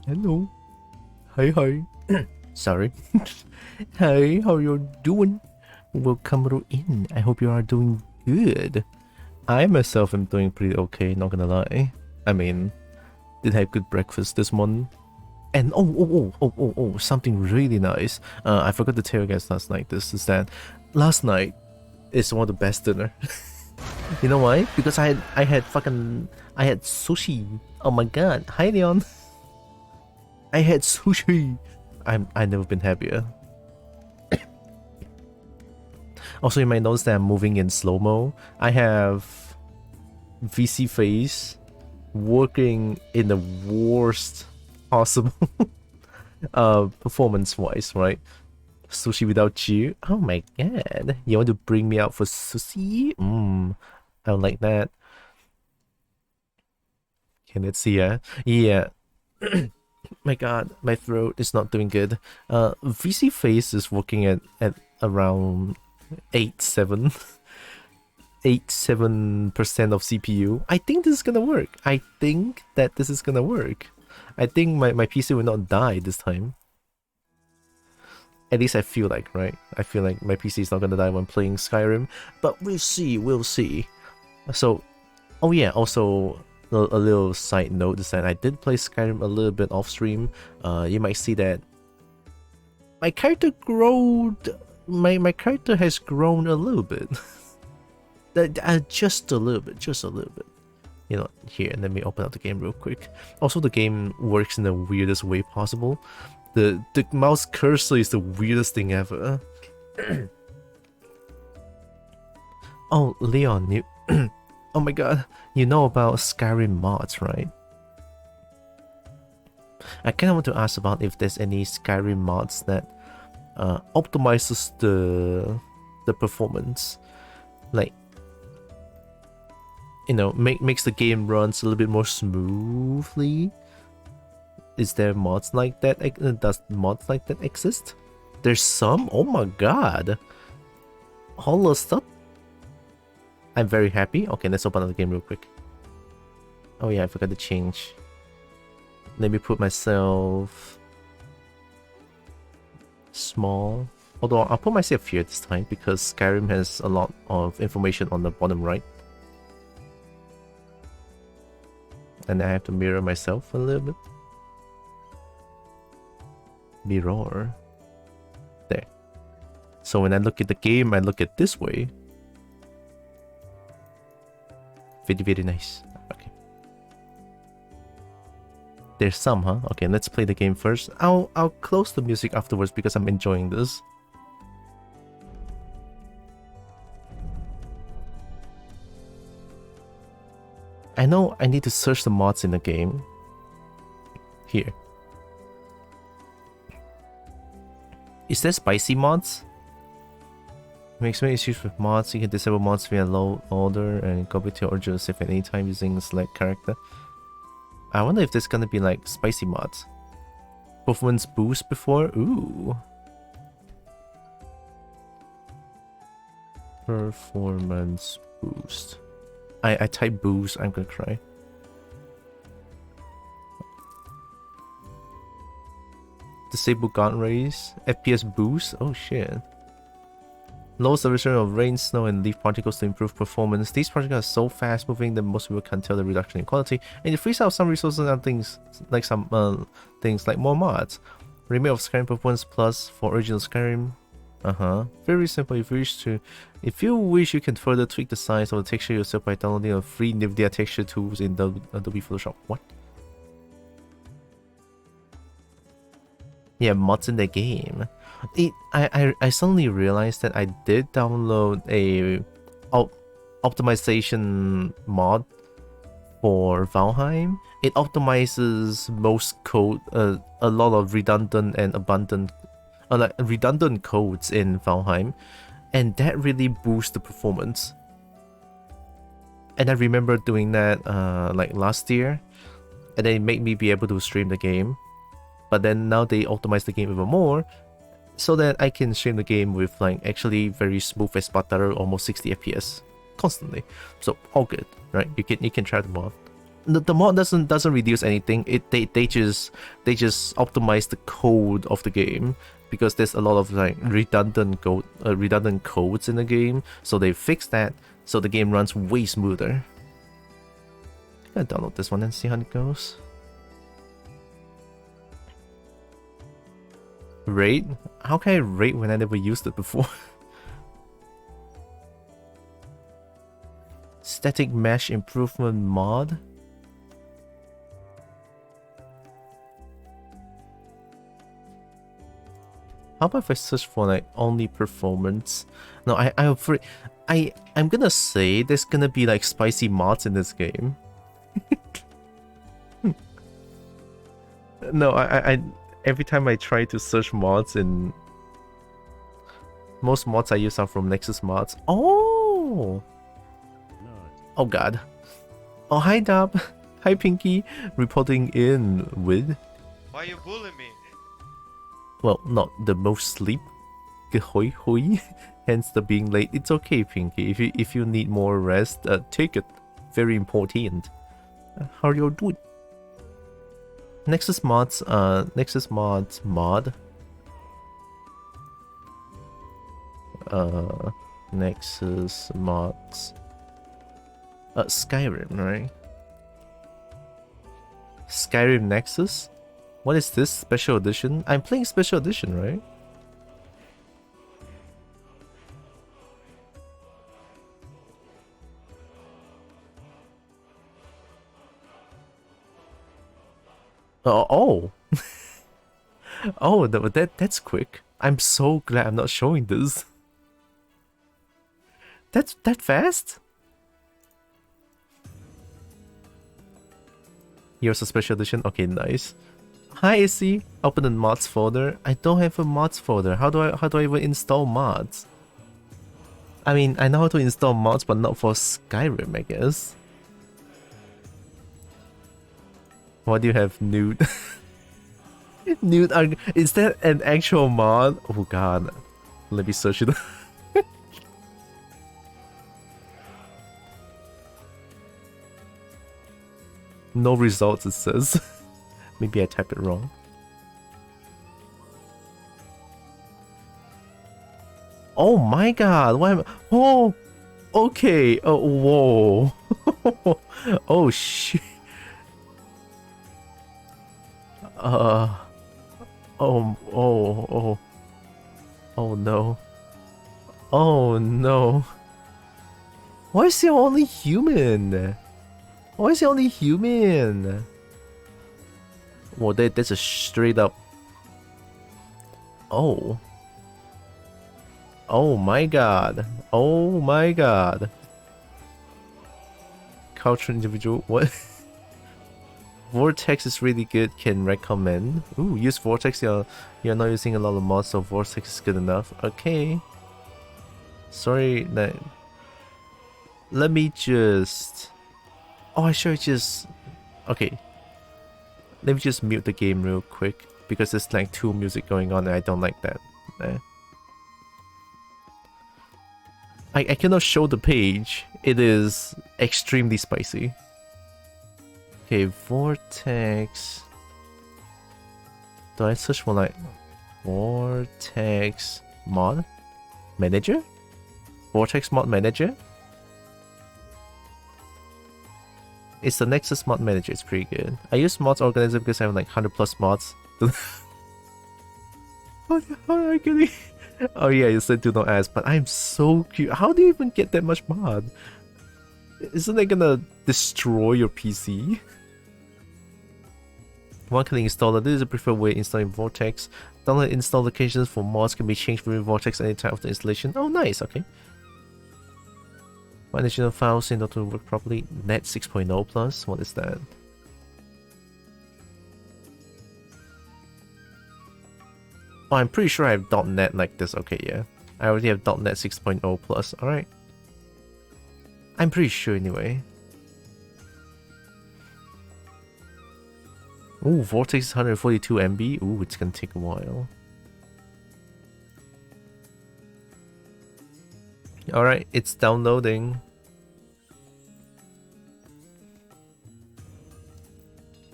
Hello. Hi. Sorry. Hey, how you doing? Welcome in. I hope you are doing good. I myself am doing pretty okay, not gonna lie. I mean, did have good breakfast this morning. And something really nice. I forgot to tell you guys last night. This is that last night is one of the best dinner. You know why? Because I had sushi. Oh my god. Hi Leon. I had sushi. I never been happier. Also, you might notice that I'm moving in slow-mo. I have VC face working in the worst possible performance-wise, right? Sushi without you. Oh my god. You want to bring me out for sushi? I don't like that. Okay, let's see. Yeah. My god, my throat is not doing good. VC face is working at around 87% of CPU. I think this is gonna work. I think that this is gonna work. I think my PC will not die this time. At least I feel like, right? I feel like my PC is not gonna die when playing Skyrim. But we'll see. So, oh yeah, also a little side note is that I did play Skyrim a little bit off stream. You might see that my character my character has grown a little bit. Just a little bit. You know, here, let me open up the game real quick. Also, the game works in the weirdest way possible. The mouse cursor is the weirdest thing ever. Oh, Leon, you oh my god, you know about Skyrim mods, right? I kind of want to ask about if there's any Skyrim mods that optimizes the performance, like, you know, makes the game runs a little bit more smoothly. Is there mods like that? Does mods like that exist? There's some? Oh my god. All the stuff? I'm very happy. Okay, let's open up the game real quick. Oh yeah, I forgot to change. Let me put myself small. Although I'll put myself here this time because Skyrim has a lot of information on the bottom right. And I have to mirror myself a little bit. Mirror. There. So when I look at the game, I look at this way. Very nice. Okay. There's some, huh? Okay, let's play the game first. I'll close the music afterwards because I'm enjoying this. I know I need to search the mods in the game. Here. Is there spicy mods? Makes many issues with mods. You can disable mods via low order and go back to your original save at any time using select character. I wonder if there's gonna be like spicy mods. Performance boost before? Ooh. Performance boost. I type boost, I'm gonna cry. Disable gun raise. FPS boost? Oh shit. Lowers the return of rain, snow, and leaf particles to improve performance. These particles are so fast moving that most people can't tell the reduction in quality, and it frees out some resources and things like more mods. Remake of Skyrim Performance Plus for original Skyrim. Very simple. If you wish, you can further tweak the size of the texture yourself by downloading a free NVIDIA texture tools in Adobe Photoshop. What? Yeah, mods in the game. I suddenly realized that I did download a optimization mod for Valheim. It optimizes most code, a lot of redundant and abundant, like redundant codes in Valheim, and that really boosts the performance. And I remember doing that like last year, and then it made me be able to stream the game. But then now they optimize the game even more, so that I can stream the game with like actually very smooth as butter, almost 60 FPS constantly. So all good, right? You can try them out. the mod doesn't reduce anything. They just optimize the code of the game, because there's a lot of like redundant codes in the game. So they fix that, so the game runs way smoother. I'm gonna download this one and see how it goes. Raid? How can I raid when I never used it before? Static mesh improvement mod. How about if I search for like only performance? No, I'm gonna say there's gonna be like spicy mods in this game. No, I every time I try to search mods, in most mods I use are from Nexus mods. Oh! Oh god. Oh, hi Dub. Hi Pinky. Reporting in with... Why you bullying me? Well, not the most sleep. Hoi hoi. Hence the being late. It's okay, Pinky. If you need more rest, take it. Very important. How are you doing? Nexus mods, Nexus mods mod. Nexus mods. Skyrim, right? Skyrim Nexus? What is this? Special edition? I'm playing special edition, right? Oh. Oh, that's quick. I'm so glad I'm not showing this. That's that fast? Here's a special edition. Okay, nice. Hi Issy. Open the mods folder. I don't have a mods folder. How do I even install mods? I mean, I know how to install mods, but not for Skyrim, I guess. What do you have? Nude. Nude. Is that an actual mod? Oh god. Let me search it. No results, it says. Maybe I typed it wrong. Oh my god. Why am I... Oh. Okay. Oh, whoa. Oh shit. Oh no. Oh no. Why is he only human? Why is he only human? Well, that's a straight up... Oh. Oh my god. Oh my god. Cultural individual, what? Vortex is really good, can recommend. Ooh, use Vortex, you're not using a lot of mods, so Vortex is good enough. Okay. Sorry, that... Let me just... Oh, I should just... Okay. Let me just mute the game real quick, because there's like two music going on and I don't like that. I cannot show the page. It is extremely spicy. Okay, Vortex. Do I search for like Vortex mod manager? Vortex mod manager? It's the Nexus mod manager, it's pretty good. I use mods organizer because I have like 100+ mods. How am I getting... Oh yeah, you said do not ask, but I'm so curious. How do you even get that much mod? Isn't it gonna destroy your PC? One can install it. This is a preferred way of installing Vortex. Download install locations for mods can be changed within Vortex anytime after installation. Oh nice, okay. My additional files in order to work properly. Net 6.0 plus. What is that? Oh, I'm pretty sure I have .NET like this. Okay, yeah. I already have .NET 6.0 plus. Alright. I'm pretty sure anyway. Ooh, Vortex is 142 MB. Ooh, it's gonna take a while. Alright, it's downloading.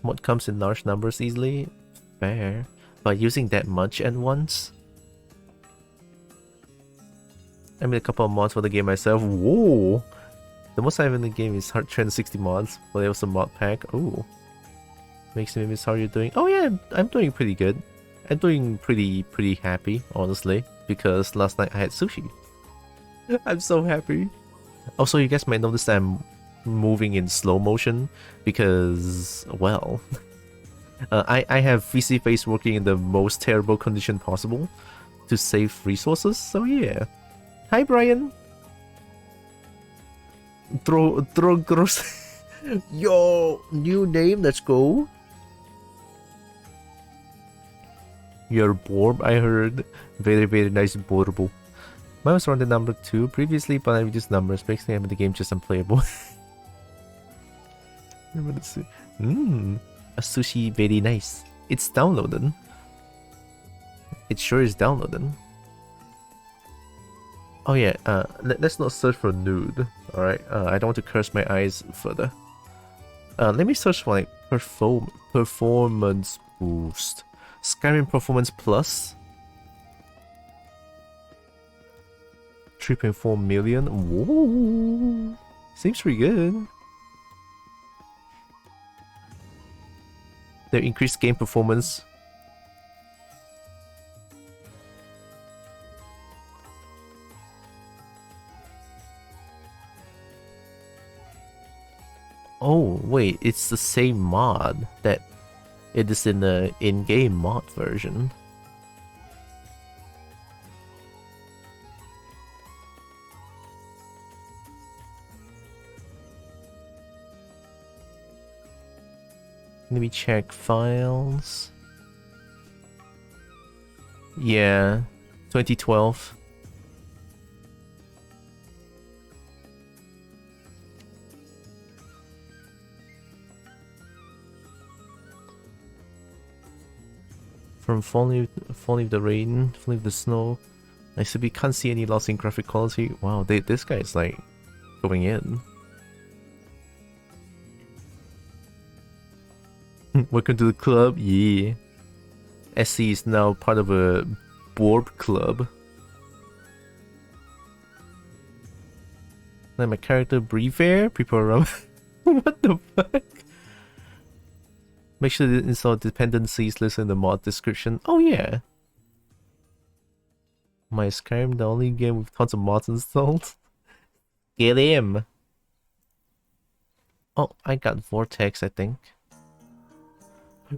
Mod comes in large numbers easily. Fair. But using that much at once? I made a couple of mods for the game myself. Whoa! The most I have in the game is hard 360 mods, but there was a mod pack. Ooh. Makes me miss how you're doing. Oh yeah, I'm doing pretty good. I'm doing pretty happy, honestly, because last night I had sushi. I'm so happy. Also, you guys might notice that I'm moving in slow motion because, well, I have VC Face working in the most terrible condition possible to save resources, so yeah. Hi, Brian. Droxen. Yo, new name, let's go. You're Borb, I heard. Very nice Borbo. Mine was around the number 2 previously, but I reduced numbers, makes the game just unplayable. A sushi, very nice. It's downloaded. It sure is downloaded. Oh yeah, let's not search for nude, alright? I don't want to curse my eyes further. Let me search for like performance boost. Skyrim Performance Plus. 3.4 million. Whoa. Seems pretty good. They increased game performance. Oh, wait, it's the same mod that it is in the in-game mod version. Let me check files. Yeah, 2012. From falling with the rain, falling with the snow. I simply can't see any loss in graphic quality. Wow, this guy is like going in. Welcome to the club. Yeah. SC is now part of a Borb club. Let my character breathe air. People around. What the fuck? Make sure to install dependencies listed in the mod description. Oh yeah. My Skyrim, the only game with tons of mods installed. Get him. Oh, I got Vortex, I think.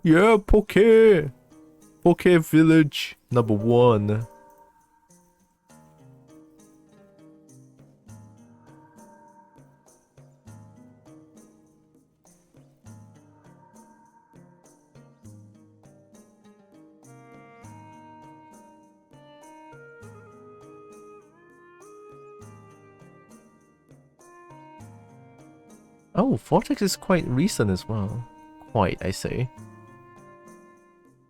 Yeah, Poke Village number 1. Oh, Vortex is quite recent as well. Quite, I say.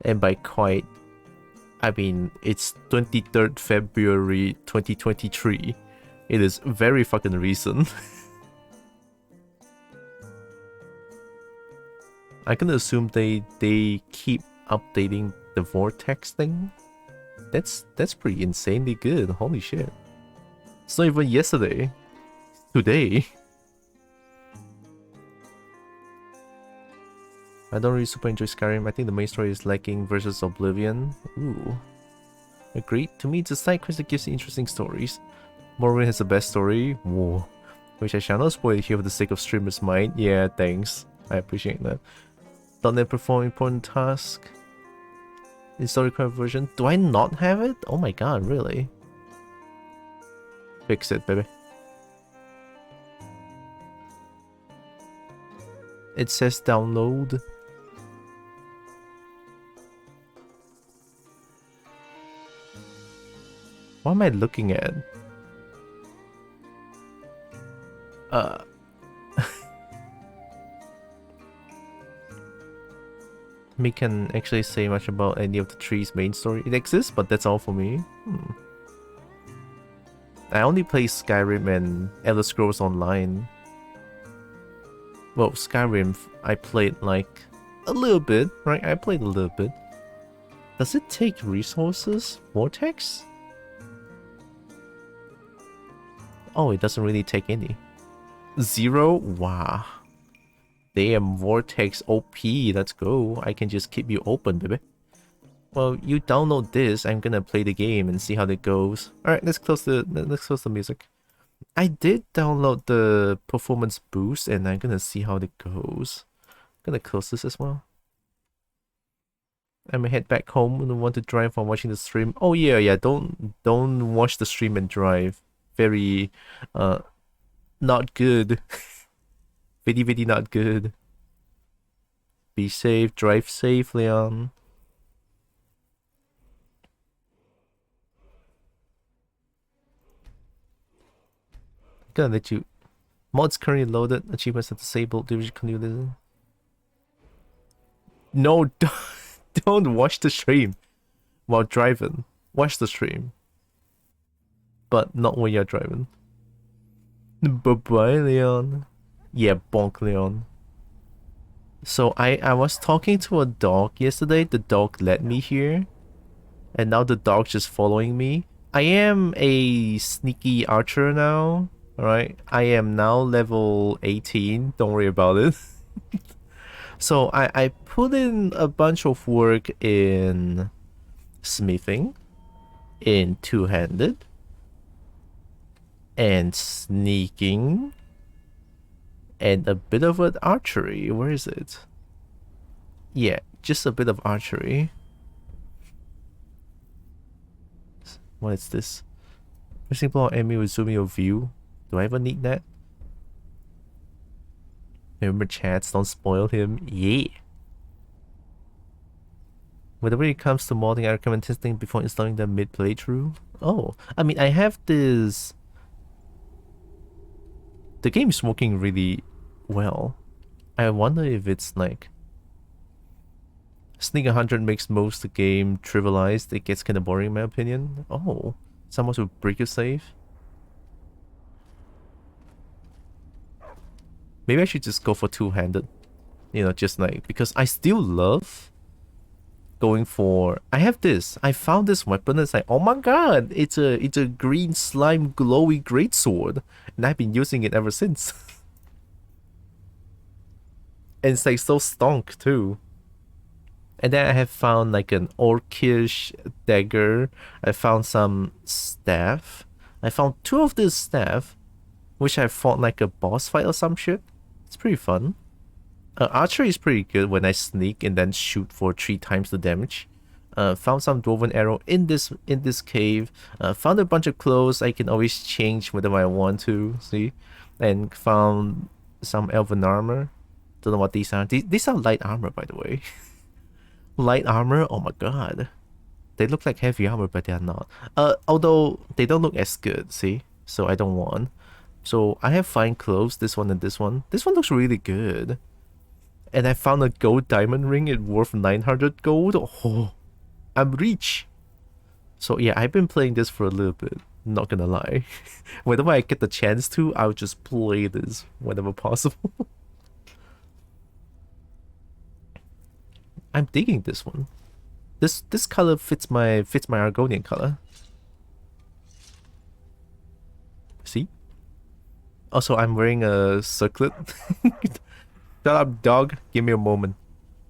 And by quite, I mean it's 23rd February 2023. It is very fucking recent. I can assume they keep updating the Vortex thing. That's pretty insanely good. Holy shit. It's not even yesterday. Today. I don't really super enjoy Skyrim. I think the main story is lacking versus Oblivion. Ooh. Agreed. To me, it's a side quest that gives you interesting stories. Morrowind has the best story. Whoa. Which I shall not spoil here for the sake of streamer's mind. Yeah, thanks. I appreciate that. .NET perform important task. Historical version. Do I not have it? Oh my god, really? Fix it, baby. It says download. What am I looking at? Me can actually say much about any of the tree's main story. It exists, but that's all for me. I only play Skyrim and Elder Scrolls Online. Well, Skyrim, I played like a little bit, right? I played a little bit. Does it take resources? Vortex? Oh, it doesn't really take any. 0? Wow. Damn, Vortex OP. Let's go. I can just keep you open, baby. Well, you download this. I'm gonna play the game and see how that goes. Alright, let's close the music. I did download the performance boost and I'm gonna see how it goes. I'm gonna close this as well. I'm gonna head back home and want to drive while watching the stream. Oh yeah, don't watch the stream and drive. Very not good. Very not good. Be safe, drive safe, Leon. Gonna let you. Mods currently loaded. Achievements are disabled. Do you continue this? No, don't watch the stream while driving. Watch the stream, but not when you're driving. Bye bye, Leon. Yeah, bonk, Leon. So I was talking to a dog yesterday. The dog led me here, and now the dog's just following me. I am a sneaky archer now. Alright, I am now level 18. Don't worry about it. So I put in a bunch of work in smithing, in two-handed, and sneaking, and a bit of an archery. Where is it? Yeah, just a bit of archery. What is this? Pressing block enemy will zoom your view. Do I ever need that? Remember chats, don't spoil him. Yeah. Whenever it comes to modding, I recommend testing before installing the mid playthrough. Oh, I mean, I have this. The game is working really well. I wonder if it's like Sneak 100 makes most of the game trivialized. It gets kind of boring in my opinion. Oh, someone will break your save. Maybe I should just go for two-handed. You know, just like, because I still love going for... I have this. I found this weapon. It's like, oh my god, it's a green slime glowy greatsword. And I've been using it ever since. And it's like so stonk too. And then I have found like an orcish dagger. I found some staff. I found 2 of this staff, which I fought like a boss fight or some shit. It's pretty fun. Archery is pretty good when I sneak and then shoot for 3 times the damage. Found some dwarven arrow in this cave. Found a bunch of clothes I can always change whenever I want to. See, and found some elven armor. Don't know what these are. These are light armor, by the way. Light armor. Oh my god, they look like heavy armor, but they are not. Although they don't look as good. See, so I don't want. So I have fine clothes, this one and this one. This one looks really good. And I found a gold diamond ring, it worth 900 gold. Oh, I'm rich. So yeah, I've been playing this for a little bit, not gonna lie. Whenever I get the chance to, I'll just play this whenever possible. I'm digging this one. This color fits my Argonian color. See? Also, I'm wearing a circlet. Shut up, dog. Give me a moment.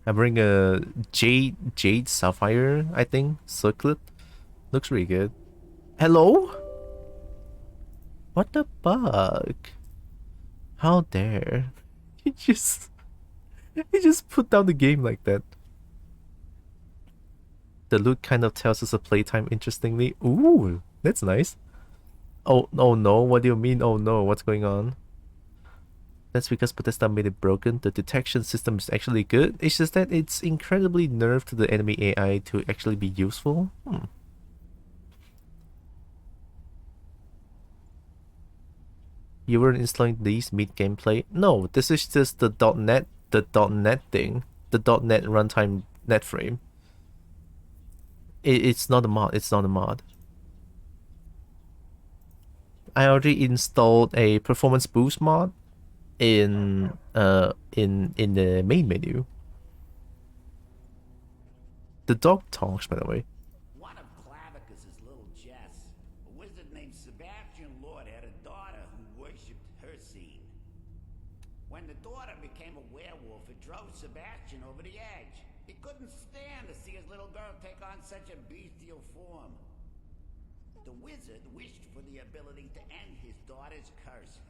I'm wearing a jade sapphire, I think, circlet. Looks really good. Hello? What the fuck? How dare? He just put down the game like that. The loot kind of tells us a playtime interestingly. Ooh, that's nice. Oh no, what do you mean? Oh no, what's going on? That's because Bethesda made it broken. The detection system is actually good. It's just that it's incredibly nerfed to the enemy AI to actually be useful. You weren't installing these mid gameplay? No, this is just the .NET thing. The .NET runtime net frame. It's not a mod. It's not a mod. I already installed a performance boost mod in the main menu. The dog talks, by the way. One of Clavicus's little Jess, a wizard named Sebastian Lord, had a daughter who worshipped her scene. When the daughter became a werewolf, it drove Sebastian over the edge. He couldn't stand to see his little girl take on such a bestial form. The wizard wished for the ability to end his daughter's curse.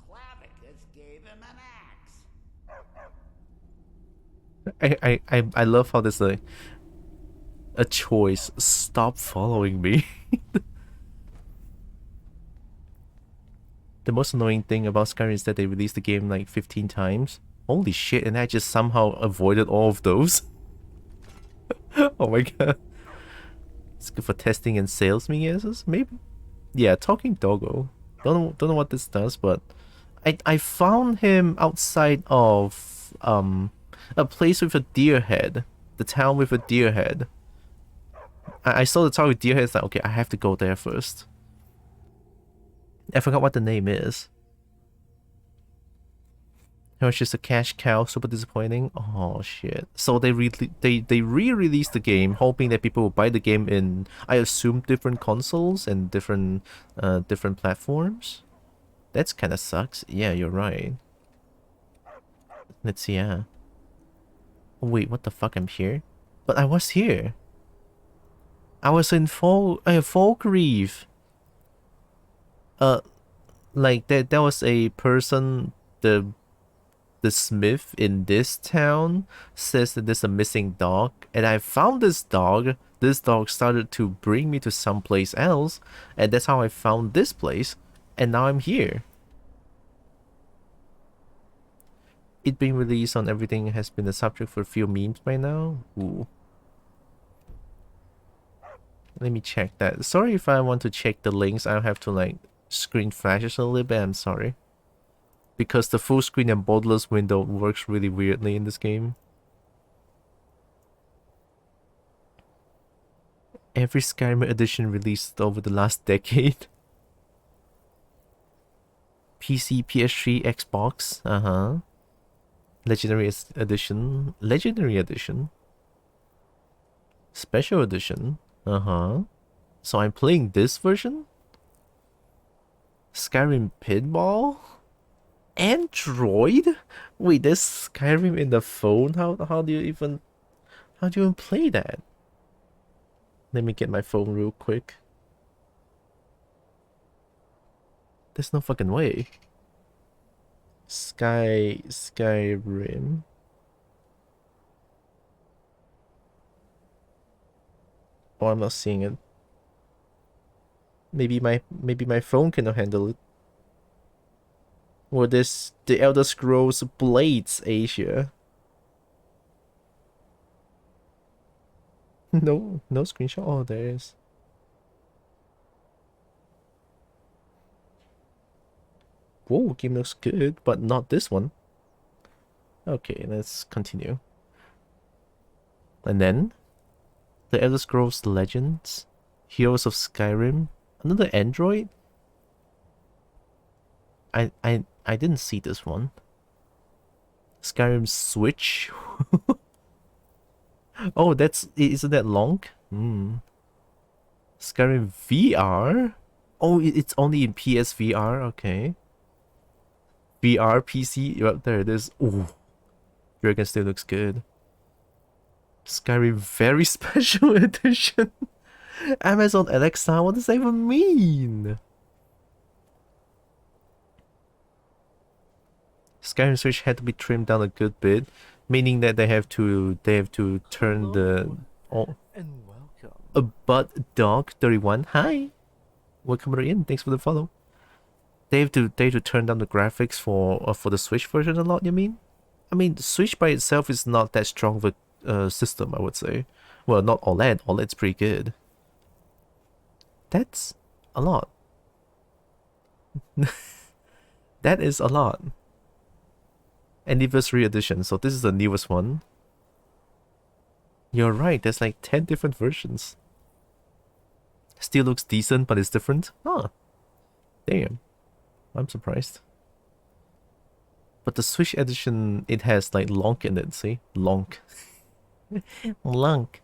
Clavicus gave him an axe. I love how there's a choice. Stop following me. The most annoying thing about Skyrim is that they released the game like 15 times. Holy shit, and I just somehow avoided all of those. Oh my god. It's good for testing and sales, me guesses? Maybe. Yeah, talking doggo. Don't know what this does, but I found him outside of a place with a deer head. The town with a deer head. I saw the town with deer head, it's like, okay, I have to go there first. I forgot what the name is. It was just a cash cow, super disappointing. Oh shit. So they re-released the game, hoping that people will buy the game in, I assume, different consoles and different platforms. That's kinda sucks. Yeah, you're right. Let's see, yeah. Oh, wait, what the fuck? I'm here? But I was here. I was in Falkreath. Like there was a person, the smith in this town says that there's a missing dog, and I found this dog. This dog started to bring me to someplace else, and that's how I found this place, and now I'm here. It being released on everything has been the subject for a few memes by now. Ooh. Let me check that. Sorry if I want to check the links, I'll have to like screen flashes a little bit, I'm sorry. Because the full screen and borderless window works really weirdly in this game. Every Skyrim edition released over the last decade. PC, PS3, Xbox, Legendary edition, Legendary edition, Special edition, So I'm playing this version? Skyrim Pinball? Android? Wait, there's Skyrim in the phone? How do you even play that? Let me get my phone real quick. There's no fucking way. Skyrim. Oh, I'm not seeing it. Maybe my phone cannot handle it. Or this the Elder Scrolls Blades Asia. No screenshot. Oh, there is. Whoa, game looks good, but not this one. Okay, let's continue. And then the Elder Scrolls Legends, Heroes of Skyrim, another Android. I didn't see this one. Skyrim Switch. Oh, isn't that long? Skyrim VR. Oh, it's only in PSVR. Okay. VR PC. Yep, there it is. Ooh, Dragon still looks good. Skyrim Very Special Edition. Amazon Alexa. What does that even mean? Skyrim Switch had to be trimmed down a good bit, meaning that they have to turn the and welcome. But Dog 31. Hi, welcome in. Thanks for the follow. They have to turn down the graphics for the Switch version a lot. You mean? I mean, the Switch by itself is not that strong of a system, I would say. Well, not OLED. OLED's pretty good. That's a lot. That is a lot. Anniversary edition, so this is the newest one. You're right, there's like 10 different versions. Still looks decent, but it's different. Huh. Damn. I'm surprised. But the Switch edition, it has like Lonk in it, see? Lonk. Lunk.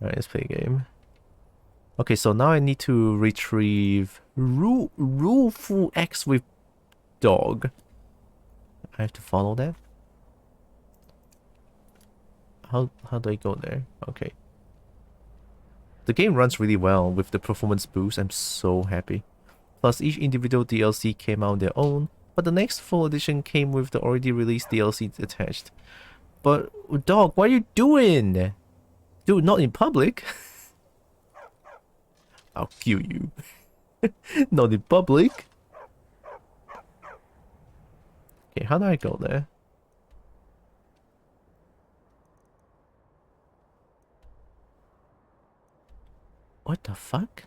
Alright, let's play a game. Okay, so now I need to retrieve rule full X with dog. I have to follow that. How do I go there? Okay. The game runs really well with the performance boost. I'm so happy. Plus, each individual DLC came out on their own, but the next full edition came with the already released DLC attached. But, dog, what are you doing? Dude, not in public. I'll kill you. Not in public. Okay, how do I go there? What the fuck?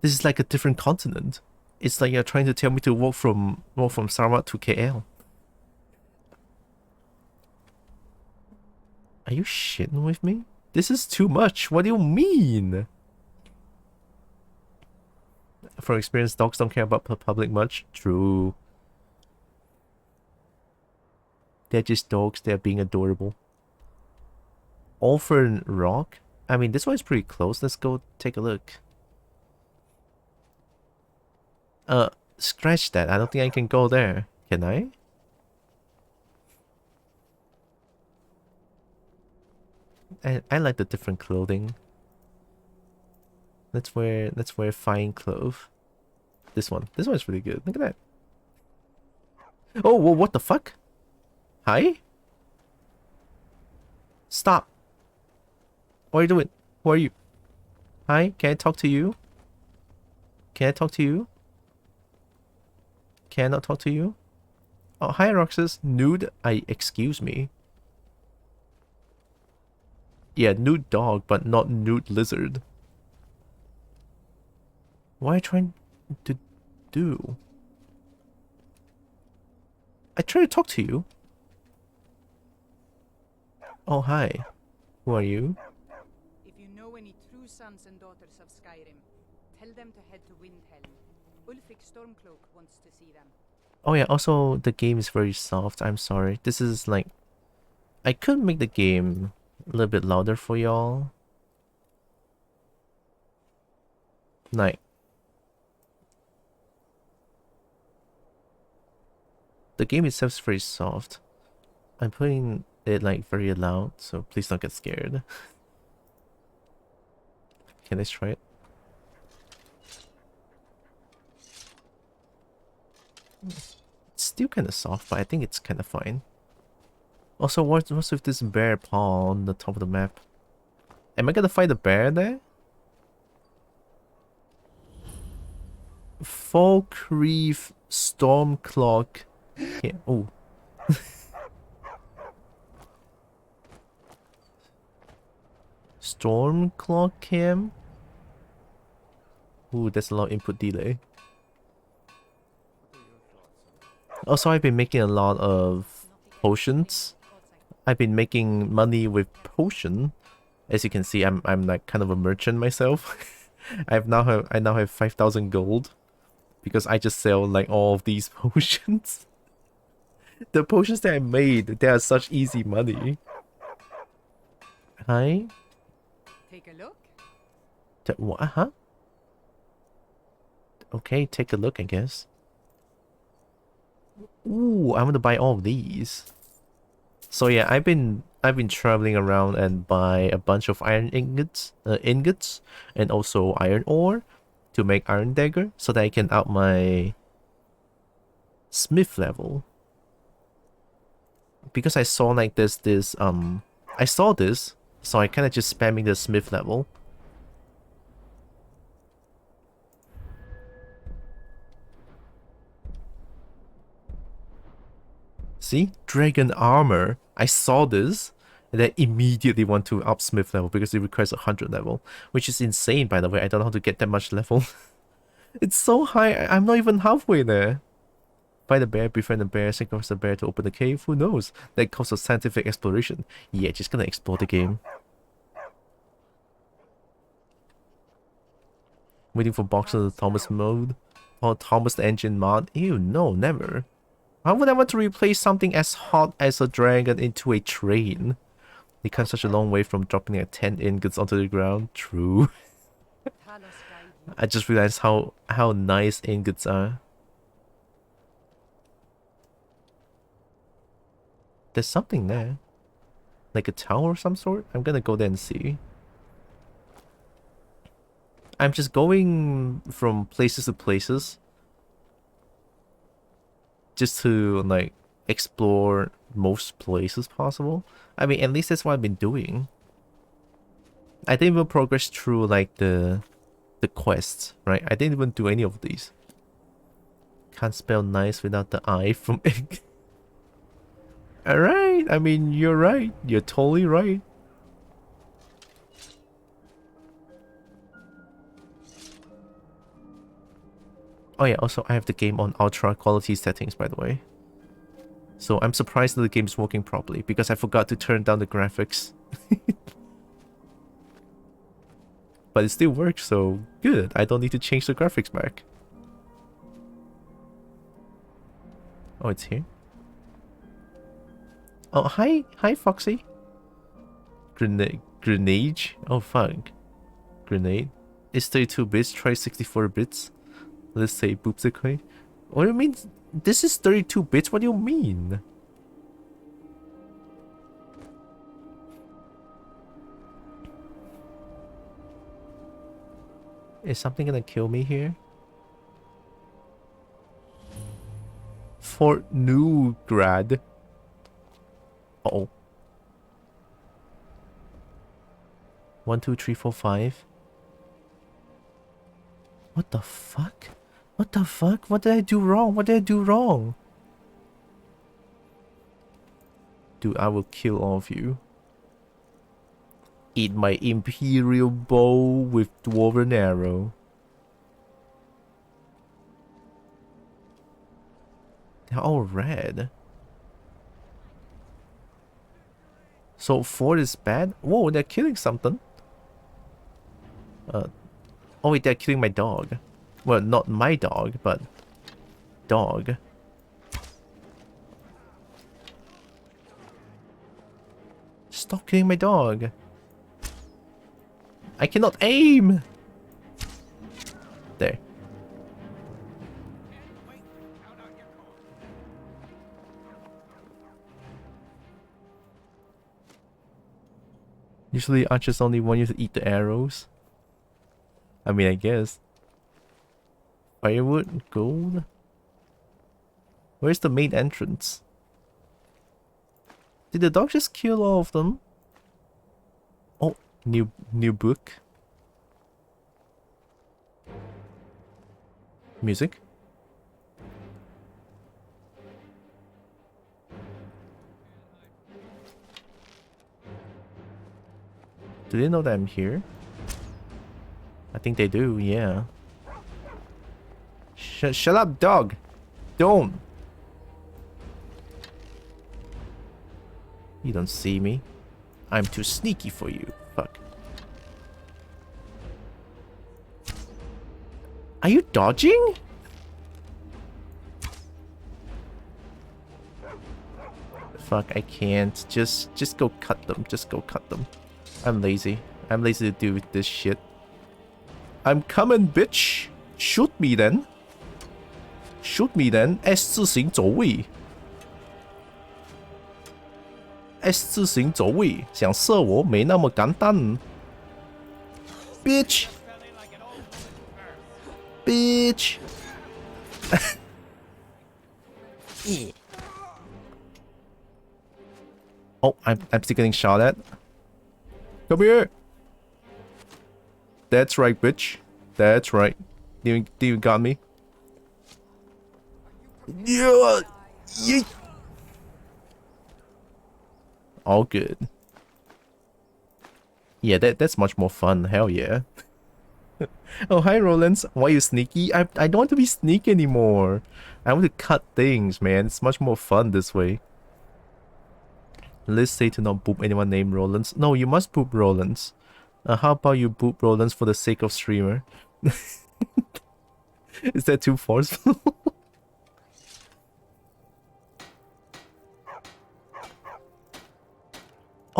This is like a different continent. It's like you're trying to tell me to walk from Sarawak to KL. Are you shitting with me? This is too much. What do you mean? From experience, dogs don't care about public much. True. They're just dogs. They're being adorable. Orphan Rock? I mean, this one's pretty close. Let's go take a look. Scratch that. I don't think I can go there. Can I? I like the different clothing. Let's wear fine clothes. This one's really good. Look at that. Oh, well, what the fuck? Hi? Stop. What are you doing? Who are you? Hi, can I talk to you? Can I talk to you? Can I not talk to you? Oh, hi, Roxas. Nude? Excuse me. Yeah, nude dog, but not nude lizard. What are you trying to do? I try to talk to you. Oh, hi. Who are you? If you know any true sons and daughters of Skyrim, tell them to head to Windhelm. Ulfric Stormcloak wants to see them. Oh yeah, also the game is very soft. I'm sorry. This is like... I could make the game a little bit louder for y'all. Like... The game itself is very soft. I'm putting it like very loud, so please don't get scared. Okay, let's try it. It's still kind of soft, but I think it's kind of fine. Also, what's with this bear paw on the top of the map? Am I gonna fight a bear there? Folk Reef Stormcloak. Yeah. Oh. Stormcloak cam. Ooh, that's a lot of input delay. Also, I've been making a lot of potions. I've been making money with potion. As you can see, I'm like kind of a merchant myself. I now have 5,000 gold because I just sell like all of these potions. The potions that I made, they are such easy money. Hi. Take a look. What? Huh? Okay, take a look, I guess. Ooh, I'm gonna buy all of these. So yeah, I've been traveling around and buy a bunch of iron ingots, and also iron ore to make iron dagger, so that I can up my smith level. Because I saw like I saw this, so I kind of just spamming the smith level. See? Dragon armor. I saw this, and I immediately want to up smith level because it requires 100 level, which is insane, by the way. I don't know how to get that much level. It's so high, I'm not even halfway there. Fight the bear, befriend the bear, sacrifice the bear to open the cave. Who knows? That calls for scientific exploration. Yeah, just gonna explore the game. Waiting for boxes of the Thomas mode. Or Thomas the engine mod. Ew, no, never. Why would I want to replace something as hot as a dragon into a train? They come such a long way from dropping like 10 ingots onto the ground. True. Talos guide you. I just realized how nice ingots are. There's something there. Like a tower of some sort? I'm gonna go there and see. I'm just going from places to places. Just to, like, explore most places possible. I mean, at least that's what I've been doing. I didn't even progress through, like, the quests, right? I didn't even do any of these. Can't spell nice without the I from ink. Alright, I mean, you're right. You're totally right. Oh yeah, also I have the game on ultra quality settings, by the way. So I'm surprised that the game's working properly, because I forgot to turn down the graphics. But it still works, so good. I don't need to change the graphics back. Oh, it's here. Oh, hi, Foxy. Grenade? Oh, fuck. Grenade. It's 32 bits, try 64 bits. Let's say boopsicle. What do you mean? This is 32 bits? What do you mean? Is something gonna kill me here? Fort Newgrad. Uh-oh. 1, 2, 3, 4, 5. What the fuck? What the fuck? What did I do wrong? What did I do wrong? Dude, I will kill all of you. Eat my imperial bow with dwarven arrow. They're all red. So Ford is bad? Whoa, they're killing something. Oh wait, they're killing my dog. Well, not my dog, but dog. Stop killing my dog. I cannot aim. There. Usually archers only want you to eat the arrows. I mean, I guess. Firewood, gold. Where's the main entrance? Did the dog just kill all of them? Oh, new book. Music. Do they know that I'm here? I think they do, yeah. Shut up, dog! Don't! You don't see me. I'm too sneaky for you. Fuck. Are you dodging? Fuck, I can't. Just go cut them. Just go cut them. I'm lazy. I'm lazy to do with this shit. I'm coming, bitch! Shoot me then. Shoot me then. S 字形走位。S 字形走位，想射我没那么简单。Bitch! Bitch! Oh, I'm still getting shot at. Come here! That's right, bitch. That's right. You got me. Yeah! Yeet! All good. Yeah, that's much more fun. Hell yeah. Oh, hi, Rollins. Why are you sneaky? I don't want to be sneaky anymore. I want to cut things, man. It's much more fun this way. Let's say to not boop anyone named Rollins. No, you must boop Rollins. How about you boop Rollins for the sake of streamer? Is that too forceful?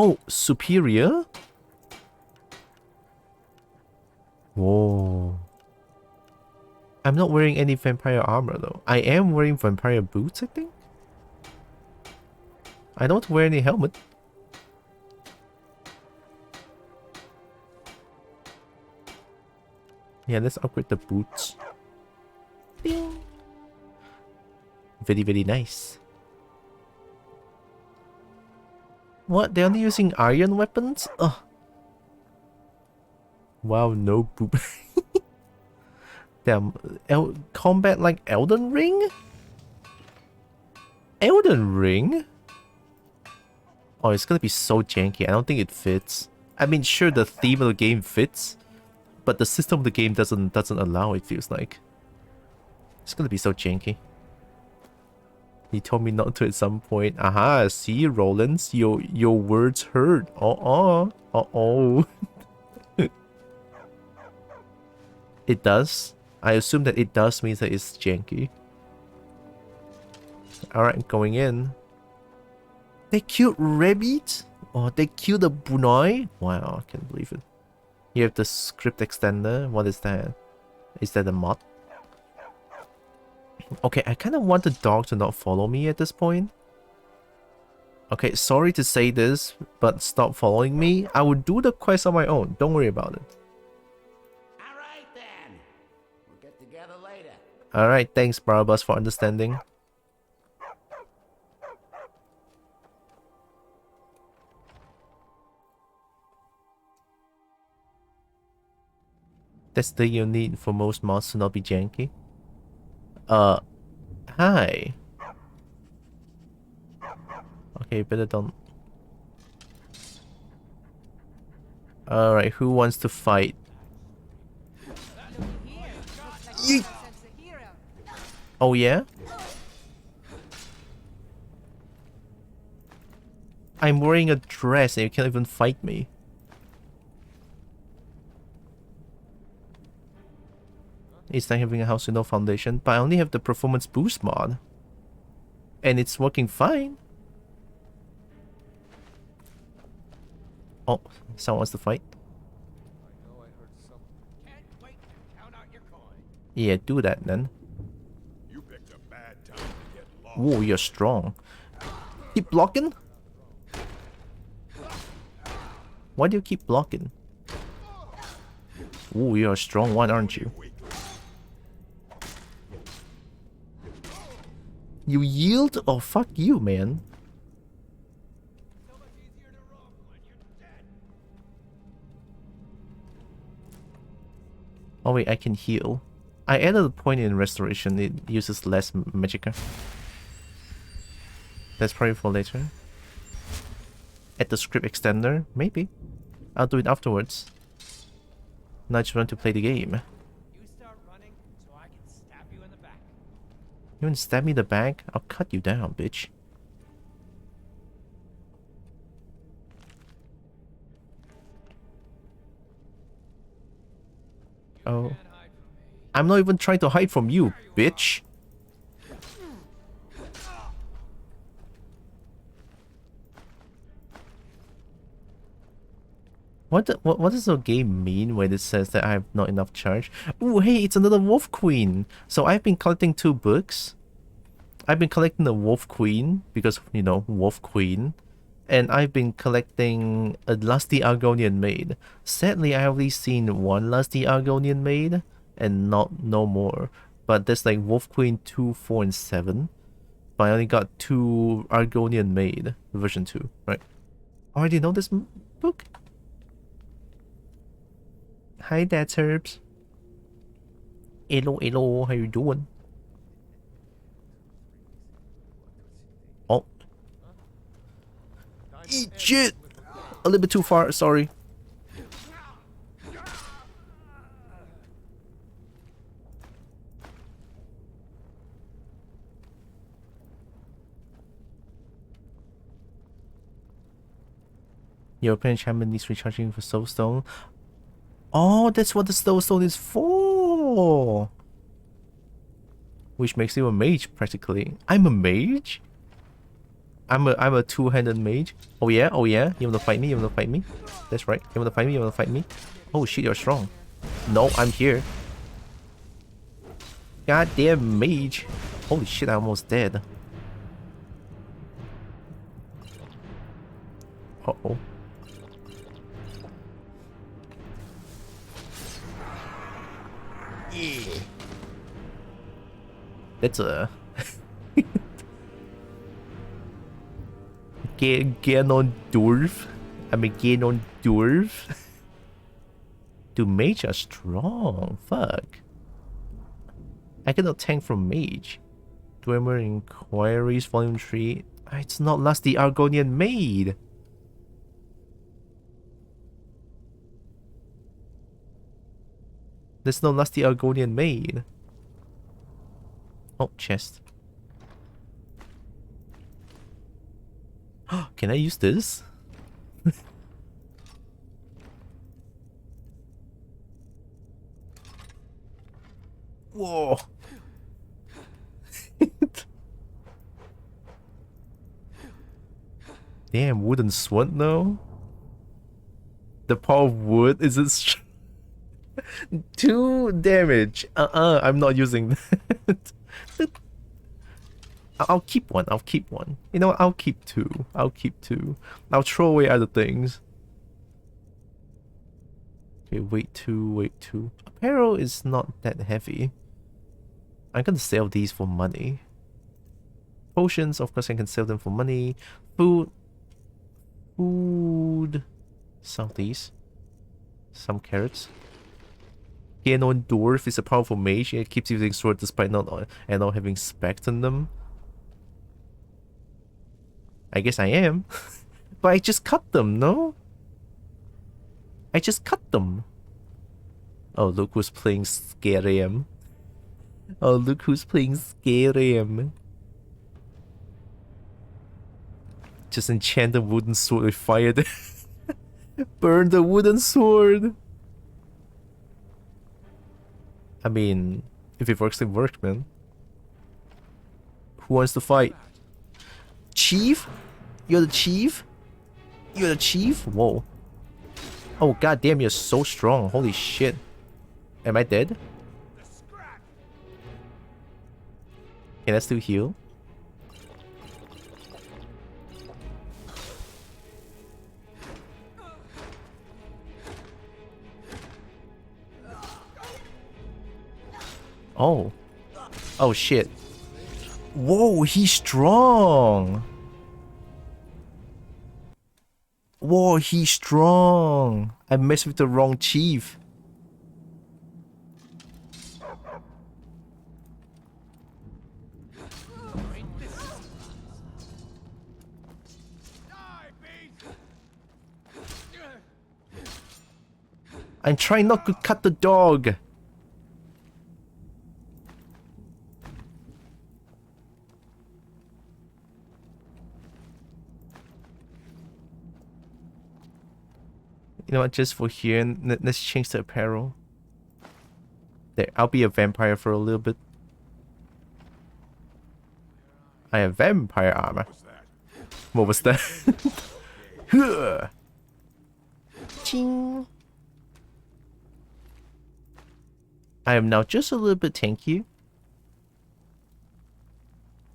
Oh, superior? Whoa. I'm not wearing any vampire armor though. I am wearing vampire boots, I think? I don't wear any helmet. Yeah, let's upgrade the boots. Ding. Very, very nice. What? They're only using iron weapons? Ugh. Wow, no poop. Damn. Combat like Elden Ring? Elden Ring? Oh, it's gonna be so janky. I don't think it fits. I mean, sure, the theme of the game fits, but the system of the game doesn't allow, it feels like. It's gonna be so janky. He told me not to at some point. Aha, see, Rollins, your words hurt. Uh-oh. It does? I assume that it does means that it's janky. Alright, going in. They killed Rabbit? Oh, they killed the Bunai? Wow, I can't believe it. You have the script extender. What is that? Is that a mod? Okay, I kind of want the dog to not follow me at this point. Okay, sorry to say this, but stop following me. I will do the quest on my own. Don't worry about it. Alright then. We'll get together later. Alright, thanks Barabbas for understanding. That's the you need for most mods to not be janky. Hi. Okay, better don't. Alright, who wants to fight? Yeet. Oh yeah? I'm wearing a dress and you can't even fight me. It's like having a house with no foundation, but I only have the performance boost mod. And it's working fine. Oh, someone wants to fight? Yeah, do that then. You picked a bad time to get lost. Whoa, you're strong. Keep blocking? Why do you keep blocking? Ooh, you're a strong one, aren't you? You yield? Oh, fuck you, man. Oh wait, I can heal. I added a point in restoration. It uses less magicka. That's probably for later. Add the script extender? Maybe. I'll do it afterwards. Now I just want to play the game. You start running so I can stab you in the back. You want to stab me in the back? I'll cut you down, bitch. Oh. I'm not even trying to hide from you, bitch. What does the game mean when it says that I have not enough charge? Ooh, hey, it's another Wolf Queen. So I've been collecting 2 books. I've been collecting the Wolf Queen because, you know, Wolf Queen. And I've been collecting a Lusty Argonian Maid. Sadly, I only seen 1 Lusty Argonian Maid and no more. But there's like Wolf Queen 2, 4, and 7. But I only got 2 Argonian Maid, version 2, right? Already know this book? Hi there, Terps. Hello, how you doing? Oh. Eat shit! A little bit too far, sorry. European champion needs recharging for soulstone. Oh, that's what the soulstone is for! Which makes you a mage, practically. I'm a mage? I'm a two-handed mage. Oh yeah, oh yeah. You wanna fight me? You wanna fight me? That's right. You wanna fight me? You wanna fight me? Oh shit, you're strong. No, I'm here. Goddamn mage. Holy shit, I almost dead. Uh-oh. Yeah. That's a Ganondorf. I'm a Ganondorf. Dude, mage are strong. Fuck. I cannot tank from mage. Dwemer Inquiries, Volume 3. It's not last the Argonian maid. There's no lusty Argonian maid. Oh, chest. Can I use this? Whoa. Damn, wooden sword now? The power of wood is it 2 damage. I'm not using that. I'll keep one. I'll keep one. You know what? I'll keep 2. I'll keep 2. I'll throw away other things. Okay, weight 2, weight 2. Apparel is not that heavy. I'm gonna sell these for money. Potions, of course I can sell them for money. Food. Sell these. Some carrots. Ganondorf is a powerful mage. It keeps using sword despite not having specs on them. I guess I am. But I just cut them, no? I just cut them. Oh, look who's playing Skyrim. Oh, look who's playing Skyrim. Just enchant the wooden sword with fire. Burn the wooden sword. I mean, if it works, it worked, man. Who wants to fight? Chief? You're the chief? You're the chief? Whoa. Oh, goddamn, you're so strong. Holy shit. Am I dead? Can I still heal? Oh. Oh shit. Whoa, he's strong. Whoa, he's strong. I messed with the wrong chief. I'm trying not to cut the dog. You know what, just for here, let's change the apparel. There, I'll be a vampire for a little bit. I have vampire armor. What was that? Huh. Ching. I am now just a little bit tanky.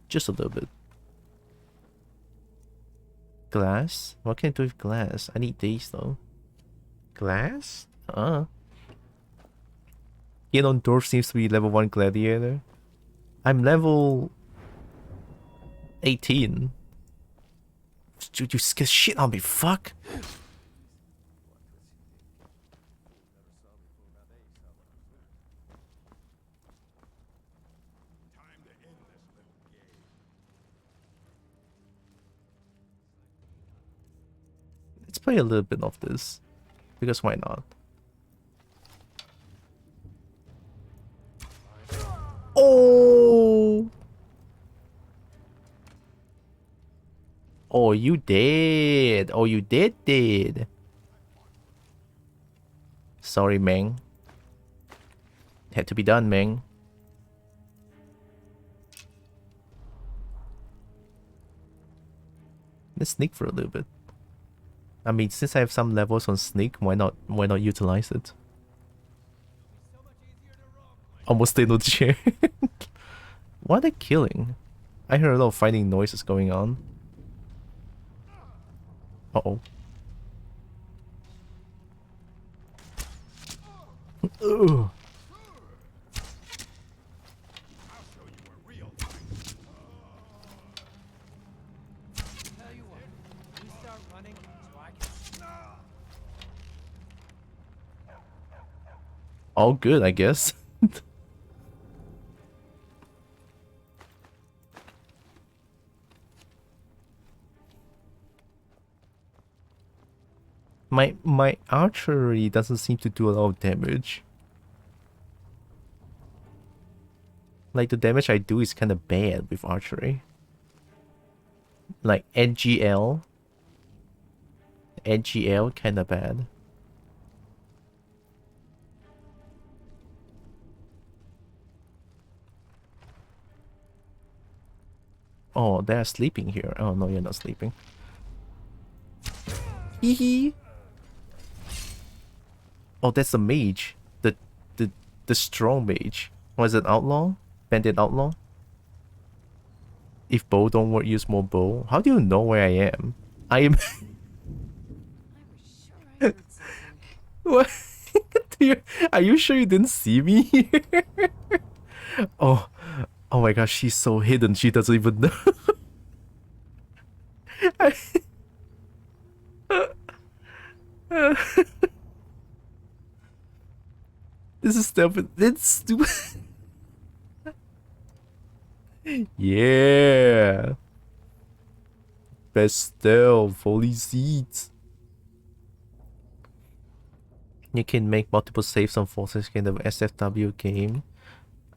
Just a little bit. Glass? What can I do with glass? I need these though. Glass? Ganondorf seems to be level 1 gladiator. I'm level 18. Dude, you scared shit on me, fuck. Let's play a little bit of this. Because why not? Oh! Oh, you did. Oh, you did. Sorry, Meng. Had to be done, Meng. Let's sneak for a little bit. I mean, since I have some levels on sneak, why not utilize it? Almost stayed on the chair. Why are they killing? I heard a lot of fighting noises going on. Uh-oh. Ugh. Tell you what, you start running so I can. All good, I guess. My archery doesn't seem to do a lot of damage. Like, the damage I do is kind of bad with archery. Like NGL kind of bad. Oh, they're sleeping here. Oh no, you're not sleeping. Hee hee. Oh, that's the mage. The strong mage. Was it outlaw? Bandit outlaw? If bow don't work, use more bow. How do you know where I am? I am. What? Are you sure you didn't see me here? Oh my gosh, she's so hidden. She doesn't even know. This is stupid. It's stupid. Yeah. Best stealth, fully seats. You can make multiple saves on forces in the SFW game.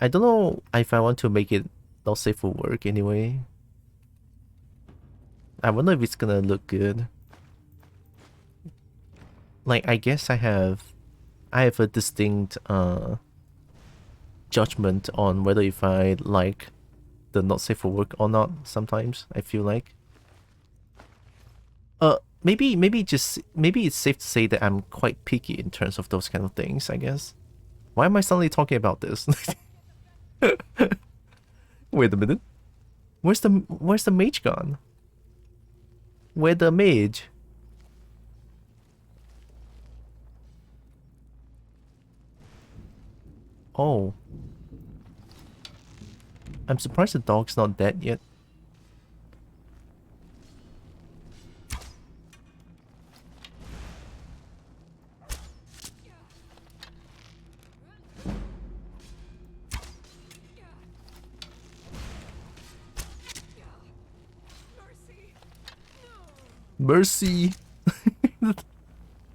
I don't know if I want to make it not safe for work anyway. I wonder if it's gonna look good. Like, I guess I have a distinct judgment on whether if I like the not safe for work or not sometimes, I feel like. Maybe it's safe to say that I'm quite picky in terms of those kind of things, I guess. Why am I suddenly talking about this? Wait a minute. Where's the mage gone? Where the mage? Oh. I'm surprised the dog's not dead yet. Mercy!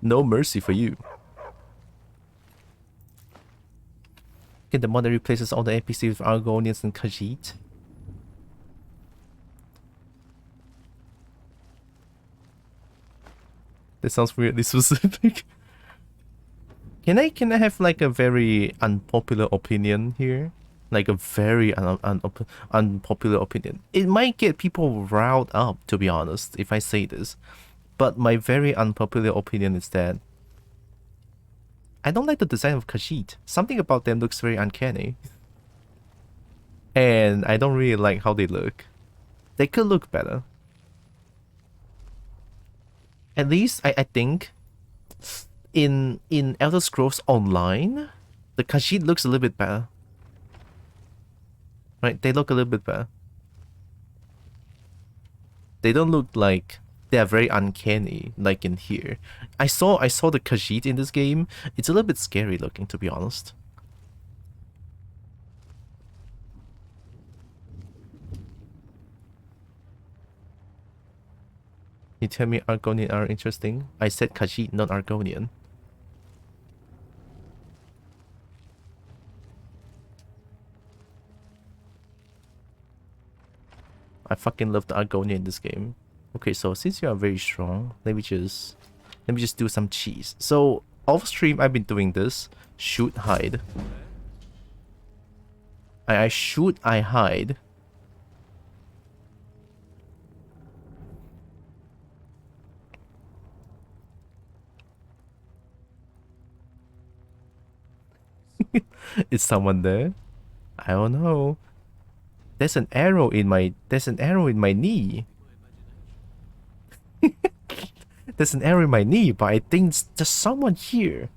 No mercy for you. Okay, the mod that replaces all the NPCs with Argonians and Khajiit. That sounds weirdly specific. Can I have like a very unpopular opinion here? Like a very unpopular opinion. It might get people riled up, to be honest, if I say this. But my very unpopular opinion is that I don't like the design of Khajiit. Something about them looks very uncanny. And I don't really like how they look. They could look better. At least, I think, in Elder Scrolls Online, the Khajiit looks a little bit better. Right, they look a little bit better. They don't look like they are very uncanny like in here. I saw the Khajiit in this game. It's a little bit scary looking, to be honest. You tell me Argonian are interesting? I said Khajiit, not Argonian. I fucking love the Argonian in this game. Okay, so since you are very strong, let me just do some cheese. So off stream, I've been doing this: shoot, hide. I shoot, I hide. Is someone there? I don't know. There's an arrow in my knee. There's an arrow in my knee, but I think there's someone here.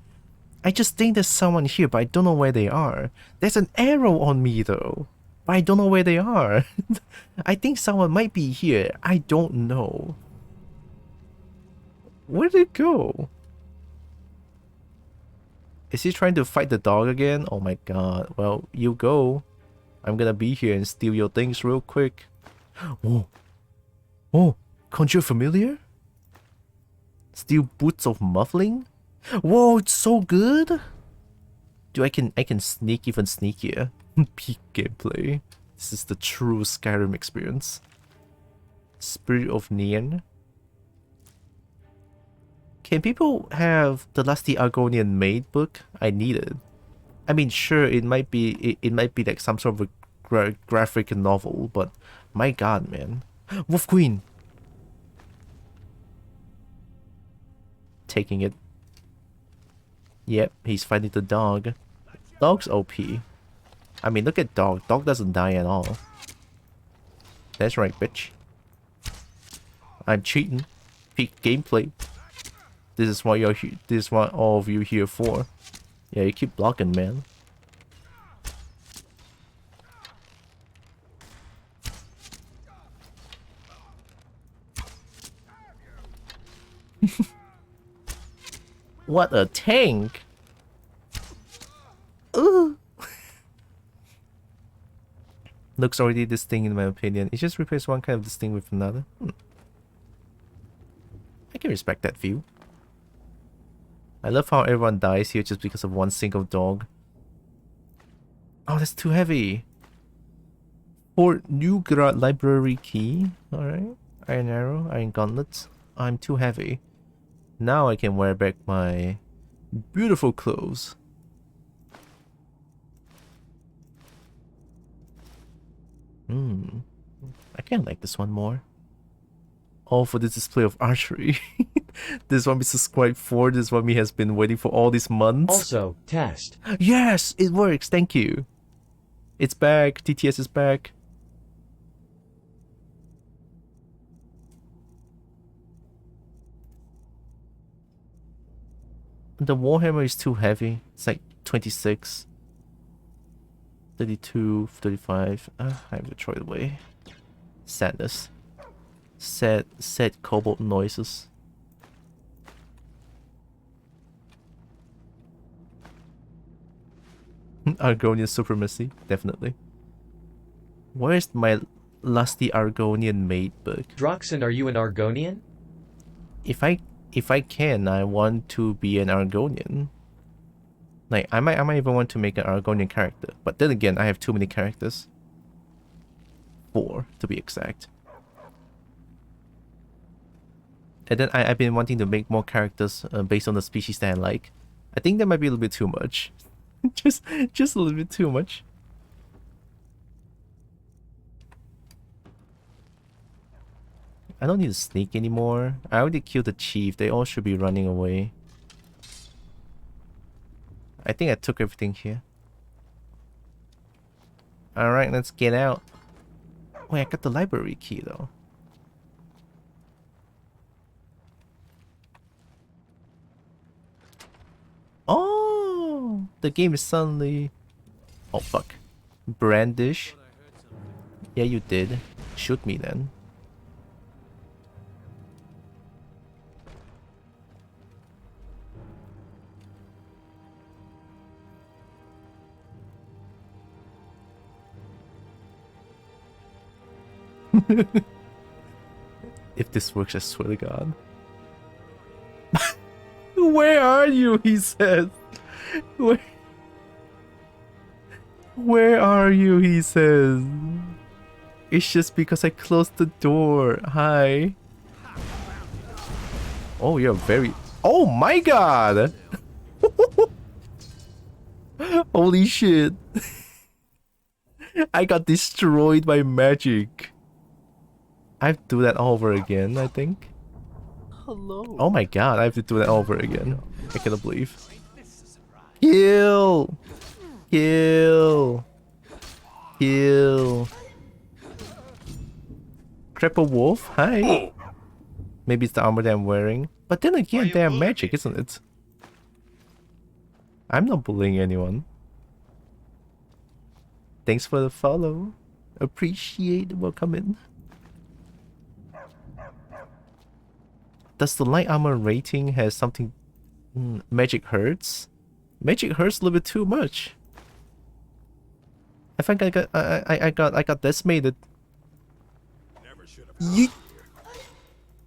I just think there's someone here, but I don't know where they are. There's an arrow on me though, but I don't know where they are. I think someone might be here. I don't know. Where did it go? Is he trying to fight the dog again? Oh my god. Well, you go. I'm gonna be here and steal your things real quick. Oh. Oh, conjure familiar? Steal boots of muffling? Whoa, it's so good! Dude, I can sneak even sneakier. Peak gameplay. This is the true Skyrim experience. Spirit of Neon. Can people have the Lusty Argonian Maid book? I need it. I mean, sure, it might be like some sort of a graphic novel, but my god, man. Wolf Queen! Taking it. Yep, he's fighting the dog. Dog's OP. I mean, look at dog. Dog doesn't die at all. That's right, bitch. I'm cheating. Peak gameplay. This is what you're. This is what all of you here for. Yeah, you keep blocking, man. What a tank! Ooh. Looks already distinct in my opinion. It just replaces one kind of distinct with another. I can respect that view. I love how everyone dies here just because of one single dog. Oh, that's too heavy. Fort Newgrad library key. Alright. Iron arrow, iron gauntlets. I'm too heavy. Now I can wear back my beautiful clothes. I kind of like this one more. All for this display of archery. This one we subscribed for. This one we has been waiting for all these months. Also, test. Yes, it works. Thank you. It's back. TTS is back. The Warhammer is too heavy. It's like 26. 32, 35. I have to throw it away. Sadness. Sad cobalt noises. Argonian supremacy, definitely. Where's my lusty Argonian maid book? Droxen, are you an Argonian? If I can, I want to be an Argonian. Like I might even want to make an Argonian character, but then again, I have too many characters. 4 to be exact. And then I've been wanting to make more characters based on the species that I like. I think that might be a little bit too much. just a little bit too much. I don't need to sneak anymore. I already killed the chief. They all should be running away. I think I took everything here. Alright, let's get out. Wait, I got the library key though. Oh, the game is suddenly... Oh fuck. Brandish. Yeah, you did. Shoot me then. If this works, I swear to God. Where are you? He says. Where are you? He says. It's just because I closed the door. Hi. Oh, you're very... Oh my God! Holy shit. I got destroyed by magic. I have to do that all over again, I think. Hello. Oh my god, I have to do that all over again. I cannot believe. Kill! Kill. Kill. Cripple wolf, hi. Maybe it's the armor that I'm wearing. But then again, they're magic, isn't it? I'm not bullying anyone. Thanks for the follow. Appreciate the welcome in. Does the light armor rating has something... magic hurts? Magic hurts a little bit too much. I think I got decimated. Yeet.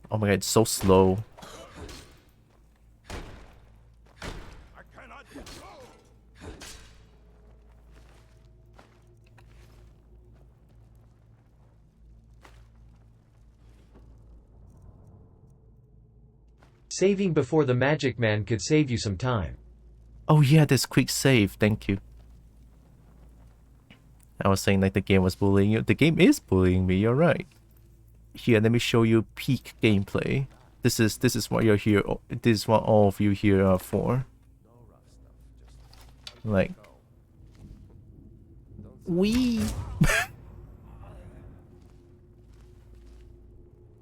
Oh my god, it's so slow. I cannot go. Saving before the magic man could save you some time. Oh yeah, this quick save, thank you. I was saying like the game was bullying you. The game is bullying me, you're right. Here, let me show you peak gameplay. This is what you're here. This is what all of you here are for. Like, wee.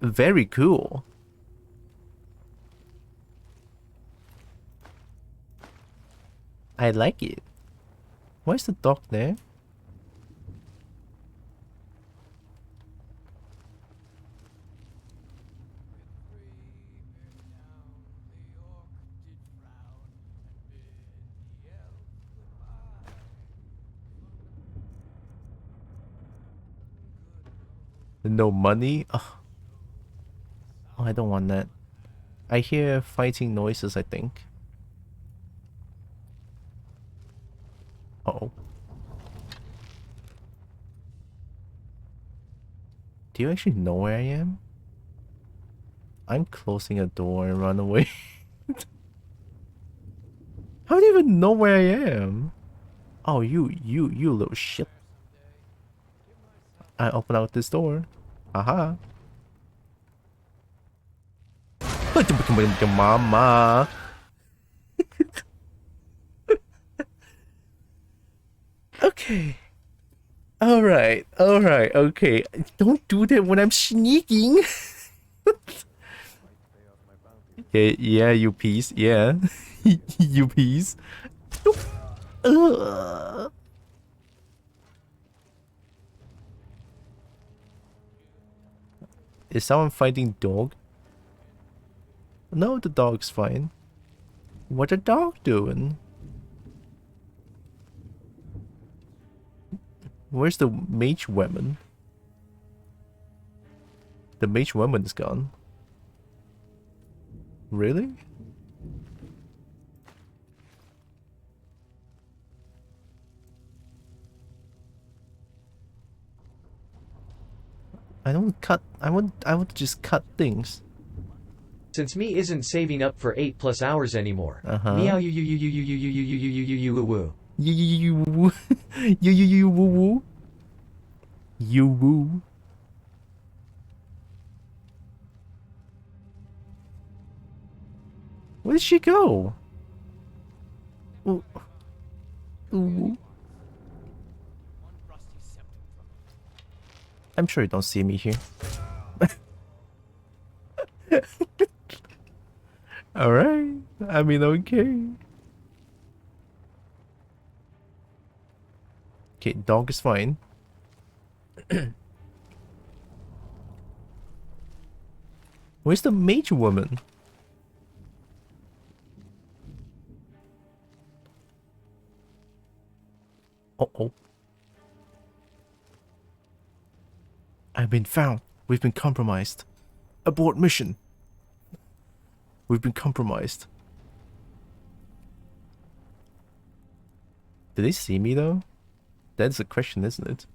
Very cool. I like it. Why is the dog there? No money? Oh, I don't want that. I hear fighting noises, I think. Uh-oh. Do you actually know where I am? I'm closing a door and run away. How do you even know where I am? Oh, you little shit. I open out this door. Aha. Mama. Okay. Alright, okay. Don't do that when I'm sneaking. Yeah, you piece. Yeah. You piece. Is someone fighting dog? No, the dog's fine. What the dog doing? Where's the mage woman? The mage woman is gone. Really? I don't cut. I want to just cut things. Since me isn't saving up for 8+ hours anymore. Meow you woo. You woo woo. You woo. Where did she go? Ooh. Ooh. I'm sure you don't see me here. Alright. I mean, okay. Okay, dog is fine. Where's the mage woman? Uh-oh. I've been found. We've been compromised. Abort mission. We've been compromised. Did they see me though? That's the question, isn't it?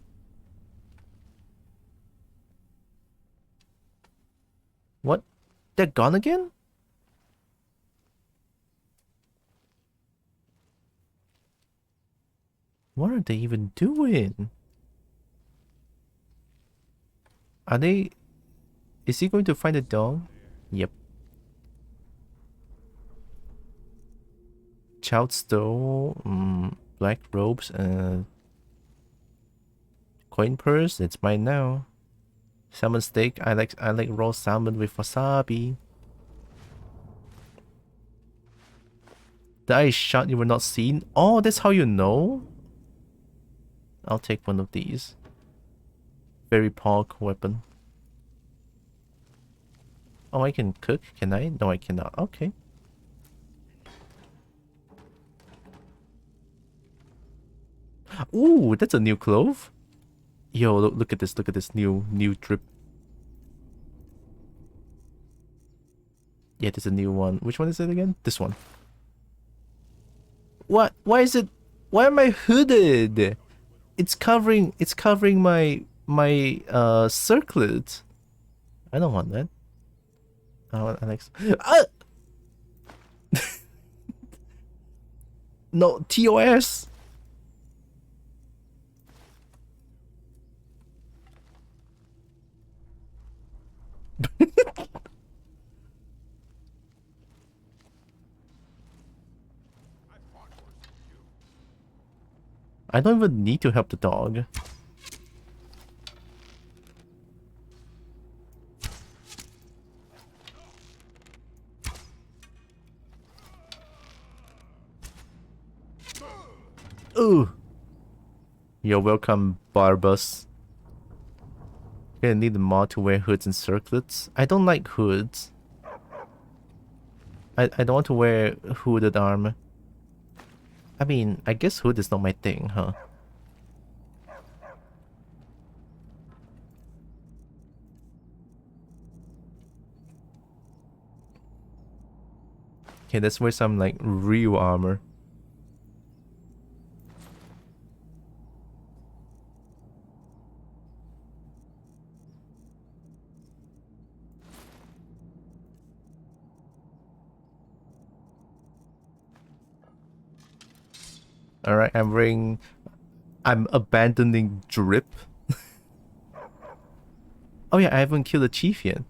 What? They're gone again? What are they even doing? Are they... Is he going to find a dog? Yep. Child stole... black robes and coin purse. It's mine now. Salmon steak. I like raw salmon with wasabi. The eye shot you were not seen. Oh, that's how you know. I'll take one of these. Very pork weapon. Oh, I can cook. Can I? No, I cannot. Okay. Ooh, that's a new clove. Yo, look at this. Look at this new drip. Yeah, there's a new one. Which one is it again? This one. What? Why is it? Why am I hooded? It's covering my circlet. I don't want that. I want Alex. Ah! No, TOS. I don't even need to help the dog. Ooh. You're welcome, Barbus. Gonna need the mod to wear hoods and circlets. I don't like hoods. I don't want to wear hooded armor. I mean, I guess hood is not my thing, huh? Okay, let's wear some like real armor. Alright, I'm abandoning drip. Oh yeah, I haven't killed a chief yet.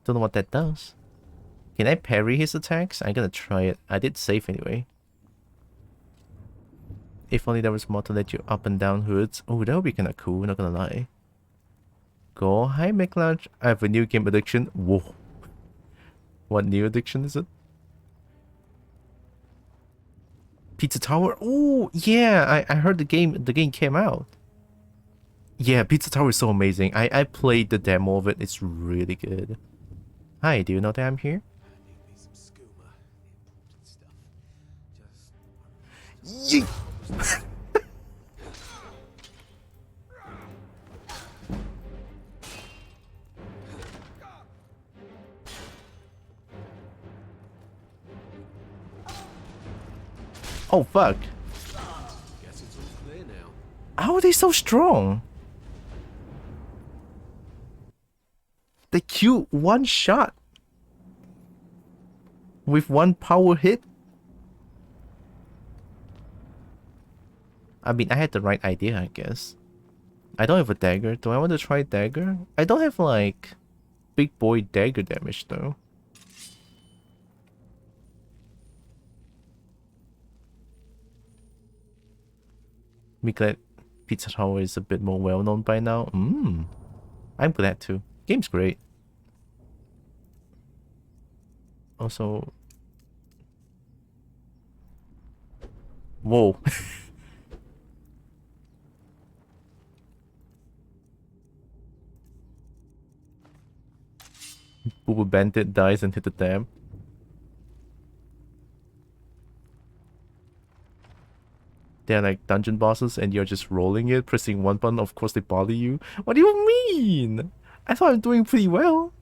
Don't know what that does. Can I parry his attacks? I'm gonna try it. I did save anyway. If only there was more to let you up and down hoods. Oh, that would be kinda cool, not gonna lie. Go, hi McLunch. I have a new game addiction. Whoa. What new addiction is it? Pizza Tower? Oh, yeah, I heard the game came out. Yeah, Pizza Tower is so amazing. I played the demo of it. It's really good. Hi, do you know that I'm here? Yeet! Oh fuck. Guess it's all clear now. How are they so strong? They kill one shot with one power hit. I mean, I had the right idea, I guess. I don't have a dagger. Do I want to try dagger? I don't have like big boy dagger damage though. Me glad Pizza Tower is a bit more well known by now. I'm glad too. Game's great. Also, whoa. Booba Bandit dies and hit the dam. They're like dungeon bosses and you're just rolling it, pressing one button, of course they bother you. What do you mean? I thought I'm doing pretty well.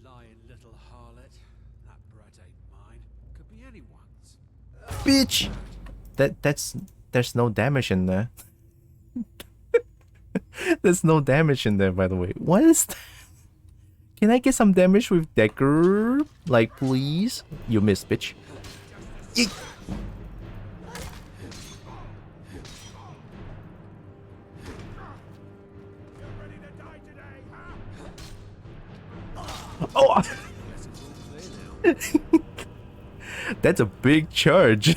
Lying little harlot. That bread ain't mine. Could be anyone's. Bitch! There's no damage in there. There's no damage in there, by the way. What is that? Can I get some damage with dagger? Like, please? You missed, bitch. Yeet. Oh! Guess it's all clear now. That's a big charge.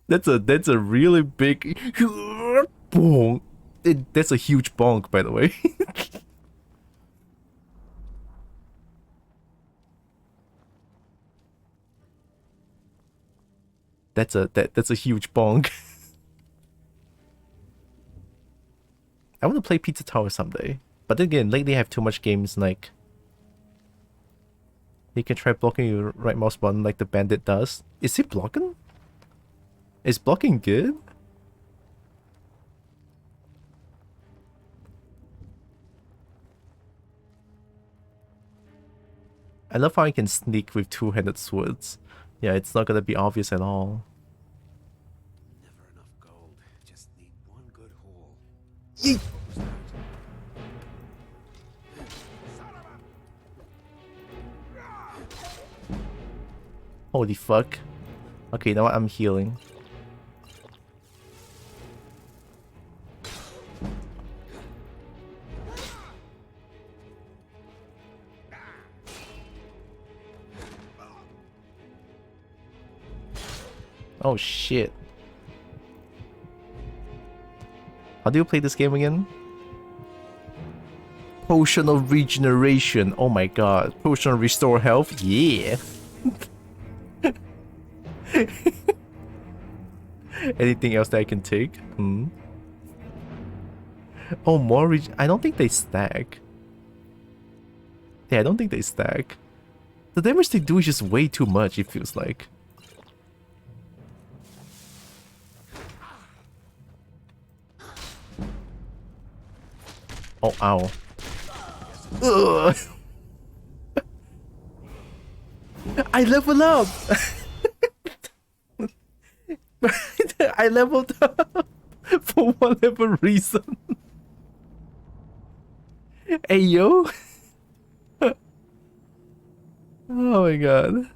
That's a really big bonk. That's a huge bonk, by the way. That's a huge bonk. I want to play Pizza Tower someday, but then again, lately I have too much games like. You can try blocking your right mouse button like the bandit does. Is he blocking? Is blocking good? I love how I can sneak with two-handed swords. Yeah, it's not gonna be obvious at all. Never enough gold. Just need one good haul. Yeet. What was that? Holy fuck. Okay, now I'm healing. Oh shit. How do you play this game again? Potion of regeneration. Oh my god. Potion of restore health. Yeah. Anything else that I can take? Hmm. Oh, more I don't think they stack. Yeah, I don't think they stack. The damage they do is just way too much, it feels like. Oh, ow. Ugh. I leveled up! I leveled up for whatever reason. Hey, yo. Oh my god.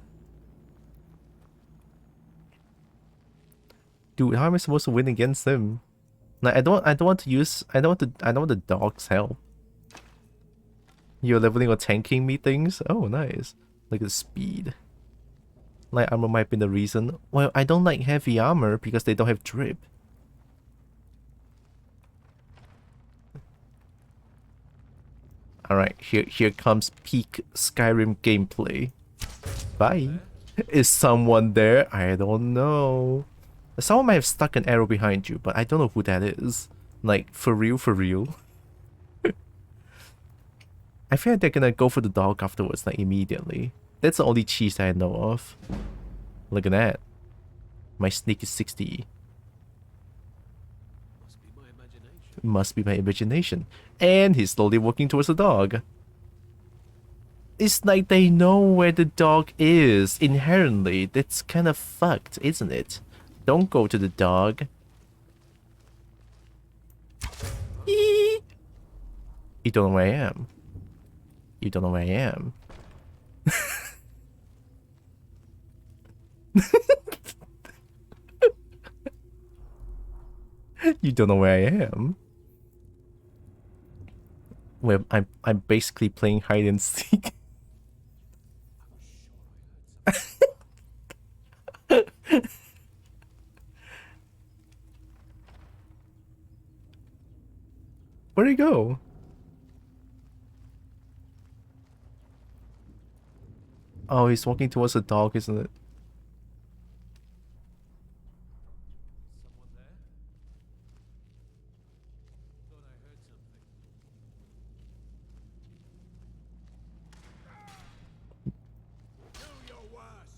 Dude, how am I supposed to win against him? Like, I don't want the dog's help. You're leveling or tanking me things? Oh, nice. Look at the speed. Light armor might be the reason. Well, I don't like heavy armor because they don't have drip. Alright, here comes peak Skyrim gameplay. Bye. Is someone there? I don't know. Someone might have stuck an arrow behind you, but I don't know who that is. Like, for real, for real. I feel like they're gonna go for the dog afterwards, like immediately. That's the only cheese that I know of. Look at that. My sneak is 60. Must be my imagination. Must be my imagination. And he's slowly walking towards the dog. It's like they know where the dog is inherently. That's kind of fucked, isn't it? Don't go to the dog. Eee. You don't know where I am. You don't know where I am. You don't know where I am. Well, I'm basically playing hide and seek. Where'd he go? Oh, he's walking towards the dog, isn't it? Someone there? Thought I heard something. Do your worst.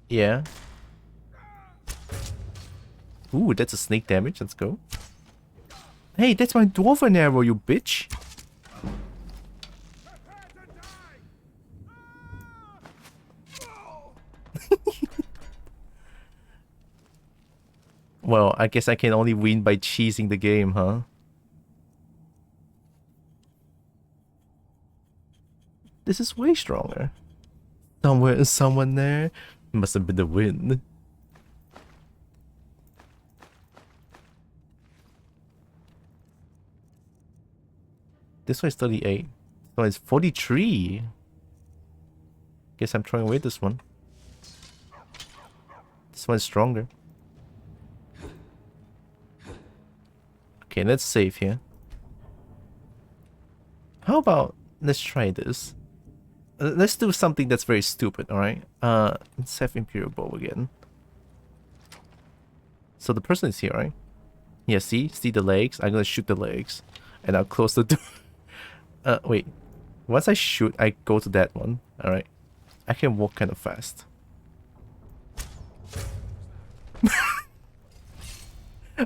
Yeah. Ooh, that's a snake damage. Let's go. Hey, that's my dwarven arrow, you bitch. Prepare to die. Well, I guess I can only win by cheesing the game, huh? This is way stronger. Somewhere is someone there. Must have been the wind. This one's 38. Oh, it's 43. Guess I'm throwing away this one. This one's stronger. Okay, let's save here. How about let's try this? Let's do something that's very stupid, alright? Let's have Imperial Bow again. So the person is here, right? Yeah, see the legs? I'm gonna shoot the legs. And I'll close the door. Wait. Once I shoot, I go to that one. Alright. I can walk kind of fast.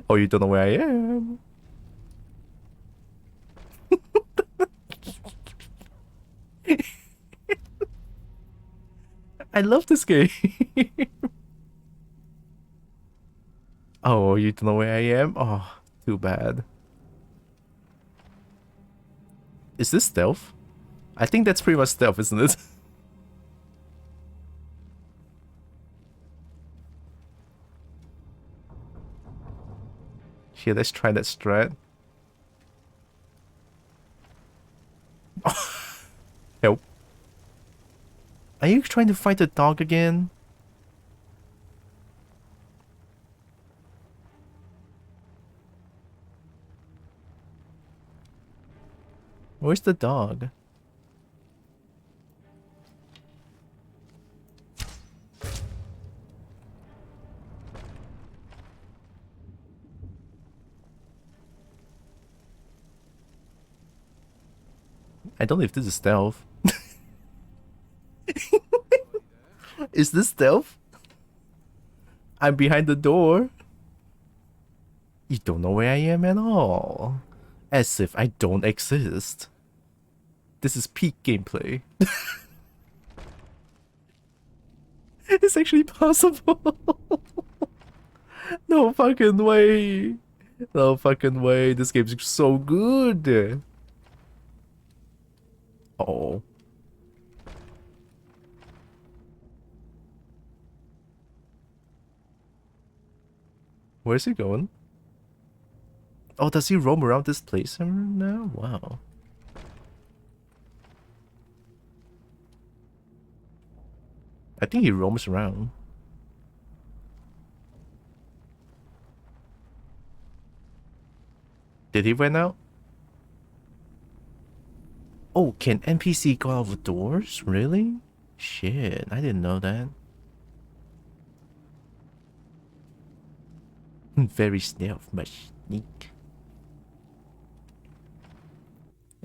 Oh, you don't know where I am? I love this game. Oh, you don't know where I am? Oh, too bad. Is this stealth? I think that's pretty much stealth, isn't it? Here, let's try that strat. Help. Are you trying to fight the dog again? Where's the dog? I don't know if this is stealth. Is this stealth? I'm behind the door. You don't know where I am at all. As if I don't exist. This is peak gameplay. It's actually possible. No fucking way. No fucking way. This game's so good. Oh. Where's he going? Oh, does he roam around this place now? Wow. I think he roams around. Did he run out? Oh, can NPC go out of doors? Really? Shit, I didn't know that. Very stealth, but sneak.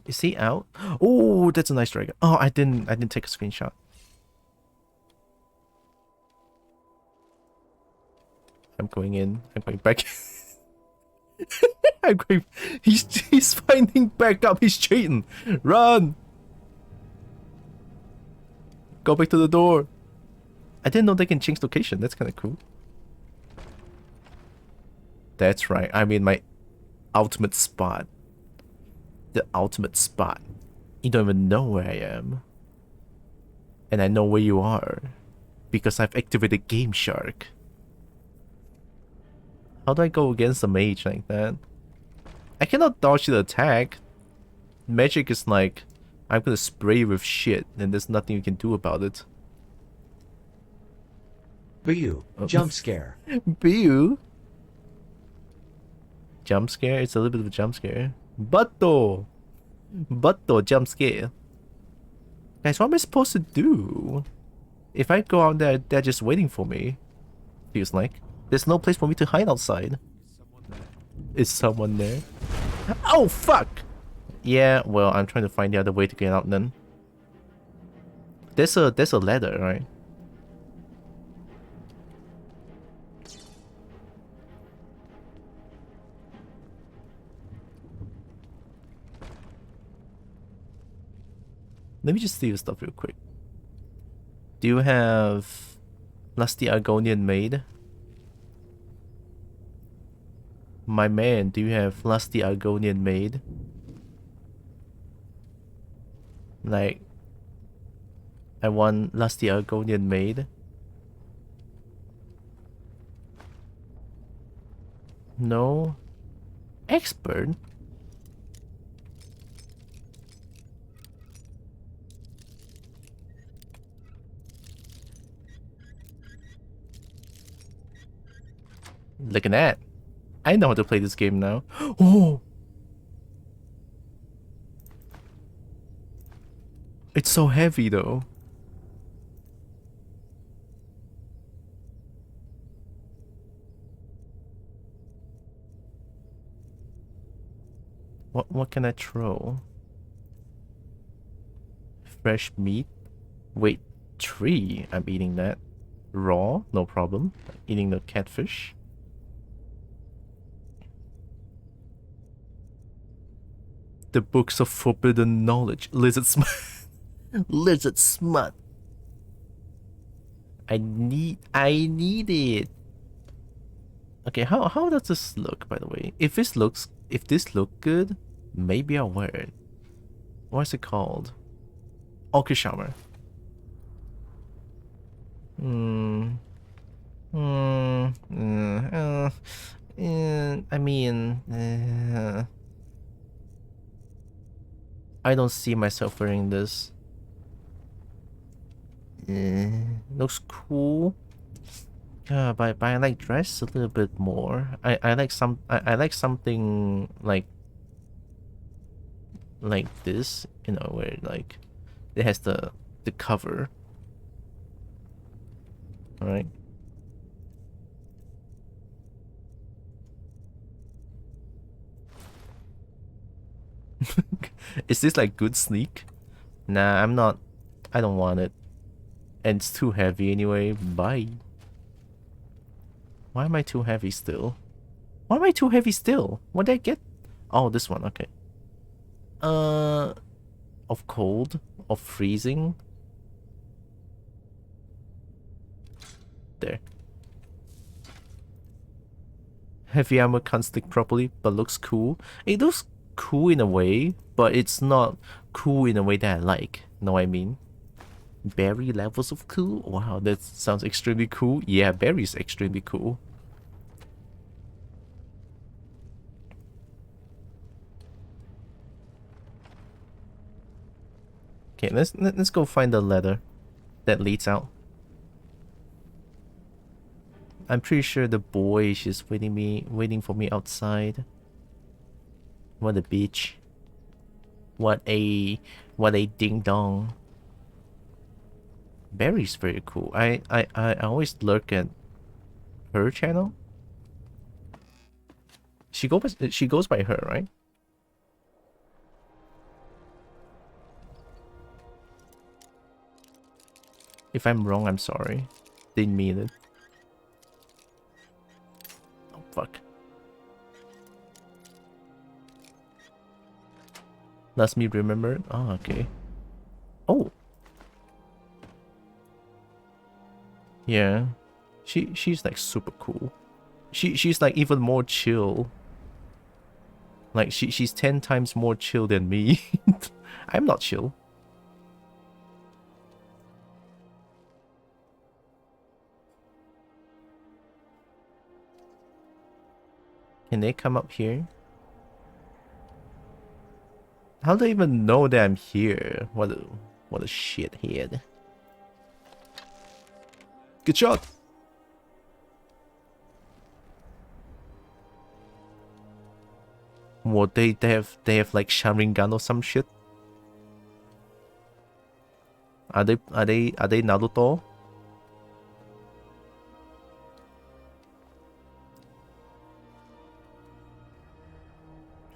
Is he out? Oh, that's a nice dragon. Oh, I didn't take a screenshot. I'm going in. I'm going back. I'm going. He's finding back up. He's cheating. Run! Go back to the door. I didn't know they can change location. That's kind of cool. That's right. I'm in my ultimate spot. The ultimate spot. You don't even know where I am. And I know where you are. Because I've activated Game Shark. How do I go against a mage like that? I cannot dodge the attack. Magic is like, I'm gonna spray you with shit and there's nothing you can do about it. Boo. Jump scare. Boo. Jump scare? It's a little bit of a jump scare. Butto jump scare. Guys, what am I supposed to do? If I go out there, they're just waiting for me. Feels like. There's no place for me to hide outside. Is someone there? Oh, fuck! Yeah, well, I'm trying to find the other way to get out then. There's a ladder, right? Let me just see your stuff real quick. Do you have Lusty Argonian Maid? My man, do you have Lusty Argonian Maid? Like, I want Lusty Argonian Maid. No? Expert? Look at that. I know how to play this game now. Oh! It's so heavy though. What can I throw? Fresh meat? Wait, 3. I'm eating that. Raw, no problem. Eating the catfish. The books of forbidden knowledge. Lizard smut. Lizard smut. I need it. Okay, how does this look, by the way? If this looks good, maybe I'll wear it. What's it called? Okishama. I mean, I don't see myself wearing this. Looks cool. Yeah, but I like dress a little bit more. I like something like this, you know, where like it has the cover. All right. Is this like good sneak? Nah, I'm not. I don't want it. And it's too heavy anyway. Bye. Why am I too heavy still? Why am I too heavy still? What did I get? Oh, this one. Okay. Of cold, of freezing. There. Heavy armor can't stick properly, but looks cool. It looks cool in a way, but it's not cool in a way that I like. Know what I mean? Berry levels of cool? Wow, that sounds extremely cool. Yeah, berry is extremely cool. Okay, let's go find the ladder that leads out. I'm pretty sure the boy is just waiting for me outside. What a bitch. What a ding dong. Barry's very cool. I always lurk at her channel. She goes by her, right? If I'm wrong, I'm sorry. Didn't mean it. Oh fuck. That's me remember. Oh, okay. Oh. Yeah. She's like super cool. She's like even more chill. Like she's 10 times more chill than me. I'm not chill. Can they come up here? How do they even know that I'm here? What a shithead. Good shot. What they have like Sharingan or some shit? Are they Naruto?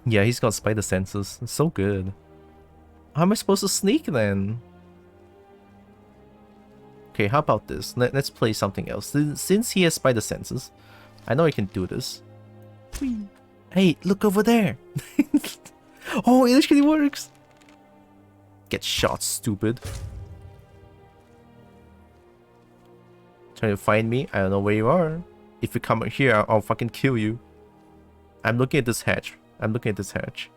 Yeah, he's got spider senses. It's so good. How am I supposed to sneak then? Okay, how about this? Let's play something else. Since he has spider senses, I know I can do this. Whee. Hey, look over there! Oh, it actually works! Get shot, stupid. Trying to find me? I don't know where you are. If you come here, I'll fucking kill you. I'm looking at this hatch. I'm looking at this hatch.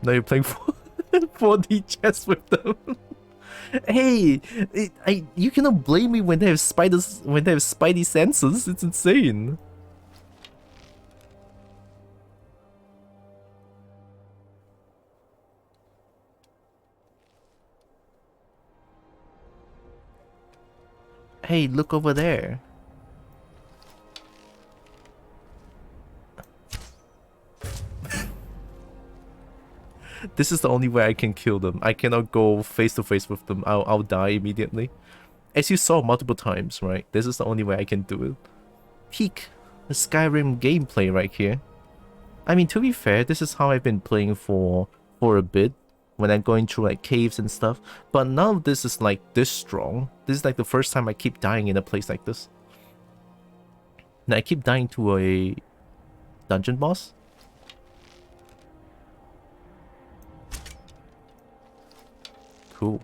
Now you're playing 4D chess with them. Hey, you cannot blame me when they have spiders, when they have spidey senses. It's insane. Hey, look over there. This is the only way I can kill them. I cannot go face to face with them. I'll die immediately. As you saw multiple times, right? This is the only way I can do it. Peak the Skyrim gameplay right here. I mean, to be fair, this is how I've been playing for a bit when I'm going through like caves and stuff. But none of this is like this strong. This is like the first time I keep dying in a place like this. Now I keep dying to a dungeon boss. Cool.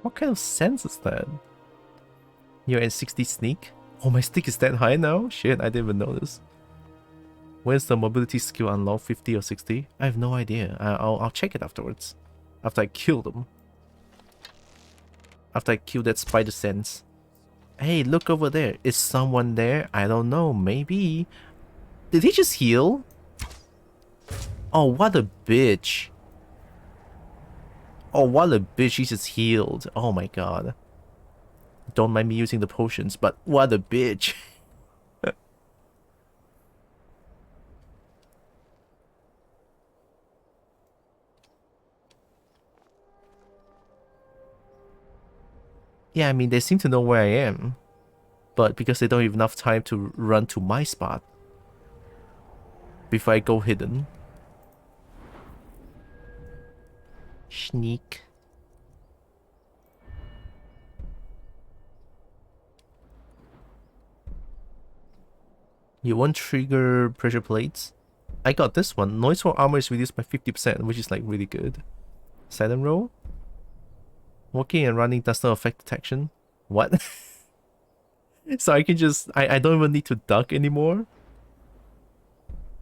What kind of sense is that? You're at 60 sneak? Oh, my sneak is that high now? Shit, I didn't even notice. Where's the mobility skill unlock? 50 or 60? I have no idea. I'll check it afterwards. After I kill them. After I kill that spider sense. Hey, look over there. Is someone there? I don't know. Maybe. Did he just heal? Oh, what a bitch. Oh, what a bitch. He just healed. Oh my god. Don't mind me using the potions, but what a bitch. Yeah, I mean, they seem to know where I am. But because they don't have enough time to run to my spot before I go hidden. Sneak. You want trigger pressure plates? I got this one. Noise for armor is reduced by 50%, which is like really good. Silent roll? Walking and running does not affect detection. What? So I can just... I don't even need to duck anymore?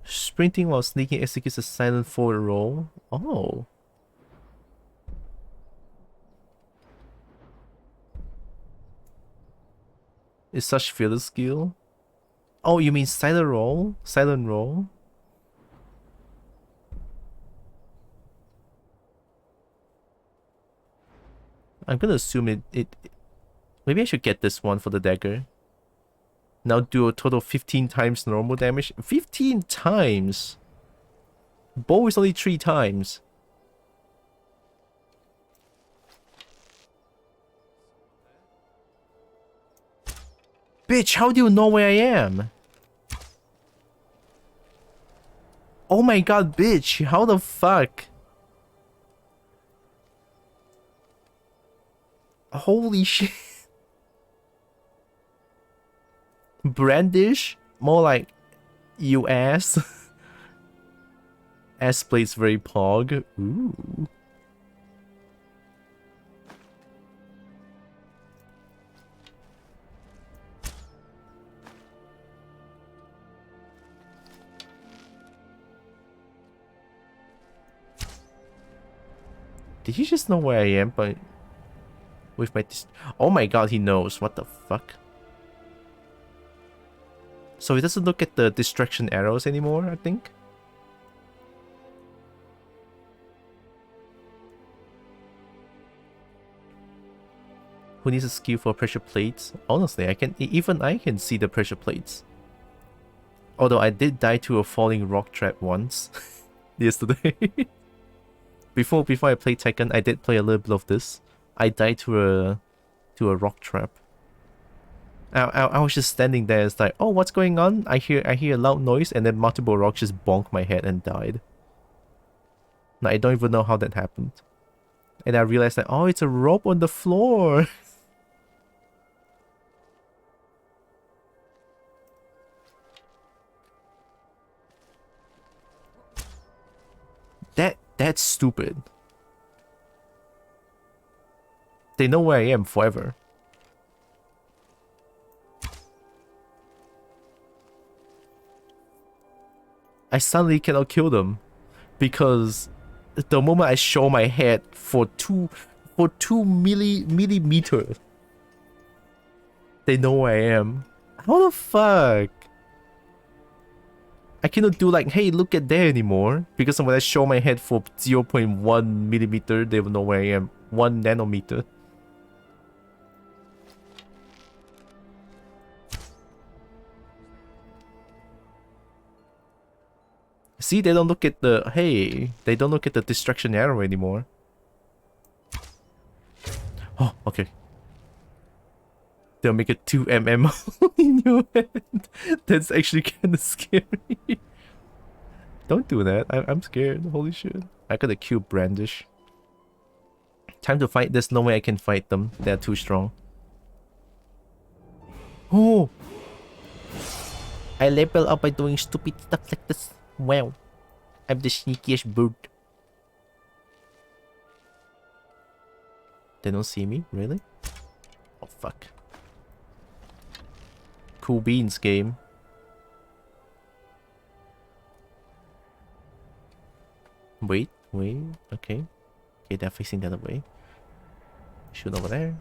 Sprinting while sneaking executes a silent forward roll. Oh. Is such fearless skill? Oh, you mean silent roll? Silent roll? I'm gonna assume it... Maybe I should get this one for the dagger. Now do a total 15 times normal damage. 15 times? Bow is only 3 times. Bitch, how do you know where I am? Oh my god, bitch, how the fuck? Holy shit. Brandish? More like you ass. Ass plays very pog. Ooh. Did he just know where I am by... with my... Oh my god, he knows. What the fuck? So he doesn't look at the distraction arrows anymore, I think? Who needs a skill for pressure plates? Honestly, even I can see the pressure plates. Although I did die to a falling rock trap once. Yesterday. Before I played Tekken, I did play a little bit of this. I died to a rock trap. I was just standing there. It's like, oh, what's going on? I hear a loud noise, and then multiple rocks just bonked my head and died. Now, I don't even know how that happened. And I realized that, oh, it's a rope on the floor. That's stupid. They know where I am forever. I suddenly cannot kill them because the moment I show my head for two millimeters, they know where I am. How the fuck? I cannot do like, hey, look at there anymore, because when I show my head for 0.1 millimeter, they will know where I am. 1 nanometer. See, they don't look at the, hey, they don't look at the distraction arrow anymore. Oh, okay. They'll make it 2 mm in your head. That's actually kind of scary. Don't do that. I'm scared. Holy shit. I got a cute brandish. Time to fight. There's no way I can fight them. They're too strong. Oh! I level up by doing stupid stuff like this. Wow. I'm the sneakiest bird. They don't see me? Really? Oh, fuck. Cool beans game. Wait. Okay. Okay, they're facing the other way. Shoot over there.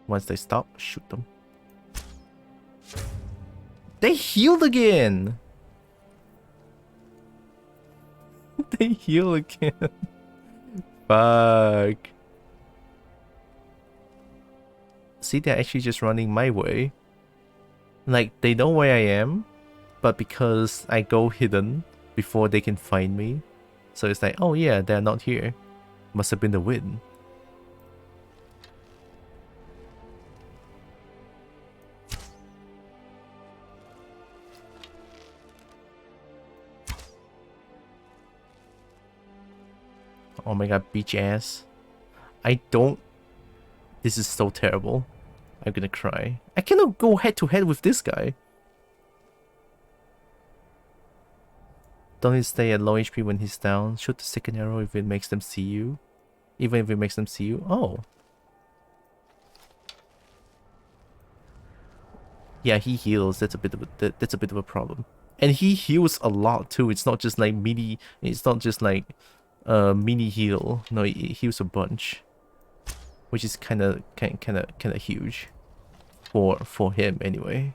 Once they stop, shoot them. They healed again! They heal again. Fuck. See, they're actually just running my way. Like, they know where I am, but because I go hidden before they can find me, so it's like, oh yeah, they're not here. Must have been the wind. Oh my god, beach ass. I don't... This is so terrible. I'm gonna cry. I cannot go head to head with this guy. Don't you stay at low HP when he's down? Shoot the second arrow if it makes them see you. Even if it makes them see you. Oh. Yeah, he heals. That's a bit of a problem. And he heals a lot too. It's not just like mini. It's not just like mini heal. No, he heals a bunch, which is kind of huge for him anyway.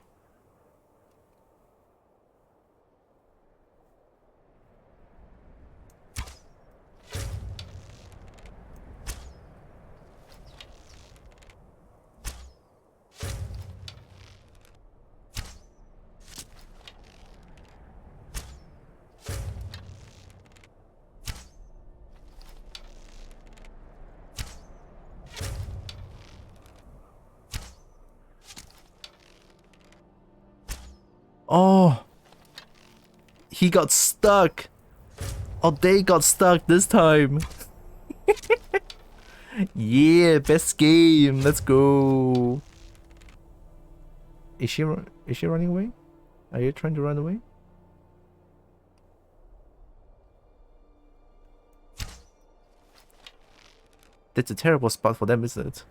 Oh, he got stuck. Oh, they got stuck this time. Yeah, best game. Let's go. Is she running away? Are you trying to run away? That's a terrible spot for them, isn't it?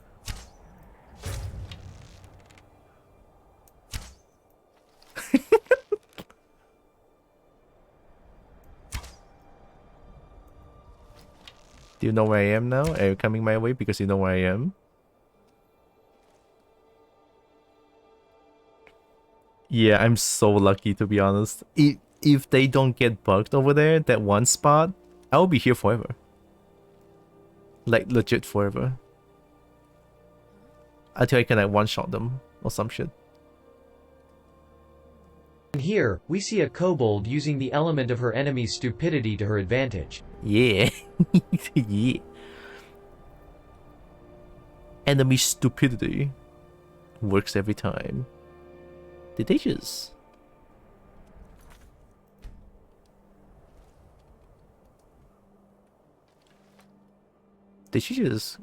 Do you know where I am now? Are you coming my way because you know where I am? Yeah, I'm so lucky, to be honest. If they don't get bugged over there, that one spot, I'll be here forever. Like, legit forever. Until I can like one-shot them or some shit. And here, we see a kobold using the element of her enemy's stupidity to her advantage. Yeah. Yeah. Enemy stupidity works every time. Did they just... Did she just...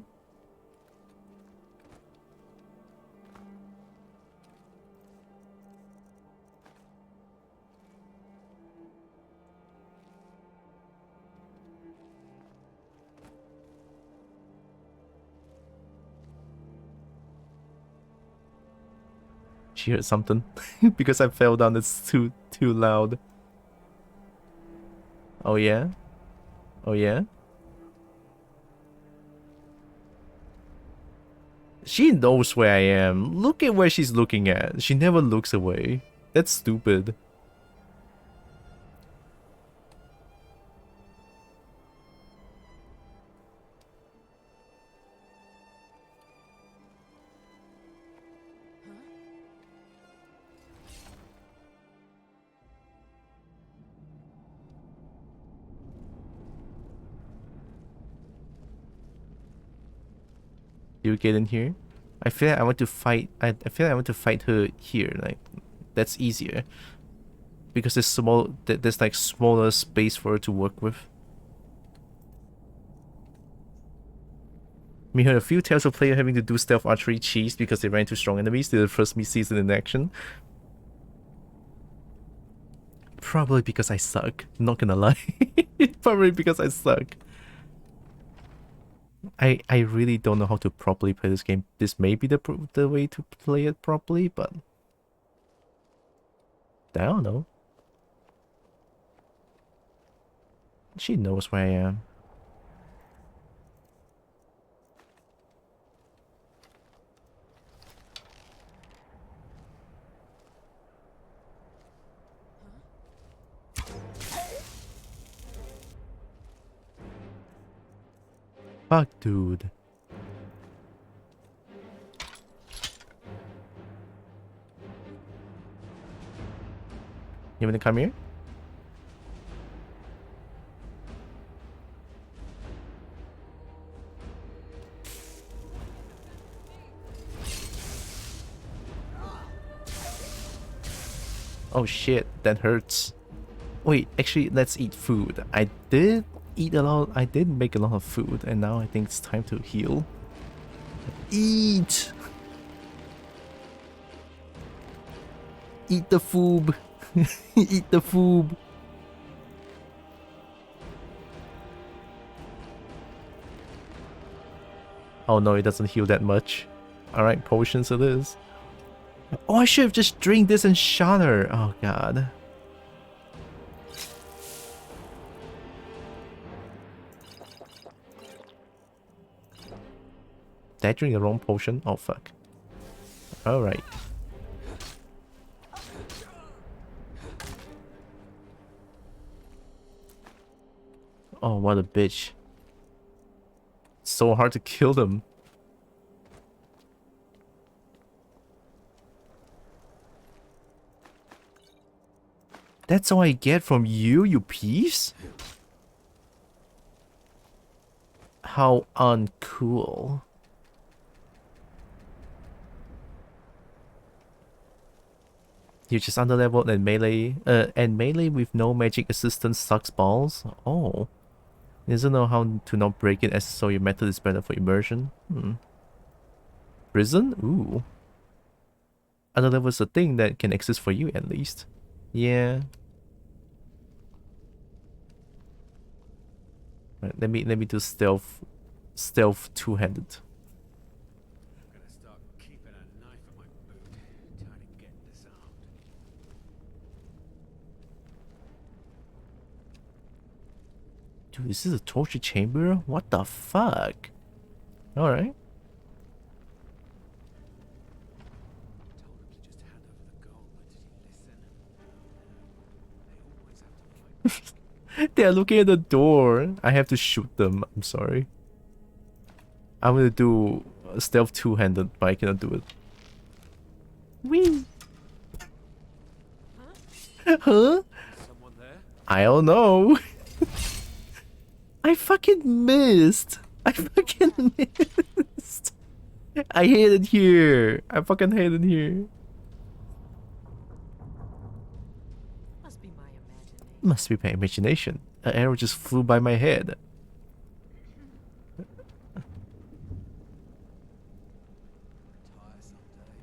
she heard something because I fell down. It's too loud. Oh yeah? Oh yeah? She knows where I am. Look at where she's looking at. She never looks away. That's stupid. You get in here? I feel like I want to fight. I feel like I want to fight her here. Like, that's easier because there's small. There's like smaller space for her to work with. We heard a few tales of players having to do stealth archery cheese because they ran into strong enemies. They're the first me season in action. Probably because I suck. Not gonna lie. Probably because I suck. I really don't know how to properly play this game. This may be the way to play it properly, but I don't know. She knows where I am. Fuck, dude. You want to come here? Oh shit, that hurts. Wait, actually, let's eat food. I did make a lot of food, and now I think it's time to heal. Eat! Eat the food! Eat the food! Oh no, it doesn't heal that much. Alright, potions it is. Oh, I should have just drank this and shot her. Oh god. Did I drink the wrong potion? Oh fuck. Alright. Oh, what a bitch. It's so hard to kill them. That's all I get from you, you piece? How uncool. You're just underleveled and melee with no magic assistance sucks balls? Oh. He doesn't know how to not break it, as so your method is better for immersion. Prison? Ooh. Underlevel is a thing that can exist for you at least. Yeah. Right, let me do stealth two-handed. I'm gonna start keeping a knife at my boot, trying to get disarmed. Dude, this is a torture chamber? What the fuck? Alright. Told him to just hand over the gold, but did he listen? They always have to fight. They are looking at the door. I have to shoot them. I'm sorry. I'm gonna do stealth two-handed, but I cannot do it. Whee! Huh? Someone there? I don't know. I fucking missed. I fucking missed. I hate it here. I fucking hate it here. Must be my imagination. An arrow just flew by my head. Retire someday.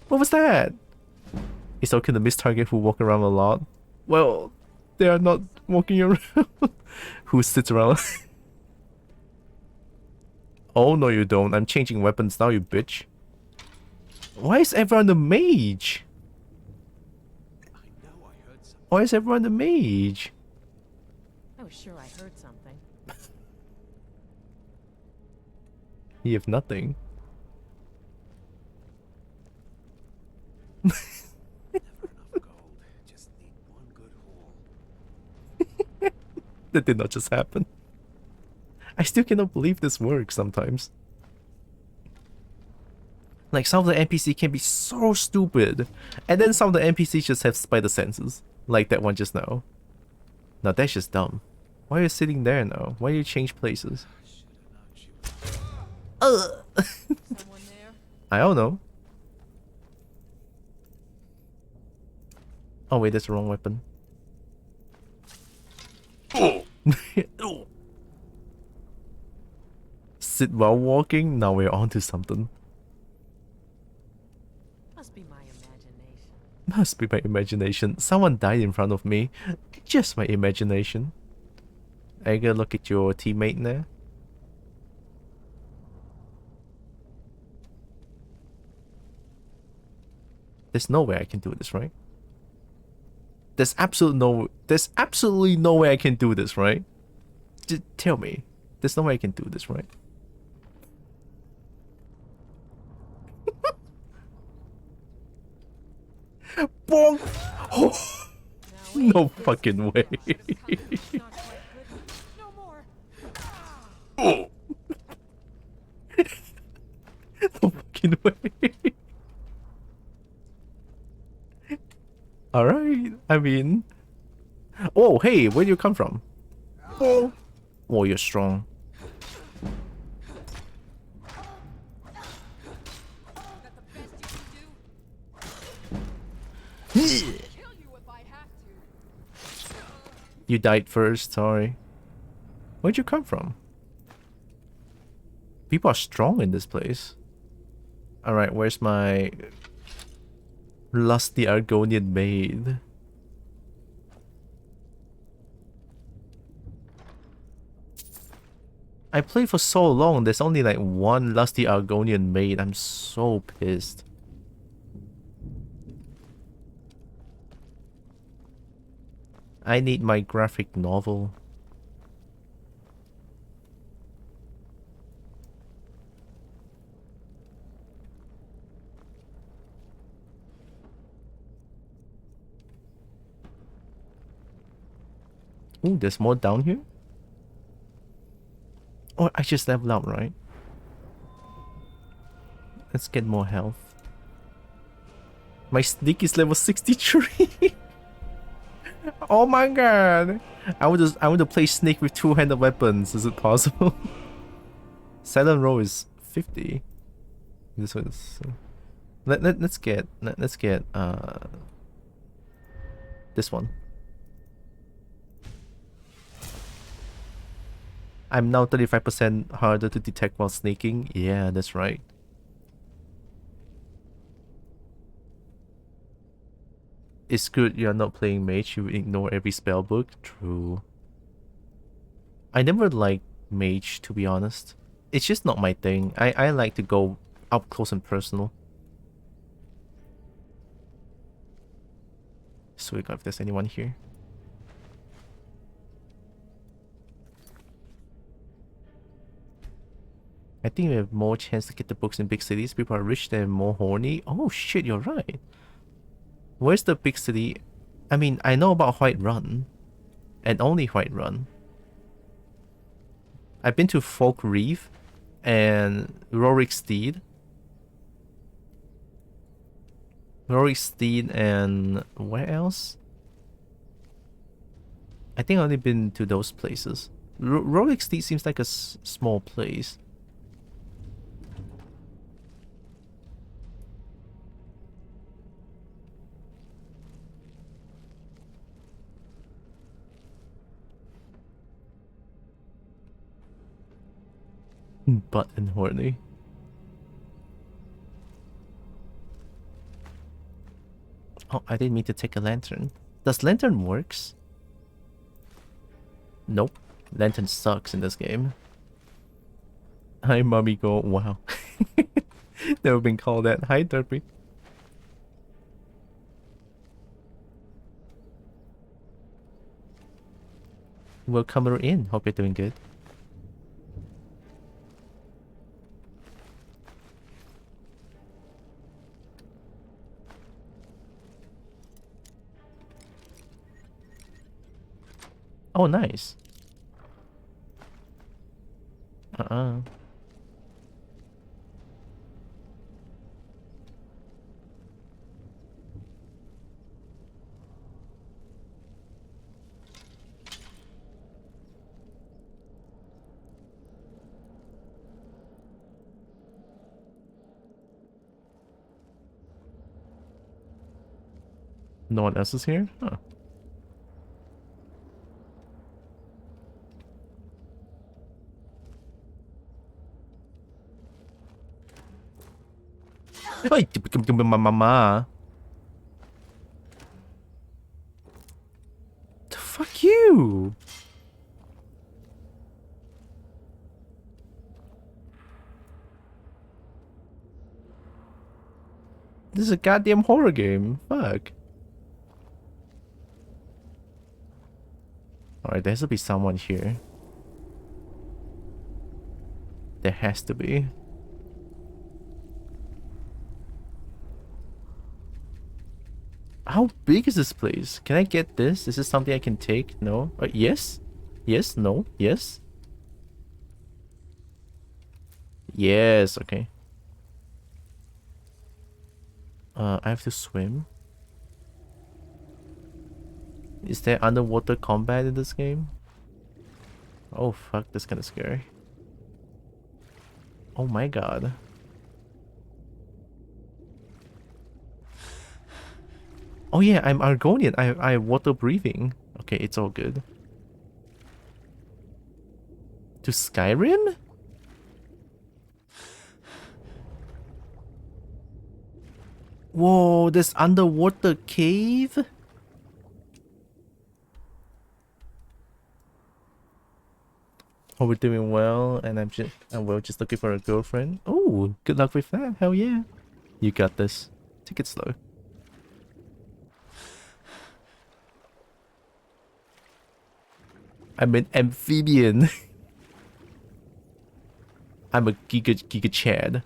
What was that? It's okay to miss target who walk around a lot. Well, They are not walking around. Who sits around? Oh no you don't. I'm changing weapons now, you bitch. Why is everyone the mage? I know I heard something. Why is everyone the mage? I was sure I heard something. You have nothing. Never enough gold. Just need one good haul. That did not just happen. I still cannot believe this works sometimes. Like, some of the NPC can be so stupid. And then some of the NPCs just have spider senses. Like that one just now. Now that's just dumb. Why are you sitting there now? Why do you change places? Someone there? I don't know. Oh wait, that's the wrong weapon. Sit while walking? Now we're on to something. Must be my imagination. Must be my imagination. Someone died in front of me. Just my imagination. I gotta look at your teammate there. There's no way I can do this, right? There's absolutely no way I can do this, right? Just tell me. There's no way I can do this, right? Bonk! Oh, no fucking way. Not quite good. No more. No fucking way. Alright, I mean... Oh, hey, where do you come from? Oh, oh you're strong. You died first, sorry. Where'd you come from? People are strong in this place. Alright, where's my lusty Argonian maid? I played for so long, there's only like one lusty Argonian maid. I'm so pissed. I need my graphic novel. Ooh, there's more down here? Oh, I just leveled up, right? Let's get more health. My sneak is level 63! Oh my god! I want to play snake with two-handed weapons. Is it possible? Silent row is 50. This was let's get this one. I'm now 35% harder to detect while sneaking. Yeah, that's right. It's good you're not playing mage, you ignore every spell book. True. I never liked mage, to be honest. It's just not my thing. I like to go up close and personal. So we got if there's anyone here. I think we have more chance to get the books in big cities. People are rich, they're more horny. Oh shit, you're right. Where's the big city? I mean, I know about White Run. And only White Run. I've been to Folk Reef and Rorik Steed. Rorik Steed and where else? I think I've only been to those places. Rorik Steed seems like a small place. Butt and horny. Oh, I didn't mean to take a lantern. Does lantern works? Nope. Lantern sucks in this game. Hi, mommy go. Wow. Never been called that. Hi, Derpy. Welcome in. Hope you're doing good. Oh, nice. No one else is here? Huh. Oi, mama. Fuck you. This is a goddamn horror game. Fuck. Alright, there has to be someone here. There has to be. How big is this place? Can I get this? Is this something I can take? No? Yes? Yes? No? Yes? Yes, okay. I have to swim. Is there underwater combat in this game? Oh fuck, that's kinda scary. Oh my god. Oh yeah, I'm Argonian. I have water breathing. Okay, it's all good. To Skyrim? Whoa, this underwater cave? Hope we're doing well, and I'm just looking for a girlfriend. Oh, good luck with that. Hell yeah. You got this. Take it slow. I'm an amphibian. I'm a Giga Chad.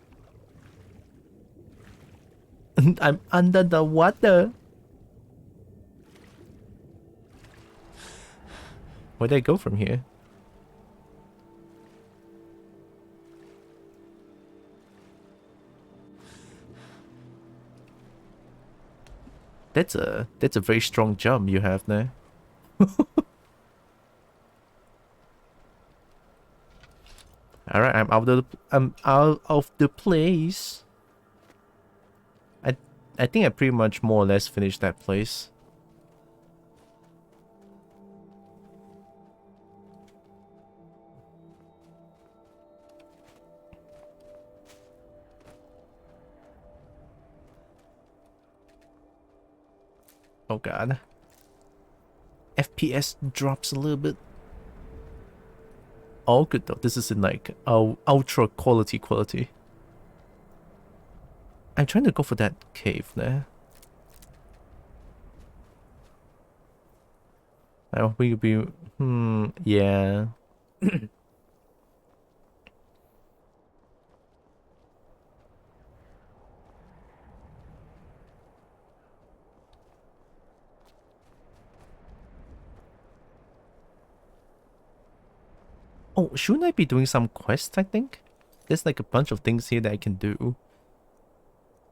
I'm under the water. Where'd I go from here? That's a very strong jump you have there. Alright, I'm out of the place. I think I pretty much more or less finished that place. Oh god. FPS drops a little bit. All good though. This is in like ultra quality. I'm trying to go for that cave there. I hope we could be yeah. Oh, shouldn't I be doing some quests, I think? There's like a bunch of things here that I can do.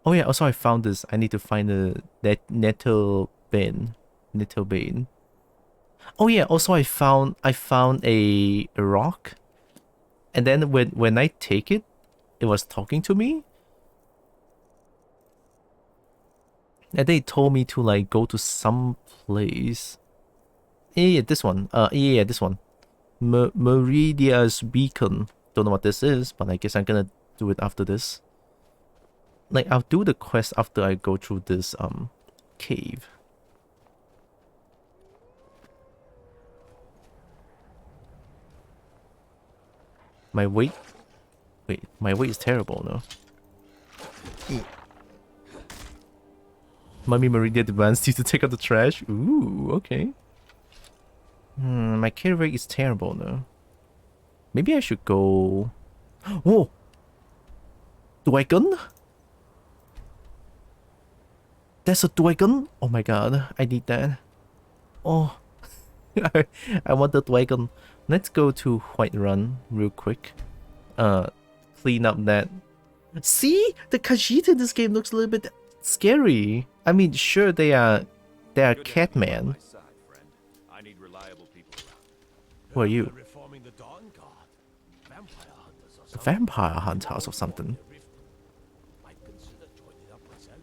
Oh yeah, also I found this. I need to find a nettle bane. Oh yeah, also I found a rock. And then when I take it, it was talking to me. And they told me to like go to some place. Yeah, this one. Yeah, this one. Meridia's Beacon. Don't know what this is, but I guess I'm gonna do it after this. Like, I'll do the quest after I go through this cave. My weight... Wait, my weight is terrible, no? Mummy Meridian demands you to take out the trash? Ooh, okay. My carry rate is terrible, no? Maybe I should go... Whoa! Dragon? That's a dragon? Oh my god, I need that. Oh, I want the dragon. Let's go to Whiterun real quick. Clean up that. See, the Khajiit in this game looks a little bit scary. I mean, sure they are Catman. I need reliable people around. Who are you? Reforming the Dawn Guard. Vampire hunters or something. Vampire hunters or something. Might consider joining up myself.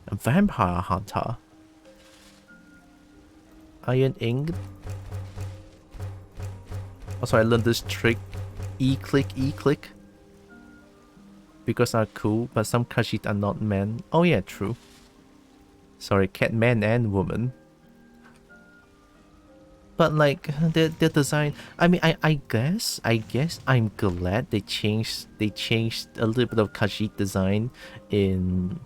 A vampire hunter. Iron Ink. Also, I learned this trick. E-click, E-click. Because are cool, but some Khajiit are not men. Oh yeah, true. Sorry, cat man and woman. But like their design, I mean, I guess I'm glad they changed a little bit of Khajiit design in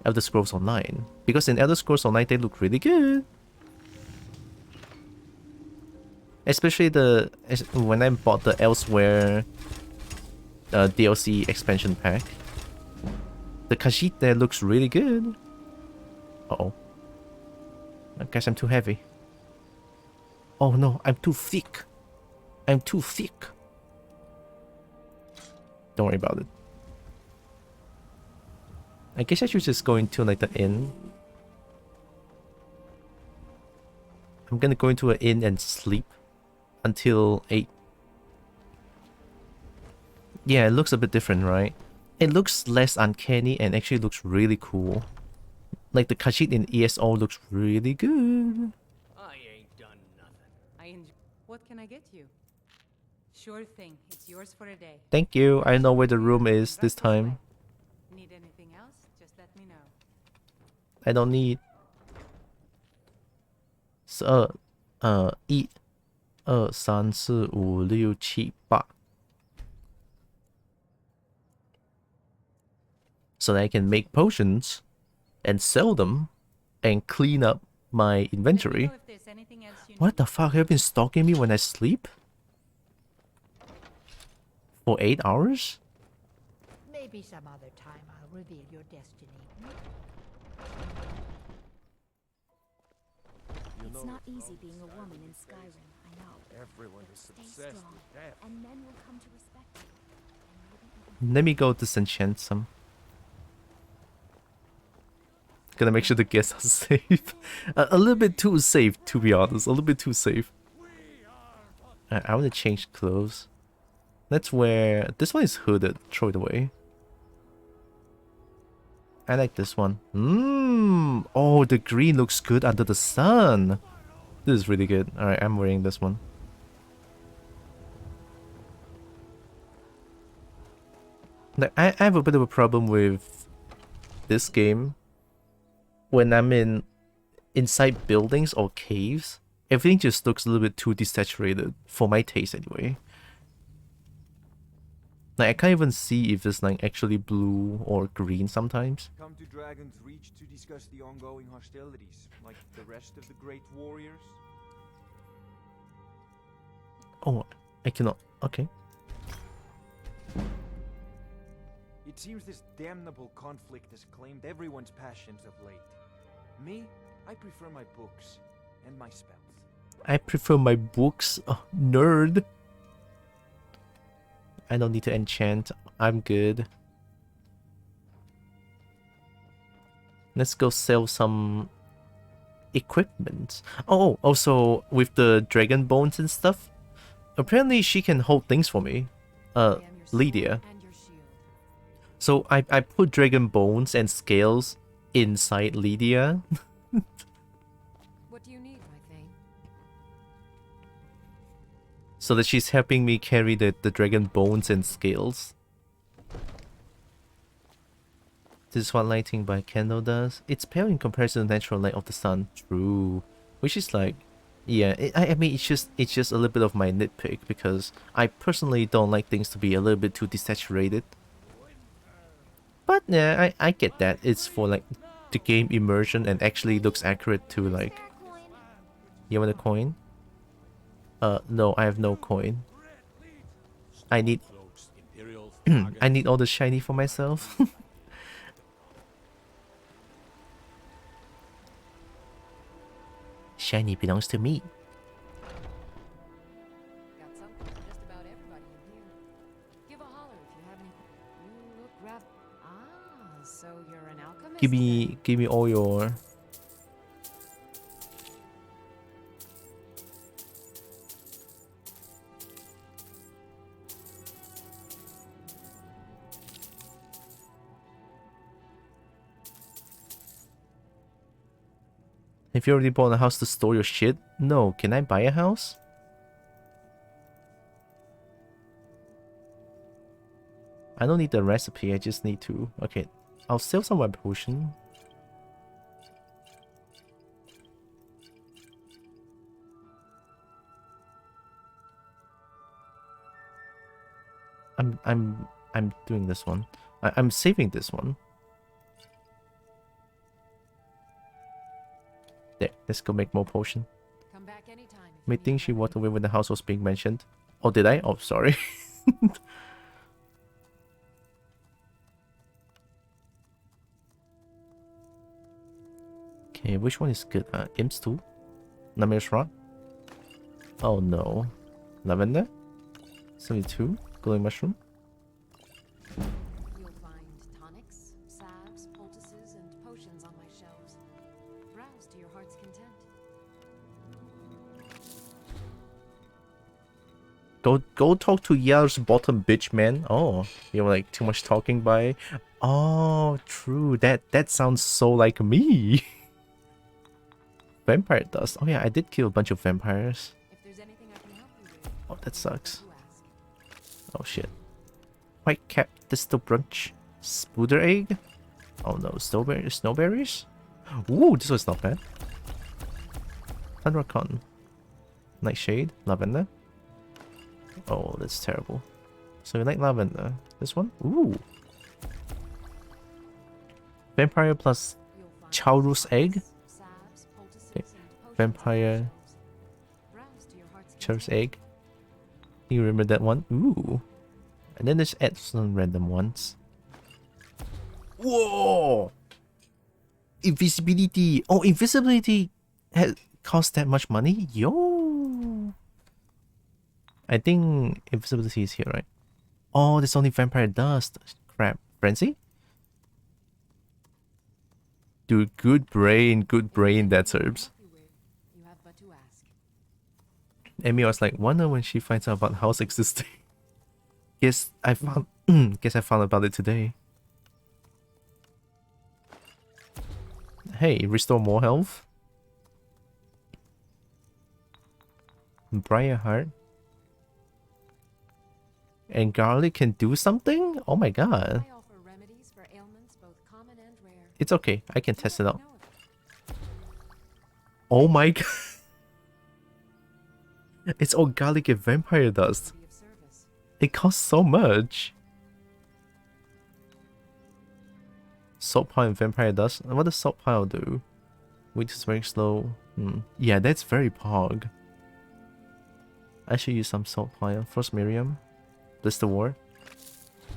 Elder Scrolls Online, because in Elder Scrolls Online they look really good. Especially when I bought the Elsewhere DLC expansion pack. The Khajiit there looks really good. Uh-oh. I guess I'm too heavy. Oh no, I'm too thick. I'm too thick. Don't worry about it. I guess I should just go into like the inn. I'm gonna go into an inn and sleep until 8. Yeah, it looks a bit different, right? It looks less uncanny and actually looks really cool. Like the Khajiit in ESO looks really good. I ain't done nothing. What can I get you? Sure thing. It's yours for a day. Thank you. I know where the room is this time. Need anything else? Just let me know. I don't need. So, 1、2、3、4、5、6、7、8. So that I can make potions and sell them and clean up my inventory. What the fuck? Have you been stalking me when I sleep? For 8 hours? Maybe some other time I'll reveal your destiny. It's not easy being a woman in Skyrim, I know. Everyone is Stay obsessed strong, with death. and men will come to respect you. Let me go disenchant some. Gonna make sure the guests are safe. A little bit too safe, to be honest. A little bit too safe. I want to change clothes. Let's wear... This one is hooded. Throw it away. I like this one. Oh, the green looks good under the sun. This is really good. Alright, I'm wearing this one. Like, I have a bit of a problem with this game. When I'm inside buildings or caves, everything just looks a little bit too desaturated, for my taste anyway. Like, I can't even see if it's like actually blue or green sometimes. Come to Dragon's Reach to discuss the ongoing hostilities, like the rest of the great warriors. Oh, I cannot. Okay. It seems this damnable conflict has claimed everyone's passions of late. Me, I prefer my books and my spells. I prefer my books. Oh, nerd. I don't need to enchant. I'm good. Let's go sell some equipment. Oh, also with the dragon bones and stuff. Apparently she can hold things for me. Lydia. So I put dragon bones and scales inside Lydia. What do you need, my thing? So that she's helping me carry the dragon bones and scales. This is what lighting by candle does. It's pale in comparison to the natural light of the sun. True. Which is like, Yeah, I mean, it's just a little bit of my nitpick because I personally don't like things to be a little bit too desaturated. But yeah, I get that. It's for like the game immersion and actually looks accurate to like. You want a coin? No, I have no coin. I need I need all the shiny for myself. Shiny belongs to me. Got something for just about everybody in here. Give a holler if you have any. You look rather. Ah, so you're an alchemist. Give me all your. If you already bought a house to store your shit? No, can I buy a house? I don't need the recipe, I just need to... Okay, I'll sell some of my potion. I'm doing this one. I'm saving this one. There, let's go make more potion. Come back anytime. May think she walked away when the house was being mentioned. Oh, did I? Oh, sorry. Okay, which one is good? Imps 2? Nightmare's Rod? Oh no. Lavender? 72? Glowing Mushroom? You'll find tonics, salves, poultices, and potions on my shelves. Browse to your heart's content. Go talk to Yell's bottom bitch, man. Oh, you know, like too much talking by. Oh, true. That sounds so like me. Vampire dust. Oh yeah, I did kill a bunch of vampires. If there's anything I can help you with, Oh, that sucks. you ask. Oh shit. White cap distal brunch. Spooder egg. Oh no, snowberries. Ooh, this was not bad. Thundercon. Nightshade. Lavender. Oh, that's terrible. So you like lavender. This one? Ooh. Vampire plus You'll find Chaurus egg. salves, poultices, Okay. and potions Vampire on my shelves. Browse to your heart's Chaurus content. egg. You remember that one? Ooh. And then there's some random ones. Whoa! Invisibility. Oh, invisibility cost that much money? Yo! I think invisibility is here, right? Oh, there's only vampire dust. Crap. Frenzy? Dude, good brain, that's herbs. You have but to ask. Amy was like, wonder when she finds out about the house existing. Guess I found about it today. Hey, restore more health. Briarheart. And garlic can do something? Oh my god. I offer remedies for ailments both common and rare. It's okay, I can test it out. Know of it. Oh my god. It's all garlic and vampire dust. Be of service. It costs so much. Salt pile and vampire dust. What does salt pile do? Wheat is very slow. Yeah, that's very pog. I should use some salt pile. First Miriam. Blister War.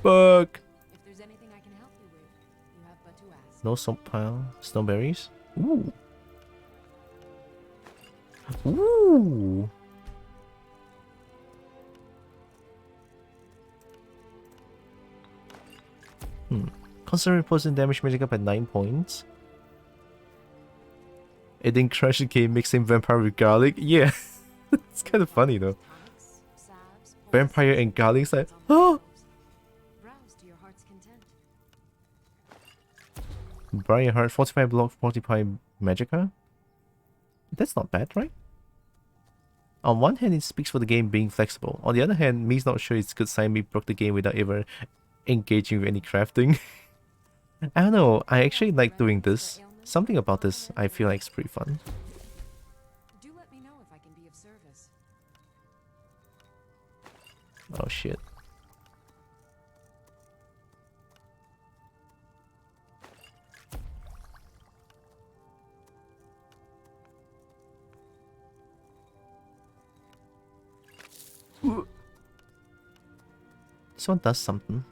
Fuck! If there's anything I can help you with, you have but to ask. No salt pile. Snowberries. Ooh. Ooh. Concentrate poison damage magic up at 9 points. It then crush the game mixing vampire with garlic. Yeah. It's kind of funny though. Tonics, salves, Vampire poultices, and garlic's like, potions on my oh! shelves. Browse to your heart's content. Briarheart, 45 block, 45 magica. That's not bad, right? On one hand, it speaks for the game being flexible. On the other hand, me's not sure it's good sign me broke the game without ever engaging with any crafting. I don't know, I actually like doing this. Something about this I feel like is pretty fun. Do let me know if I can Oh shit. This one does something.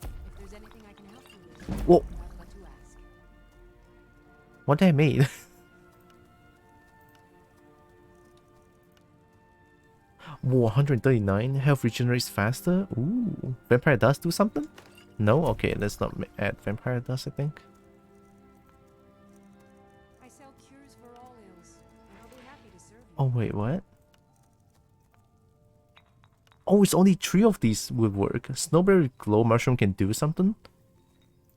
If there's anything I can help you with, Whoa. but to ask. What did I made? Whoa, 139. Health regenerates faster. Ooh. Vampire does do something? No? Okay, let's not add vampire dust, I think. I sell cures for all ills, and I'll be happy to serve you. Oh, wait, what? Oh, it's only 3 of these would work. Snowberry glow mushroom can do something?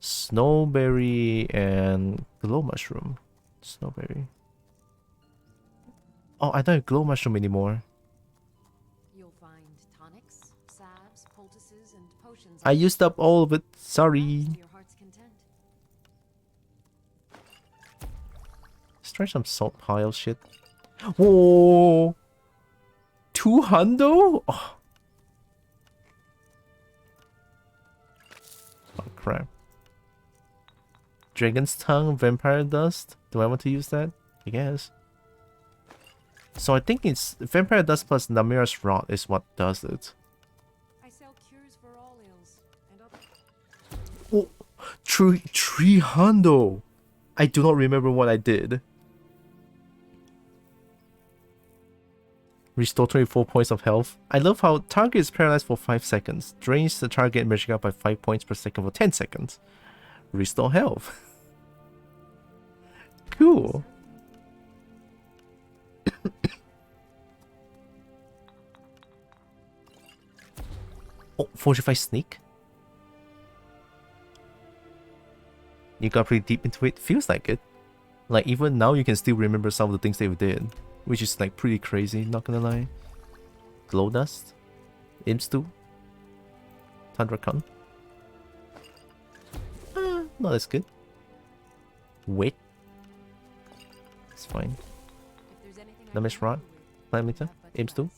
Snowberry and glow mushroom. Snowberry. Oh, I don't have glow mushroom anymore. You'll find tonics, salves, poultices, and potions. I used up all of it. Sorry. To your heart's content. Let's try some salt pile shit. Whoa! 200? Oh. Oh crap. Dragon's tongue, vampire dust. Do I want to use that? I guess. So I think it's vampire dust plus Namira's rod is what does it. I sell cures for all ills, and I'll... Oh, 300. I do not remember what I did. Restore 24 points of health. I love how target is paralyzed for 5 seconds. Drains the target magic out by 5 points per second for 10 seconds. Restore health. Cool. Oh, 45 sneak. You got pretty deep into it. Feels like it. Like even now you can still remember some of the things that you did. Which is like pretty crazy, not gonna lie. Glow dust. Imstu. Thundercon. Not as good. Wait. It's fine. Namish Rod. Limiter. Imstu.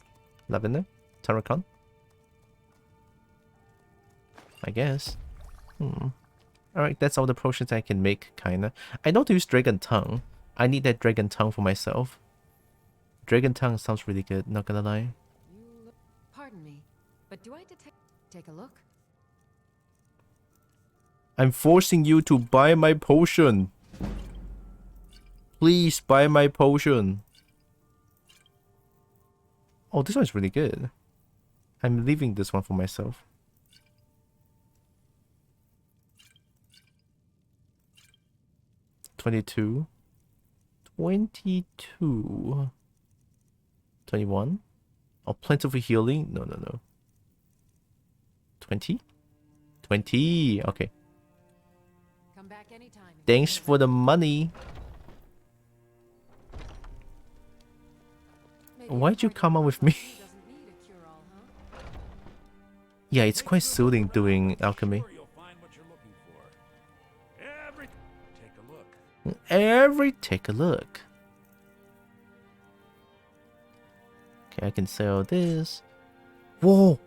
Lavender. Thundercon. I guess. Alright, that's all the potions I can make, kinda. I know to use Dragon Tongue. I need that Dragon Tongue for myself. Dragon Tongue sounds really good, not gonna lie. Pardon me, but do I detect... Take a look. I'm forcing you to buy my potion. Please buy my potion. Oh, this one's really good. I'm leaving this one for myself. $22. 22. 21. Oh, plentiful healing. No. 20. 20. Okay. Come back anytime. Thanks for the money. Why'd you come up with me? Yeah, it's quite soothing doing alchemy. Take a look. Okay, I can sell this. Whoa!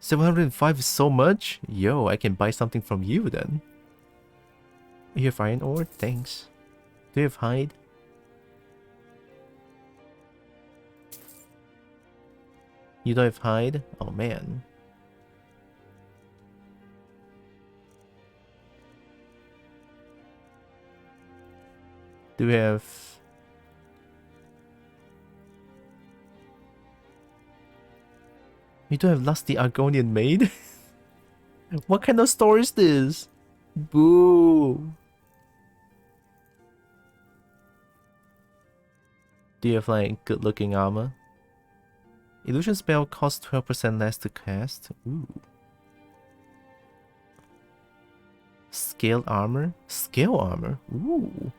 705 is so much? Yo, I can buy something from you then. You have iron ore? Thanks. Do you have hide? You don't have hide? Oh man. Do we have... You don't have lusty Argonian maid? What kind of store is this? Boo! Do you have like good looking armor? Illusion spell costs 12% less to cast. Ooh. Scale armor? Scale armor? Ooh.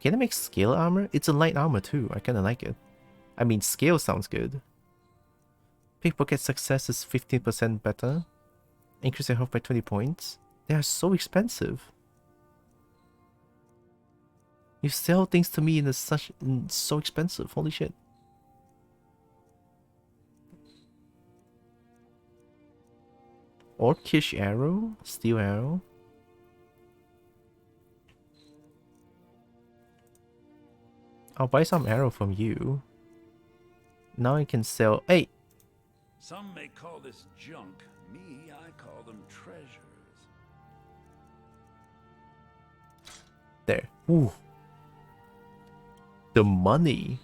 Can I make scale armor? It's a light armor too. I kinda like it. I mean, scale sounds good. Pickpocket success is 15% better. Increase your health by 20 points. They are so expensive. You sell things to me in so expensive. Holy shit. Orcish arrow? Steel arrow? I'll buy some arrow from you. Now I can sell. Hey! Some may call this junk. Me, I call them treasures. There. Ooh. The money.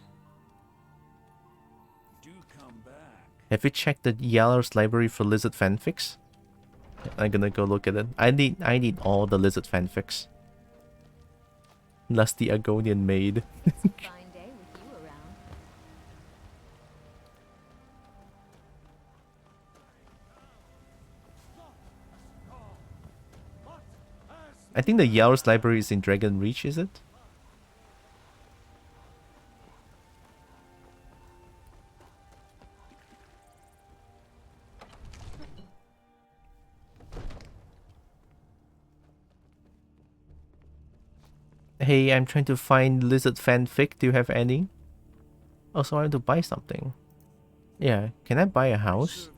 Do come back. Have you checked the Yalor's library for lizard fanfics? I'm gonna go look at it. I need all the lizard fanfics. Lusty Argonian maid. Fine day with you around. I think the Yalor's library is in Dragon Reach, is it? Hey, I'm trying to find lizard fanfic. Do you have any? Also, I want to buy something. Yeah, can I buy a house?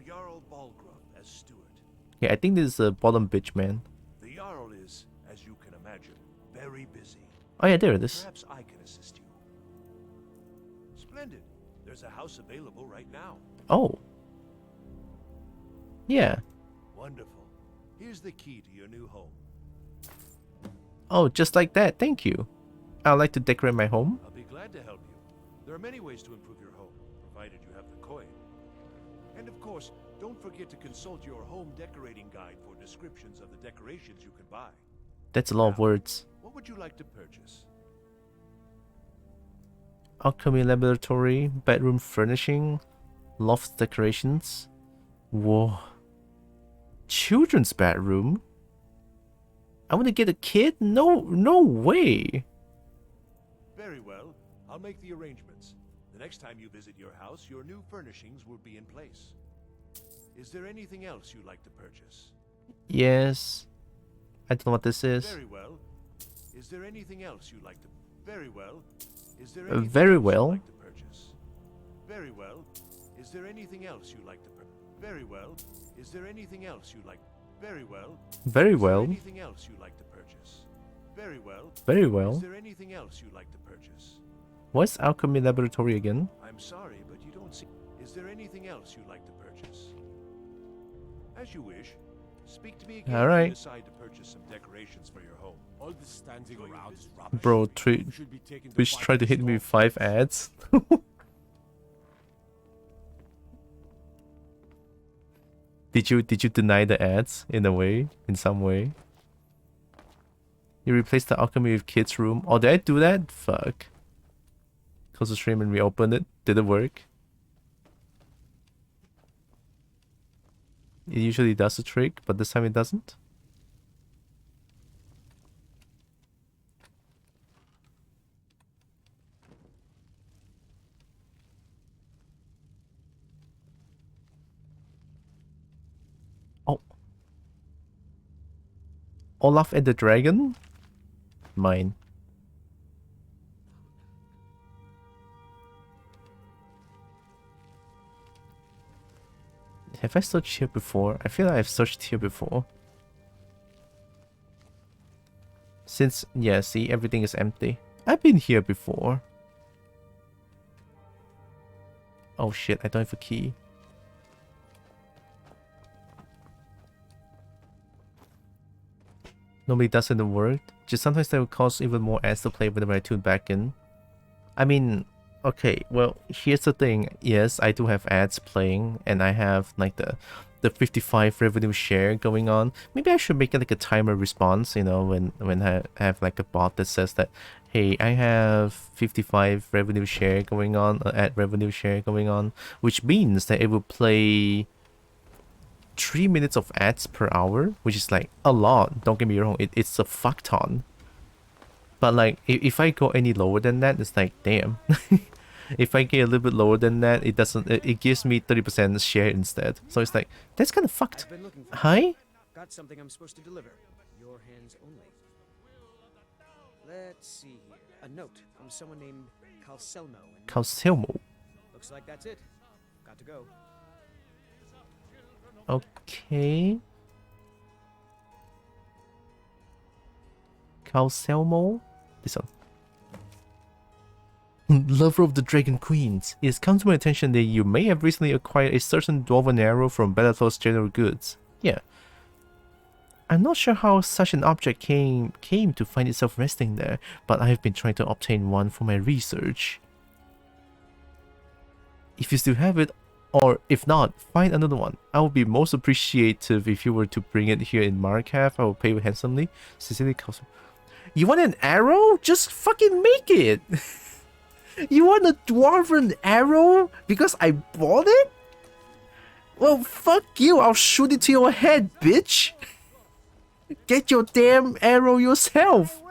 Yeah, I think this is a bottom bitch, man. The Jarl is, as you can imagine, very busy. Oh yeah, there it is. Perhaps I can assist you. Splendid. There's a house available right now. Oh. Yeah. Wonderful. Here's the key to your new home. Oh, just like that. Thank you. I'd like to decorate my home. I'll be glad to help you. There are many ways to improve your home, provided you have the coin. And of course, don't forget to consult your home decorating guide for descriptions of the decorations you can buy. That's a lot of words. What would you like to purchase? Alchemy laboratory, bedroom furnishing, loft decorations. Whoa. Children's bedroom? I want to get a kid? No way. Very well. I'll make the arrangements. The next time you visit your house, your new furnishings will be in place. Is there anything else you'd like to purchase? Yes. I don't know what this is. Very well. Is there anything else you'd like to... Very well. Is there Very well. like to purchase? Very well. Is there anything else you'd like to purchase? Very well. Is there anything else you'd like... Very well. Very Is there well. anything else you'd like to purchase? Very well. Very well. Is there anything else you'd like to purchase? What's alchemy laboratory again? I'm sorry, but you don't see... Is there anything else you'd like to purchase? As you wish. Speak to me again All right. if you decide to purchase some decorations for your home. All the standing around is rubbish. Bro, You should be taken to Twitch tried to hit me with 5 ads. Did you deny the ads in a way, in some way? You replaced the alchemy with kids room. Oh, did I do that? Fuck. Close the stream and reopen it. Did it work? It usually does the trick, but this time it doesn't. Oh. Olaf and the Dragon? Mine. Have I searched here before? I feel like I've searched here before. Since, yeah, see, everything is empty. I've been here before. Oh shit, I don't have a key. Normally doesn't work. Just sometimes that will cause even more ads to play whenever I tune back in. I mean, okay, well, here's the thing. Yes, I do have ads playing, and I have like the 55 revenue share going on. Maybe I should make it like a timer response, you know, when I have like a bot that says that, hey, I have 55 revenue share going on, ad revenue share going on, which means that it will play 3 minutes of ads per hour, which is like a lot. Don't get me wrong, it's a fuck ton. But like, if I go any lower than that, it's like, damn. If I get a little bit lower than that, it doesn't. It gives me 30% share instead. So it's like, that's kind of fucked. Hi? Got something I'm supposed to deliver. Your hands only. Let's see here. A note from someone named Calselmo. Calselmo. Looks like that's it. Got to go. Okay. Calcelmo. This one. Lover of the Dragon Queens. It has come to my attention that you may have recently acquired a certain dwarven arrow from Bellator's General Goods. Yeah. I'm not sure how such an object came to find itself resting there, but I have been trying to obtain one for my research. If you still have it, or if not, find another one. I would be most appreciative if you were to bring it here in Markarth. I will pay you handsomely. Sincerely, Cousin. You want an arrow? Just fucking make it! You want a dwarven arrow because I bought it? Well, fuck you. I'll shoot it to your head, bitch. Get your damn arrow yourself.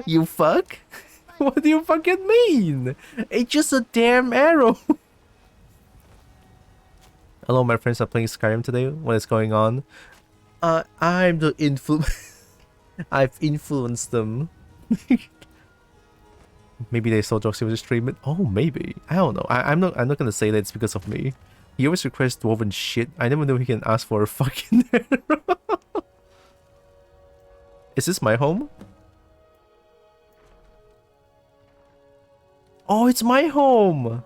You fuck? What do you fucking mean? It's just a damn arrow. Hello, my friends are playing Skyrim today. What is going on? I'm the I've influenced them. Maybe they saw Droxen was streaming. Oh, maybe. I don't know. I'm not gonna say that it's because of me. He always requests dwarven shit. I never knew he can ask for a fucking arrow. Is this my home? Oh, it's my home!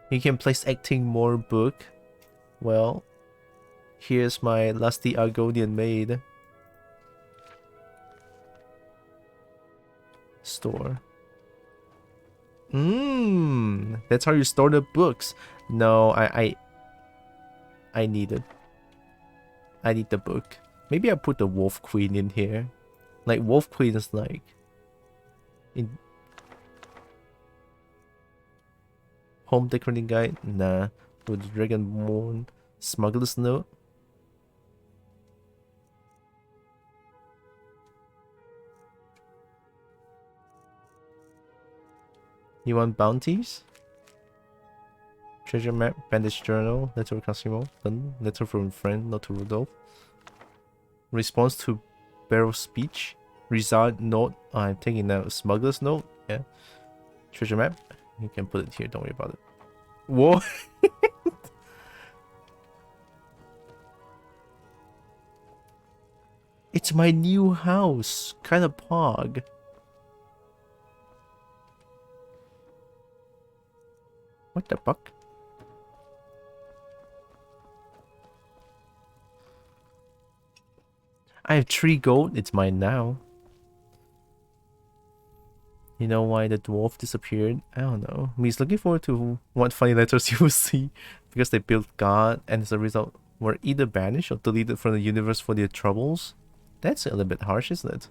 You can place acting more book. Well, here's my lusty Argonian maid. Store. That's how you store the books. No, I need it. I need the book. Maybe I put the Wolf Queen in here. Like, Wolf Queen is like... in Home Decorating Guide? Nah. With Dragonborn. Smuggler's Note? You want bounties? Treasure map, bandage journal, letter of Cosimo, done. Letter from friend, not to Rudolph. Response to Barrow's speech. Result note. Oh, I'm taking that smuggler's note. Yeah. Treasure map. You can put it here. Don't worry about it. Whoa. It's my new house. Kind of pog. What the fuck? I have 3 gold. It's mine now. You know why the dwarf disappeared? I don't know. He's looking forward to what funny letters you will see. Because they built God and as a result were either banished or deleted from the universe for their troubles. That's a little bit harsh, isn't it?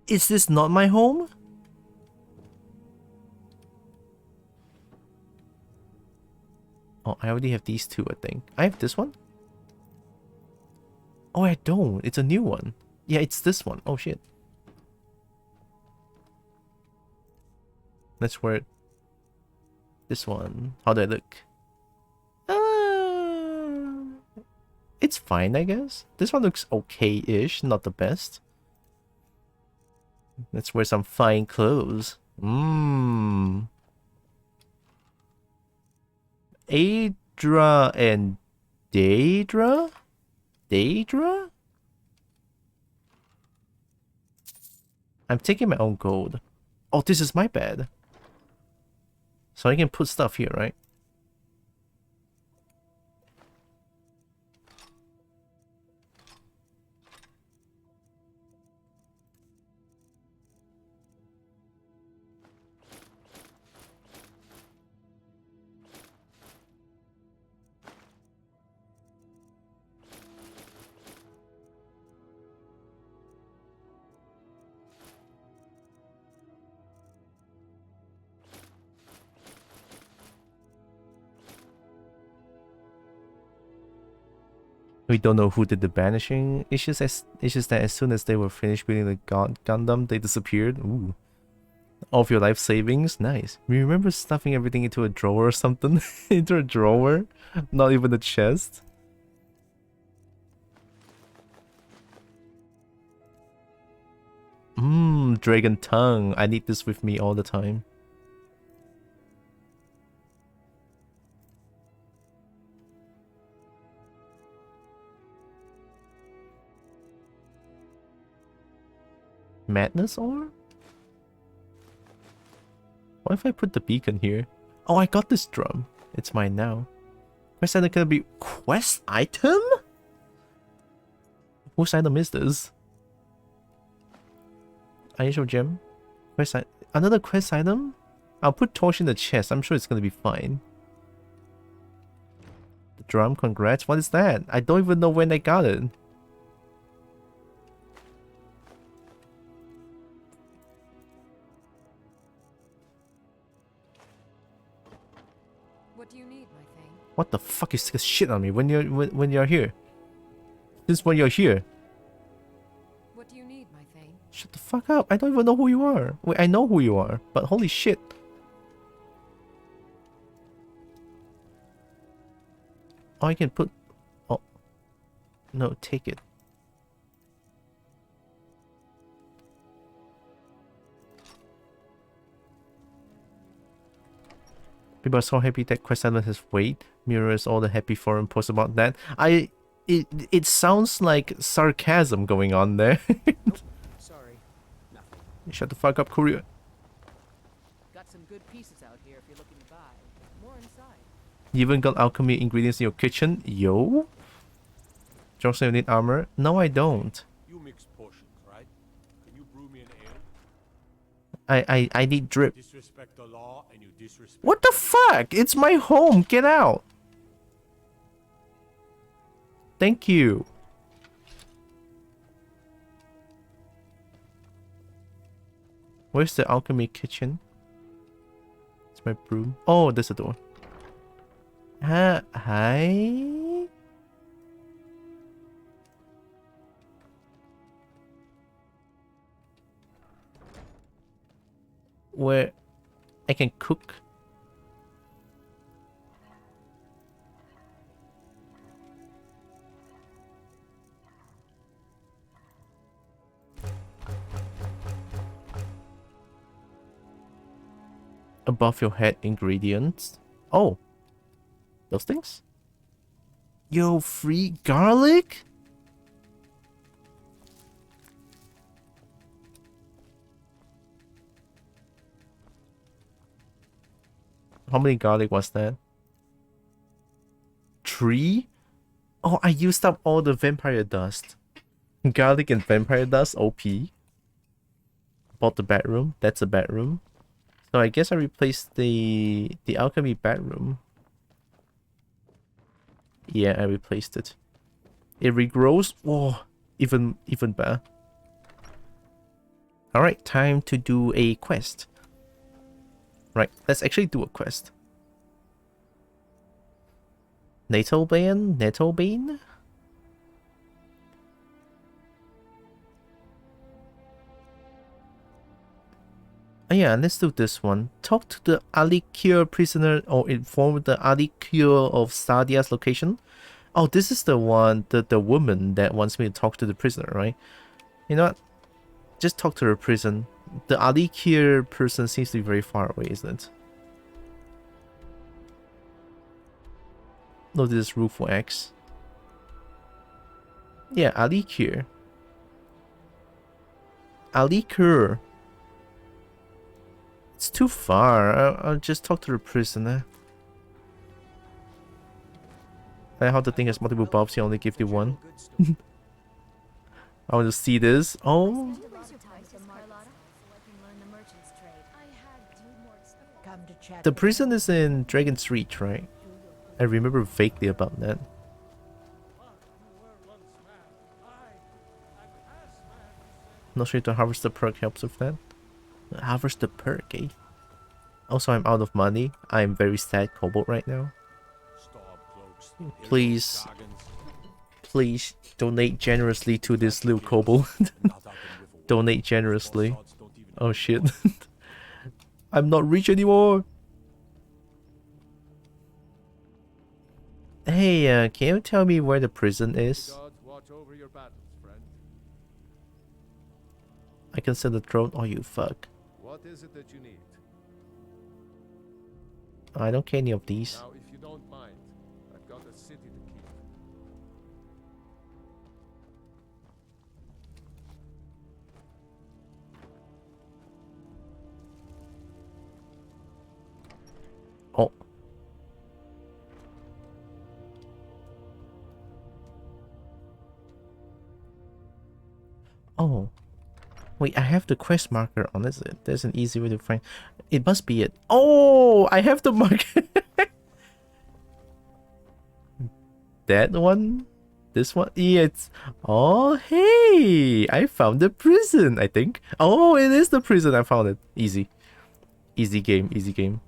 Is this not my home? Oh, I already have these two, I think. I have this one? Oh, I don't. It's a new one. Yeah, it's this one. Oh, shit. Let's wear it. This one. How do I look? It's fine, I guess. This one looks okay-ish. Not the best. Let's wear some fine clothes. Adra and Daedra? Daedra? I'm taking my own gold. Oh, this is my bed. So I can put stuff here, right? We don't know who did the banishing. It's just that as soon as they were finished building the God Gundam, they disappeared. Ooh. All of your life savings? Nice. You remember stuffing everything into a drawer or something? Into a drawer? Not even a chest? Dragon tongue. I need this with me all the time. Madness ore? What if I put the beacon here? Oh, I got this drum. It's mine now. Quest item gonna be quest item? Whose item is this? Unusual gem? Quest another quest item? I'll put torch in the chest. I'm sure it's gonna be fine. The drum, congrats. What is that? I don't even know when I got it. What do you need, my thing? What the fuck is this shit on me when you're here? This is when you're here. What do you need, my thing? Shut the fuck up. I don't even know who you are. Wait, I know who you are, but holy shit. Oh, I can put... Oh. No, take it. People are so happy that Quest Island has weight. Mirrors all the happy forum posts about that. It sounds like sarcasm going on there. Sorry, nothing. Shut the fuck up, Korea. Got some good pieces out here if you're looking to buy. More inside. You even got alchemy ingredients in your kitchen? Yo? Droxen, you need armor? No, I don't. You mix potions, right? Can you brew me an ale? I need drip. Disrespect the law and you disrespect... What the fuck? It's my home. Get out. Thank you. Where's the alchemy kitchen? It's my broom. Oh, there's a door. Hi? Where I can cook. Above your head ingredients. Oh, those things? Yo, free garlic? How many garlic was that? 3? Oh, I used up all the vampire dust. Garlic and vampire dust, OP. Bought the bedroom. That's a bedroom. So I guess I replaced the alchemy bedroom. Yeah, I replaced it. It regrows. Whoa, even better. Alright, time to do a quest. Right, let's actually do a quest. Nettlebane? Oh yeah, let's do this one. Talk to the Alikir prisoner or inform the Alikir of Stadia's location. Oh, this is the one, the woman that wants me to talk to the prisoner, right? You know what? Just talk to her prison. The Alikir person seems to be very far away, isn't it? No, this is Rufo X. Yeah, Alikir. Alikir. It's too far. I'll just talk to the prisoner. How the thing has multiple buffs, he only gives you one. I want to see this. Oh. The prison is in Dragon's Reach, right? I remember vaguely about that. Not sure if the harvest the perk helps with that. Harvest the perk, eh? Also, I'm out of money. I'm very sad kobold right now. Please donate generously to this little kobold. Donate generously. Oh shit. I'm not rich anymore. Hey, can you tell me where the prison is? I can sell the drone. Oh, you fuck. What is it that you need? I don't care any of these. Now, if you don't mind, I've got a city to keep. Oh. Oh. Wait, I have the quest marker on. Is it? There's an easy way to find. It must be it. Oh, I have the marker. That one? This one? Yeah, it's... Oh, hey! I found the prison, I think. Oh, it is the prison. I found it. Easy. Easy game, easy game.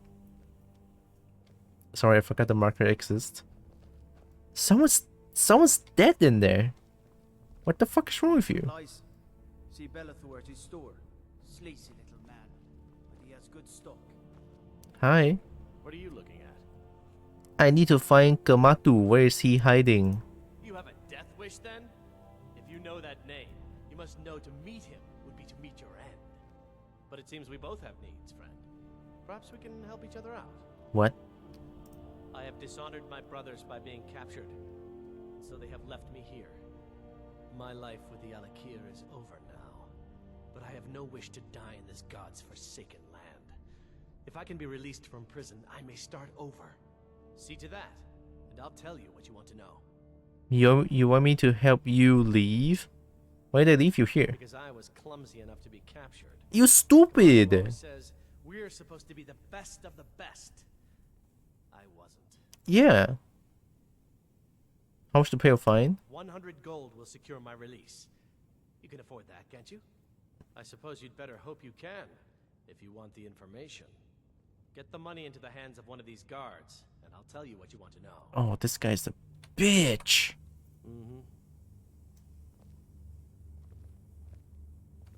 Sorry, I forgot the marker exists. Someone's dead in there. What the fuck is wrong with you? Lies. See Bellathor at his store. Sleazy little man, but he has good stock. Hi. What are you looking at? I need to find Kamatu. Where is he hiding? You have a death wish then? If you know that name, you must know to meet him would be to meet your end. But it seems we both have needs, friend. Perhaps we can help each other out. What? I have dishonored my brothers by being captured, so they have left me here. My life with the Alakir is over now, but I have no wish to die in this god's forsaken land. If I can be released from prison, I may start over. See to that, and I'll tell you what you want to know. You want me to help you leave? Why did I leave you here? Because I was clumsy enough to be captured. You stupid! It says we're supposed to be the best of the best. I wasn't. Yeah. How much to pay a fine? 100 gold will secure my release. You can afford that, can't you? I suppose you'd better hope you can, if you want the information. Get the money into the hands of one of these guards, and I'll tell you what you want to know. Oh, this guy's a bitch.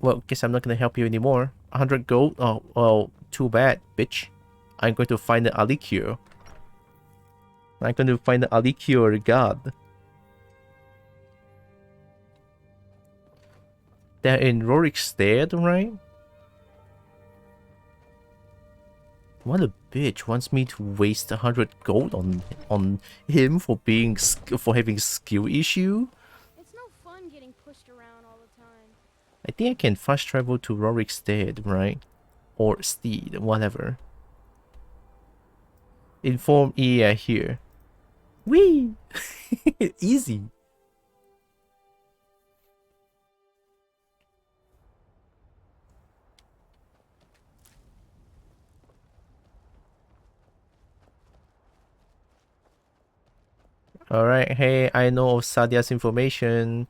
Well, guess I'm not gonna help you anymore. 100 gold? Oh, well, too bad, bitch. I'm going to find the Alikir. I'm going to find the Alikir god. They're in Rorikstead, right? What a bitch wants me to waste 100 gold on him for having skill issue. It's no fun getting pushed around all the time. I think I can fast travel to Rorikstead, right? Or Steed, whatever. Inform EA here. Whee! Easy. Alright, hey, I know of Sadia's information.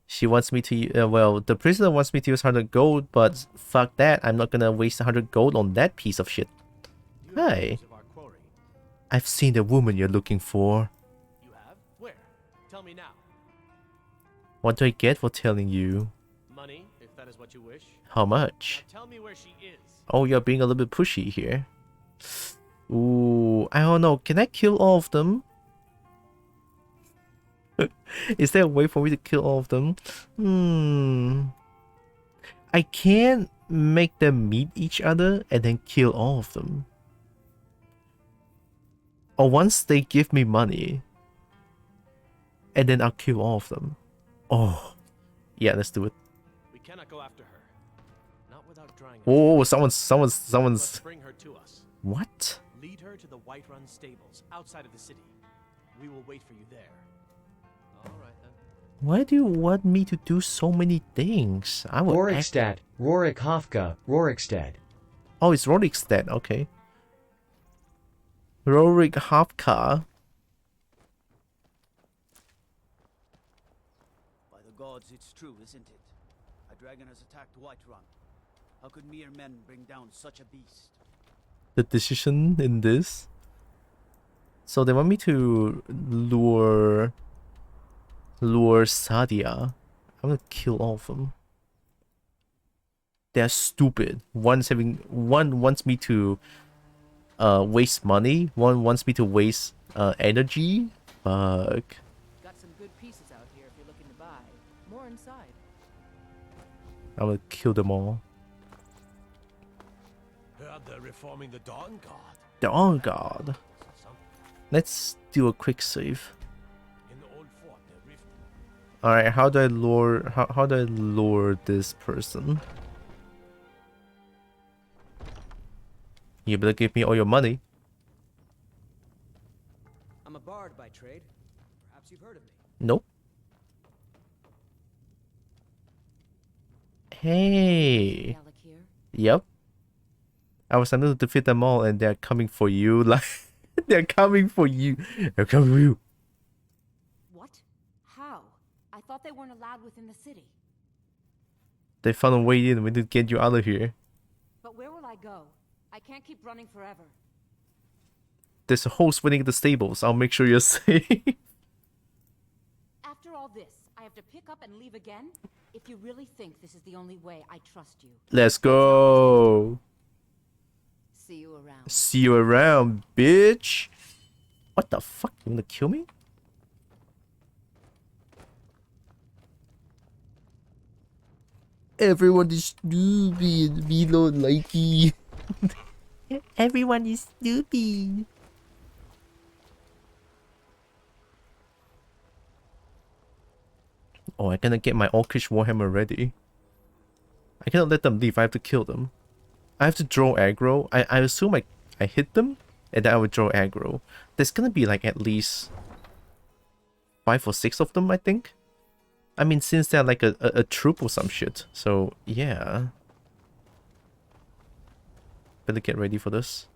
She wants me to, well, the prisoner wants me to use 100 gold, but fuck that. I'm not gonna waste 100 gold on that piece of shit. Hi. I've seen the woman you're looking for. You have? Where? Tell me now. What do I get for telling you? Money, if that is what you wish. How much? Now tell me where she is. Oh, you're being a little bit pushy here. Ooh, I don't know. Can I kill all of them? Is there a way for me to kill all of them? I can make them meet each other and then kill all of them. Or once they give me money, and then I'll kill all of them. Oh, yeah, let's do it. We cannot go after her. Not without drying. Oh, someone's. Let's bring her to us. What? Lead her to the Whiterun stables outside of the city. We will wait for you there. All right then. Why do you want me to do so many things? I will. Rorikstead, Rorikhofka, Rorikstead. Oh, it's Rorikstead. Okay. Rorikhofka. By the gods, it's true, isn't it? A dragon has attacked Whiterun. How could mere men bring down such a beast? The decision in this. So they want me to lure Sadia. I'm gonna kill all of them. They're stupid. One wants me to waste money. One wants me to waste energy. Fuck. Got some good pieces out here if you're looking to buy. More inside. I will kill them all. Heard they're reforming the Dawn Guard. Dawn Guard. Let's do a quick save. In the old fort, Alright, how do I lure this person? You better give me all your money. I'm a bard by trade. Perhaps you've heard of me. Nope. Hey. Yep. I was able to defeat them all and they're coming for you. Like, they're coming for you. They're coming for you. What? How? I thought they weren't allowed within the city. They found a way in. We need to get you out of here. But where will I go? I can't keep running forever. There's a host waiting at the stables. I'll make sure you're safe. After all this, I have to pick up and leave again? If you really think this is the only way, I trust you. Let's go. See you around. See you around, bitch. What the fuck? You wanna kill me? Everyone is stupid. We don't like you. Everyone is stupid. Oh, I cannot get my Orcish Warhammer ready. I cannot let them leave. I have to kill them. I have to draw aggro. I assume I hit them and then I would draw aggro. There's gonna be like at least 5 or 6 of them, I think. I mean, since they're like a troop or some shit. So, yeah. Better get ready for this.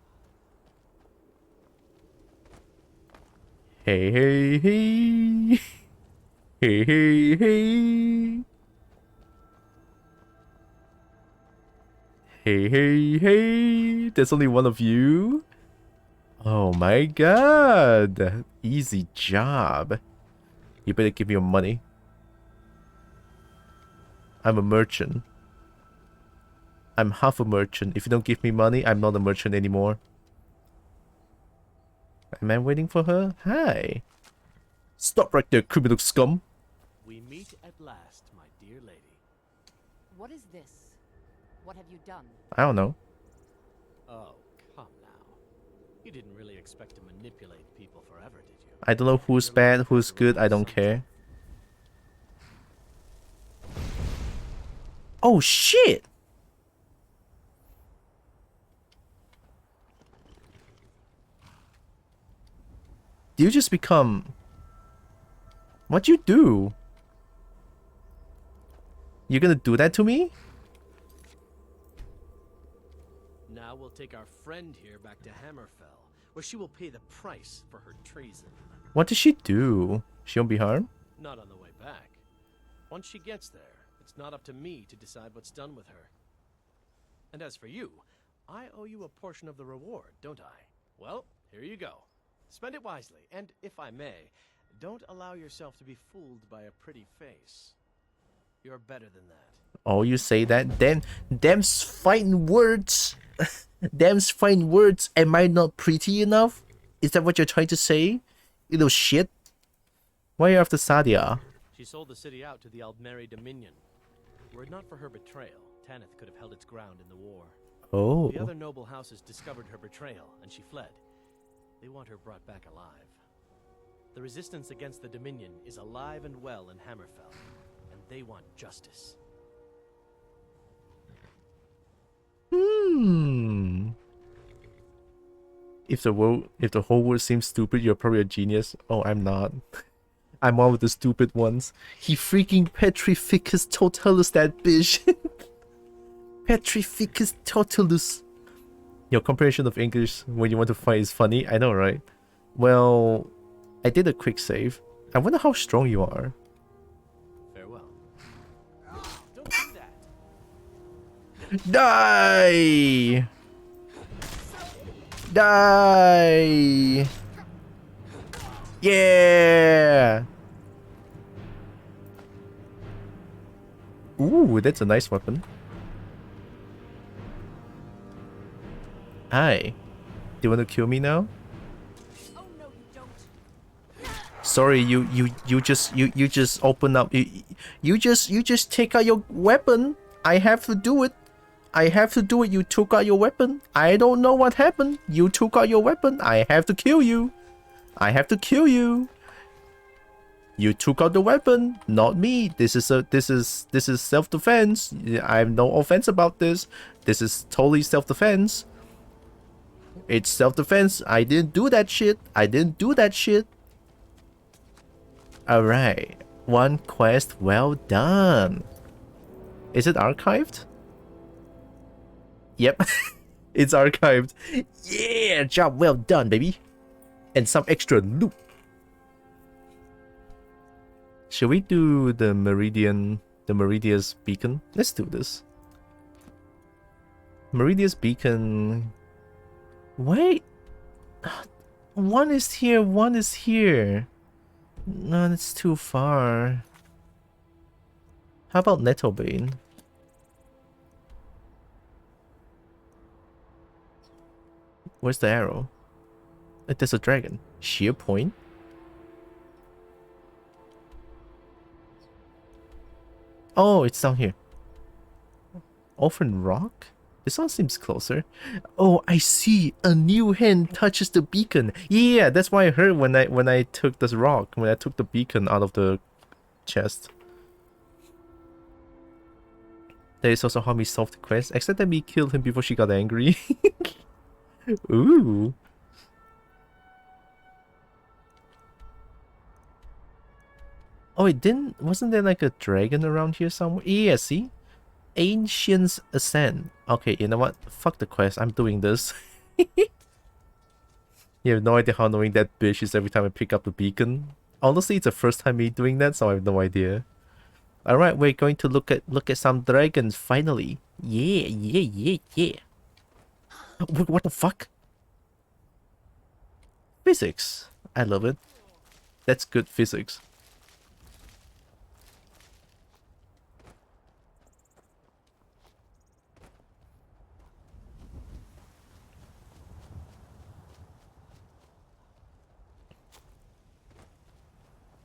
Hey, hey, hey. Hey, hey, hey. Hey, hey, hey. There's only one of you. Oh my god. Easy job. You better give me your money. I'm a merchant. I'm half a merchant. If you don't give me money, I'm not a merchant anymore. Am I waiting for her? Hi. Stop right there, criminal scum. We meet at last, my dear lady. What is this? What have you done? I don't know. Oh, come now. You didn't really expect to manipulate people forever, did you? I don't know who's bad, who's good, I don't care. Oh shit! Do you just become... What'd you do? You're gonna do that to me? Now we'll take our friend here back to Hammerfell, where she will pay the price for her treason. What did she do? She won't be harmed? Not on the way back. Once she gets there, it's not up to me to decide what's done with her. And as for you, I owe you a portion of the reward, don't I? Well, here you go. Spend it wisely, and if I may, don't allow yourself to be fooled by a pretty face. You're better than that. Oh, you say that? Then, them's fine words. Them's fine words. Am I not pretty enough? Is that what you're trying to say? You little shit. Why are you after Sadia? She sold the city out to the Aldmeri Dominion. Were it not for her betrayal, Tanith could have held its ground in the war. Oh. The other noble houses discovered her betrayal, and she fled. They want her brought back alive. The resistance against the Dominion is alive and well in Hammerfell, and they want justice. If the whole world seems stupid, you're probably a genius. Oh, I'm not. I'm one of the stupid ones. He freaking petrificus totalus, that bitch. Petrificus totalus. Your comprehension of English when you want to fight is funny. I know, right? Well, I did a quick save. I wonder how strong you are. Farewell. Don't do that. Die! Die! Yeah! Ooh, that's a nice weapon. Hi. Do you want to kill me now? Oh no, you don't. Sorry, you just open up. You just take out your weapon. I have to do it. I have to do it. You took out your weapon. I don't know what happened. You took out your weapon. I have to kill you. I have to kill you. You took out the weapon, not me. This is self-defense. I have no offense about this. This is totally self-defense. It's self-defense. I didn't do that shit. I didn't do that shit. Alright. One quest well done. Is it archived? Yep. It's archived. Yeah, job well done, baby. And some extra loot. Should we do the Meridia's beacon? Let's do this. Meridia's beacon. Wait. One is here, one is here. No, that's too far. How about Nettlebane? Where's the arrow? There's a dragon. Sheer point? Oh, it's down here. Orphan Rock? This one seems closer. Oh, I see. A new hand touches the beacon. Yeah, that's why I heard when I took this rock, when I took the beacon out of the chest. That is also how we solved the quest, except that we killed him before she got angry. Ooh. Oh, wasn't there like a dragon around here somewhere? Yeah, see? Ancient's Ascent. Okay, you know what? Fuck the quest. I'm doing this. You have no idea how annoying that bitch is every time I pick up the beacon. Honestly, it's the first time me doing that, so I have no idea. Alright, we're going to look at some dragons finally. Yeah. What the fuck? Physics. I love it. That's good physics.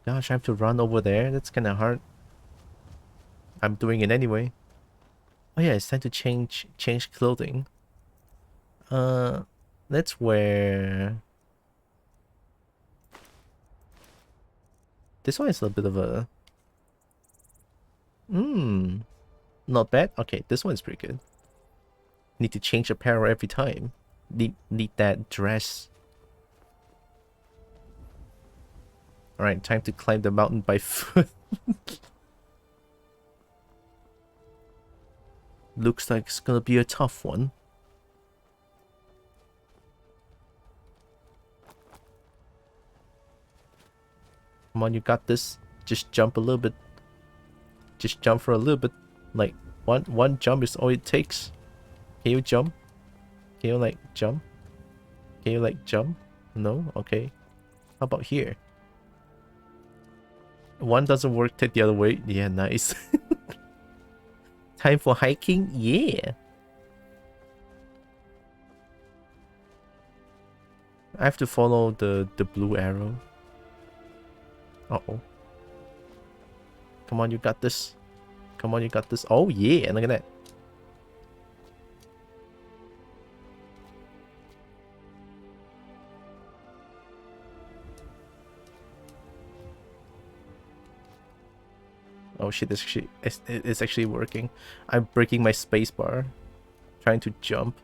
Gosh, I have to run over there? That's kinda hard. I'm doing it anyway. Oh yeah, it's time to change clothing. Let's wear... This one is a bit of a... Not bad. Okay, this one's pretty good. Need to change apparel every time. Need that dress. Alright, time to climb the mountain by foot. Looks like it's gonna be a tough one. Come on, you got this. Just jump a little bit. Just jump for a little bit. Like, one jump is all it takes. Can you jump? Can you, like, jump? Can you, like, jump? No? Okay. How about here? One doesn't work, take the other way. Yeah, nice. Time for hiking? Yeah. I have to follow the blue arrow. Uh-oh. Come on, you got this. Come on, you got this. Oh, yeah, look at that. Oh shit, it's actually working. I'm breaking my spacebar. Trying to jump.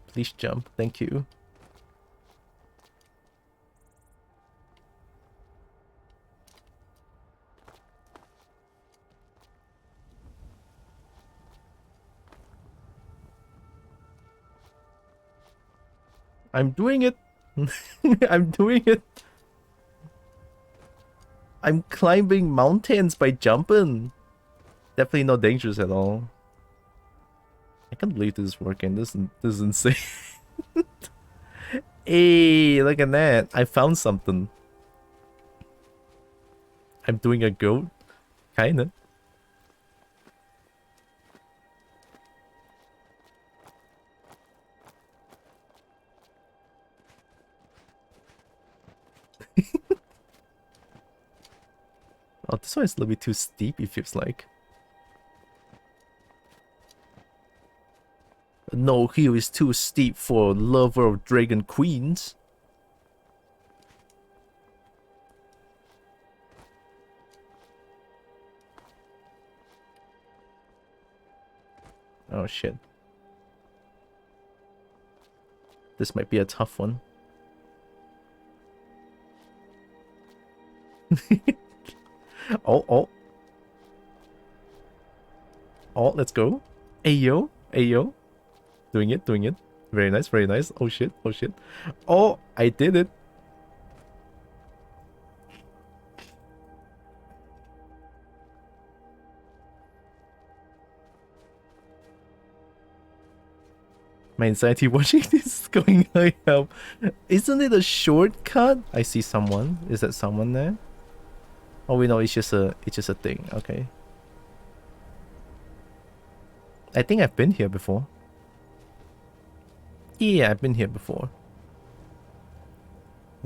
Please jump, thank you. I'm doing it! I'm doing it! I'm climbing mountains by jumping. Definitely not dangerous at all. I can't believe this is working. This is insane. Hey, look at that. I found something. I'm doing a goat. Kinda. Oh, this one is a little bit too steep, it feels like. No hill is too steep for a lover of dragon queens. Oh shit. This might be a tough one. Oh, let's go. Ayo, ayo. Doing it, doing it. Very nice, very nice. Oh shit, oh shit. Oh, I did it. My anxiety watching this is going high up. Isn't it a shortcut? I see someone. Is that someone there? Oh wait, no, it's just a thing. Okay. I think I've been here before. Yeah, I've been here before.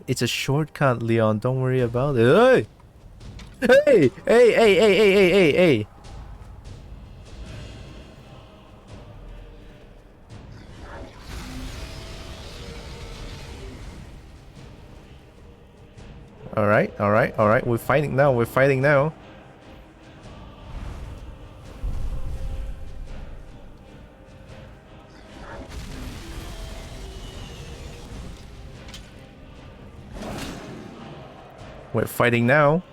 It's a shortcut, Leon. Don't worry about it. Hey! Hey! Hey! Hey! Hey! Hey! Hey! Hey! Hey! Alright, alright, alright. We're fighting now. We're fighting now. We're fighting now.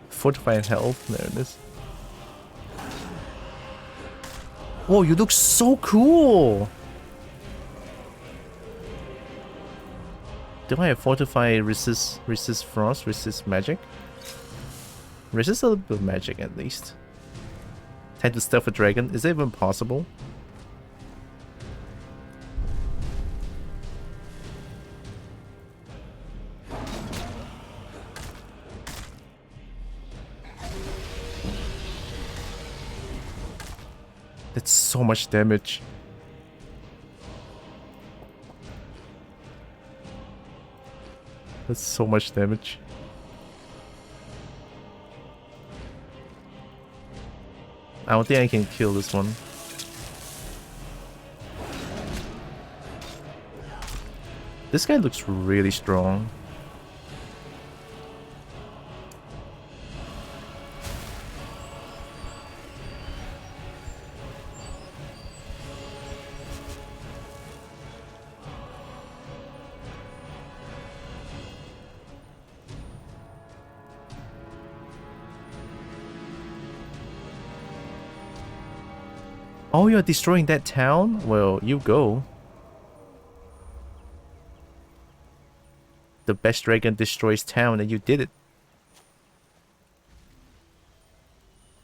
Fortified health. There it is. Whoa, you look so cool! Do I have fortify resist frost, resist magic? Resist a little bit of magic at least. Time to stealth a dragon. Is it even possible? That's so much damage. That's so much damage. I don't think I can kill this one. This guy looks really strong. Oh, you're destroying that town? Well, you go. The best dragon destroys town and you did it.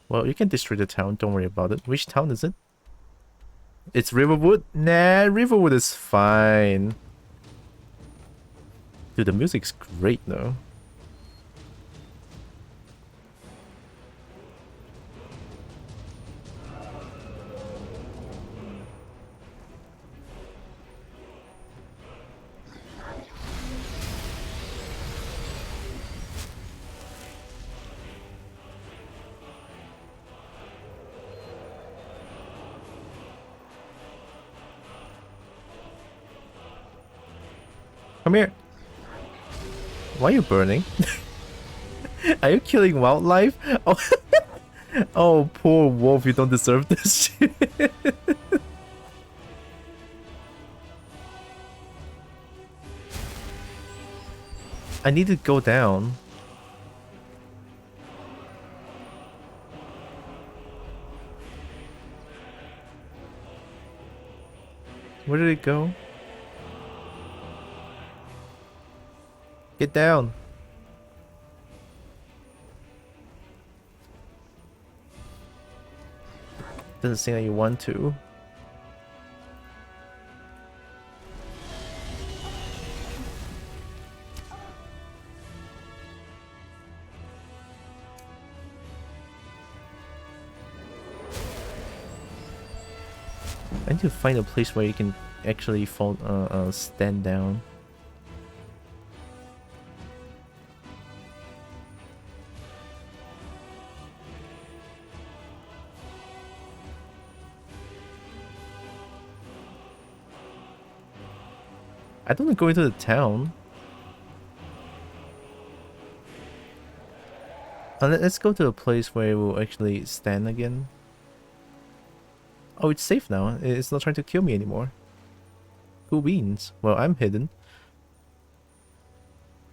Well, you can destroy the town, don't worry about it. Which town is it? It's Riverwood? Nah, Riverwood is fine. Dude, the music's great though. Come here. Why are you burning? Are you killing wildlife? Oh, oh, poor wolf, you don't deserve this shit. I need to go down. Where did it go? Get down. Doesn't seem like you want to. I need to find a place where you can actually fall, stand down. I don't want to go into the town. Let's go to a place where we'll actually stand again. Oh, it's safe now. It's not trying to kill me anymore. Cool beans. Well, I'm hidden.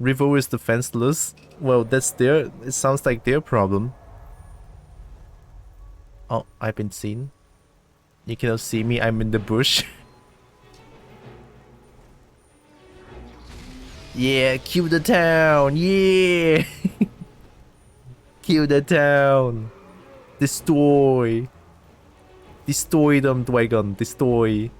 Rivo is defenseless. Well, that's their... It sounds like their problem. Oh, I've been seen. You cannot see me. I'm in the bush. Yeah, kill the town. Yeah. Kill the town. Destroy. Destroy them, dragon. Destroy.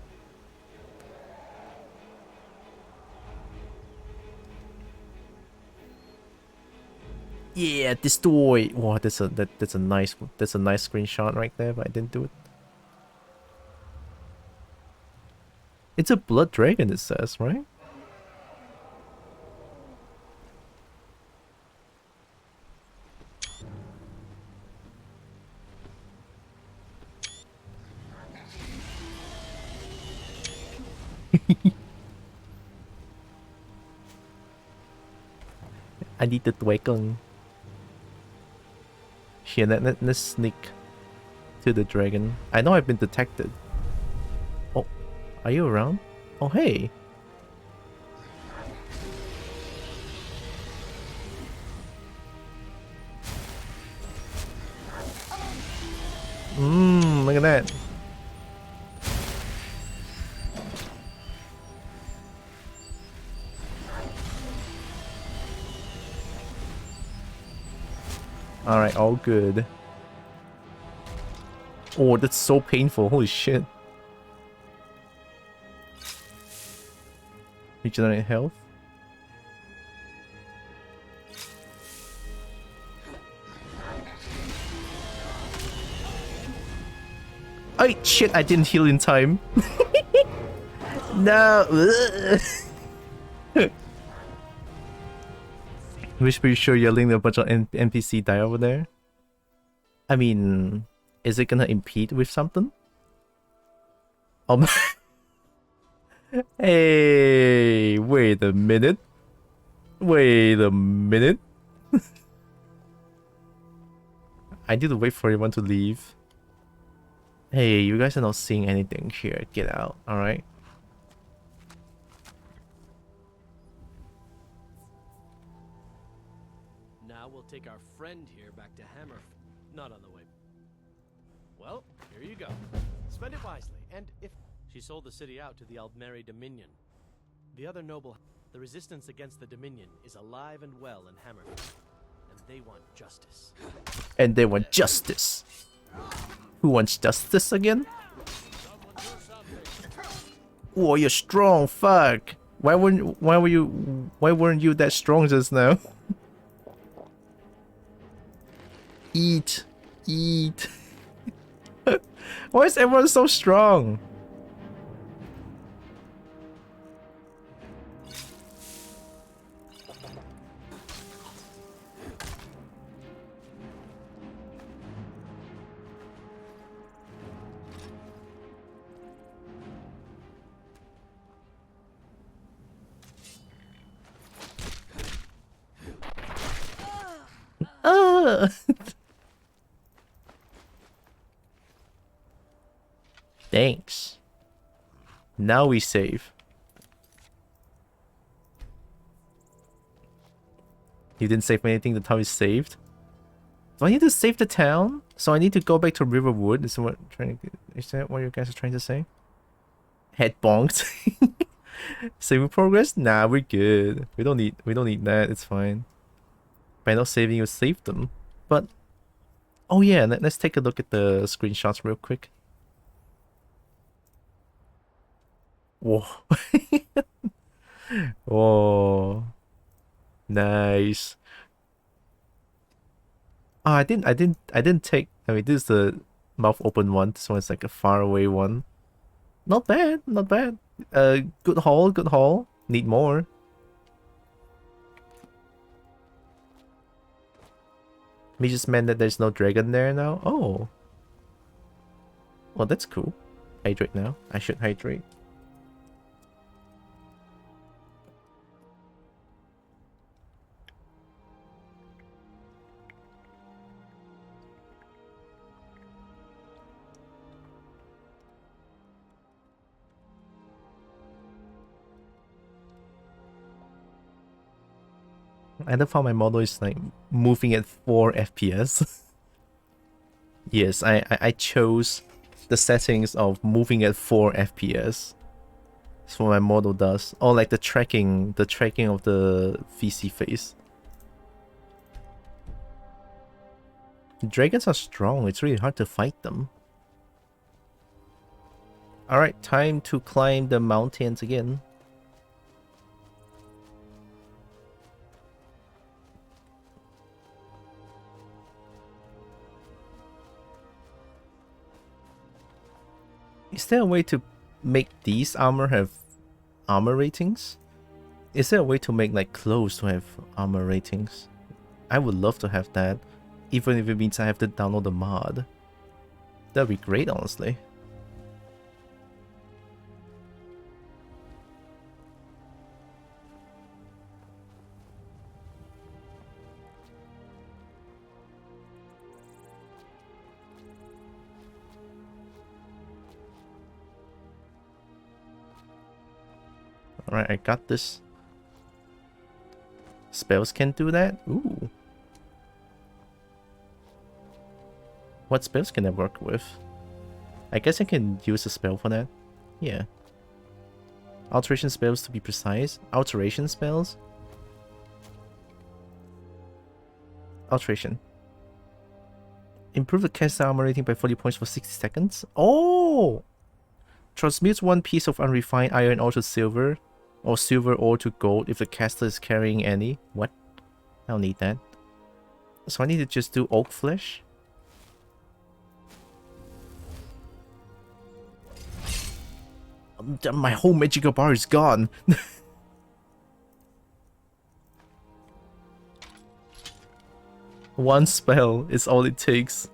Yeah, destroy. Wow, that's a nice screenshot right there, but I didn't do it. It's a blood dragon, it says, right? I need the dragon. Here, let's sneak to the dragon. I know I've been detected. Oh, are you around? Oh, hey. Look at that. Alright, all good. Oh, that's so painful. Holy shit. Regenerate health. Oh shit, I didn't heal in time. No. Wish pretty sure yelling a bunch of NPC die over there. I mean, is it gonna impede with something? Hey, wait a minute. Wait a minute. I need to wait for everyone to leave. Hey, you guys are not seeing anything here. Get out, alright? Now we'll take our friend here back to Hammer. Not on the way. Well, here you go. Spend it wisely, and if... She sold the city out to the Aldmeri Dominion. The other noble... The resistance against the Dominion is alive and well in Hammerfell. And they want justice. And they want justice. Who wants justice again? Oh, you're strong, fuck. Why weren't you that strong just now? Eat. Eat. Why is everyone so strong? Thanks. Now we save. You didn't save anything, the town is saved. Do I need to save the town? So I need to go back to Riverwood. Is that what you guys are trying to say? Head bonked. Saving progress? Nah, we're good. We don't need that, it's fine. By not saving, you saved them. But oh yeah, let's take a look at the screenshots real quick. Whoa. Oh, nice. Oh, I didn't take. I mean, this is the mouth open one. This one's like a far away one. Not bad, not bad. Good haul, good haul. Need more. Me just meant that there's no dragon there now. Oh. Well, that's cool. Hydrate now. I should hydrate. I love how my model is like moving at 4 FPS. Yes, I chose the settings of moving at 4 FPS. That's what my model does. Or like the tracking of the VC face. Dragons are strong, it's really hard to fight them. Alright, time to climb the mountains again. Is there a way to make these armor have armor ratings? Is there a way to make like clothes to have armor ratings? I would love to have that, even if it means I have to download the mod. That'd be great, honestly. Alright, I got this. Spells can do that? Ooh. What spells can I work with? I guess I can use a spell for that. Yeah. Alteration spells to be precise. Alteration spells? Alteration. Improve the caster armor rating by 40 points for 60 seconds. Oh! Transmutes one piece of unrefined iron ore to silver, or silver ore to gold if the caster is carrying any. What? I don't need that. So I need to just do oak flesh. My whole magical bar is gone. One spell is all it takes.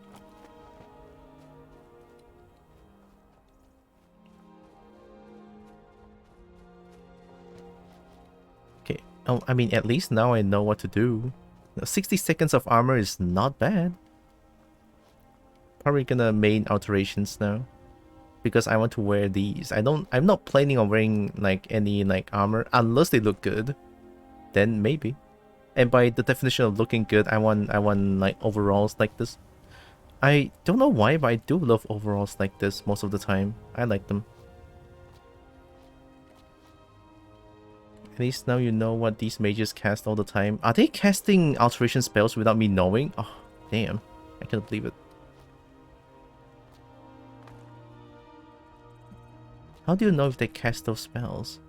Okay, oh, I mean, at least now I know what to do. 60 seconds of armor is not bad. Probably gonna main alterations now, because I want to wear these. I'm not planning on wearing like any like armor unless they look good. Then maybe. And by the definition of looking good, I want like overalls like this. I don't know why, but I do love overalls like this most of the time. I like them. At least now you know what these mages cast all the time. Are they casting alteration spells without me knowing? Oh, damn. I can't believe it. How do you know if they cast those spells?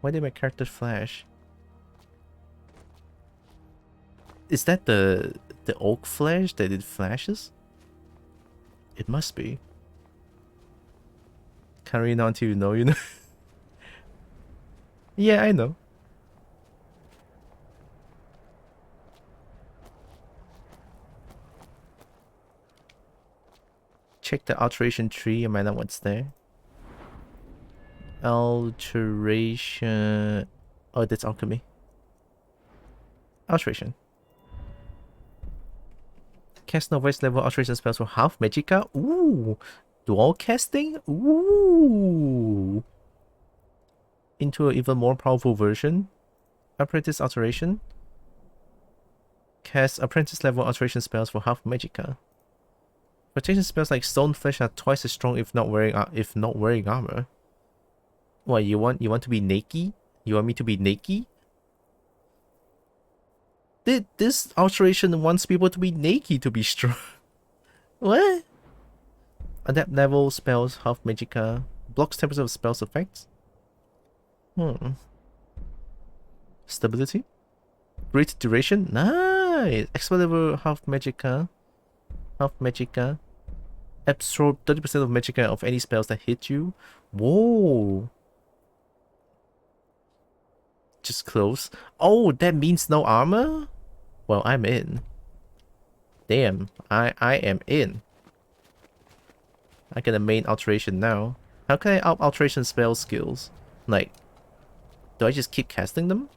Why did my character flash? Is that the oak flash that it flashes? It must be. Carrying on till you know, you know. Yeah, I know. Check the alteration tree, I might know what's there. Alteration... Oh, that's alchemy. Alteration. Cast novice level alteration spells for half magicka. Ooh! Dual casting? Ooh! Into an even more powerful version. Apprentice alteration. Cast apprentice level alteration spells for half magicka. Protection spells like stone flesh are twice as strong if not wearing armor. What, you want to be naked? You want me to be naked? This alteration wants people to be naked to be strong. What? Adapt level spells, half magicka. Blocks 10% of spells effects. Stability. Great duration. Nice. Expert level, half magicka. Half magicka. Absorb 30% of magicka of any spells that hit you. Whoa. Just close. Oh, that means no armor? Well, I'm in. Damn, I am in. I get a main alteration now. How can I up alteration spell skills? Like, do I just keep casting them?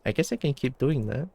I guess I can keep doing that.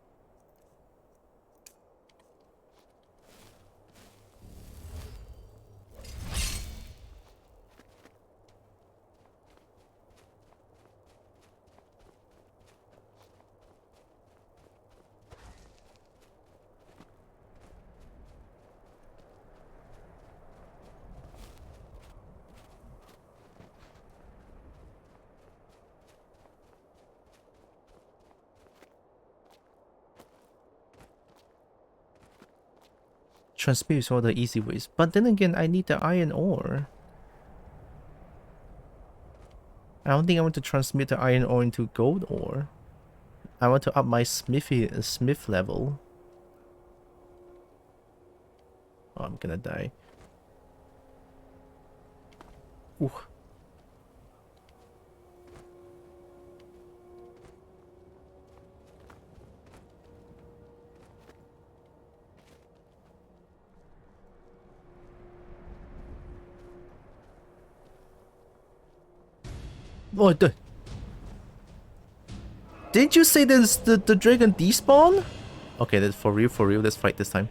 Transmute is all the easy ways. But then again, I need the iron ore. I don't think I want to transmute the iron ore into gold ore. I want to up my smith level. Oh, I'm gonna die. Ooh. Oh, didn't you say there's the dragon despawn? Okay, that's for real, let's fight this time.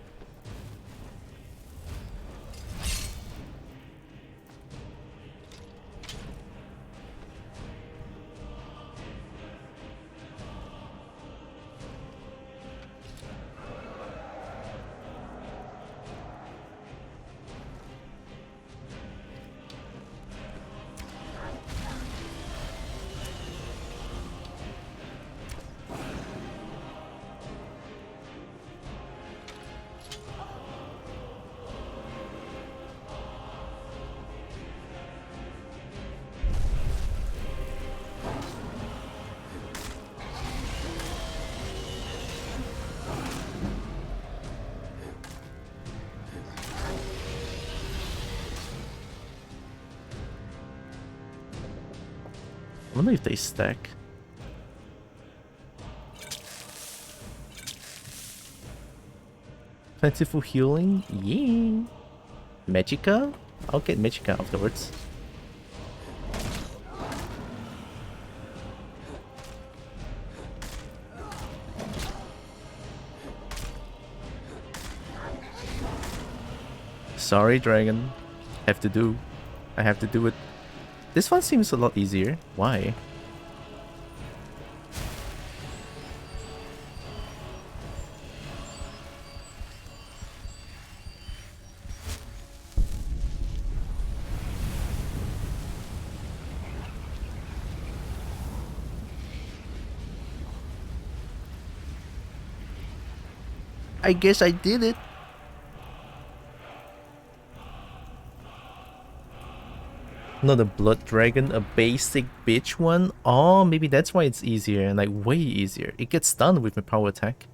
I wonder if they stack. Plentiful healing? Yeah. Magica? I'll get Magica afterwards. Sorry, dragon. I have to do it. This one seems a lot easier. Why? I guess I did it. Not a blood dragon, a basic bitch one. Oh, maybe that's why it's easier and like way easier. It gets stunned with my power attack.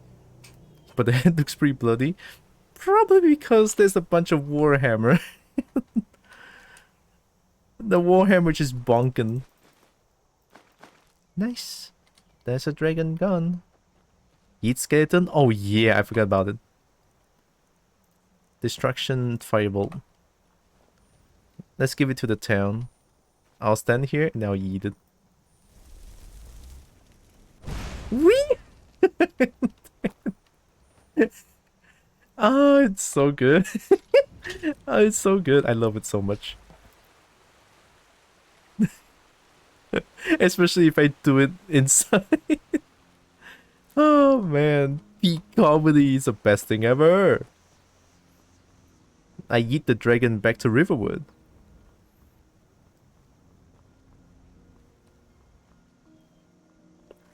But the head looks pretty bloody. Probably because there's a bunch of Warhammer. The Warhammer just bonking. Nice. There's a dragon gun. Heat skeleton? Oh yeah, I forgot about it. Destruction firebolt. Let's give it to the town. I'll stand here and I'll eat it. Whee! Oh, it's so good. Oh, it's so good. I love it so much. Especially if I do it inside. Oh man, peak comedy is the best thing ever. I yeet the dragon back to Riverwood.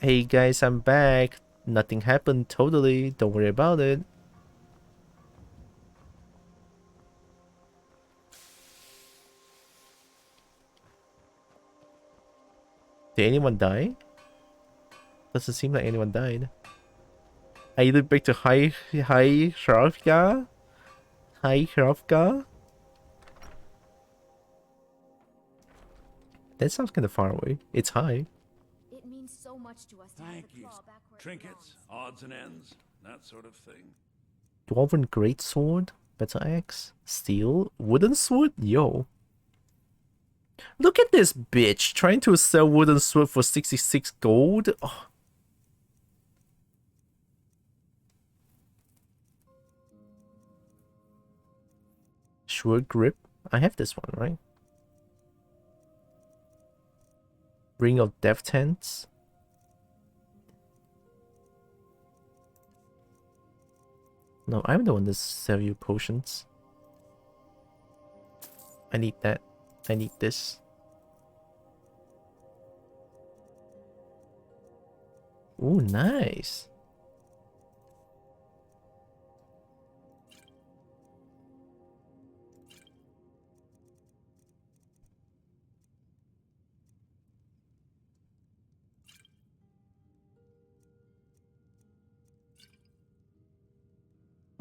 Hey guys, I'm back. Nothing happened, totally. Don't worry about it. Did anyone die? Doesn't seem like anyone died. I either back to High Sharfga? High Sharfga? That sounds kind of far away. It's high. It means so much to us to have the claw back where it Trinkets, odds and ends, that sort of thing. Dwarven greatsword, battle axe, steel, wooden sword. Yo, look at this bitch trying to sell wooden sword for 66 gold. Oh. Sure grip. I have this one, right? Ring of Death Tents. No, I'm the one that sell you potions. I need that. I need this. Ooh, nice.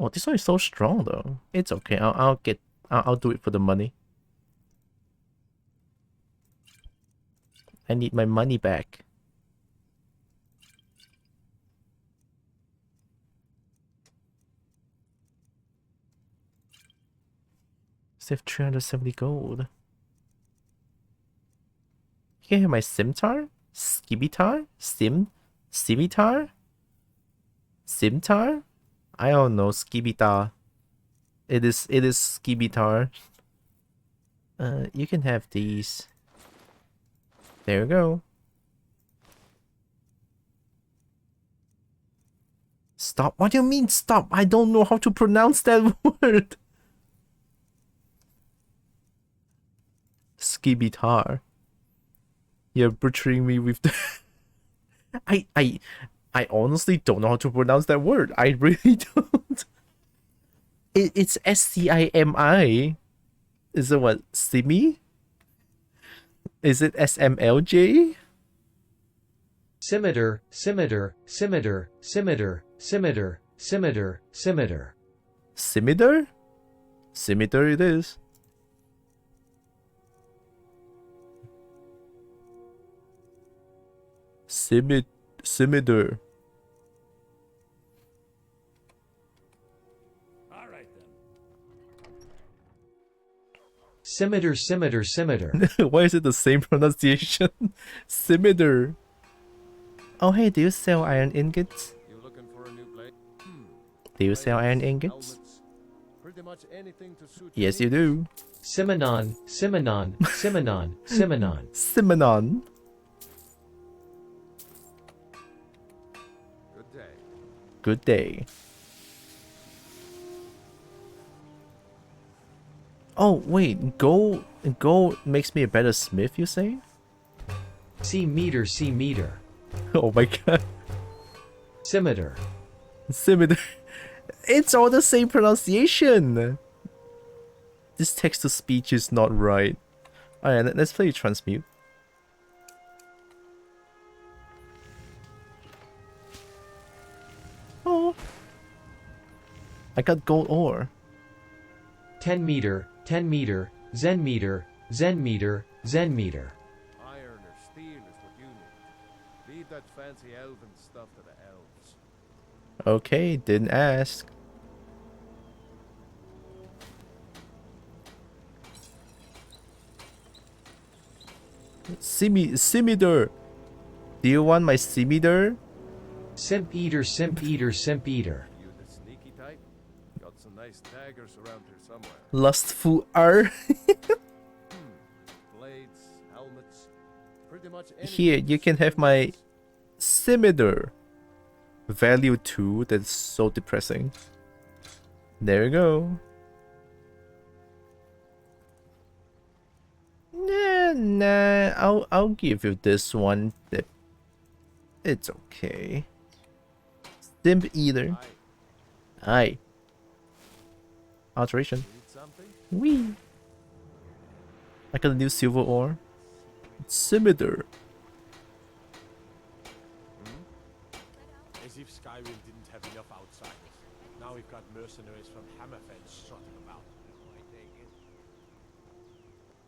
Oh, this one is so strong though. It's okay. I'll do it for the money. I need my money back. Save 370 gold. You can hear my Simtar? Skibitar? Simitar? Simtar? I don't know, Skibitar. It is Skibitar. You can have these. There you go. Stop. What do you mean stop? I don't know how to pronounce that word. Skibitar. You're butchering me with the I honestly don't know how to pronounce that word. I really don't. It's Scimi. Is it what? Simi? Is it SMLJ? Scimitar, scimitar, scimitar, scimitar, scimitar, scimitar, scimitar. Scimitar? Scimitar it is. Scimitar. All right then. Scimitar, scimitar, scimitar. Why is it the same pronunciation? Scimitar. Oh hey, do you sell iron ingots? You looking for a new blade? Do you sell iron ingots? Pretty much anything to suit Yes, you do. Simonon, Simonon, Simonon, Simonon. Simonon. Good day. Good day. Oh wait, gold makes me a better smith, you say? C meter, C meter. Oh my god. Scimitar. Scimitar. It's all the same pronunciation. This text to speech is not right. Alright, let's play transmute. Oh. I got gold ore. 10 meter, 10 meter, Zen meter, Zen meter, Zen meter. Iron or steel is what you need. Leave that fancy elven stuff to the elves. Okay, didn't ask. Scimitar. Do you want my scimitar? Simp eater, simp eater, simp eater. You the sneaky type? Got some nice daggers around here somewhere. Lustful R. Blades, helmets, pretty much Here, you can have my scimitar. Value 2, that's so depressing. There you go. Nah, I'll give you this one. It's okay. Simp Eater. Aye. Alteration. Wee. I got a new silver ore. Scimitar. As if Skyrim didn't have enough outsiders. Now we've got mercenaries from Hammerfell strutting about.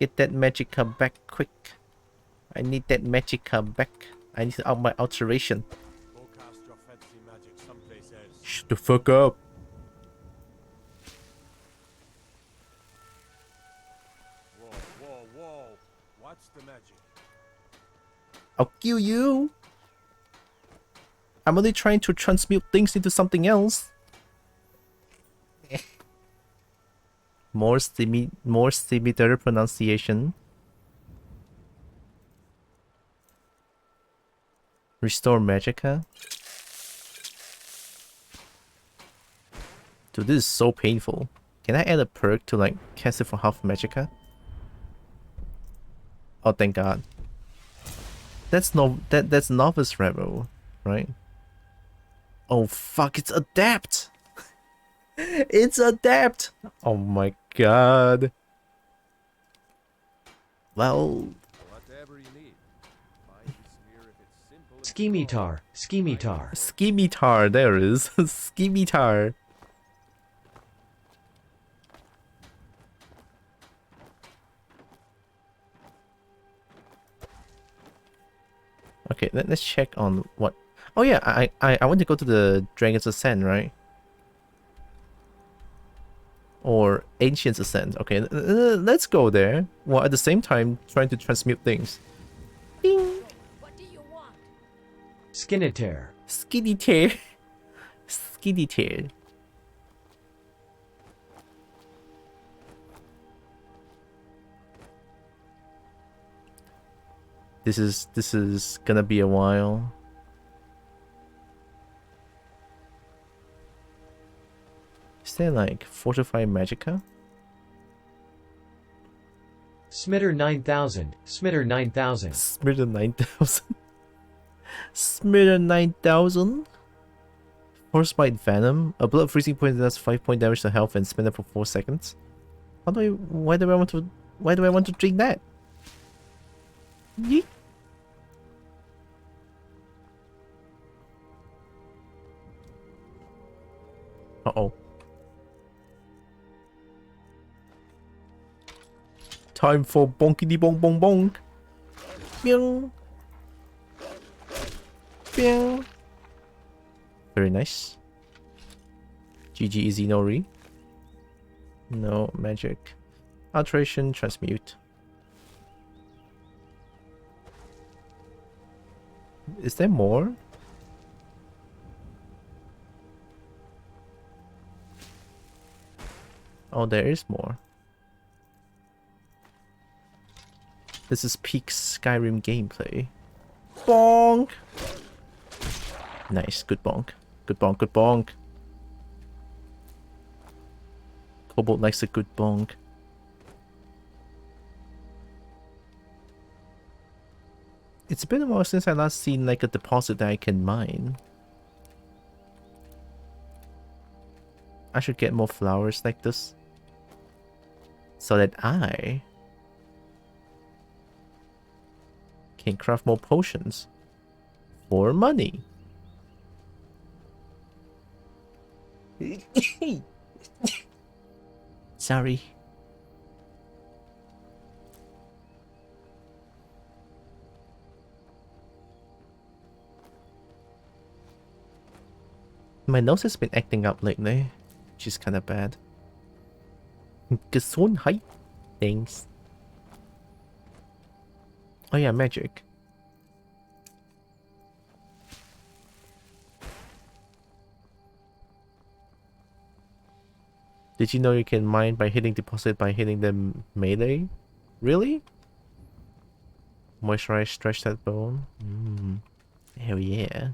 Get that magic card back quick. I need that magic card back. I need to out my alteration. Go cast your fancy magic someplace else. Shut the fuck up. Whoa. What's the magic? I'll kill you. I'm only trying to transmute things into something else. More scimitar pronunciation. Restore Magica. Dude, this is so painful. Can I add a perk to like cast it for half Magica? Oh, thank God. That's that's Novice Rebel, right? Oh fuck! It's Adapt. It's Adapt. Oh my God. Well. Whatever you need. Skimitar, Skimitar. Skimitar, there it is. Skimitar. Okay, let's check on what. Oh yeah, I want to go to the Dragon's Ascent, right? Or Ancient's Ascent. Okay, let's go there. While at the same time trying to transmute things. Ding. Skinitaire. Skiddy tear. Skiddy tear. This is gonna be a while. Is there like fortified magicka? Smitter 9000. Smitter 9000. Smitter 9000. Smitter 9000. Frostbite Venom. A blood freezing point does 5 point damage to health and spin it for 4 seconds. Why do I want to drink that? Yeet. Uh-oh. Time for bonkity bonk bonk bonk. Bing. Bing. Very nice. GG Izinori. No magic. Alteration, transmute. Is there more? Oh, there is more. This is peak Skyrim gameplay. Bonk! Nice, good bonk. Good bonk, good bonk. Kobold likes a good bonk. It's been a while since I last seen like a deposit that I can mine. I should get more flowers like this. So that I can craft more potions for money. Sorry. My nose has been acting up lately, which is kind of bad. Gesundheit. Thanks. Oh yeah, magic. Did you know you can mine by hitting deposit by hitting them melee? Really? Moisturize, stretch that bone. Hell yeah.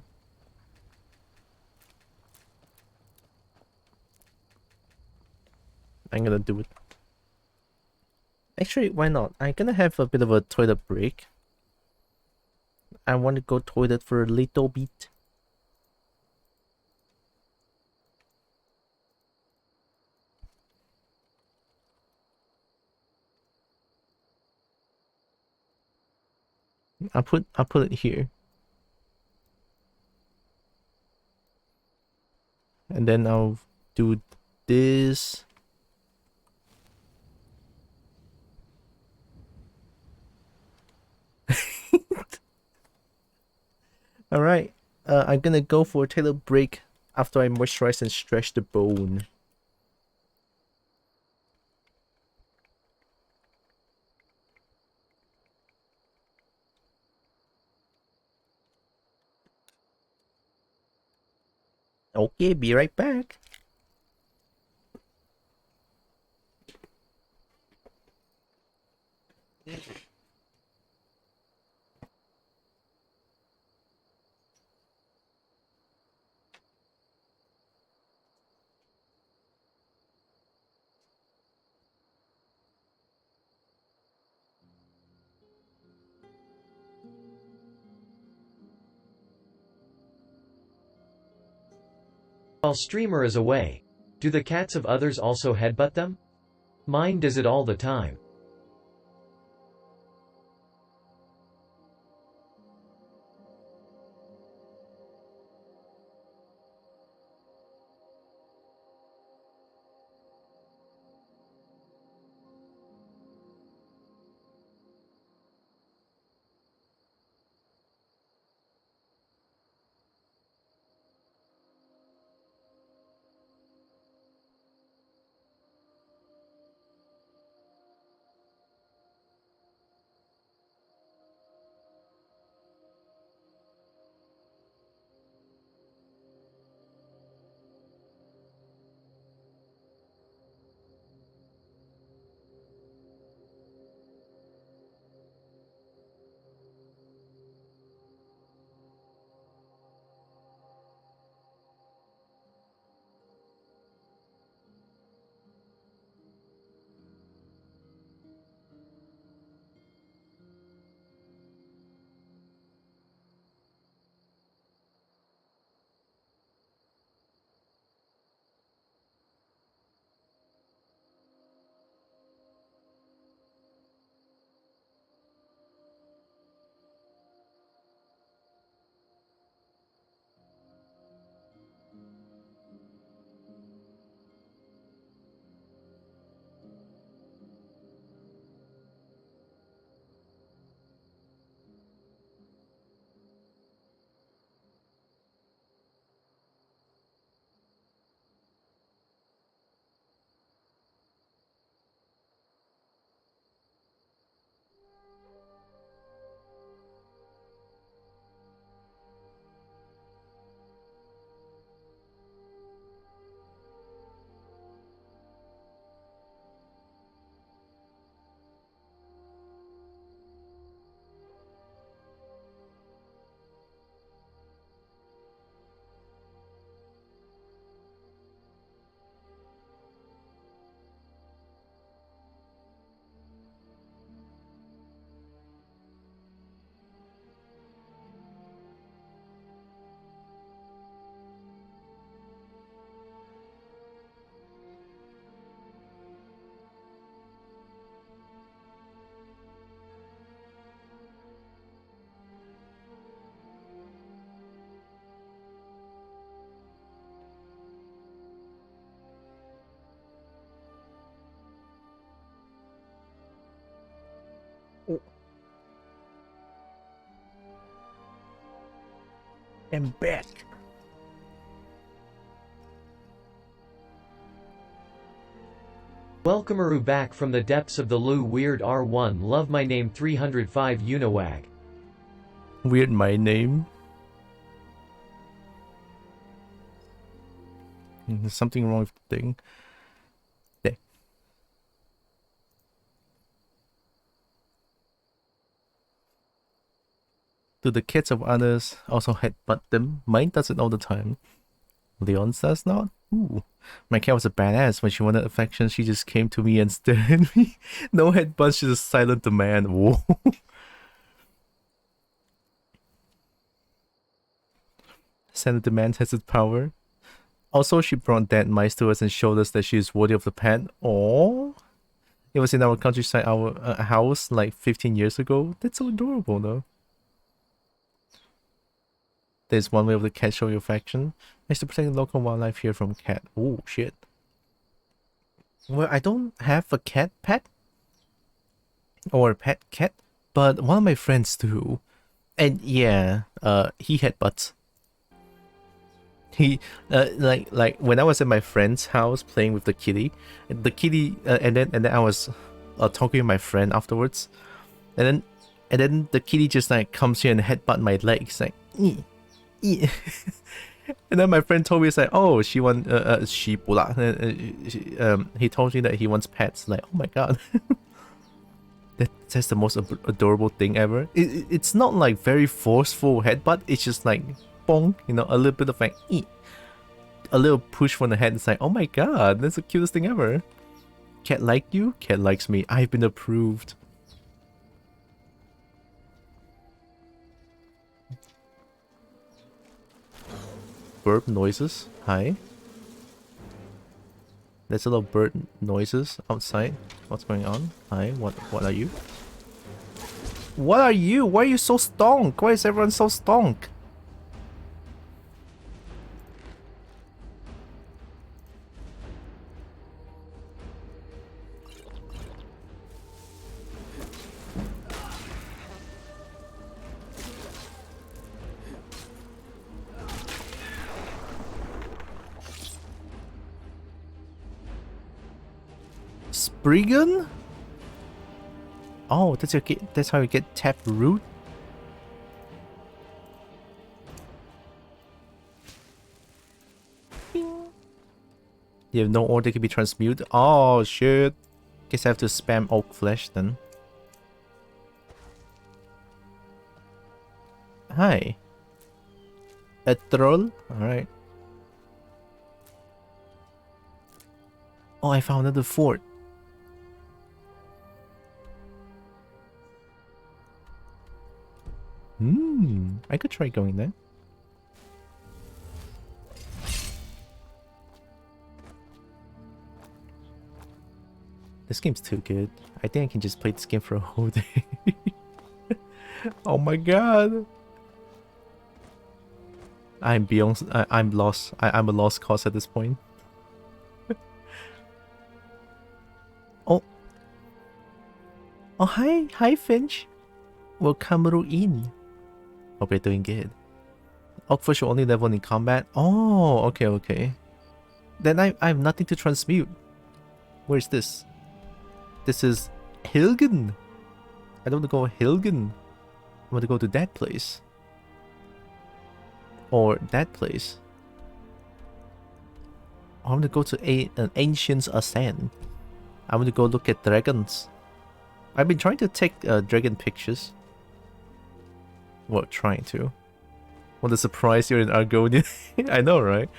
I'm gonna do it. Actually, why not? I'm gonna have a bit of a toilet break. I want to go toilet for a little bit. I'll put it here. And then I'll do this. Alright. I'm gonna go for a toilet break after I moisturize and stretch the bone. Okay, be right back. While streamer is away, do the cats of others also headbutt them? Mine does it all the time. am back. Welcomeru back from the depths of the Lu Weird R1 Love my name 305 Unawag. Weird my name. There's something wrong with the thing. There. Do the kids of others also headbutt them? Mine does it all the time. Leon's does not? Ooh. My cat was a badass. When she wanted affection, she just came to me and stared at me. No headbutts, she's a silent demand. Whoa. Silent demand has its power. Also, she brought dead mice to us and showed us that she is worthy of the pet. Oh, it was in our countryside, our house like 15 years ago. That's so adorable, though. There's one way of the cat showing affection. Is to protect the local wildlife here from cat. Oh shit. Well, I don't have a cat pet or a pet cat, but one of my friends do, and yeah, he headbutts. He like when I was at my friend's house playing with the kitty, and then I was talking with my friend afterwards, and then the kitty just like comes here and headbutt my legs like. And then my friend told me, it's like, oh, she wants he told me that he wants pets. Like, oh my god. That's the most adorable thing ever. It's not like very forceful headbutt, it's just like bonk, you know, a little bit of like a little push from the head. It's like, oh my god, that's the cutest thing ever. Cat like you? Cat likes me. I've been approved. Bird noises. Hi. There's a lot of bird noises outside. What's going on? Hi. What are you? What are you? Why are you so stonk? Why is everyone so stonk? Spriggan? Oh, that's how you get taproot. You have no order can be transmuted. Oh shit. Guess I have to spam oak flesh then. Hi. A troll? Alright. Oh, I found another fort. I could try going there. This game's too good. I think I can just play this game for a whole day. Oh my god. I'm beyond. I'm lost. I'm a lost cause at this point. Oh. Oh, hi Finch. Welcome in. Hope you're doing good. Oakfish will only level in combat. Oh, okay. Then I have nothing to transmute. Where's this? This is Hilgen. I don't want to go Hilgen. I want to go to that place. Or that place. I want to go to an Ancient's Ascent. I want to go look at dragons. I've been trying to take dragon pictures. Well, trying to. What a surprise, you're an Argonian. I know, right?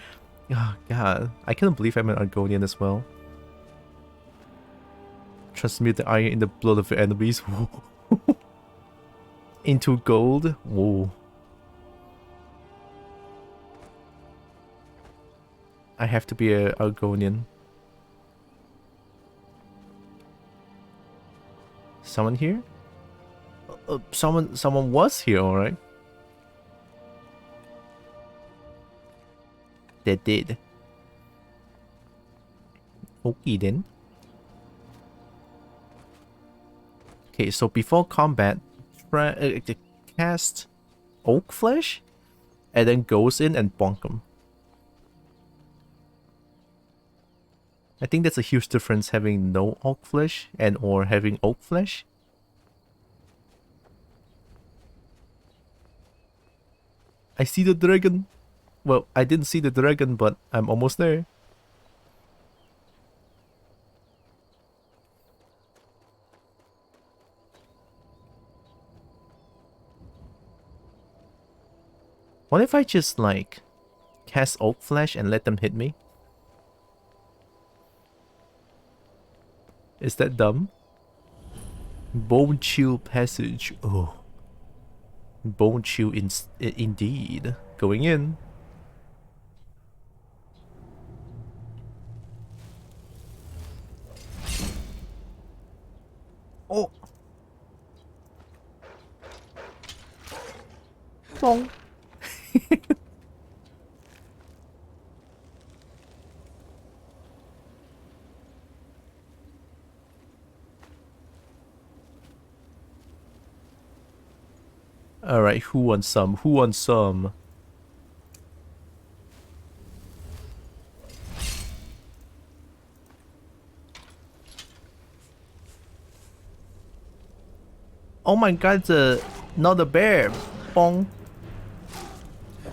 Oh god, I can't believe I'm an Argonian as well. Transmute the iron in the blood of your enemies. Into gold? Whoa. I have to be an Argonian. Someone here? Someone was here, alright. They did. Okay then. Okay, so before combat, cast Oak Flesh? and then goes in and bonk him. I think that's a huge difference having no oak flesh and or having oak flesh. I see the dragon. Well, I didn't see the dragon, but I'm almost there. What if I just, like, cast oak flesh and let them hit me? Is that dumb? Bone chill passage. Oh. Bone chill indeed. Going in. Oh. Bong. Alright, who wants some? Who wants some? Oh my god, it's not a bear. Bong.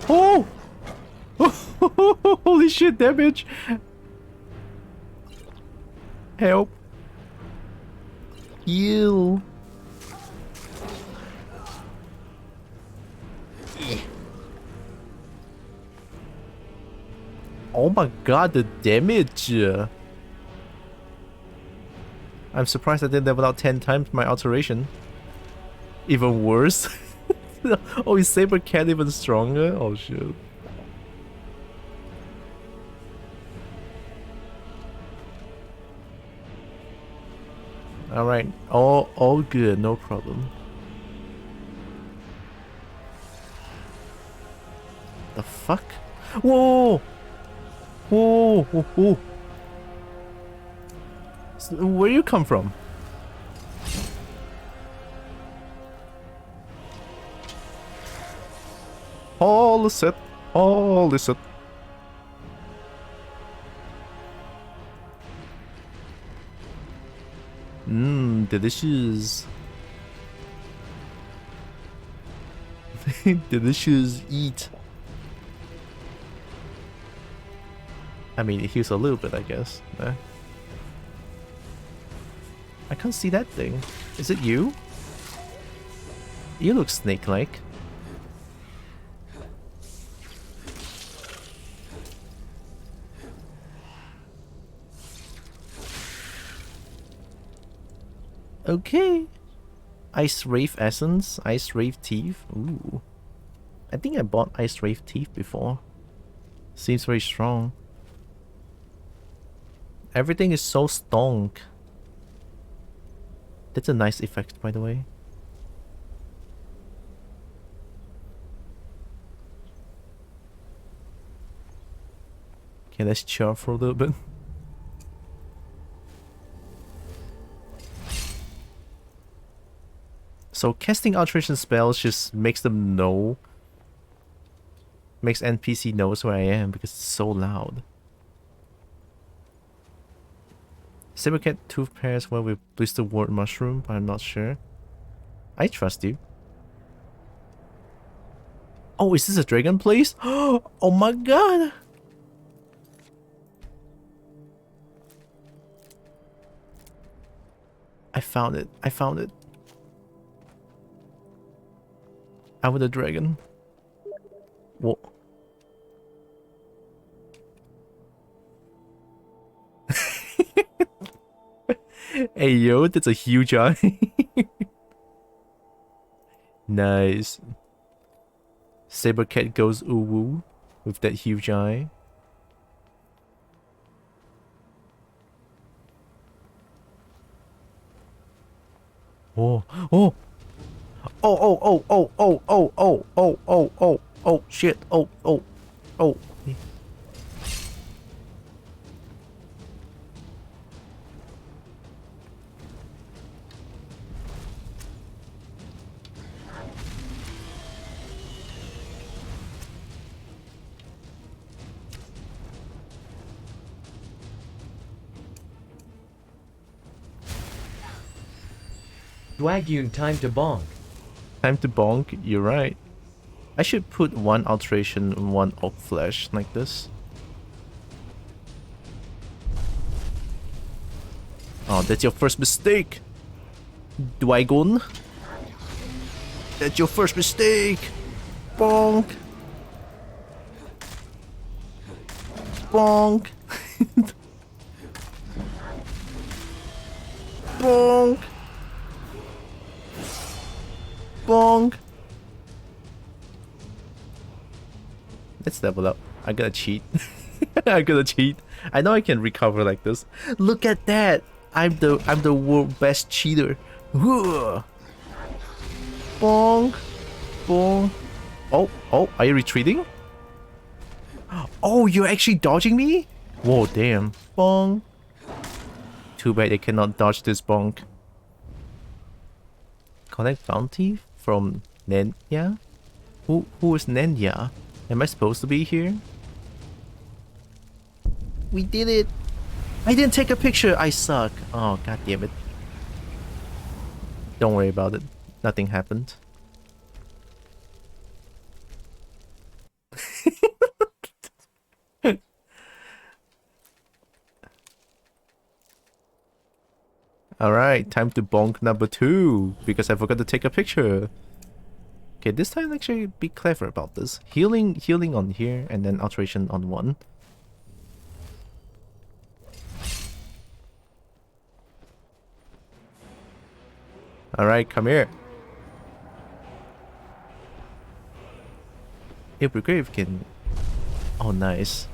Oh! Holy shit, damage! Help. Heal. Oh my god, the damage! I'm surprised I did that without 10 times my alteration. Even worse. Oh, is Saber Cat even stronger? Oh shit. Alright, all good, no problem. The fuck? Whoa! Whoa! Whoa! Whoa! Where you come from? Holy shit! Holy shit! Mmm, delicious. Delicious eat. I mean, it heals a little bit, I guess. I can't see that thing. Is it you? You look snake-like. Okay. Ice Wraith Essence, Ice Wraith Teeth. Ooh. I think I bought Ice Wraith Teeth before. Seems very strong. Everything is so stonk. That's a nice effect, by the way. Okay, let's chill for a little bit. So casting alteration spells just makes them know, makes NPC knows where I am because it's so loud. Sabercat tooth pairs well with Blister Ward Mushroom, but I'm not sure. I trust you. Oh, is this a dragon place? Oh my god! I found it. I found it. I want a dragon. Whoa. Hey yo, that's a huge eye. Nice. Sabercat goes ooh-woo with that huge eye. Oh, oh. Oh, oh, oh, oh, oh, oh, oh, oh, oh, oh, shit, oh, oh, oh. Swagoon, time to bonk. Time to bonk, you're right. I should put one alteration and one oak flesh like this. Oh, that's your first mistake! Dwagon! That's your first mistake! Bonk! Bonk! Bonk! Bonk! Let's level up. I gotta cheat. I gotta cheat. I know I can recover like this. Look at that! I'm the world best cheater. Bonk! Bonk! Oh, are you retreating? Oh, you're actually dodging me? Whoa, damn. Bonk. Too bad they cannot dodge this bonk. Collect bounty from Nenya? Who is Nenya? Am I supposed to be here? We did it! I didn't take a picture! I suck! Oh, god damn it. Don't worry about it. Nothing happened. Alright, time to bonk number 2, because I forgot to take a picture. Okay, this time actually be clever about this. Healing on here, and then alteration on 1. Alright, come here. It would be great if we can... Oh, nice.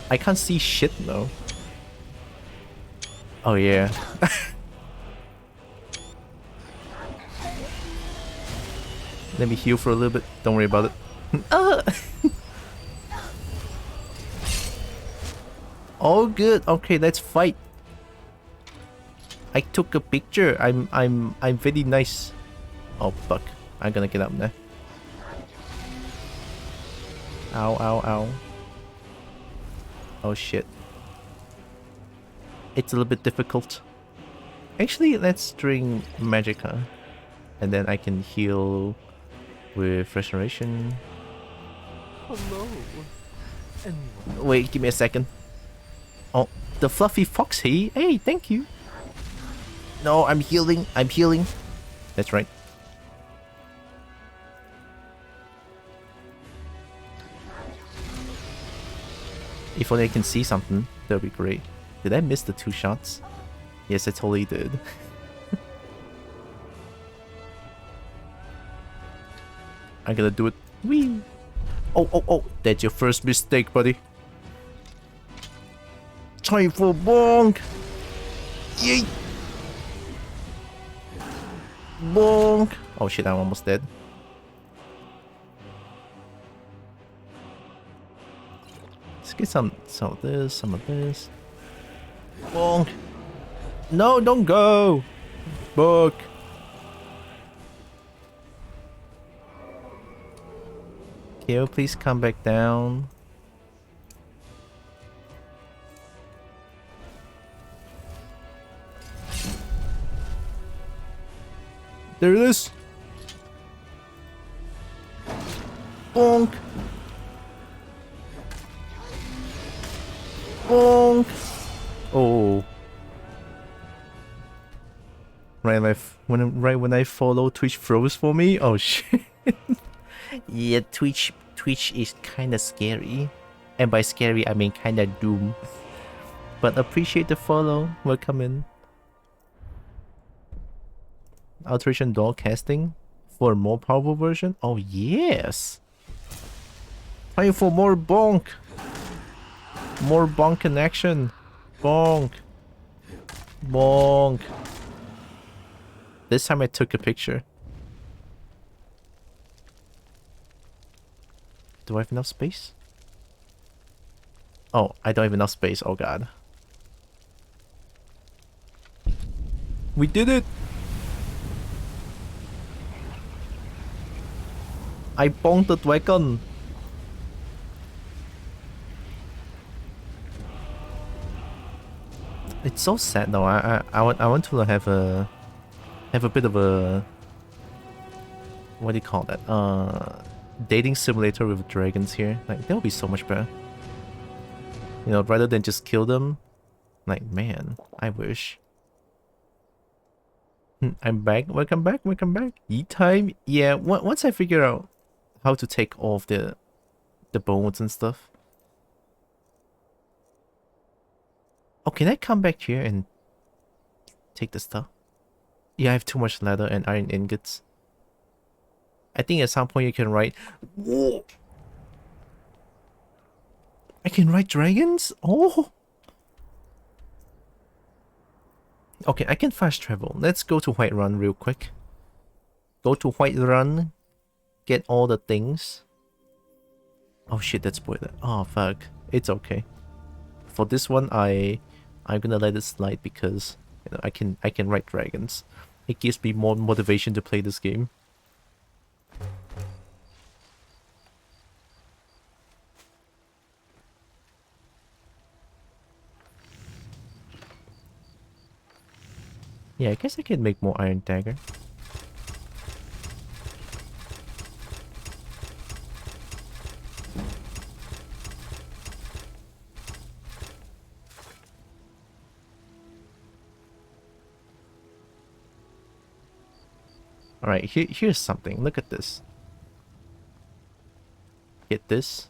I can't see shit though. Oh yeah. Let me heal for a little bit. Don't worry about it. All good. Okay, let's fight. I took a picture. I'm very nice. Oh fuck. I'm gonna get up there. Ow, ow, ow. Oh shit. It's a little bit difficult. Actually, let's drink Magica. And then I can heal with restoration. Hello. Wait, give me a second. Oh, the fluffy foxy. Hey, thank you. No, I'm healing. I'm healing. That's right. If only I can see something, that would be great. Did I miss the 2 shots? Yes, I totally did. I'm gonna do it. Whee! Oh, that's your first mistake, buddy. Time for bonk! Yay! Bonk! Oh shit, I'm almost dead. Let's get some of this, some of this. Bonk! No, don't go! Book! Kale, please come back down. There it is! Bonk! Bonk! Oh. Right when I follow, Twitch froze for me? Oh shit. Yeah, Twitch is kinda scary. And by scary, I mean kinda doom. But appreciate the follow. Welcome in. Alteration doll casting for a more powerful version? Oh yes! Time for more bonk! More bonk in action! Bonk! Bonk! This time I took a picture. Do I have enough space? Oh, I don't have enough space. Oh god. We did it! I bonked the dragon! It's so sad though. I want to have a bit of a, what do you call that? Dating simulator with dragons here. Like that would be so much better. You know, rather than just kill them. Like man, I wish. I'm back. Welcome back. Welcome back. Eat time. Yeah. Once I figure out how to take off the bones and stuff. Oh, can I come back here and take the stuff? Yeah, I have too much leather and iron ingots. I think at some point you can ride... Whoa! I can ride dragons? Oh! Okay, I can fast travel. Let's go to Whiterun real quick. Go to Whiterun. Get all the things. Oh shit, that's spoiler. Oh fuck. It's okay. For this one, I'm gonna let it slide because you know I can ride dragons. It gives me more motivation to play this game. Yeah, I guess I can make more iron dagger. Alright, here's something. Look at this. Get this.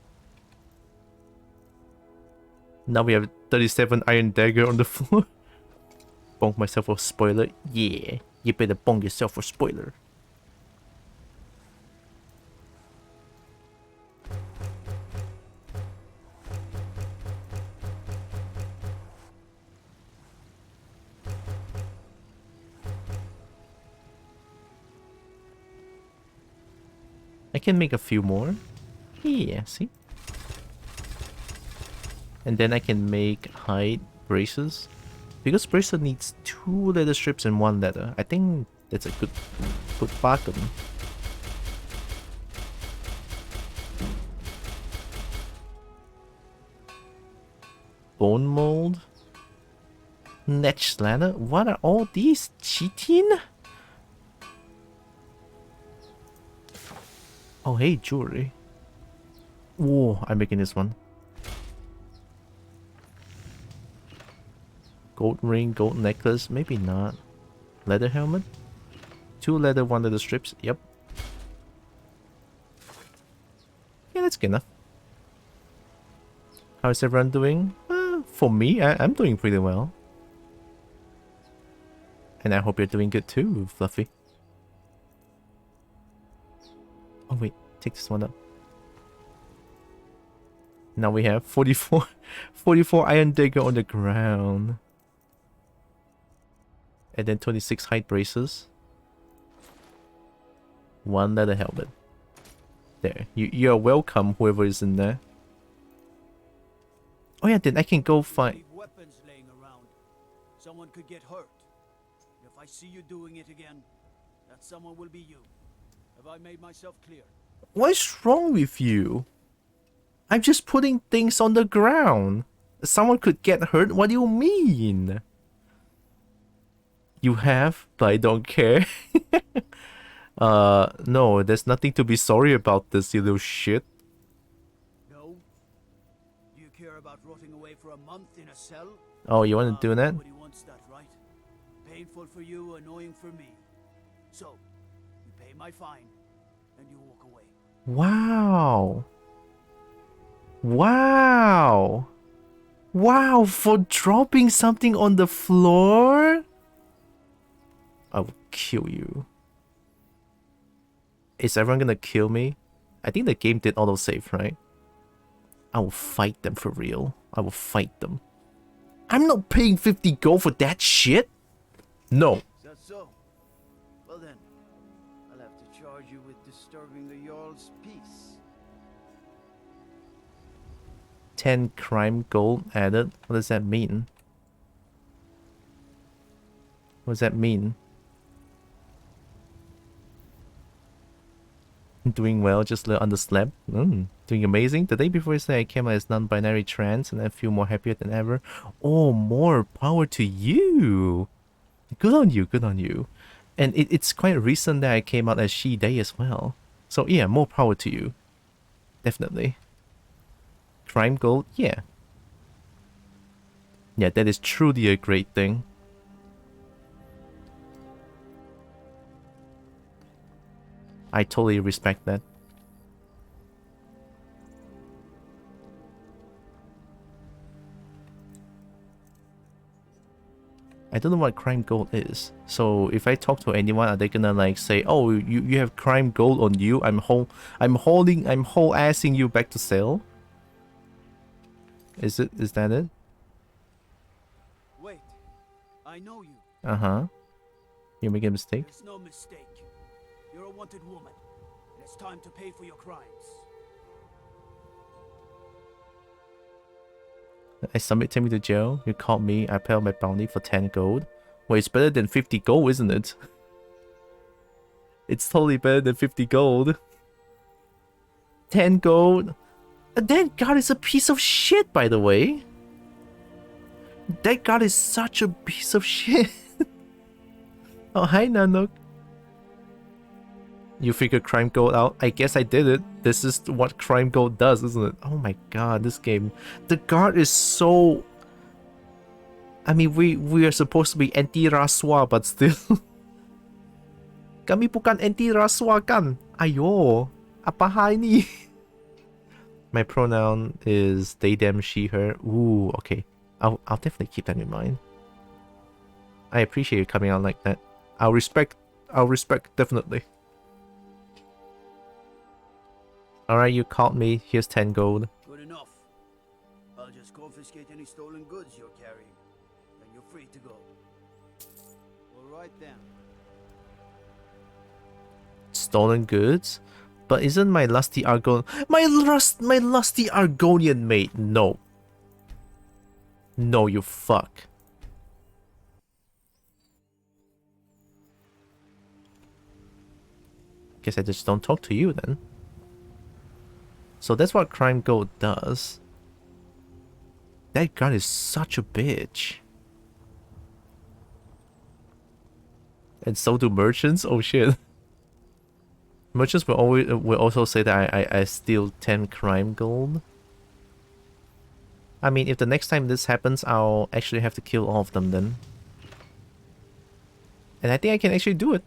Now we have 37 iron dagger on the floor. Bonk myself for spoiler. Yeah, you better bonk yourself for spoiler. I can make a few more. Yeah, see? And then I can make hide braces. Because bracer needs 2 leather strips and 1 leather. I think that's a good bargain. Bone mold. Netch leather. What are all these? Cheating? Oh hey, jewelry. Whoa, I'm making this one. Gold ring, gold necklace, maybe not. Leather helmet? 2 leather, 1 leather strips, yep. Yeah, that's good enough. How's everyone doing? For me, I'm doing pretty well. And I hope you're doing good too, Fluffy. Oh wait, take this one up. Now we have 44 iron dagger on the ground. And then 26 hide braces. 1 leather helmet. There. You're welcome, whoever is in there. Oh yeah, then I can go find... Weapons laying around. Someone could get hurt. If I see you doing it again, that someone will be you. Have I made myself clear? What's wrong with you? I'm just putting things on the ground. Someone could get hurt? What do you mean? You have, but I don't care. No, there's nothing to be sorry about this, you little shit. No? Do you care about rotting away for a month in a cell? Oh, you want to do that? Nobody wants that, right? Painful for you, annoying for me. So, you pay my fine, and you walk away. Wow. Wow. Wow, for dropping something on the floor? I will kill you. Is everyone gonna kill me? I think the game did autosave, right? I will fight them for real. I will fight them. I'm not paying 50 gold for that shit. No. Is that so? Well then, I'll have to charge you with disturbing the Jarl's peace. 10 crime gold added. What does that mean? What does that mean? Doing well, just a little underslept. Doing amazing. The day before yesterday, I came out as non-binary trans, and I feel more happier than ever. Oh, more power to you. Good on you, good on you. And it's quite recent that I came out as she, they as well. So yeah, more power to you. Definitely. Crime gold, yeah. Yeah, that is truly a great thing. I totally respect that. I don't know what crime gold is. So if I talk to anyone, are they gonna like say, "Oh, you have crime gold on you. I'm whole assing you back to sale." Is that it? Wait, I know you. Uh-huh. You make a mistake? It's no mistake. You're a wanted woman, and it's time to pay for your crimes. I submit me to jail. You caught me. I pay out my bounty for 10 gold. Well, it's better than 50 gold, isn't it? It's totally better than 50 gold. 10 gold. That guard is a piece of shit, by the way. That guard is such a piece of shit. Oh, hi, Nanook. You figured crime gold out? I guess I did it. This is what crime gold does, isn't it? Oh my god, this game. The guard is so... I mean, we are supposed to be anti-raswa, but still. Kami bukan anti-raswa kan? Ayo, apa hal ni? My pronoun is they, them, she, her. Ooh, okay. I'll definitely keep that in mind. I appreciate you coming out like that. I'll respect, definitely. Alright, you caught me. Here's 10 gold. Good enough. I'll just confiscate any stolen goods you're carrying. Then you're free to go. Alright then. Stolen goods? But isn't my lusty my lusty Argonian mate? No. No, you fuck. Guess I just don't talk to you then. So that's what crime gold does. That guard is such a bitch. And so do merchants? Oh shit. Merchants will also say that I steal 10 crime gold. I mean, if the next time this happens, I'll actually have to kill all of them then. And I think I can actually do it.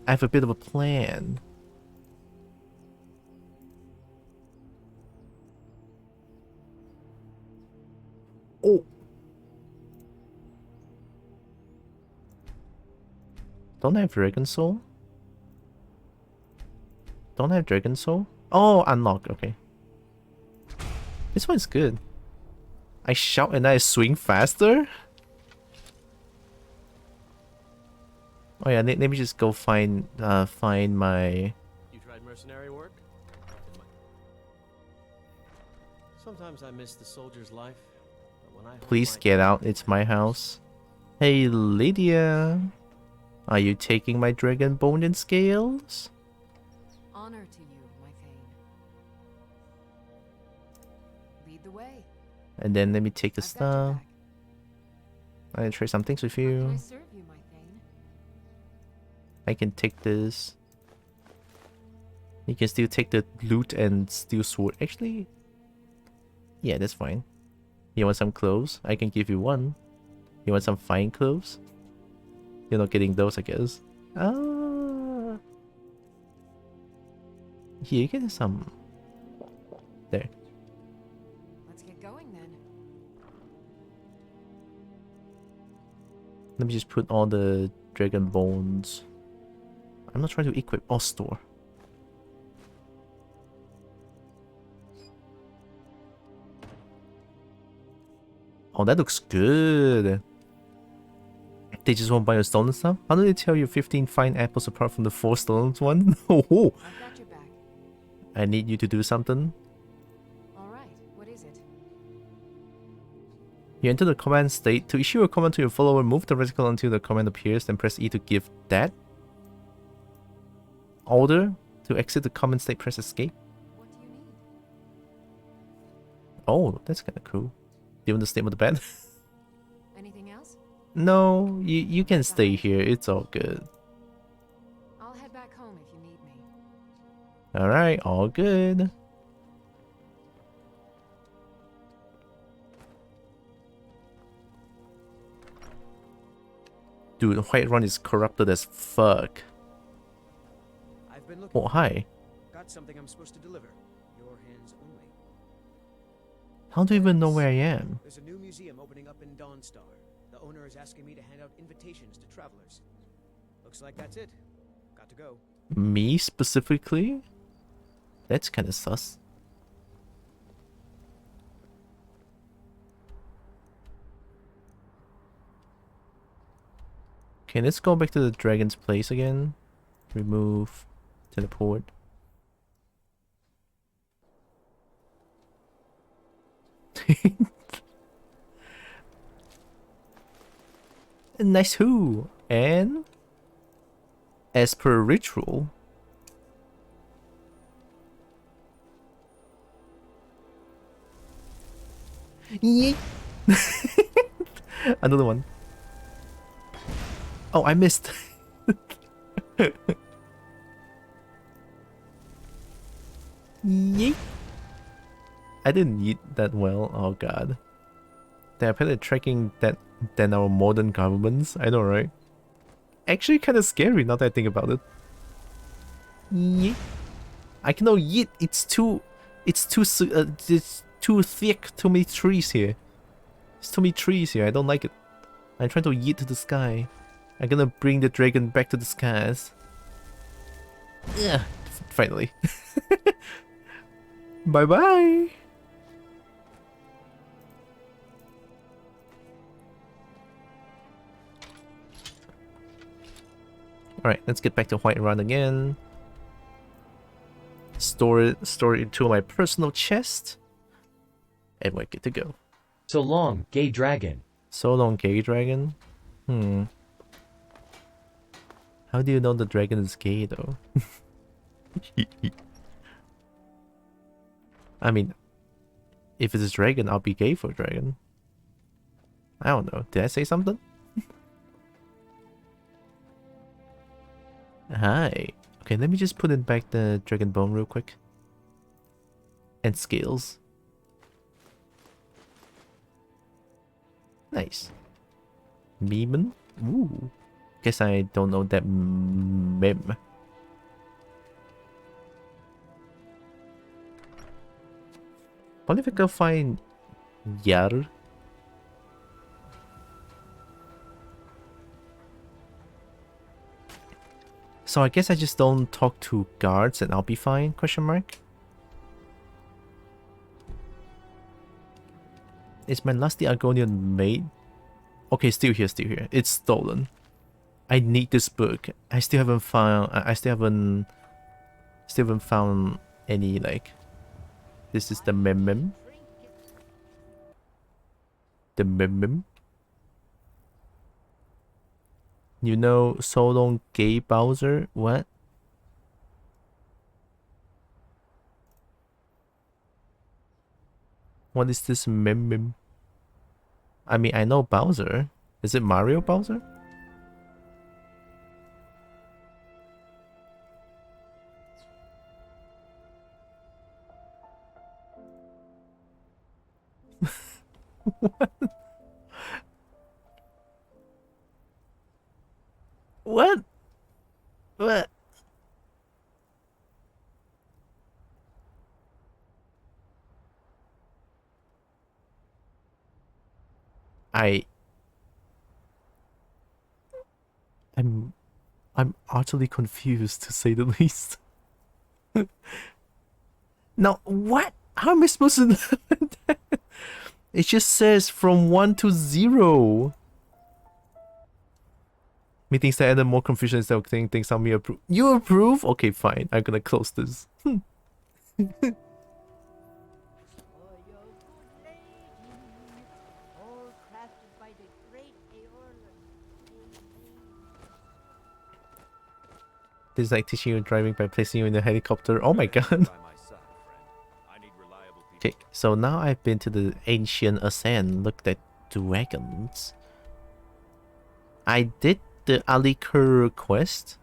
I have a bit of a plan. Oh! Don't I have Dragon Soul? Don't I have Dragon Soul? Oh, unlock, okay. This one's good. I shout and I swing faster? Oh yeah, let me just go find my... You tried mercenary work? Sometimes I miss the soldier's life. But when I Please get out, it's my house. Hey Lydia! Are you taking my dragon bone and scales? Honor to you, my Thane. Lead the way. And then let me take the stuff. I'm gonna try some things with you. How can I serve you, my Thane? I can take this. You can still take the loot and steel sword. Actually, yeah, that's fine. You want some clothes? I can give you one. You want some fine clothes? You're not getting those, I guess. Ah. Here, you get some. There. Let's get going then. Let me just put all the dragon bones. I'm not trying to equip or store. Oh, that looks good. They just won't buy your stolen stuff? How do they tell you 15 fine apples apart from the 4 stolen ones? Oh, I've got your back. I need you to do something. All right, what is it? You enter the command state. To issue a command to your follower, move the reticle until the command appears, then press E to give that order. To exit the command state, press escape. Oh, that's kind of cool. Do you want to stay on the bed? Anything else? No, you can stay here. It's all good. I'll head back home if you need me. Alright, all good. Dude, Whiterun is corrupted as fuck. I've been looking. Oh, hi. Got something I'm supposed to deliver. Your hands only. How do you even know where I am? There's a new museum opening up in Dawnstar. The owner is asking me to hand out invitations to travelers. Looks like that's it. Got to go. Me specifically? That's kind of sus. Okay, let's go back to the dragon's place again. Remove, teleport. Nice who. And as per ritual, yeet. Another one. Oh, I missed. Yeet. I didn't yeet that well. Oh god. They're better at tracking that than our modern governments. I know, right? Actually, kind of scary now that I think about it. Yeet. I cannot yeet. It's too thick. Too many trees here. There's too many trees here. I don't like it. I'm trying to yeet to the sky. I'm gonna bring the dragon back to the skies. Yeah, finally. Bye bye. Alright, let's get back to Whiterun again. Store it into my personal chest. And we're good to go. So long, gay dragon. So long, gay dragon? How do you know the dragon is gay though? I mean, if it's a dragon, I'll be gay for a dragon. I don't know. Did I say something? Hi. Okay, let me just put in back the dragon bone real quick. And scales. Nice. Memen? Ooh. Guess I don't know that meme. What if I go find Yar? So I guess I just don't talk to guards and I'll be fine, question mark? Is my lusty Argonian made? Okay, still here. It's stolen. I need this book. I still haven't found any like. This is the mem. The mem. You know, so long, gay Bowser. What? What is this mem? I mean, I know Bowser. Is it Mario Bowser? What? What? What? I'm utterly confused, to say the least. Now, what? How am I supposed to know that? It just says from 1 to 0. Meetings that added more confusion instead of things on me approve. You approve? Okay, fine. I'm gonna close this. This is like teaching you driving by placing you in a helicopter. Oh my god. Okay, so now I've been to the ancient ascent. Look at dragons. I did the Alikur quest.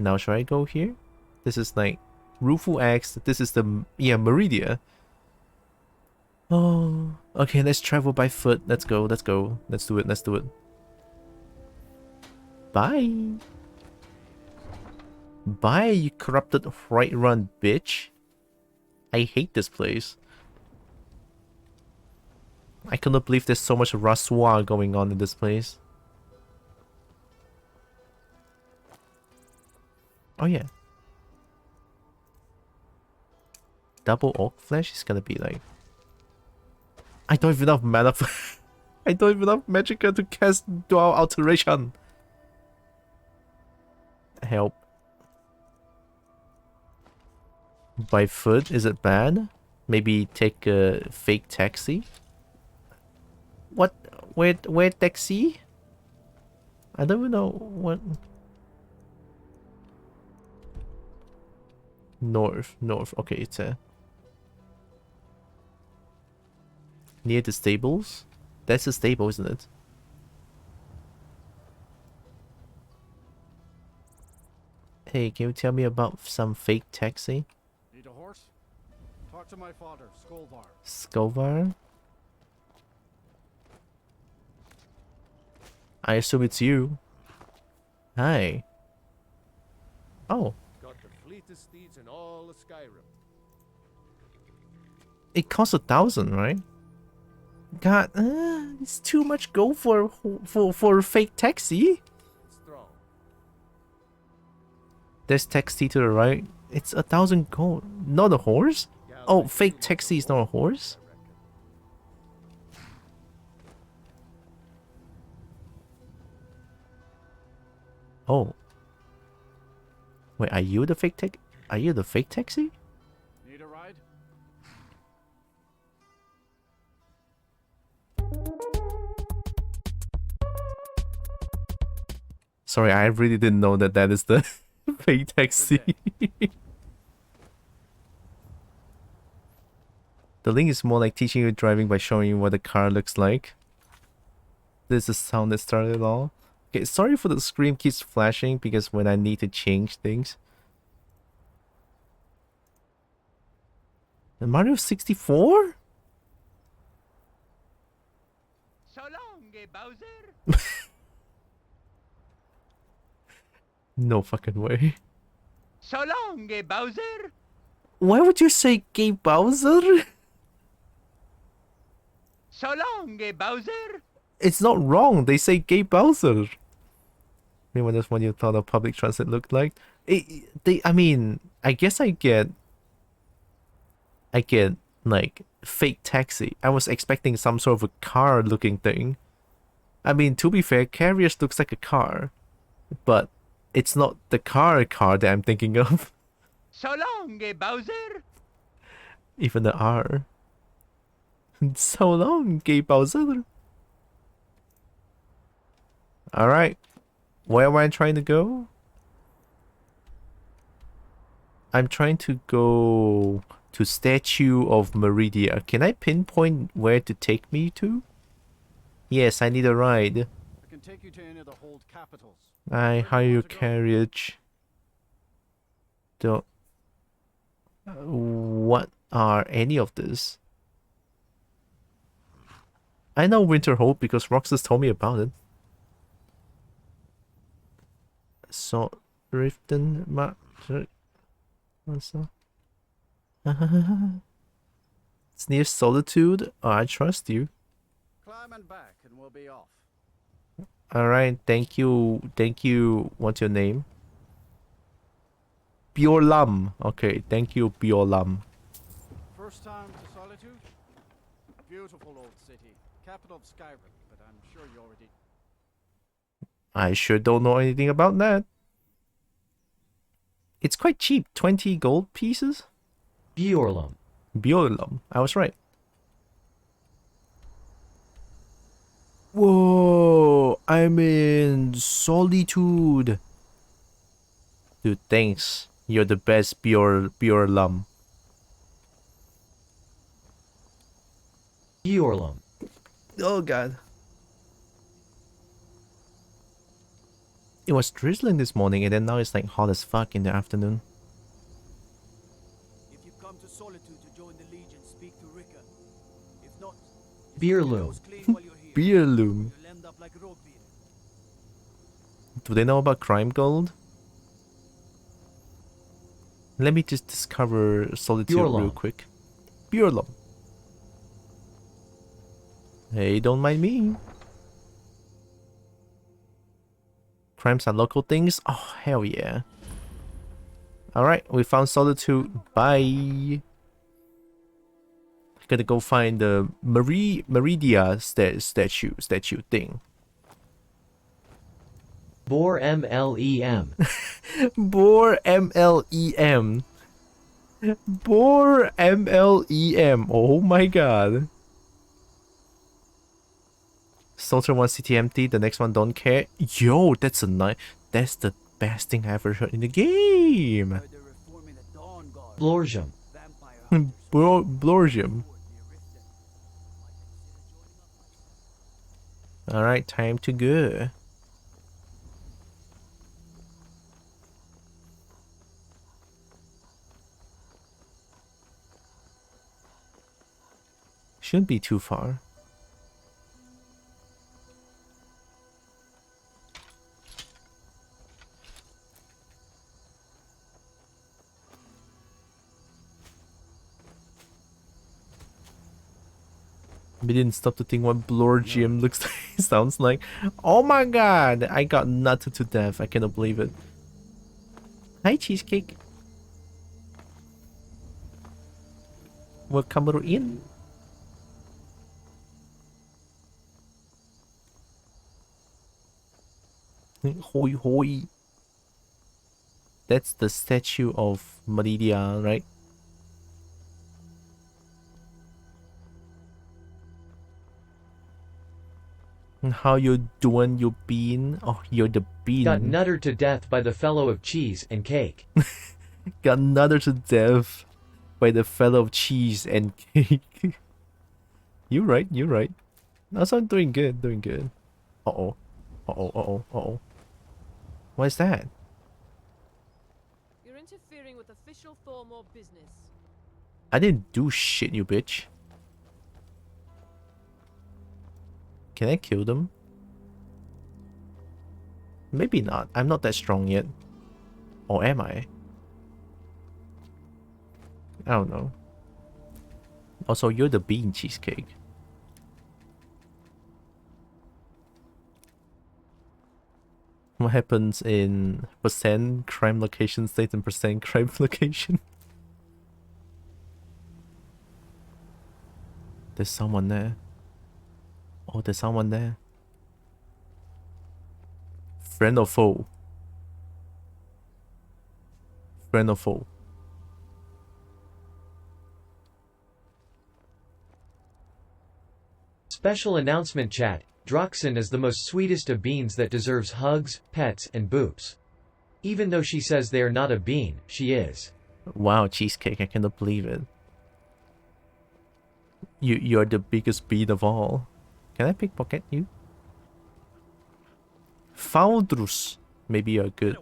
Now should I go here? This is like Rufu X. This is the Meridia. Oh, okay. Let's travel by foot. Let's go. Let's go. Let's do it. Let's do it. Bye. Bye, you corrupted right run bitch. I hate this place. I cannot believe there's so much Rasuwa going on in this place. Oh yeah. Double orc flesh is gonna be like... I don't even have mana for... I don't even have magicka to cast dual alteration. Help. By foot, is it bad? Maybe take a fake taxi? What? Where taxi? I don't even know what... North. Okay, it's near the stables? That's a stable, isn't it? Hey, can you tell me about some fake taxi? Need a horse? Talk to my father, Skolvar. Skolvar? I assume it's you. Hi. Oh. Got the fleetest steeds in all of Skyrim. It costs 1,000, right? God, it's too much gold for a fake taxi. Strong. There's taxi to the right. It's 1,000 gold. Not a horse? Oh, fake taxi is not a horse? Oh. Wait, are you the fake taxi? Are you the fake taxi? Need a ride? Sorry, I really didn't know that that is the fake taxi. The link is more like teaching you driving by showing you what the car looks like. This is the sound that started it all. Okay, sorry for the screen keeps flashing because when I need to change things. The Mario 64? So long, Bowser. No fucking way. So long, Bowser. Why would you say gay Bowser? So long, Bowser. It's not wrong. They say gay Bowser. I mean, that's what you thought of public transit looked like. I mean, I guess I get like fake taxi. I was expecting some sort of a car looking thing. I mean, to be fair, Carriers looks like a car, but it's not the car that I'm thinking of. So long, Bowser. Even the R. So long, gay Bowser. Alright. Where am I trying to go? I'm trying to go to Statue of Meridia. Can I pinpoint where to take me to? Yes, I need a ride. I can take you to any of the hold capitals. I hire your carriage. What are any of this? I know Winterhold because Roxas told me about it. So, Riften, what's that? It's near Solitude. Oh, I trust you. Climb and back, and we'll be off. Alright, thank you. Thank you. What's your name? Bjorlam. Okay, thank you, Bjorlam. First time to Solitude? Beautiful old city. Capital of Skyrim, but I'm sure you already... I sure don't know anything about that. It's quite cheap. 20 gold pieces? Bjorlam. Bjorlam. I was right. Whoa, I'm in Solitude. Dude, thanks. You're the best pure alum. Yorlum. Oh god. It was drizzling this morning and then now it's like hot as fuck in the afternoon. If you come to Solitude to join the Legion, speak to Rika. If not, Beerloom. Beerloom. Do they know about crime gold? Let me just discover Solitude real quick. Beerloom. Hey, don't mind me. Crimes are local things? Oh, hell yeah. Alright, we found Solitude. Bye. Gotta go find the Meridia statue thing. Boar MLEM. Boar MLEM. Boar MLEM. Oh my god. Soldier 1 city empty, the next one don't care. Yo, that's the best thing I ever heard in the game. Blorgium. Blorgium. Alright, time to go. Shouldn't be too far. We didn't stop to think what Blorgium looks like, sounds like. Oh my god, I got nutted to death. I cannot believe it. Hi, Cheesecake. Welcome in. Hoi hoi. That's the statue of Meridia, right? How you doing, you bean? Oh, you're the bean. Got nuttered to death by the fellow of cheese and cake. Got nuttered to death by the fellow of cheese and cake. You're right, you're right. Also, I'm doing good, doing good. Uh-oh. Uh-oh, uh-oh, uh-oh. What is that? You're interfering with official Thormore business. I didn't do shit, you bitch. Can I kill them? Maybe not. I'm not that strong yet. Or am I? I don't know. Also, you're the bean, Cheesecake. What happens in percent crime location states and percent crime location? There's someone there. Oh, there's someone there. Friend or foe? Friend or foe? Special announcement chat. Droxen is the most sweetest of beans that deserves hugs, pets, and boops. Even though she says they are not a bean, she is. Wow, Cheesecake, I cannot believe it. You're the biggest bean of all. Can I pickpocket you? Faudrus. Maybe you're good.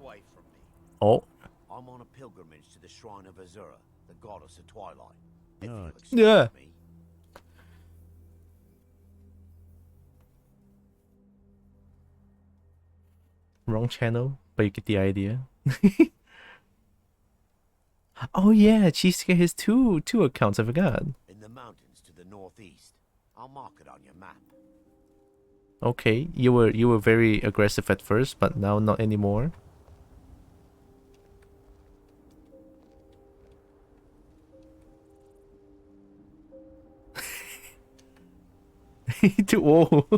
Oh. I'm on a pilgrimage to the shrine of Azura, the goddess of twilight. Yeah. Wrong channel, but you get the idea. Oh yeah, Cheesecake has two accounts, I forgot. In the mountains to the northeast. I'll mark it on your map. Okay, you were very aggressive at first, but now not anymore. Whoa.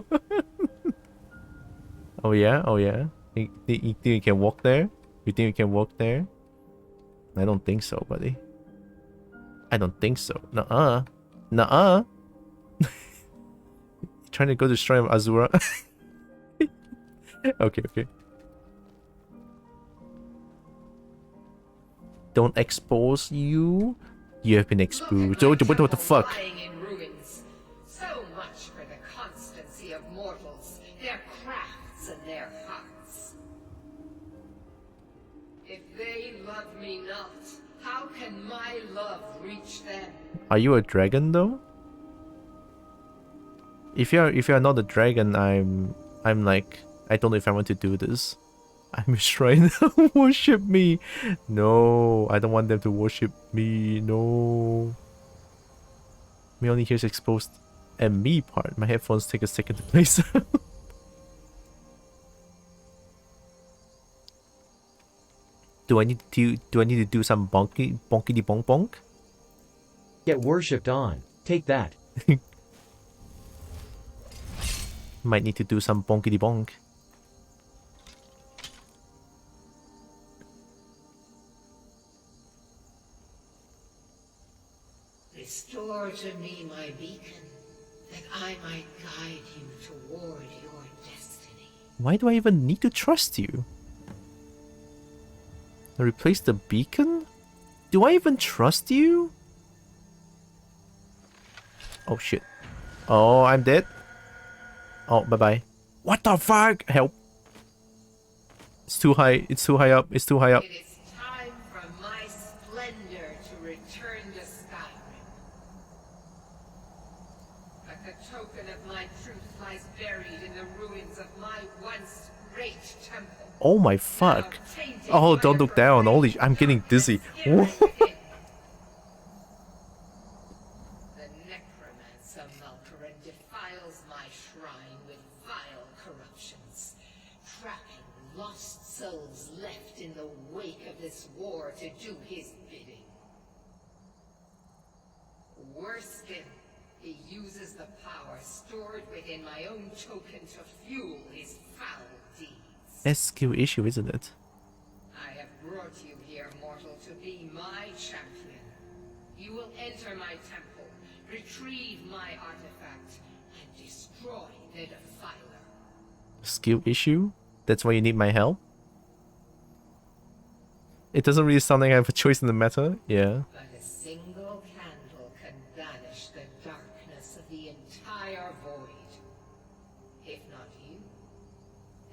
Oh yeah, oh yeah. You think you can walk there? You think you can walk there? I don't think so, buddy. I don't think so. Nuh-uh. Nuh-uh. Trying to go to Shrine of Azura. Okay, okay. Don't expose you. You have been exposed. Oh, what the fuck? Lying in ruins. So much for the constancy of mortals, their crafts and their hearts. If they love me not, how can my love reach them? Are you a dragon though? If you're not a dragon, I'm like, I don't know if I want to do this. I'm trying to worship me. No, I don't want them to worship me. No. Me only hears exposed and me part. My headphones take a second to place. Do I need to do some bonkety bonk bonk? Get worshipped on. Take that. Might need to do some bonkety bonk. Restore to me my beacon, that I might guide you toward your destiny. Why do I even need to trust you? Replace the beacon? Do I even trust you? Oh shit. Oh, I'm dead. Oh, bye-bye. What the fuck? Help. It's too high. It's too high up. It's too high up. It is time for my splendor to return to Skyrim. But the token of my truth lies buried in the ruins of my once great temple. Oh my fuck. Oh, don't look down. Holy, I'm getting dizzy. The necromancer Malkaran defiles my shrine with vile corruptions, trapping lost souls left in the wake of this war to do his bidding. Worse still, he uses the power stored within my own token to fuel his foul deeds. That's skill issue, isn't it? I have brought you here, mortal, to be my champion. You will enter my temple, retrieve my artifact, and destroy the Defiler. Skill issue? That's why you need my help? It doesn't really sound like I have a choice in the matter. Yeah. But a single candle can banish the darkness of the entire void. If not you,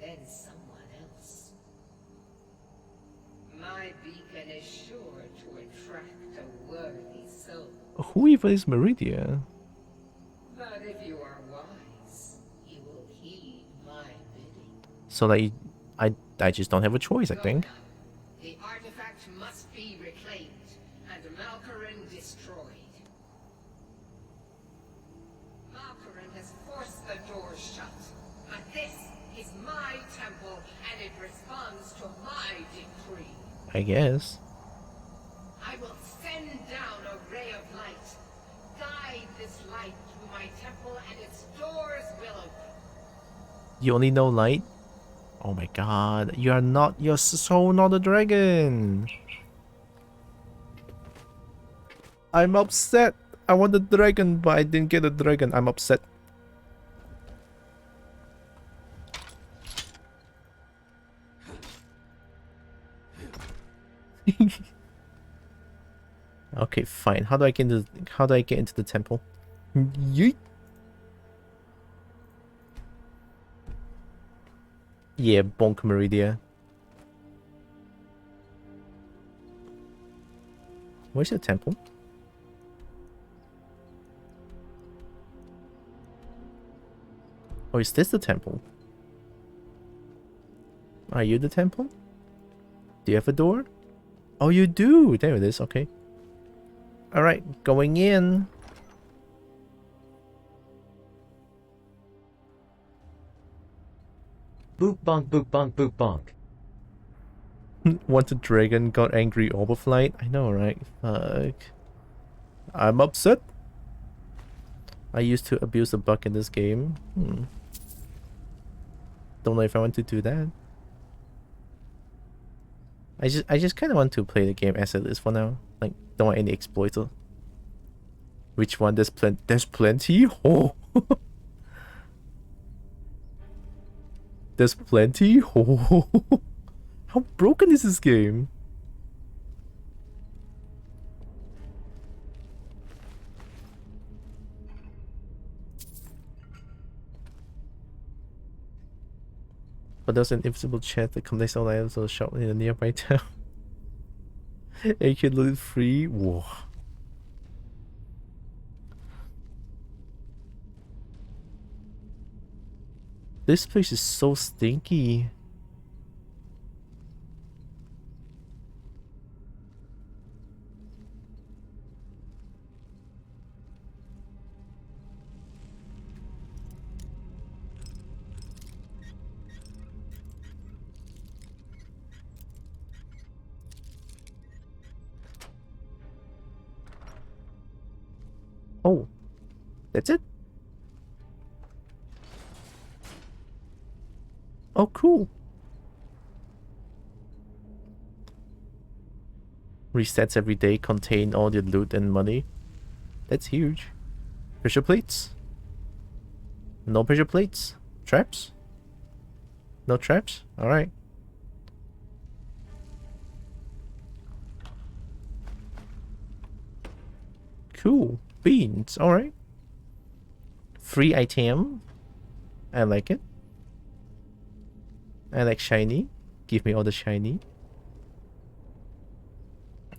then someone else. My beacon is sure to attract a worthy soul. Who even is Meridia? But if you are wise, you will heed my bidding. So like, I just don't have a choice, I think. The artifact must be reclaimed, and Malkaran destroyed. Malkaran has forced the doors shut, but this is my temple, and it responds to my decree. I guess. I will send down a ray of light. Guide this light through my temple, and its doors will open. You only know light? Oh my god, you're so not a dragon. I'm upset. I want a dragon, but I didn't get a dragon. I'm upset. Okay, fine. How do I get into the temple? Yeet. Yeah, bonk Meridia. Where's the temple? Oh, is this the temple? Are you the temple? Do you have a door? Oh, you do! There it is, okay. Alright, going in. Boop bonk boop bonk boop bonk. Once a dragon got angry overflight. I know, right? Fuck. I'm upset. I used to abuse the bug in this game. Don't know if I want to do that. I just kind of want to play the game as it is for now. Like, don't want any exploiter. Which one? There's plenty. Oh. There's plenty. Oh. How broken is this game? But there's an invisible chest that collects all items of the shop in a nearby town. And you can loot it free. Whoa. This place is so stinky. Oh, that's it? Oh, cool. Resets every day, contain all your loot and money. That's huge. Pressure plates? No pressure plates? Traps? No traps? Alright. Cool. Beans. Alright. Free item. I like it. I like shiny. Give me all the shiny.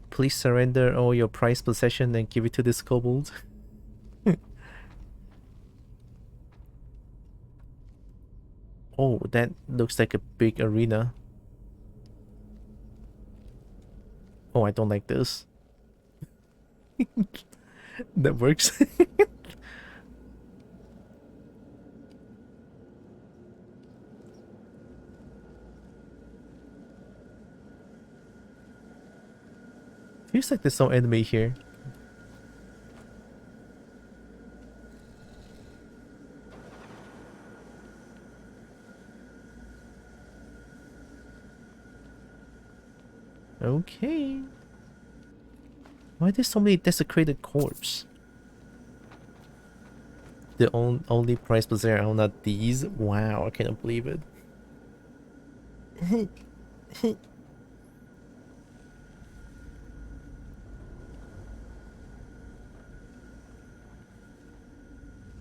Please surrender all your prized possession and give it to this kobold. Oh, that looks like a big arena. Oh, I don't like this. That works. Feels like there's no enemy here. Okay. Why are there so many desecrated corpses? The only prize possessor are not these? Wow, I cannot believe it.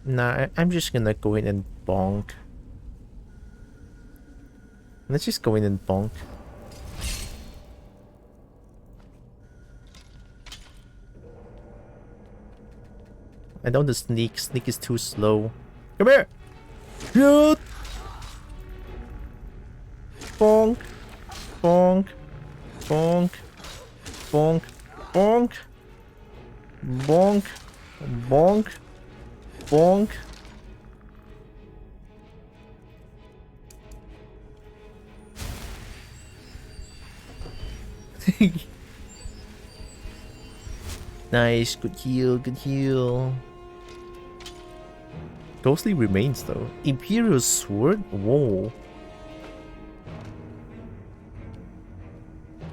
Nah, I'm just gonna go in and bonk. Let's just go in and bonk. I don't want to sneak. Sneak is too slow. Come here! Shoot! Bonk! Bonk! Bonk! Bonk! Bonk! Bonk! Bonk! Bonk! Nice, good heal, good heal. Ghostly remains though. Imperial sword? Whoa.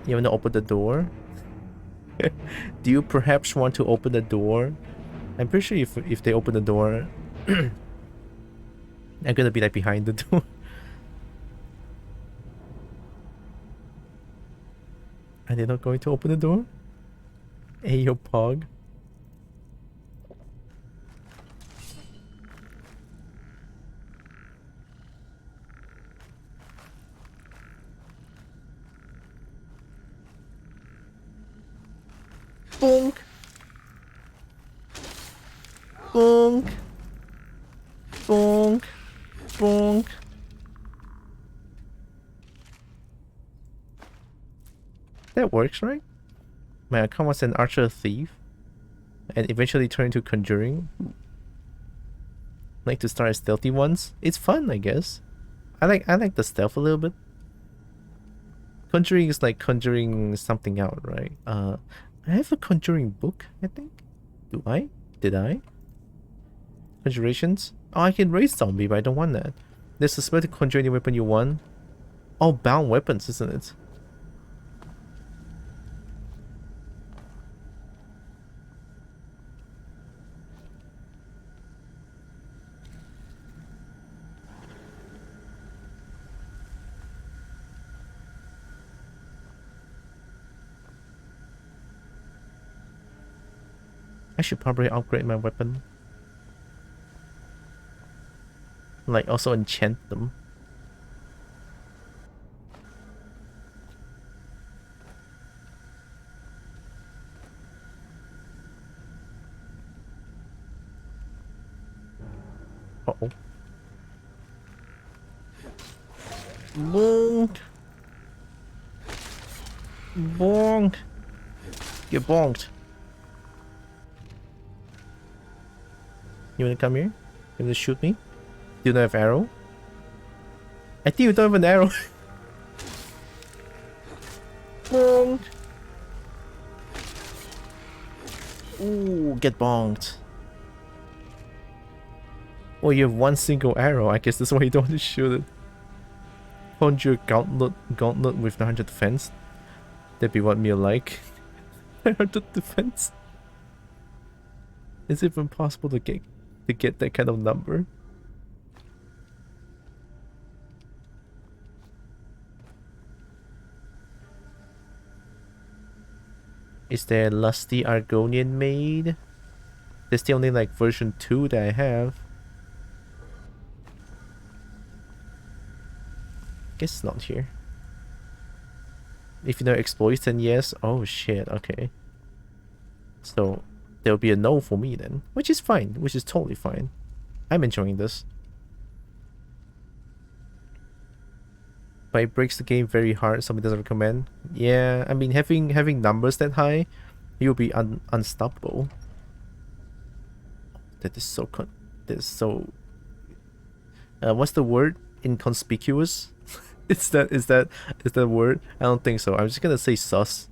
You wanna open the door? Do you perhaps want to open the door? I'm pretty sure if they open the door, I'm gonna be like behind the door. Are they not going to open the door? Hey, yo, Pog. Bonk. Bonk. Bonk. Bonk. That works, right? My account was an archer thief and eventually turned into conjuring. Like to start as stealthy ones. It's fun, I guess. I like the stealth a little bit. Conjuring is like conjuring something out, right? I have a conjuring book, I think. Do I? Did I? Conjurations? Oh, I can raise zombie, but I don't want that. There's suspected conjure any weapon you want. Oh, bound weapons, isn't it? I should probably upgrade my weapon. Like, also enchant them. Uh-oh. Bonk. Bonk. Get bonked. You wanna come here? You wanna shoot me? Do you not have arrow? I think you don't have an arrow. Bonk. Ooh, get bonked. Oh, you have one single arrow. I guess that's why you don't want to shoot it. 100 gauntlet with 900 defense. That'd be what me like. 900 defense. Is it even possible to get that kind of number? Is there Lusty Argonian made? That's the only like version 2 that I have. Guess it's not here. If you know exploits, then yes. Oh shit, okay. So there'll be a no for me then. Which is fine, which is totally fine. I'm enjoying this. But it breaks the game very hard, somebody doesn't recommend. Yeah, I mean having numbers that high, you'll be unstoppable. That is so what's the word? Inconspicuous? Is that word? I don't think so. I'm just gonna say sus.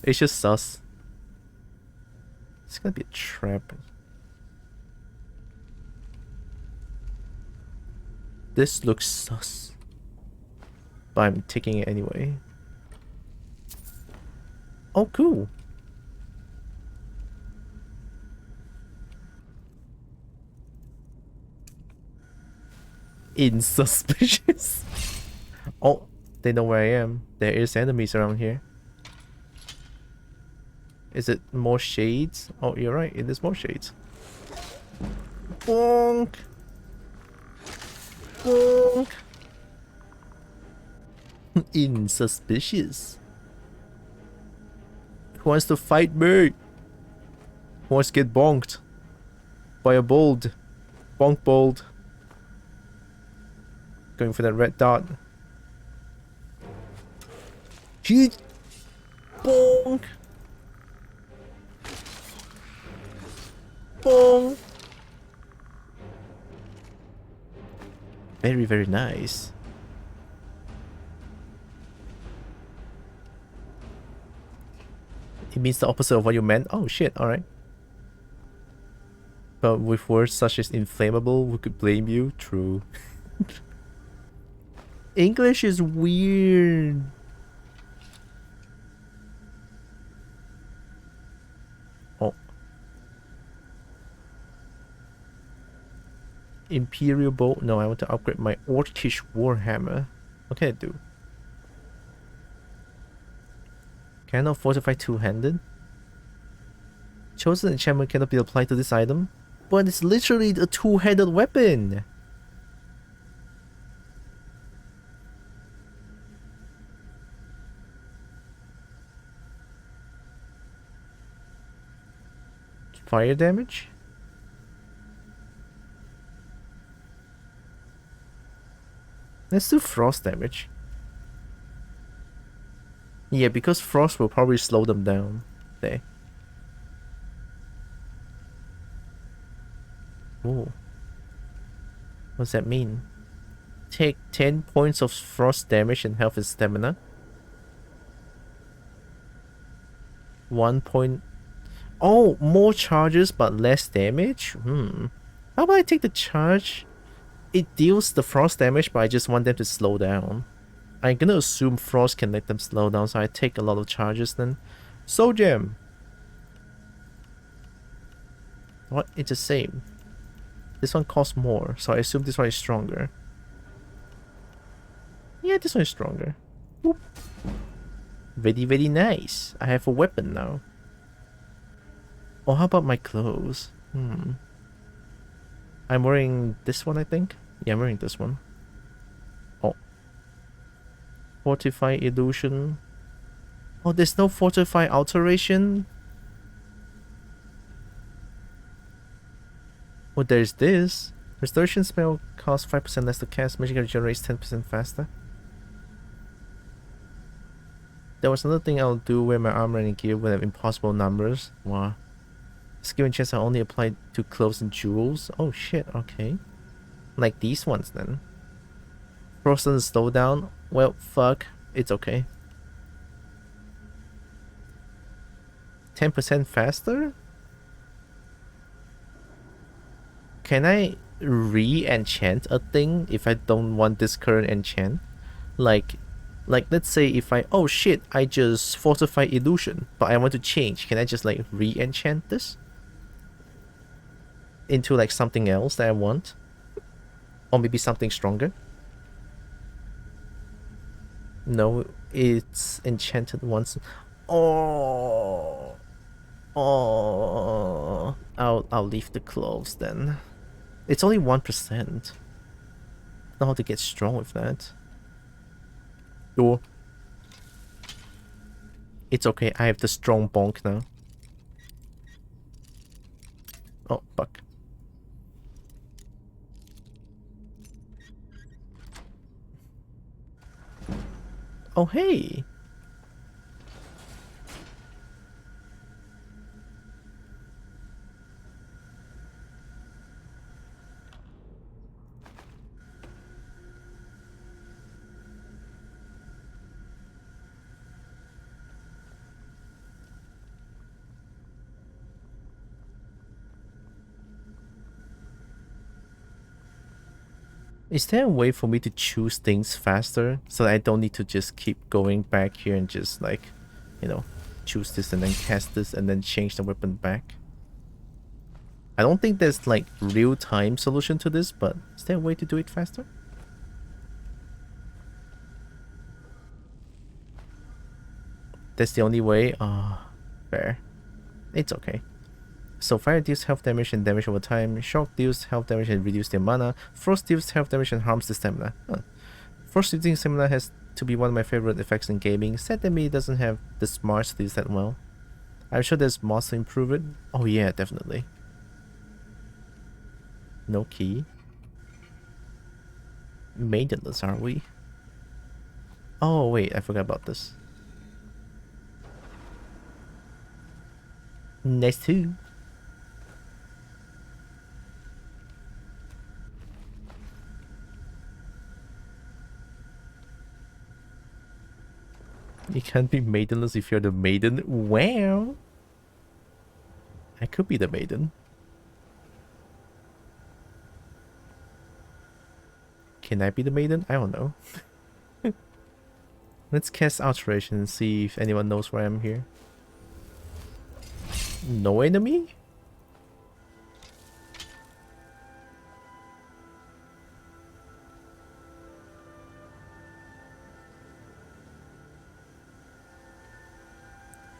It's just sus. It's gonna be a trap. This looks sus. But I'm taking it anyway. Oh, cool. Insuspicious. Oh, they know where I am. There is enemies around here. Is it more shades? Oh, you're right. It is more shades. Bonk. Bonk. Insuspicious. Who wants to fight me? Who wants to get bonked by a bold? Bonk bold. Going for that red dot. Shoot! Bonk! Bonk! Very, very nice. It means the opposite of what you meant. Oh shit, alright. But with words such as inflammable, we could blame you. True. English is weird. Oh. Imperial bow. No, I want to upgrade my Orcish warhammer. What can I do? Can I not fortify two-handed? Chosen enchantment cannot be applied to this item, but it's literally a two-handed weapon. Fire damage? Let's do frost damage. Yeah, because frost will probably slow them down. There. Oh. What's that mean? Take 10 points of frost damage and health and stamina. 1 point. Oh, more charges but less damage? How about I take the charge? It deals the frost damage, but I just want them to slow down. I'm gonna assume frost can let them slow down, so I take a lot of charges then. Soul Gem! What? It's the same. This one costs more, so I assume this one is stronger. Yeah, this one is stronger. Whoop. Very, very nice. I have a weapon now. Oh, how about my clothes? I'm wearing this one, I think. Yeah, I'm wearing this one. Oh. Fortify illusion. Oh, there's no fortify alteration. Oh, there's this. Restoration spell costs 5% less to cast. Magic regenerates 10% faster. There was another thing I'll do where my armor and gear will have impossible numbers. Wow. Skill and chance are only applied to clothes and jewels. Oh shit, okay. Like these ones then. Frozen slowdown. Well, fuck. It's okay. 10% faster? Can I re-enchant a thing if I don't want this current enchant? Like let's say if oh shit, I just fortify illusion, but I want to change. Can I just like re-enchant this into like something else that I want? Or maybe something stronger? No, it's enchanted once. Oh, I'll leave the clothes then. It's only 1%. Know how to get strong with that. Door. It's okay, I have the strong bonk now. Oh, fuck. Oh, hey! Is there a way for me to choose things faster so that I don't need to just keep going back here and just like, you know, choose this and then cast this and then change the weapon back? I don't think there's like real-time solution to this, but is there a way to do it faster? That's the only way? Fair. It's okay. So fire deals health damage and damage over time. Shock deals health damage and reduce their mana. Frost deals health damage and harms the stamina. Frost using stamina has to be one of my favorite effects in gaming. Sad that me doesn't have the smarts to use that well. I'm sure there's mods to improve it. Oh yeah, definitely. No key. Maidenless, are we? Oh wait, I forgot about this. Nice too. You can't be maidenless if you're the maiden. Well, I could be the maiden. Can I be the maiden? I don't know. Let's cast Alteration and see if anyone knows where I am here. No enemy?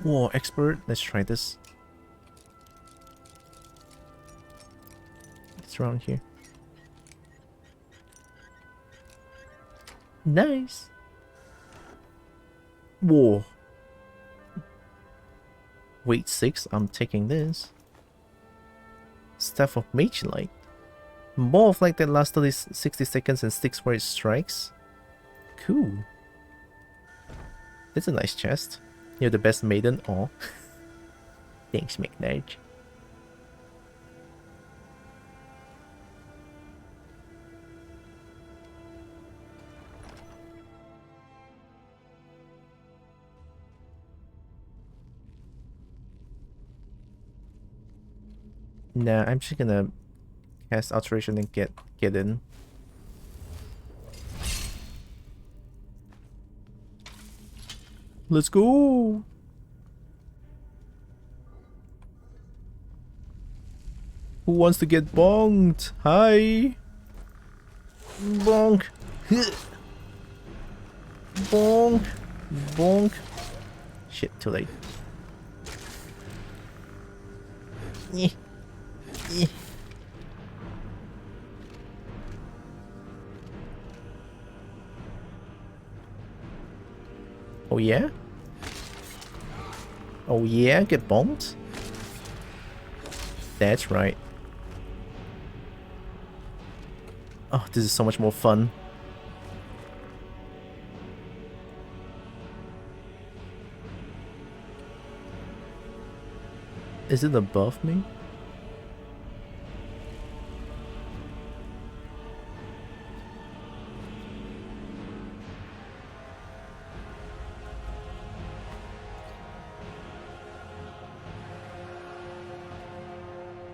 Whoa, expert. Let's try this. It's around here. Nice. Whoa. Weight 6, I'm taking this. Staff of Mage Light. More of like that lasts 60 seconds and sticks where it strikes. Cool. That's a nice chest. You're the best maiden. Oh. Thanks, McNerd. Nah, I'm just gonna cast Alteration and get in. Let's go! Who wants to get bonked? Hi! Bonk! Bonk! Bonk! Shit, too late. Oh yeah? Oh yeah, get bombed? That's right. Oh, this is so much more fun. Is it above me?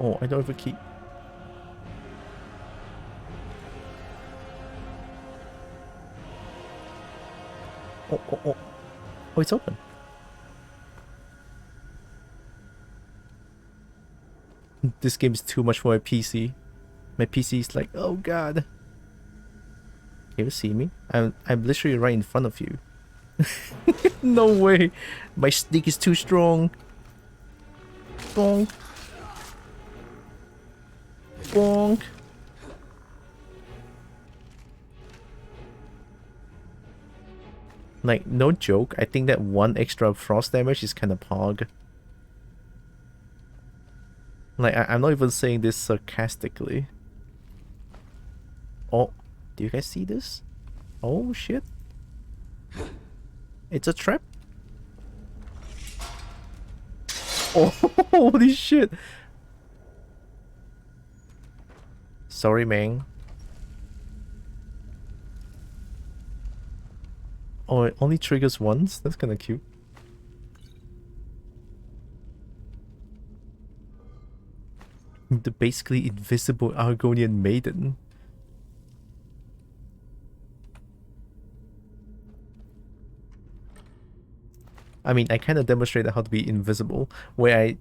Oh, I don't have a key. Oh, oh, oh. Oh, it's open. This game is too much for my PC. My PC is like, oh god. Can you see me? I'm literally right in front of you. No way. My sneak is too strong. Bonk. Bonk. Like, no joke, I think that one extra frost damage is kind of pog. Like, I'm not even saying this sarcastically. Oh, do you guys see this? Oh shit. It's a trap. Oh, holy shit. Sorry, man. Oh, it only triggers once? That's kind of cute. The basically invisible Argonian maiden. I mean, I kind of demonstrated how to be invisible, where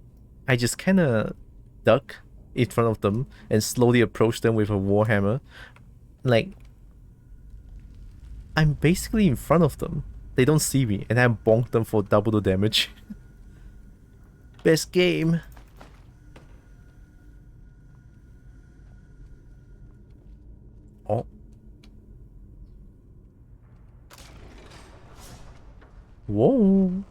I just kind of duck in front of them and slowly approach them with a warhammer. Like, I'm basically in front of them. They don't see me, and I bonk them for double the damage. Best game. Oh. Whoa.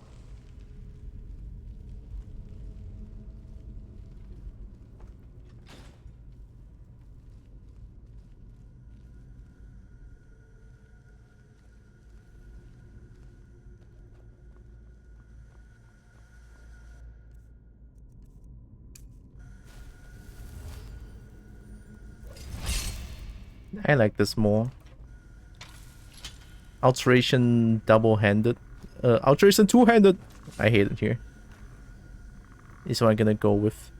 I like this more. Alteration double-handed. Alteration two-handed! I hate it here. Is what I'm gonna go with.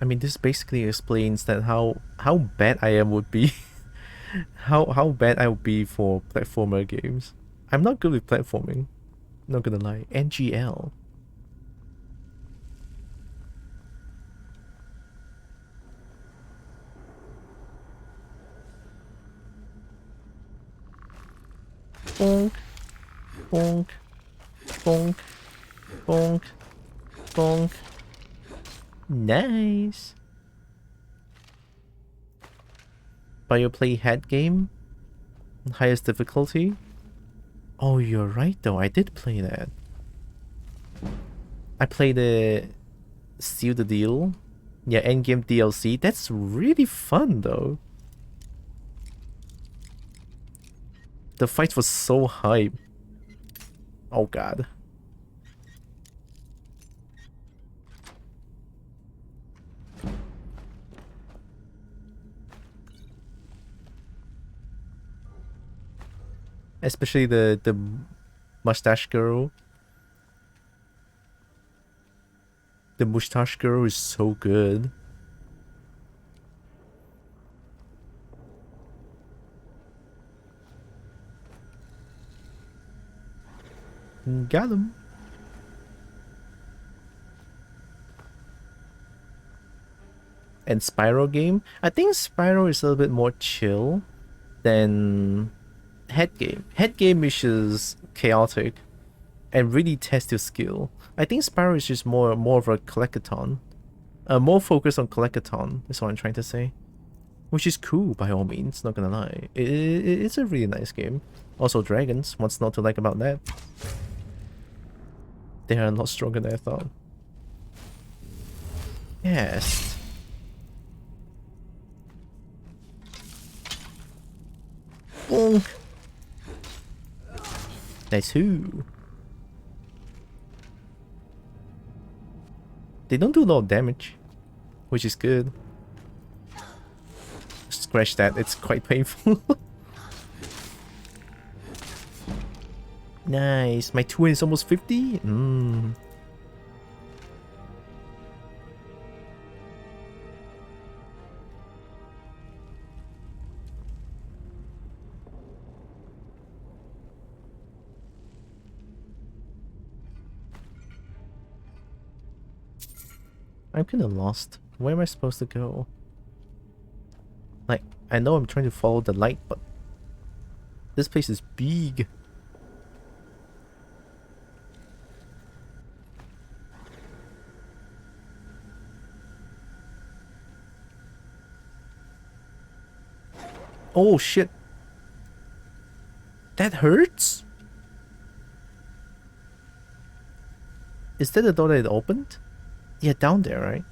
I mean, this basically explains that how bad I am would be. how bad I would be for platformer games. I'm not good with platforming. Not gonna lie. NGL. Bonk. Bonk. Bonk. Bonk. Bonk. Nice. Bioplay head game? Highest difficulty? Oh, you're right though, I did play that. I played the Seal the Deal. Yeah, endgame DLC. That's really fun though. The fight was so hype. Oh god. Especially the mustache girl. The mustache girl is so good. Got him. And Spyro game? I think Spyro is a little bit more chill than head game. Head game is just chaotic and really test your skill. I think Spyro is just more of a collectathon. More focused on collectathon is what I'm trying to say. Which is cool by all means, not gonna lie. It's a really nice game. Also dragons, what's not to like about that? They are a lot stronger than I thought. Yes. Bonk. Nice who. They don't do a lot of damage, which is good. Scratch that, it's quite painful. Nice, my twin is almost 50? I'm kinda lost. Where am I supposed to go? Like, I know I'm trying to follow the light, but this place is big. Oh shit. That hurts? Is that the door that it opened? Yeah, down there, right?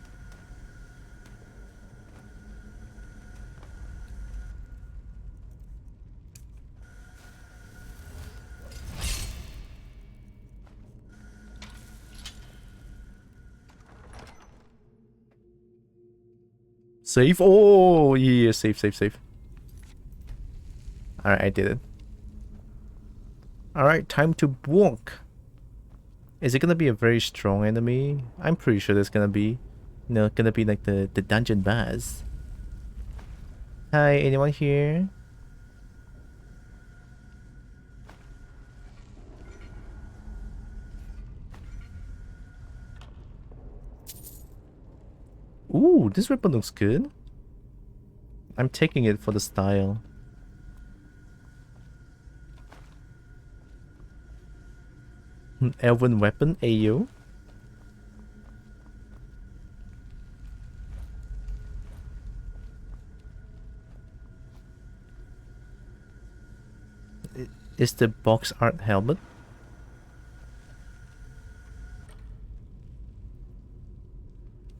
Save? Oh, yeah, save, save, save. Alright, I did it. Alright, time to bonk. Is it gonna be a very strong enemy? I'm pretty sure there's gonna be. Gonna be like the dungeon boss. Hi, anyone here? Ooh, this weapon looks good. I'm taking it for the style. Elven weapon, Ayo. Is the box art helmet?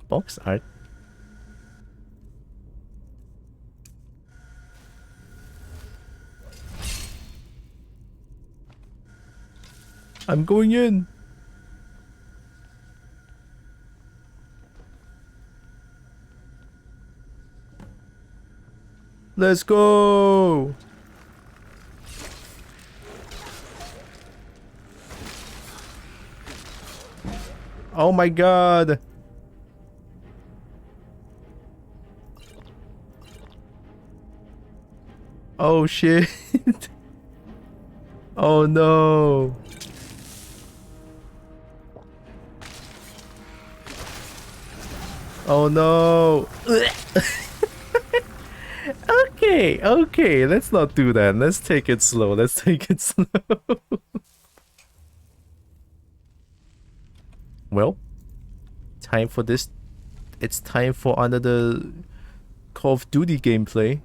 Box art? I'm going in. Let's go. Oh my god. Oh shit. Oh no. Oh no. Okay, okay, let's not do that. Let's take it slow. Let's take it slow. Well, time for this. It's time for another Call of Duty gameplay.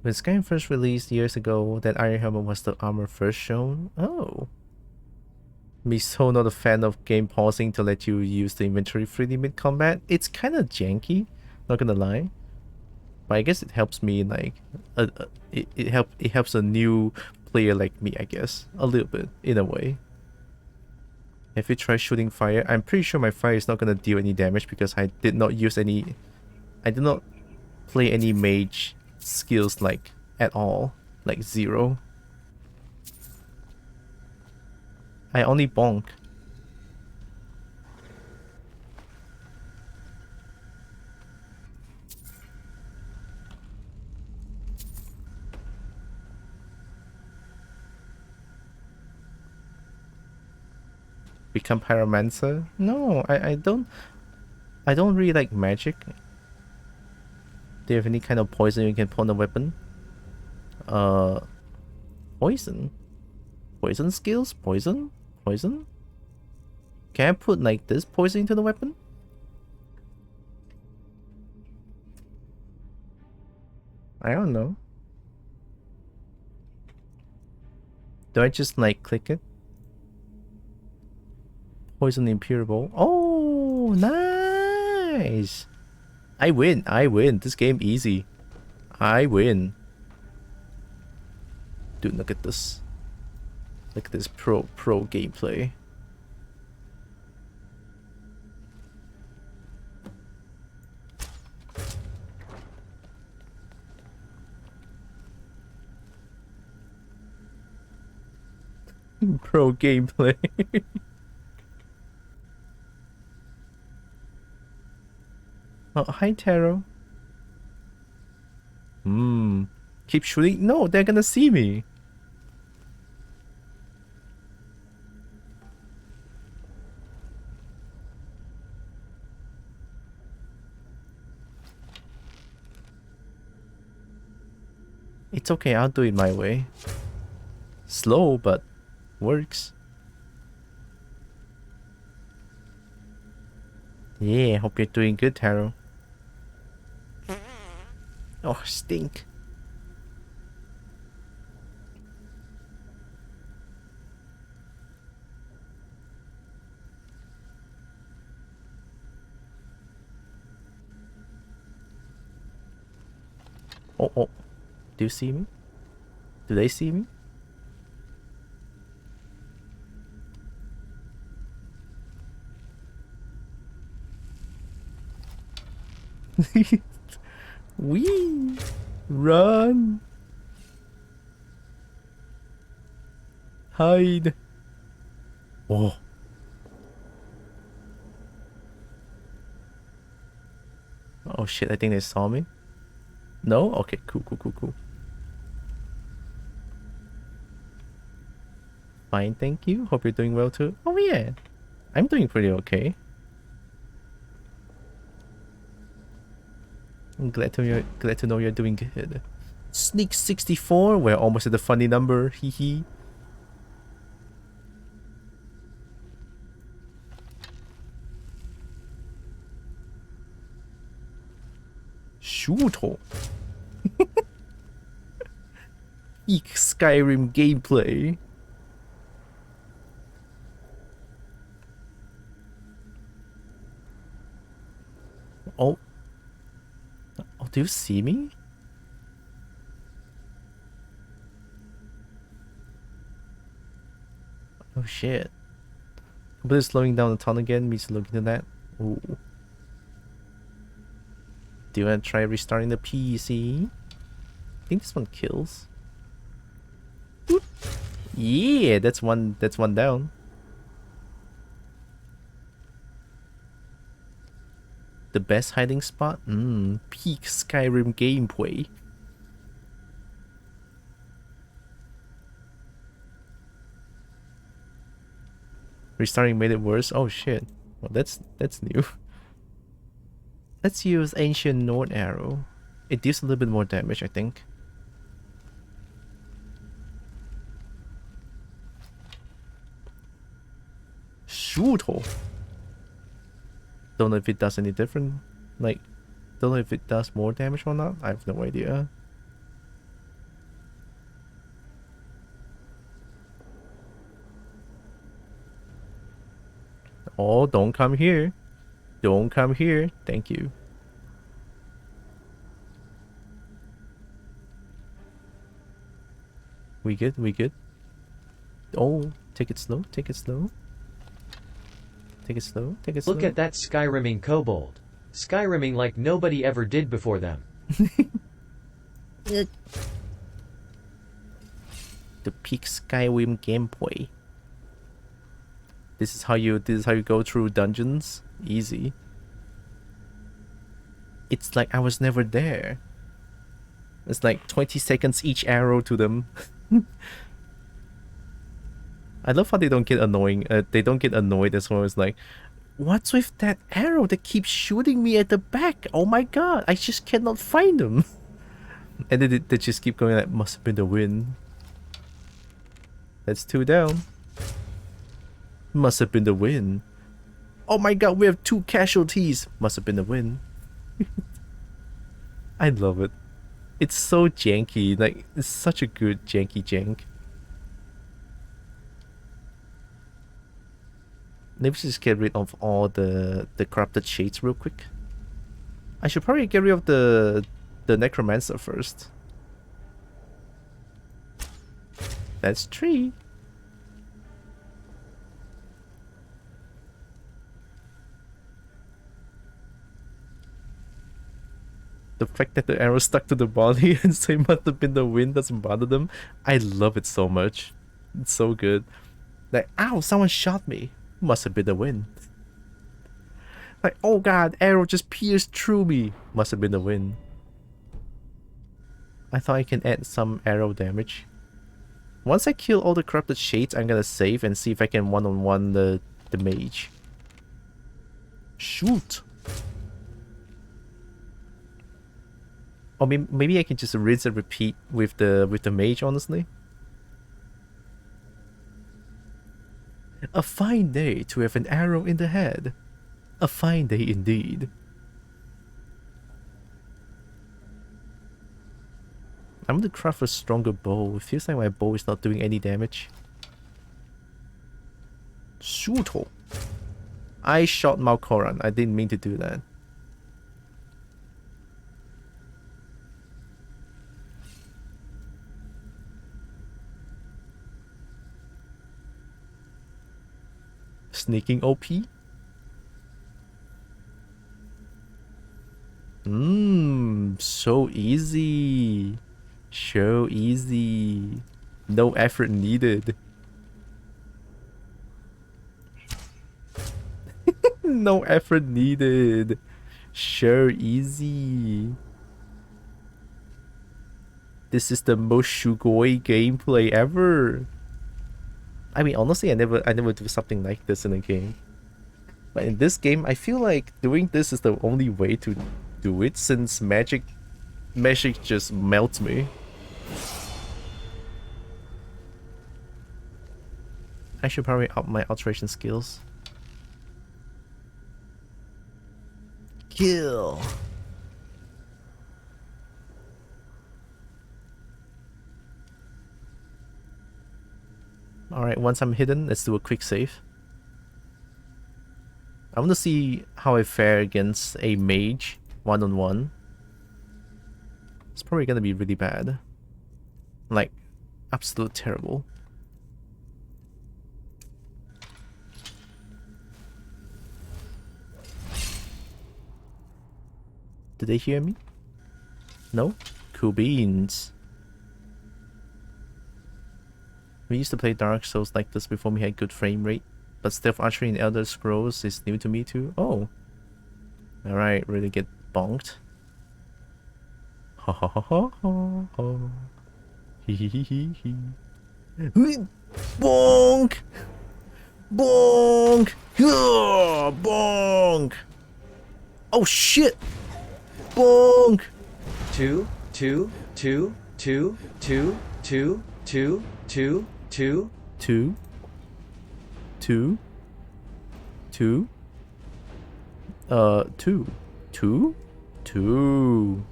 When Skyrim first released years ago, that Iron Helmet was the armor first shown. Oh. Me so not a fan of game pausing to let you use the inventory freely mid-combat. It's kind of janky, not gonna lie. But I guess it helps me like... it helps a new player like me, I guess. A little bit, in a way. Have you tried shooting fire? I'm pretty sure my fire is not gonna deal any damage because I did not use any... I did not play any mage skills like at all. Like 0. I only bonk. Become pyromancer? No, I don't really like magic. Do you have any kind of poison you can put on a weapon? Poison? Poison skills? Poison? Poison? Can I put like this poison into the weapon? I don't know. Do I just like click it? Poison Imperial. Oh, nice! I win. I win. This game easy. I win. Dude, look at this. Look at this pro gameplay. Pro gameplay. Oh, hi, Taro. Keep shooting. No, they're gonna see me. It's okay, I'll do it my way. Slow, but works. Yeah, hope you're doing good, Taro. Oh, stink. Oh, oh. Do you see me? Do they see me? Wee! Run! Hide! Oh. Oh shit, I think they saw me. No? Okay, cool. Fine, thank you. Hope you're doing well too. Oh yeah, I'm doing pretty okay. I'm glad to know you're doing good. Sneak 64. We're almost at the funny number. Hee hee. Shoot! Eek Skyrim gameplay. Oh. Oh, do you see me? Oh shit. But it's slowing down the ton again, means looking at that. Ooh. Do you want to try restarting the PC? I think this one kills. Boop. Yeah, that's one down. The best hiding spot? Peak Skyrim gameplay. Restarting made it worse? Oh shit. Well, that's new. Let's use Ancient Nord Arrow. It deals a little bit more damage, I think. Shoot! Don't know if it does any different. Like, don't know if it does more damage or not. I have no idea. Oh, don't come here. Don't come here. Thank you. We good? We good? Oh, take it slow. Take it slow. Take it slow. Take it slow. Look at that Skyrimming kobold. Skyrimming like nobody ever did before them. The peak Skyrim gameplay. This is how you go through dungeons. Easy. It's like I was never there. It's like 20 seconds each arrow to them. I love how they don't get annoying. They don't get annoyed as well as like, what's with that arrow that keeps shooting me at the back? Oh my god, I just cannot find them. And then they just keep going like, must have been the wind. That's 2 down. Must have been the wind. Oh my god, we have 2 casualties. Must have been the wind. I love it. It's so janky. Like, it's such a good janky jank. Maybe just get rid of all the corrupted shades real quick. I should probably get rid of the necromancer first. That's 3. The fact that the arrow stuck to the body and so it must have been the wind doesn't bother them. I love it so much. It's so good. Like, ow, someone shot me. Must have been the wind. Like, oh god, arrow just pierced through me. Must have been the wind. I thought I can add some arrow damage. Once I kill all the corrupted shades, I'm gonna save and see if I can one-on-one the mage. Shoot! Or maybe I can just rinse and repeat with the mage, honestly. A fine day to have an arrow in the head. A fine day indeed. I'm gonna craft a stronger bow. It feels like my bow is not doing any damage. Shoot! I shot Malkoran. I didn't mean to do that. Sneaking OP? So easy. So easy. No effort needed. No effort needed. So easy. This is the most sugoi gameplay ever. I mean, honestly, I never do something like this in a game. But in this game, I feel like doing this is the only way to do it, since magic just melts me. I should probably up my alteration skills. Kill. Alright, once I'm hidden, let's do a quick save. I want to see how I fare against a mage one-on-one. It's probably gonna be really bad. Like, absolute terrible. Did they hear me? No? Cool beans. We used to play Dark Souls like this before we had good frame rate, but Stealth Archery in Elder Scrolls is new to me too. Oh. Alright, really get bonked. Ha ha ha ha ha ha. Hee hee hee hee hee. Bonk! Bonk! Yeah, bonk! Oh shit! Bonk! 2, 2, 2, 2, 2, 2, 2, 2, 2, 2, 2, 2, 2, 2, 2,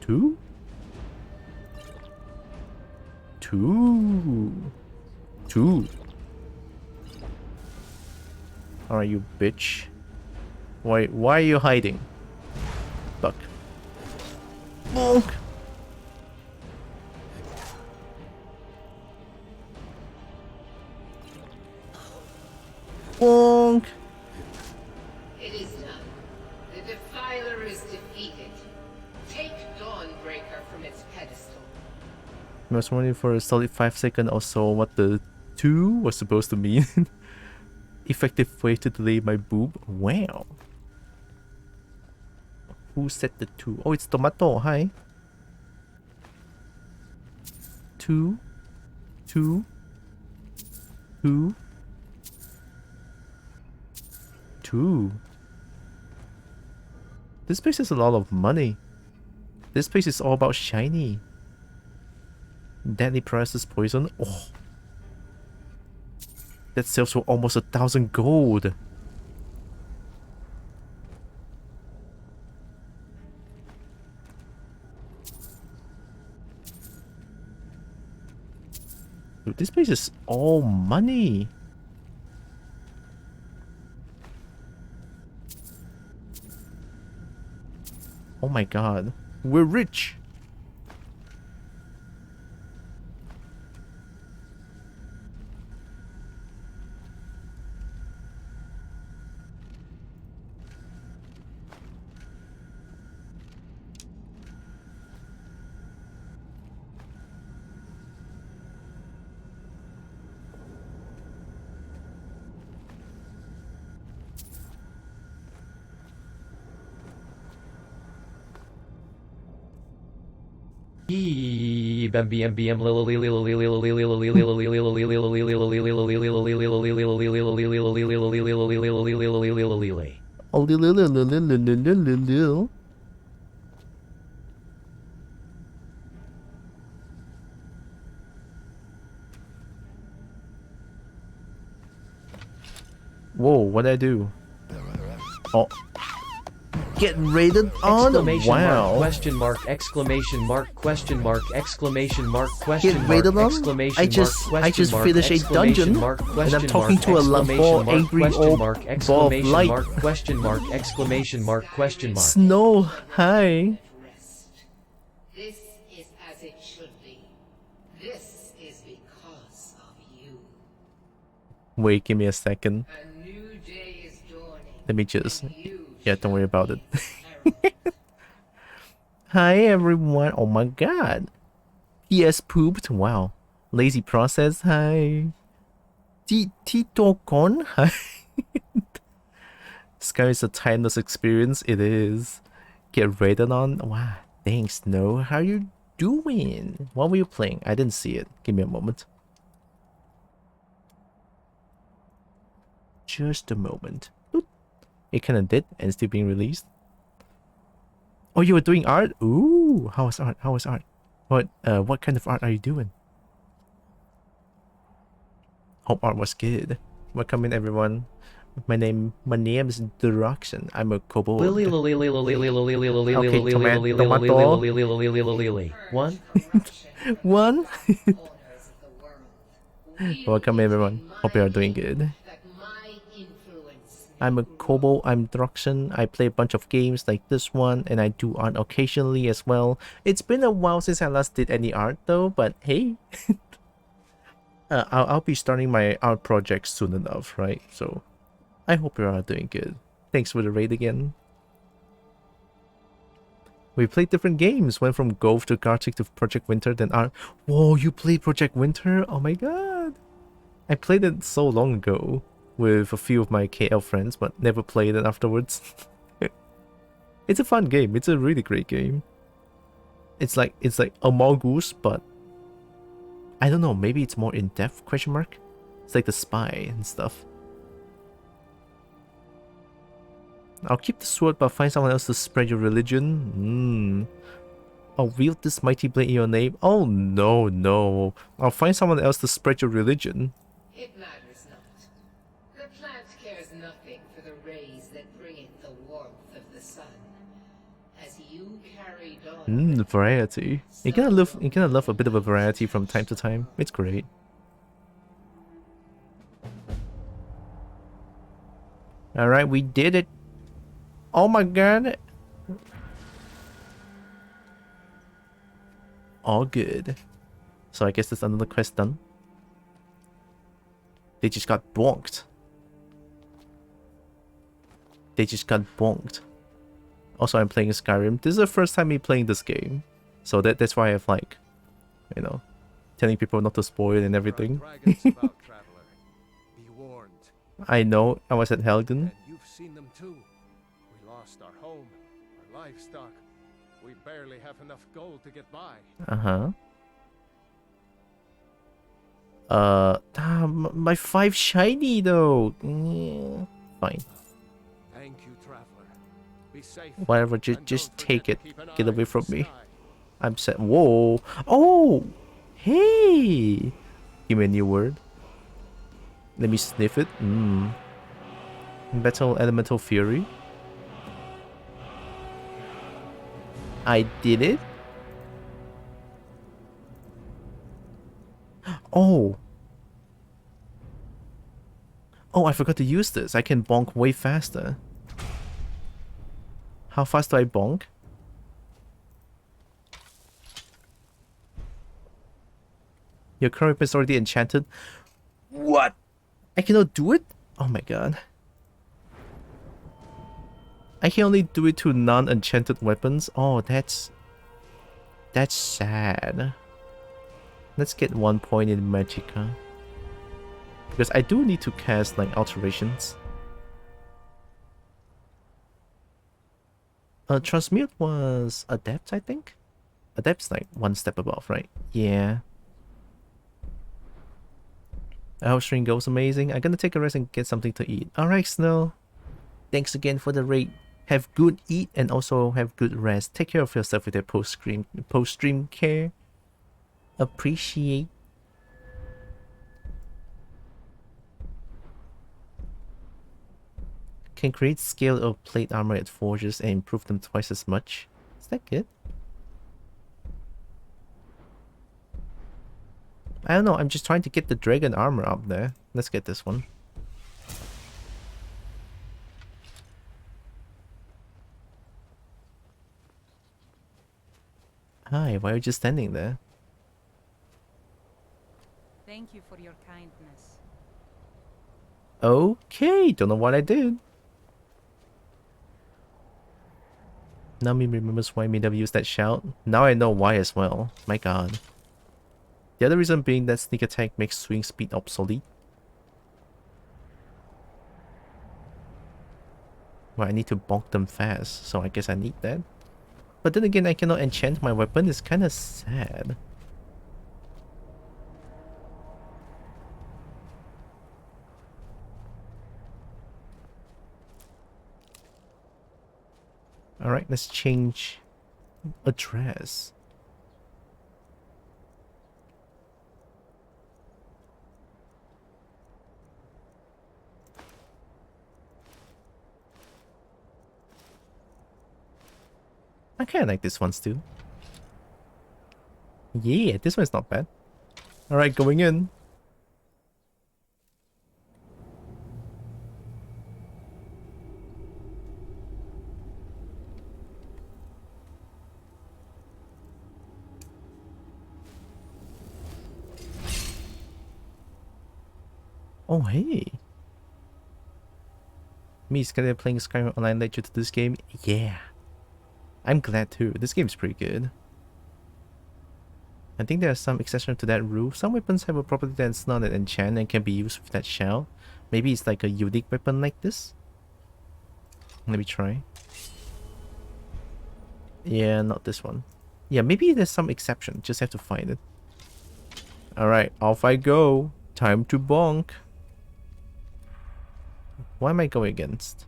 2, 2, 2. Alright, you bitch. Why are you hiding? Fuck. Bonk! Bonk! It is done. The Defiler is defeated. Take Dawnbreaker from its pedestal. I was wondering for a solid 5 seconds or so what the 2 was supposed to mean. Effective way to delay my boob. Wow. Who said the 2? Oh, it's Tomato. Hi. 2, 2, 2, 2. This place has a lot of money. This place is all about shiny. Deadly Paralysis Poison. Oh. That sells for almost 1,000 gold. Dude, this place is all money. Oh my god. We're rich. Whoa, what'd I do? Oh. Get rated on? Exclamation Wow. mark, question mark, exclamation mark, question mark, exclamation mark, question Get mark, rated on? exclamation I just mark, question mark, finished a exclamation dungeon mark, and I'm question talking mark, to a exclamation ball mark, angry question old mark, ball of exclamation light. mark, question mark, exclamation mark, question mark. Snow, hi. This is as it should be. This is because of you. Wait, give me a second. A new day is dawning. Let me just... Yeah, don't worry about it. Hi everyone. Oh my god. PS pooped. Wow. Lazy process. Hi. Tito Con. Hi. Skyrim is a timeless experience. It is. Get rated on. Wow. Thanks, No. How you doing? What were you playing? I didn't see it. Give me a moment. Just a moment. It kinda did, and still being released. Oh, you were doing art? Ooh, how was art? How was art? What kind of art are you doing? Hope art was good. Welcome in, everyone. My name is Droxen. I'm a kobold. Okay, tomato. One. One. Welcome, everyone. Hope you are doing good. I'm a kobold, I'm Droxen. I play a bunch of games like this one, and I do art occasionally as well. It's been a while since I last did any art though, but hey. I'll be starting my art project soon enough, right? So, I hope you are doing good. Thanks for the raid again. We played different games, went from Golf to Gartic to Project Winter, then art. Whoa, you played Project Winter? Oh my god. I played it so long ago with a few of my KL friends, but never played it afterwards. It's a fun game. It's a really great game. It's like Among Us, but I don't know, maybe it's more in-depth, question mark? It's like the spy and stuff. I'll keep the sword, but find someone else to spread your religion. I'll wield this mighty blade in your name. Oh no, no. I'll find someone else to spread your religion. It matters not. The plant cares nothing for the rays that bring it the warmth of the sun. As you carried on. Variety. You gotta love a bit of a variety from time to time. It's great. Alright, we did it. Oh my god. All good. So I guess that's another quest done. They just got bonked. They just got bonked. Also, I'm playing Skyrim. This is the first time me playing this game. So that's why I've like, you know, telling people not to spoil and everything. I know, I was at Helgen. You've seen them too. We lost our home, our livestock. We barely have enough gold to get by. My 5 shiny though. Fine. Thank you, traveler. Be safe. Whatever, just take it. Get away from me. I'm set. Whoa. Oh! Hey! Give me a new word. Let me sniff it. Battle Elemental Fury. I did it. Oh. Oh, I forgot to use this. I can bonk way faster. How fast do I bonk? Your current weapon is already enchanted. What? I cannot do it? Oh my god. I can only do it to non-enchanted weapons? Oh, that's sad. Let's get 1 point in Magicka. Because I do need to cast like alterations. Transmute was Adept, I think? Adept's like one step above, right? Yeah. I hope stream goes amazing. I'm gonna take a rest and get something to eat. Alright, Snow. Thanks again for the raid. Have good eat and also have good rest. Take care of yourself with your post-stream care. Appreciate. Can create scale of plate armor at forges and improve them twice as much. Is that good? I don't know, I'm just trying to get the dragon armor up there. Let's get this one. Hi, why are you just standing there? Thank you for your kindness. Okay, don't know what I did. Nami remembers why I made them use that shout. Now I know why as well. My god. The other reason being that sneak attack makes swing speed obsolete. Well, I need to bonk them fast, so I guess I need that. But then again, I cannot enchant my weapon. It's kinda sad. Alright, let's change address. I kinda like this ones too. Yeah, this one's not bad. Alright, going in. Oh, hey. Me scared of playing Skyrim Online led you to this game? Yeah. I'm glad too. This game's pretty good. I think there are some exceptions to that rule. Some weapons have a property that's not an enchant and can be used with that shell. Maybe it's like a unique weapon like this? Let me try. Yeah, not this one. Yeah, maybe there's some exception. Just have to find it. Alright, off I go. Time to bonk. What am I going against?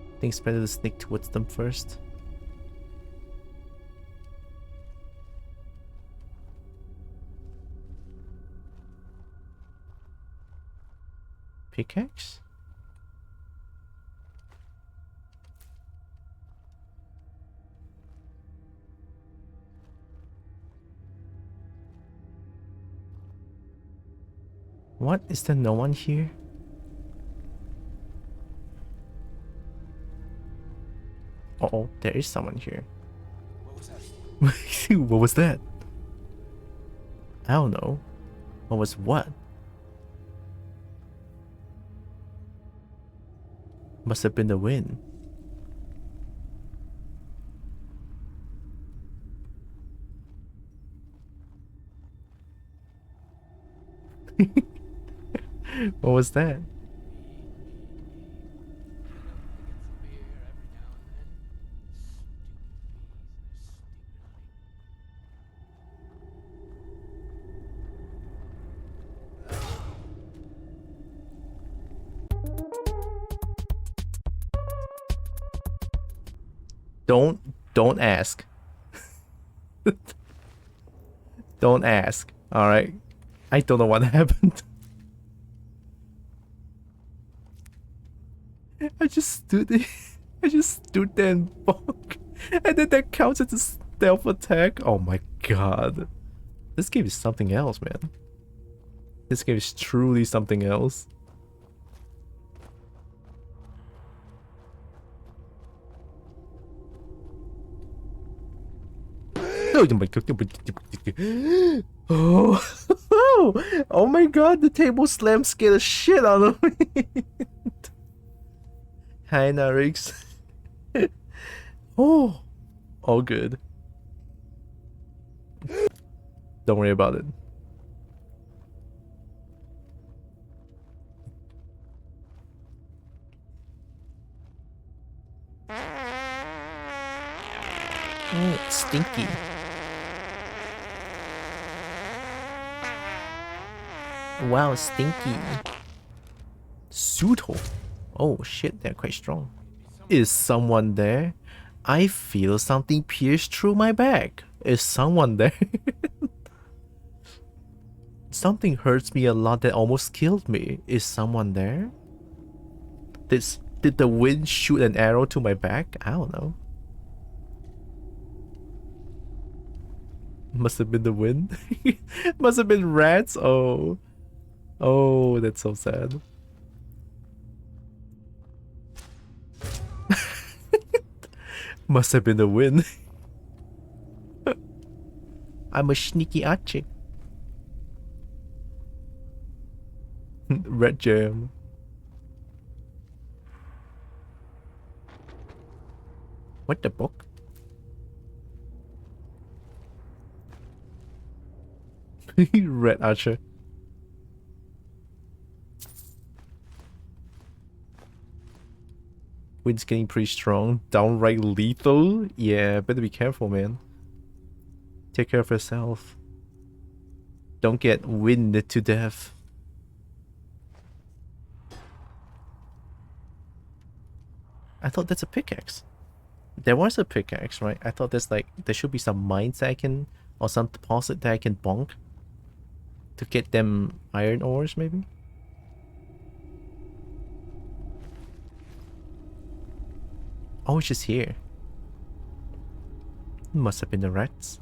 I think it's better to sneak towards them first. Pickaxe? What? Is there no one here? Uh-oh, there is someone here. What was that? What was that? I don't know. What was what? Must have been the wind. What was that? Don't ask. Don't ask. Alright. I don't know what happened. I I just stood there. I just stood there and bonk. And then that counts as a stealth attack. Oh my god. This game is something else, man. This game is truly something else. Oh, oh my god, the table slam scared the shit out of me. Hi, Narix. Oh, all good. Don't worry about it. Stinky. Wow, stinky. Suto. Oh shit, they're quite strong. Is someone there? I feel something pierce through my back. Is someone there? Something hurts me a lot that almost killed me. Is someone there? Did the wind shoot an arrow to my back? I don't know. Must have been the wind. Must have been rats. Oh. Oh, that's so sad. Must have been the wind. I'm a sneaky archer. Red jam. What the book? Red archer. Wind's getting pretty strong. Downright lethal? Yeah, better be careful, man. Take care of yourself. Don't get winded to death. I thought that's a pickaxe. There was a pickaxe, right? I thought there's like, there should be some mines that I can, or some deposit that I can bonk to get them iron ores, maybe? Oh, it's just here. Must have been the rats.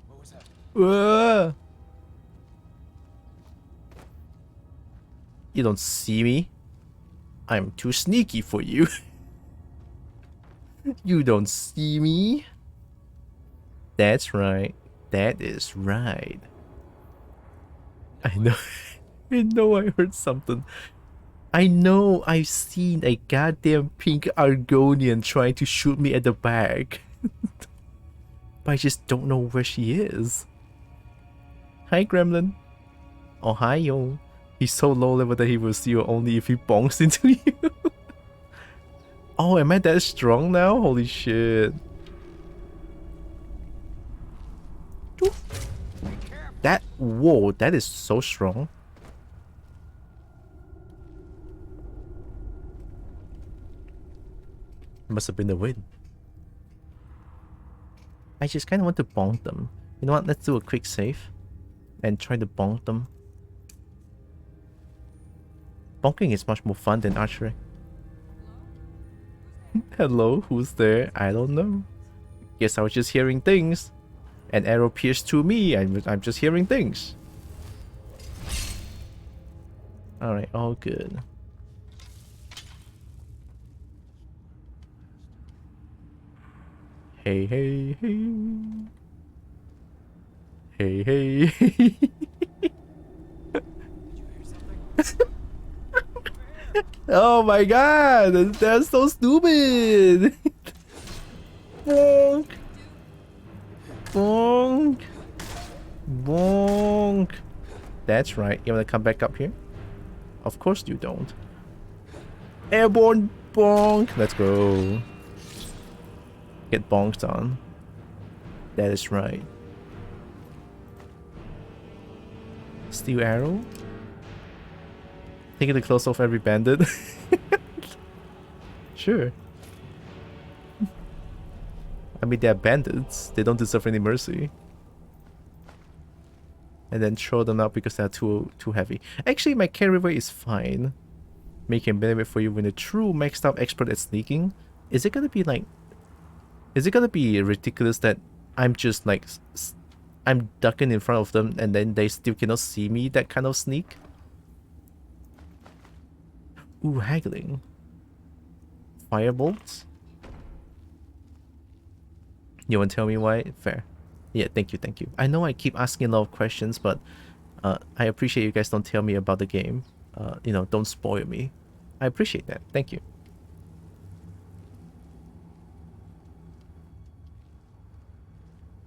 What was that? You don't see me. I'm too sneaky for you. You don't see me. That's right. That is right. I know. I know I heard something. I know I've seen a goddamn pink Argonian trying to shoot me at the back. But I just don't know where she is. Hi, Gremlin. Oh, hi, yo. He's so low level that he will see you only if he bonks into you. Oh, am I that strong now? Holy shit. That, whoa, that is so strong. Must have been the wind. I just kind of want to bonk them. You know what? Let's do a quick save and try to bonk them. Bonking is much more fun than archery. Hello, who's there? I don't know. Guess I was just hearing things. An arrow pierced through me, and I'm just hearing things. Alright, all good. Hey, hey, hey. Hey, hey, hey. Oh my god, that's so stupid. Bonk. Bonk. Bonk. That's right. You wanna come back up here? Of course you don't. Airborne bonk. Let's go. Get bonked on. That is right. Steel arrow. Taking the clothes off every bandit. Sure. I mean, they're bandits. They don't deserve any mercy. and then throw them out because they're too heavy. Actually, my carry weight is fine. Making a benefit for you when a true maxed out expert at sneaking. Is it gonna be like... Is it gonna be ridiculous that I'm just like... I'm ducking in front of them and then they still cannot see me, that kind of sneak? Ooh, haggling. Firebolts? You wanna tell me why? Fair. Yeah, thank you, thank you. I know I keep asking a lot of questions, but I appreciate you guys don't tell me about the game. You know, don't spoil me. I appreciate that. Thank you.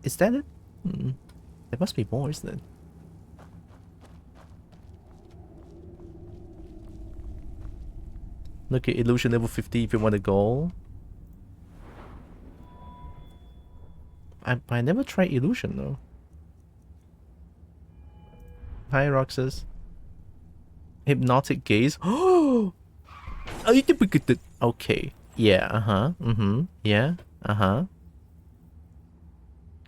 Is that it? There must be more, isn't it? Look at illusion level 50 if you want to go. I never tried illusion though. Hi Roxas. Hypnotic gaze. Oh, okay. Yeah, yeah,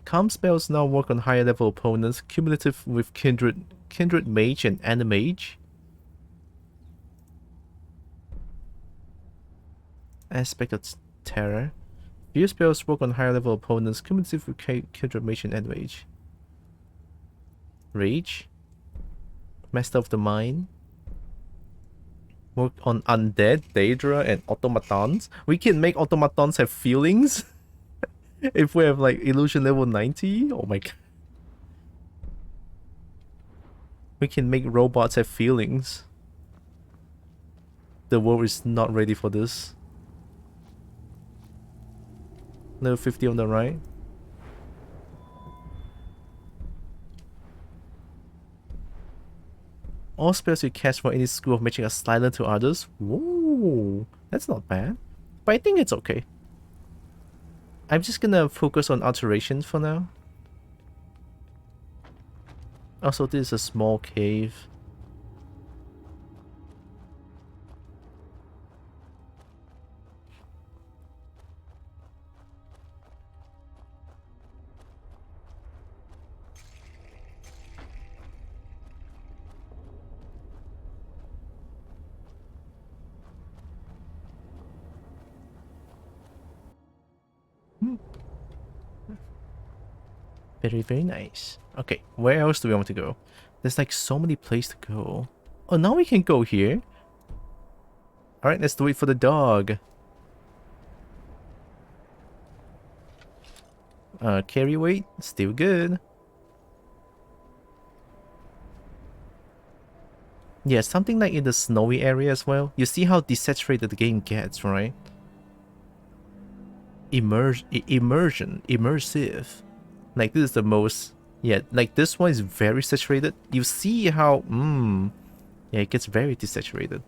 Calm spells now work on higher level opponents, cumulative with Kindred Mage and Animage. Aspect of Terror. Few spells work on higher level opponents, cumulative with Kindred Mage and Animage. Rage. Master of the Mind. Work on Undead, Daedra, and Automatons. We can make Automatons have feelings? If we have like illusion level 90? Oh my god. We can make robots have feelings. The world is not ready for this. Level 50 on the right. All spells you cast for any school of magic are silent to others. Whoa, that's not bad. But I think it's okay. I'm just gonna focus on alteration for now. Also, this is a small cave. Very, very nice. Okay, where else do we want to go? There's like so many places to go. Oh, now we can go here. Alright, let's do it for the dog. Carry weight, still good. Yeah, something like in the snowy area as well. You see how desaturated the game gets, right? Immersive. Like this is the most, yeah, like this one is very saturated. You see how, yeah, it gets very desaturated.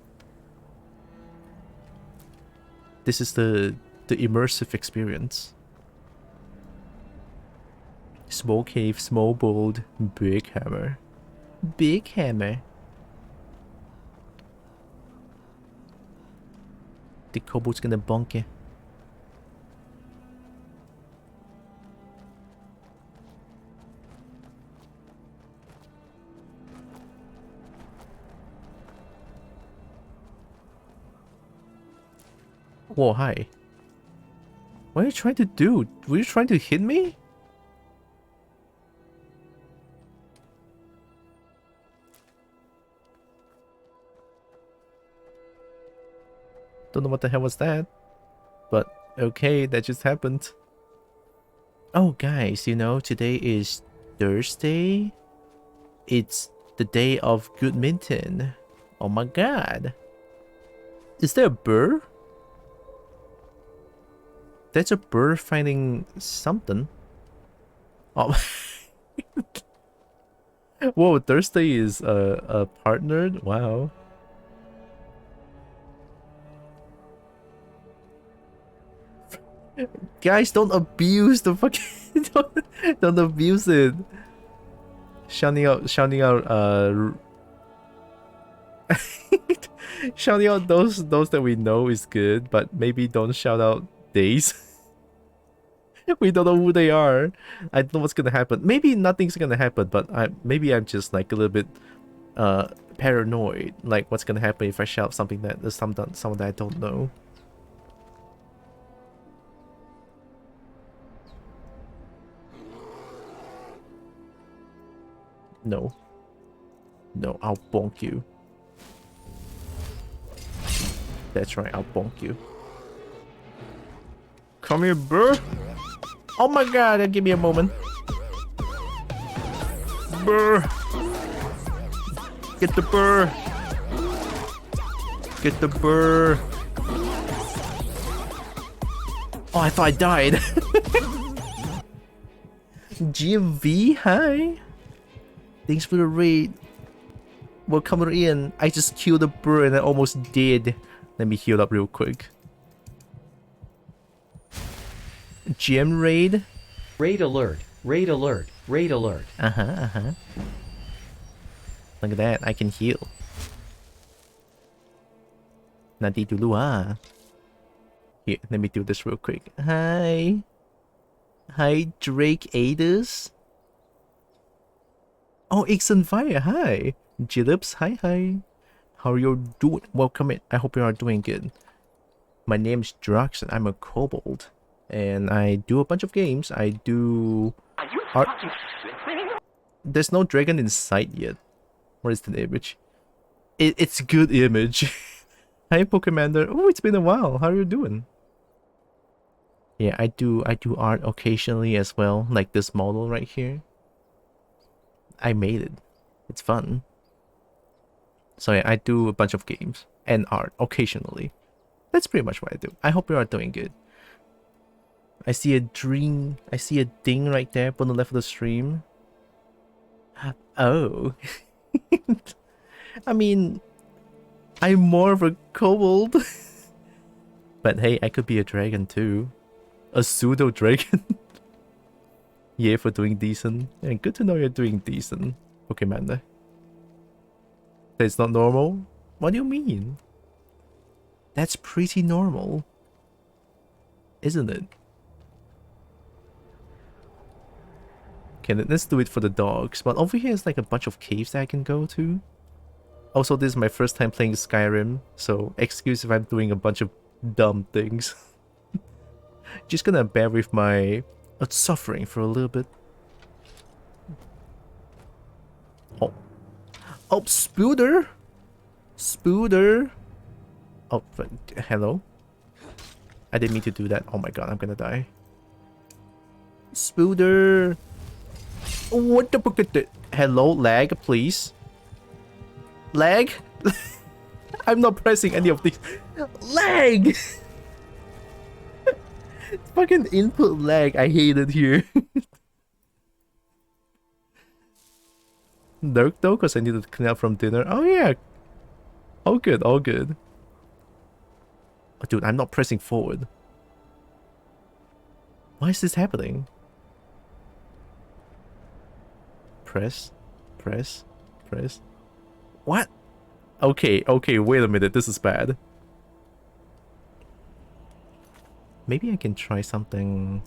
This is the immersive experience. Small cave, small bold, big hammer. Big hammer. The kobold's gonna bonk you. Whoa, hi. What are you trying to do? Were you trying to hit me? Don't know what the hell was that. But okay, that just happened. Oh guys, you know, today is Thursday. It's the day of Good Minton. Oh my god. Is there a bird? That's a bird finding something. Oh. Whoa, Thursday is partnered? Wow. Guys, don't abuse the fucking don't abuse it. Shouting out shouting out those that we know is good, but maybe don't shout out days. We don't know who they are. I don't know what's gonna happen. Maybe nothing's gonna happen, but maybe I'm just like a little bit paranoid. Like what's gonna happen if I shout something that is someone that I don't know. No. No, I'll bonk you. That's right, I'll bonk you. Come here, bro. Oh my god, give me a moment. Burr. Get the burr. Get the burr. Oh, I thought I died. GMV, hi. Thanks for the raid. Welcome in. I just killed a burr and I almost did. Let me heal up real quick. GM raid? Raid alert. Raid alert. Raid alert. Look at that, I can heal. Nanti dulu ah. Here, let me do this real quick. Hi. Hi, Drake Aders. Oh, Ixon Fire, hi. Jilips, hi. How are you doing? Welcome in. I hope you are doing good. My name's Droxen. I'm a kobold. And I do a bunch of games. I do art. There's no dragon in sight yet. Where is the image? It's a good image. Hi, Pokemander. Oh, it's been a while. How are you doing? Yeah, I do art occasionally as well, like this model right here. I made it. It's fun. So yeah, I do a bunch of games and art occasionally. That's pretty much what I do. I hope you are doing good. I see a ding right there on the left of the stream. Oh. I mean, I'm more of a kobold. But hey, I could be a dragon too. A pseudo dragon. Yeah, for doing decent. And good to know you're doing decent, Pokemander. That's not normal? What do you mean? That's pretty normal. Isn't it? Okay, let's do it for the dogs. But over here is like a bunch of caves that I can go to. Also, this is my first time playing Skyrim, so excuse if I'm doing a bunch of dumb things. Just gonna bear with my suffering for a little bit. Oh. Oh, Spooder! Spooder! Oh, but, hello? I didn't mean to do that. Oh my god, I'm gonna die. Spooder! What the fuck? Hello, lag, please. Lag? I'm not pressing any of these. Lag! Fucking input lag. I hate it here. Dark though, because I need to clean up from dinner. Oh yeah. All good, all good. Oh, dude, I'm not pressing forward. Why is this happening? Press. What? Okay, wait a minute. This is bad. Maybe I can try something.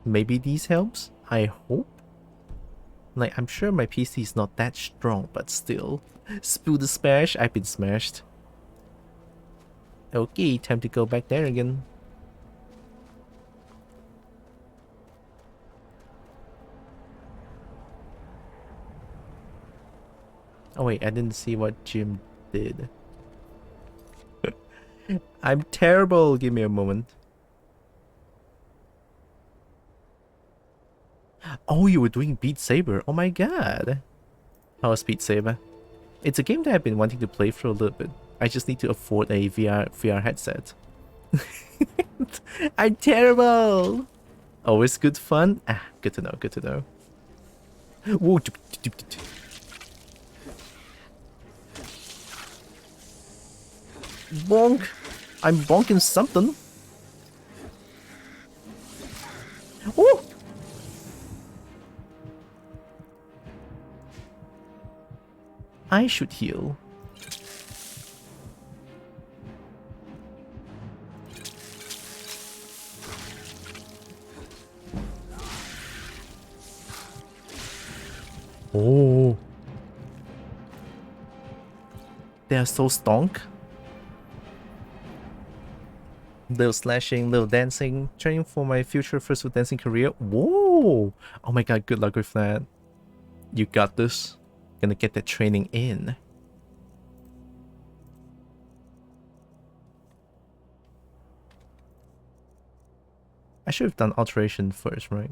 Maybe these helps? I hope? Like, I'm sure my PC is not that strong, but still. Spill the smash, I've been smashed. Okay, time to go back there again. Oh wait, I didn't see what Jim did. I'm terrible, give me a moment. Oh, you were doing Beat Saber. Oh my god. How was Beat Saber? It's a game that I've been wanting to play for a little bit. I just need to afford a VR headset. I'm terrible. Always good fun. Ah, good to know, good to know. Whoa. Bonk. I'm bonking something. Oh. I should heal. Oh. They are so stonk. Little slashing, little dancing. Training for my future first dancing career. Whoa! Oh my god, good luck with that. You got this. Gonna get that training in. I should have done alteration first, right?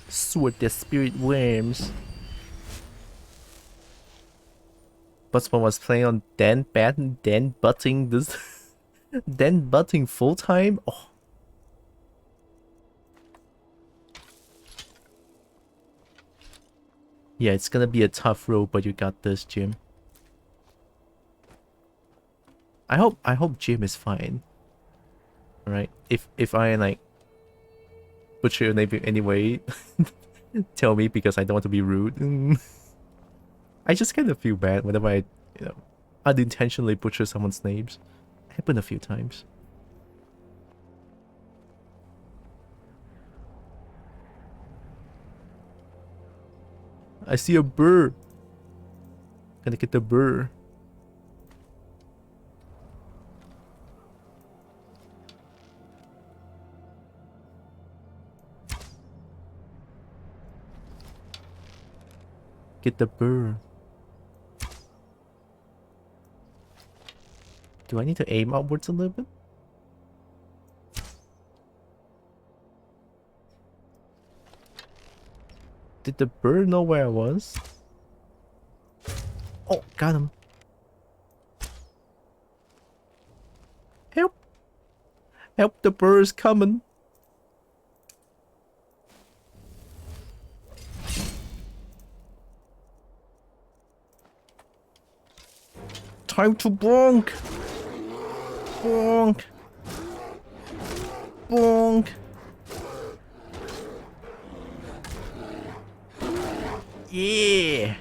Sword the spirit worms. But someone was playing on Dan butting this Dan butting full time? Oh. Yeah, it's gonna be a tough road, but you got this, Jim. I hope Jim is fine. Alright. If I like butcher your name anyway, tell me because I don't want to be rude. I just kind of feel bad whenever I, unintentionally butcher someone's names. Happened a few times. I see a burr. Gonna get the burr. Get the burr. Do I need to aim upwards a little bit? Did the bird know where I was? Oh, got him. Help! Help, the bird's coming. Time to bonk! Bonk! Bonk! Yeah!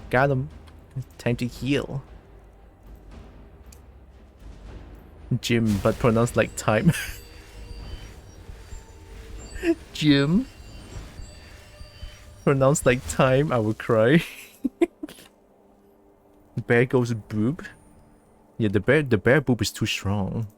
Got him. Time to heal. Jim, but pronounced like time. Jim. Pronounced like time, I will cry. Bear goes boob. Yeah, the bear boob is too strong.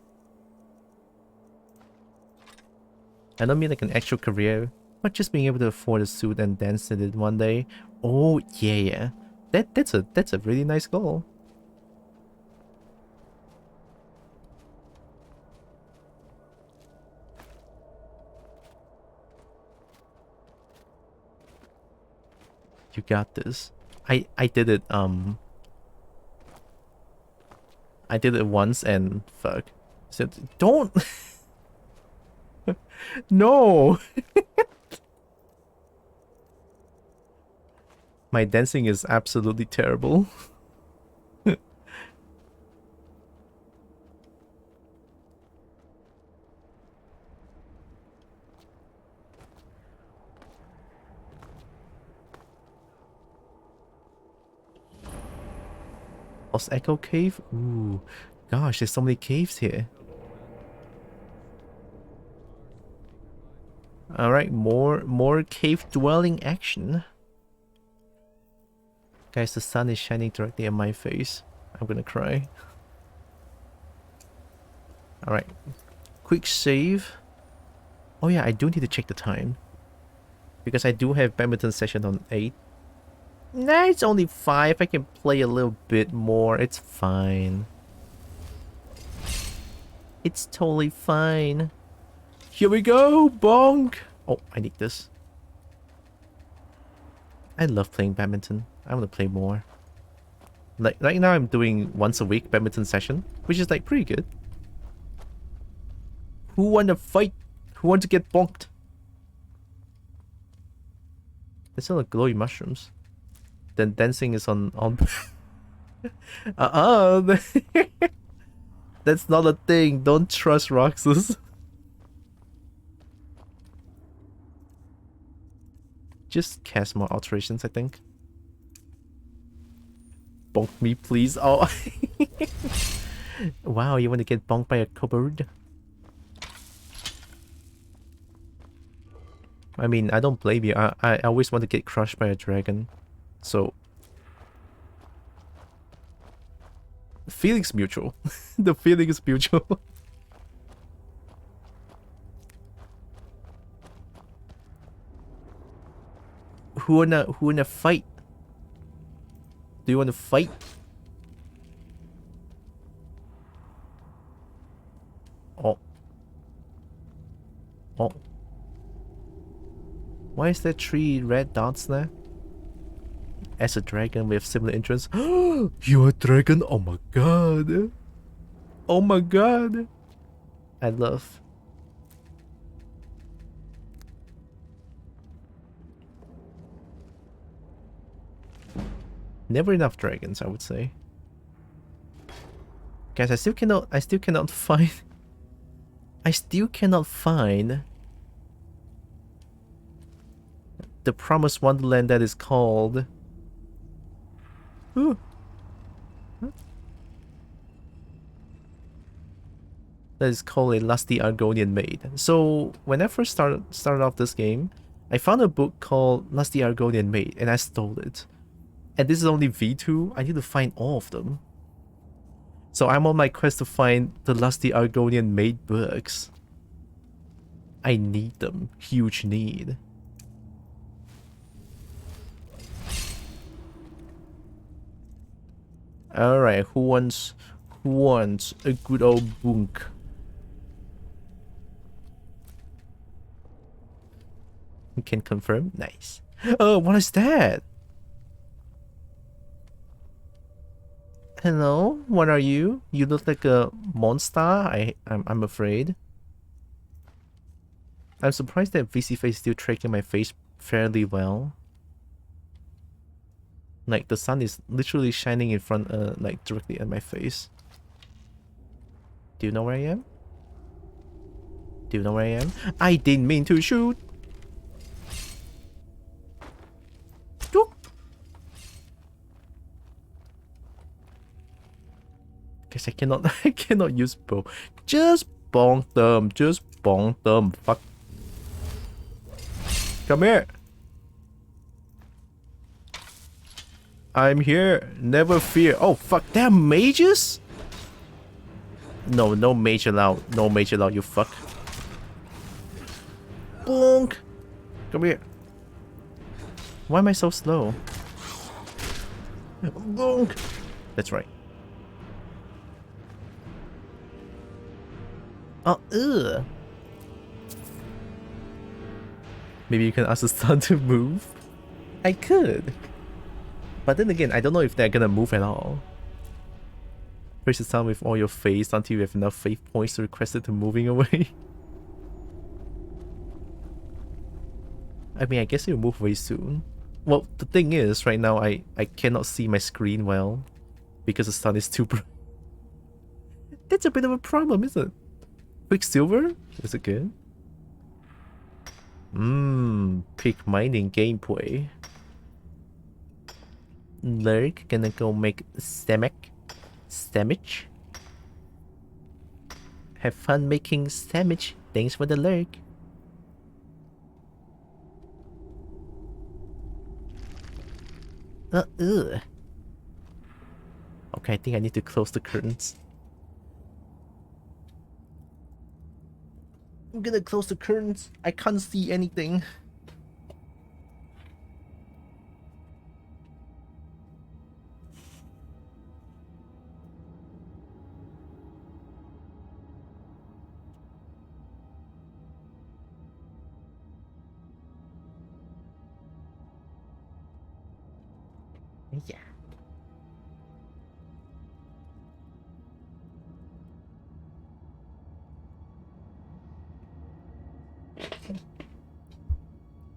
I don't mean like an actual career, but just being able to afford a suit and dance in it one day. Oh yeah. That's a really nice goal. You got this. I did it I did it once and fuck. Said don't. No. My dancing is absolutely terrible. Lost Echo Cave? Ooh. Gosh, there's so many caves here. Alright, more cave dwelling action. Guys, the sun is shining directly at my face. I'm gonna cry. Alright. Quick save. Oh yeah, I do need to check the time. Because I do have badminton session on 8. Nah, it's only 5. I can play a little bit more. It's fine. It's totally fine. Here we go! Bonk! Oh, I need this. I love playing badminton. I want to play more. Like right now I'm doing once a week badminton session, which is like pretty good. Who want to fight? Who want to get bonked? There's still like glowy mushrooms. Then dancing is on That's not a thing. Don't trust Roxas. just cast more alterations, I think. Bonk me, please. Oh. Wow, you want to get bonked by a cupboard? I mean, I don't blame you. I always want to get crushed by a dragon. So... feelings mutual. The feeling is mutual. Who wanna fight? Do you wanna fight? Oh. Oh. Why is there 3 red dots there? As a dragon with similar interests. You're a dragon? Oh my god. Oh my god. I love. Never enough dragons, I would say. Guys, I still cannot find the promised wonderland that is called... Ooh. Huh? That is called a lusty Argonian maid. So when I first started off this game, I found a book called Lusty Argonian Maid and I stole it. And this is only V2. I need to find all of them. So I'm on my quest to find the Lusty Argonian Maid books. I need them. Huge need. Alright, who wants a good old bonk? You can confirm? Nice. Oh, what is that? Hello, what are you? You look like a monster. I'm afraid. I'm surprised that VC Face is still tracking my face fairly well. Like the sun is literally shining in front, like directly at my face. Do you know where I am? Do you know where I am? I didn't mean to shoot. Guess I cannot use bow. Just bonk them. Just bonk them. Fuck. Come here. I'm here. Never fear. Oh fuck, they're mages? No, no mage allowed. No mage allowed, you fuck. Bonk. Come here. Why am I so slow? Bonk. That's right. Oh, ugh. Maybe you can ask the sun to move? I could. But then again, I don't know if they're gonna move at all. Praise the sun with all your face until you have enough faith points to request it to moving away. I mean, I guess it'll move very soon. Well, the thing is, right now, I cannot see my screen well. Because the sun is too bright. That's a bit of a problem, isn't it? Quicksilver? Is it good? Pick mining gameplay. Lurk, gonna go make stamage. Have fun making stamage. Thanks for the lurk. Ugh. Okay, I think I need to close the curtains. I'm gonna close the curtains. I can't see anything. Yeah.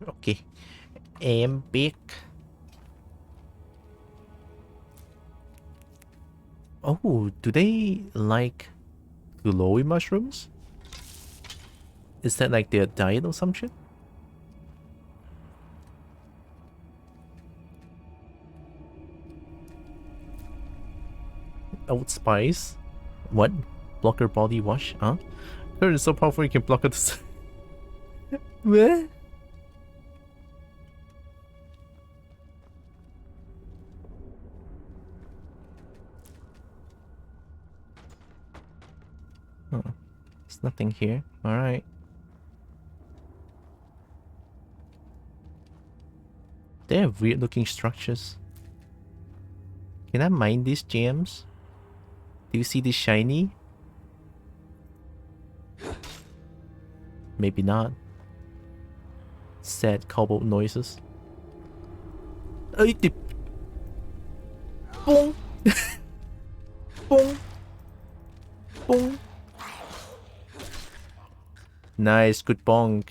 Okay. I'm back. Oh, do they like glowy mushrooms? Is that like their diet or some shit? Old Spice. What? Blocker body wash? Huh? Current is so powerful you can block it. What? Huh. There's nothing here. Alright. They have weird looking structures. Can I mine these gems? Do you see this shiny? Maybe not. Sad cobbled noises. Boom! Boom! Boom! Nice, good bonk.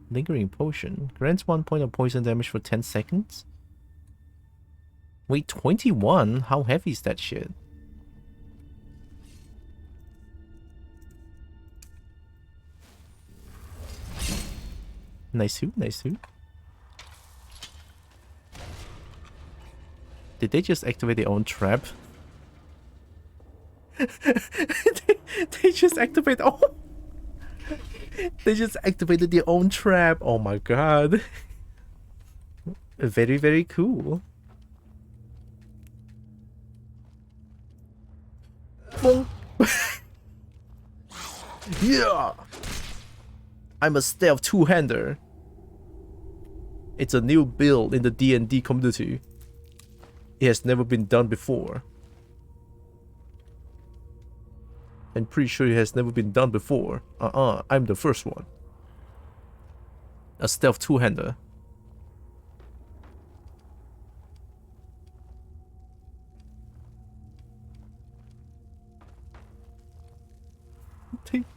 Lingering potion. Grants 1 point of poison damage for 10 seconds? Wait, 21? How heavy is that shit? Nice suit, nice suit. Did they just activate their own trap? they just activate. Oh, they just activated their own trap. Oh my god. Very, very cool. Boom. Yeah. I'm a stealth two-hander. It's a new build in the D&D community. It has never been done before. I'm pretty sure it has never been done before. I'm the first one. A stealth two-hander.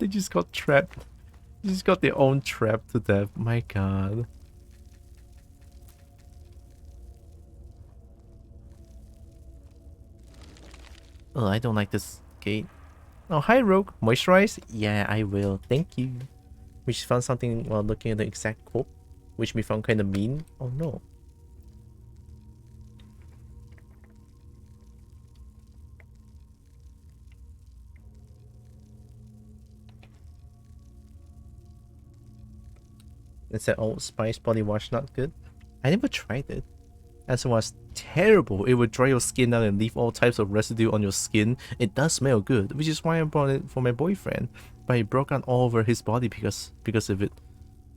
They just got trapped. They just got their own trap to death. My god. Oh, I don't like this gate. Oh, hi Rogue. Moisturize? Yeah, I will. Thank you. We just found something while looking at the exact quote, which we found kind of mean. Oh no. It's that Old Spice body wash not good? I never tried it. As it was terrible. It would dry your skin out and leave all types of residue on your skin. It does smell good, which is why I bought it for my boyfriend. But it broke out all over his body because of it.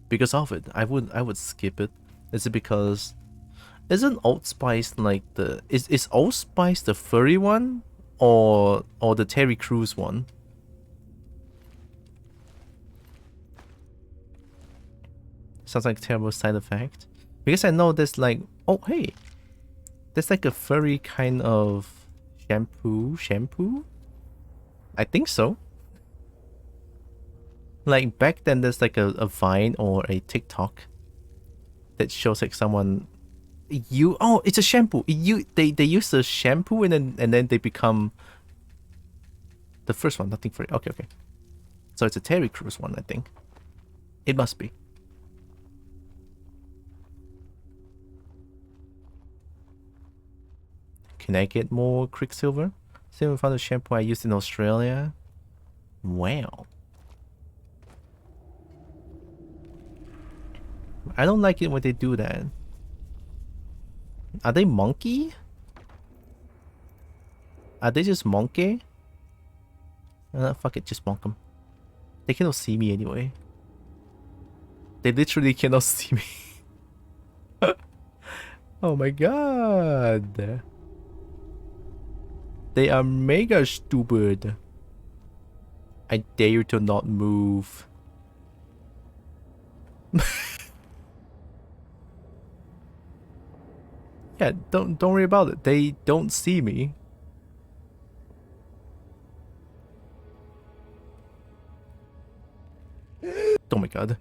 Because of it. I would skip it. Is it because isn't Old Spice like the is Old Spice the furry one? Or the Terry Crews one? Sounds like a terrible side effect. Because I know there's like, oh hey, there's like a furry kind of shampoo? I think so. Like back then there's like a Vine or a TikTok that shows like someone it's a shampoo. They use the shampoo and then they become the first one, nothing furry. Okay. So it's a Terry Crews one, I think. It must be. Can I get more Quicksilver? Same found the shampoo I used in Australia. Wow. I don't like it when they do that. Are they monkey? Are they just monkey? Fuck it, just bonk them. They cannot see me anyway. They literally cannot see me. Oh my god. They are mega stupid. I dare you to not move. Yeah, don't worry about it. They don't see me. Oh my god.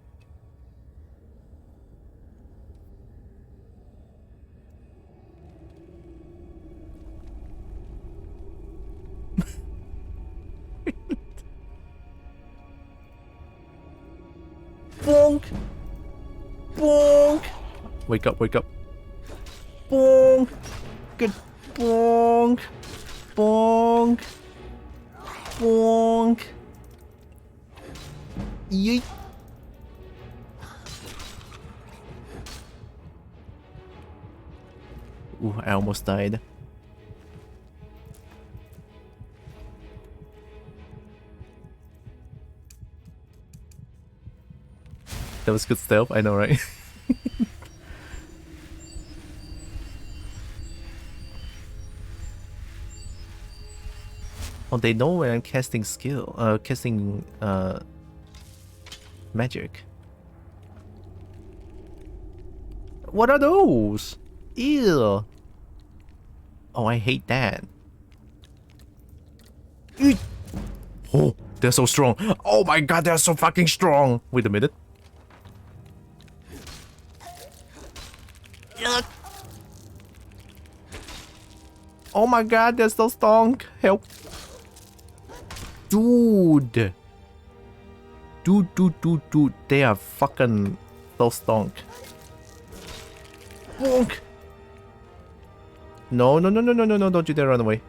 Bonk! Bonk! Wake up, wake up. Bonk! Good Bonk. Bonk. Bonk. Yeet. Ooh, I almost died. That was good stealth, I know, right? Oh, they know when I'm casting magic. What are those? Ew. Oh, I hate that. Eek. Oh, they're so strong. Oh my god, they're so fucking strong. Wait a minute. Yuck. Oh my god, they're so strong. Help. Dude. Dude. They are fucking so strong. Bonk. No, don't you dare run away.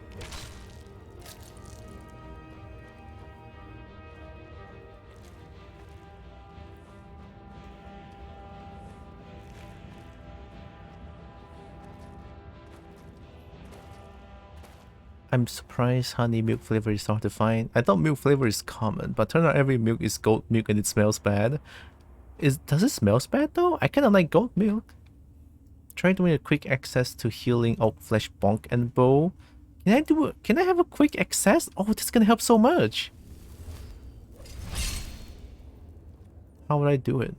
I'm surprised honey milk flavor is hard to find. I thought milk flavor is common, but turns out every milk is goat milk and it smells bad. Does it smell bad though? I kinda like goat milk. Try doing a quick access to healing oak flesh bonk and bow. Can I have a quick access? Oh, this is gonna help so much. How would I do it?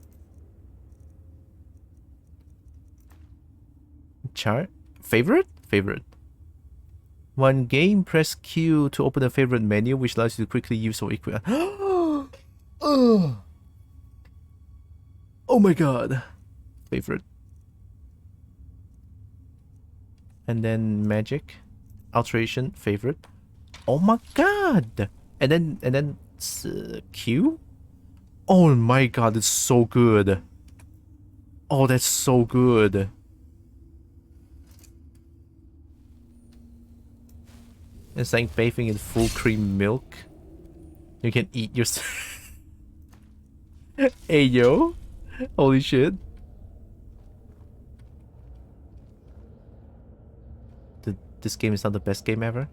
Chart? Favorite? Favorite. One game, press Q to open a favorite menu, which allows you to quickly use or equip. Oh my god. Favorite. And then magic. Alteration, favorite. Oh my god. And then Q? Oh my god, it's so good. Oh, that's so good. It's like bathing in full cream milk. You can eat your... Hey yo. Holy shit. This game is not the best game ever.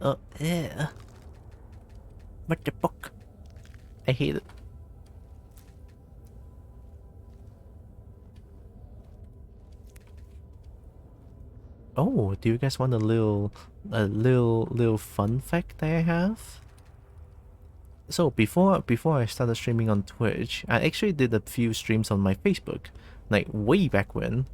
Oh, yeah. What the fuck? I hate it. Oh, do you guys want a little fun fact that I have? So before I started streaming on Twitch, I actually did a few streams on my Facebook, like way back when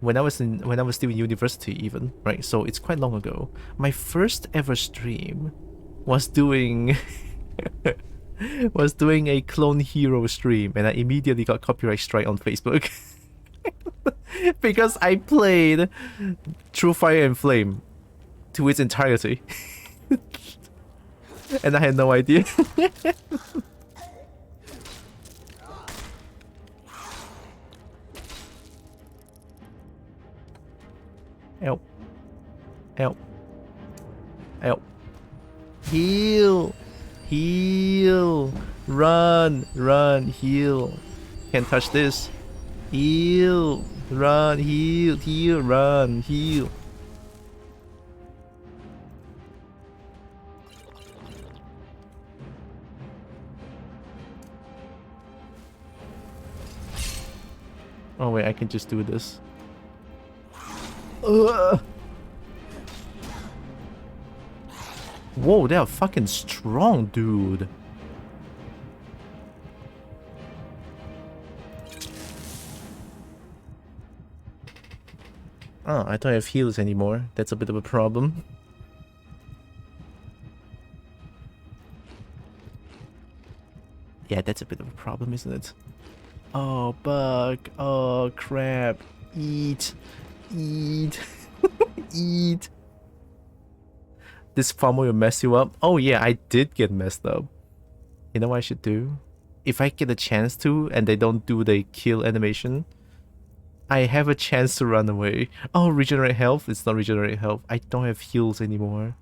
I was still in university even, right? So it's quite long ago. My first ever stream was doing a Clone Hero stream, and I immediately got copyright strike on Facebook. Because I played True Fire and Flame to its entirety. And I had no idea. Help. Help. Help. Heal. Heal. Run. Run. Heal. Can't touch this. Heal. Run. Heal. Heal. Run. Heal. Oh wait, I can just do this. Whoa, they are fucking strong, dude. Oh, I don't have heals anymore. That's a bit of a problem. Yeah, that's a bit of a problem, isn't it? Oh, bug. Oh, crap. Eat. Eat. Eat. This farmer will mess you up. Oh yeah, I did get messed up. You know what I should do? if I get a chance to and they don't do the kill animation, I have a chance to run away. Oh, regenerate health? It's not regenerate health. I don't have heals anymore.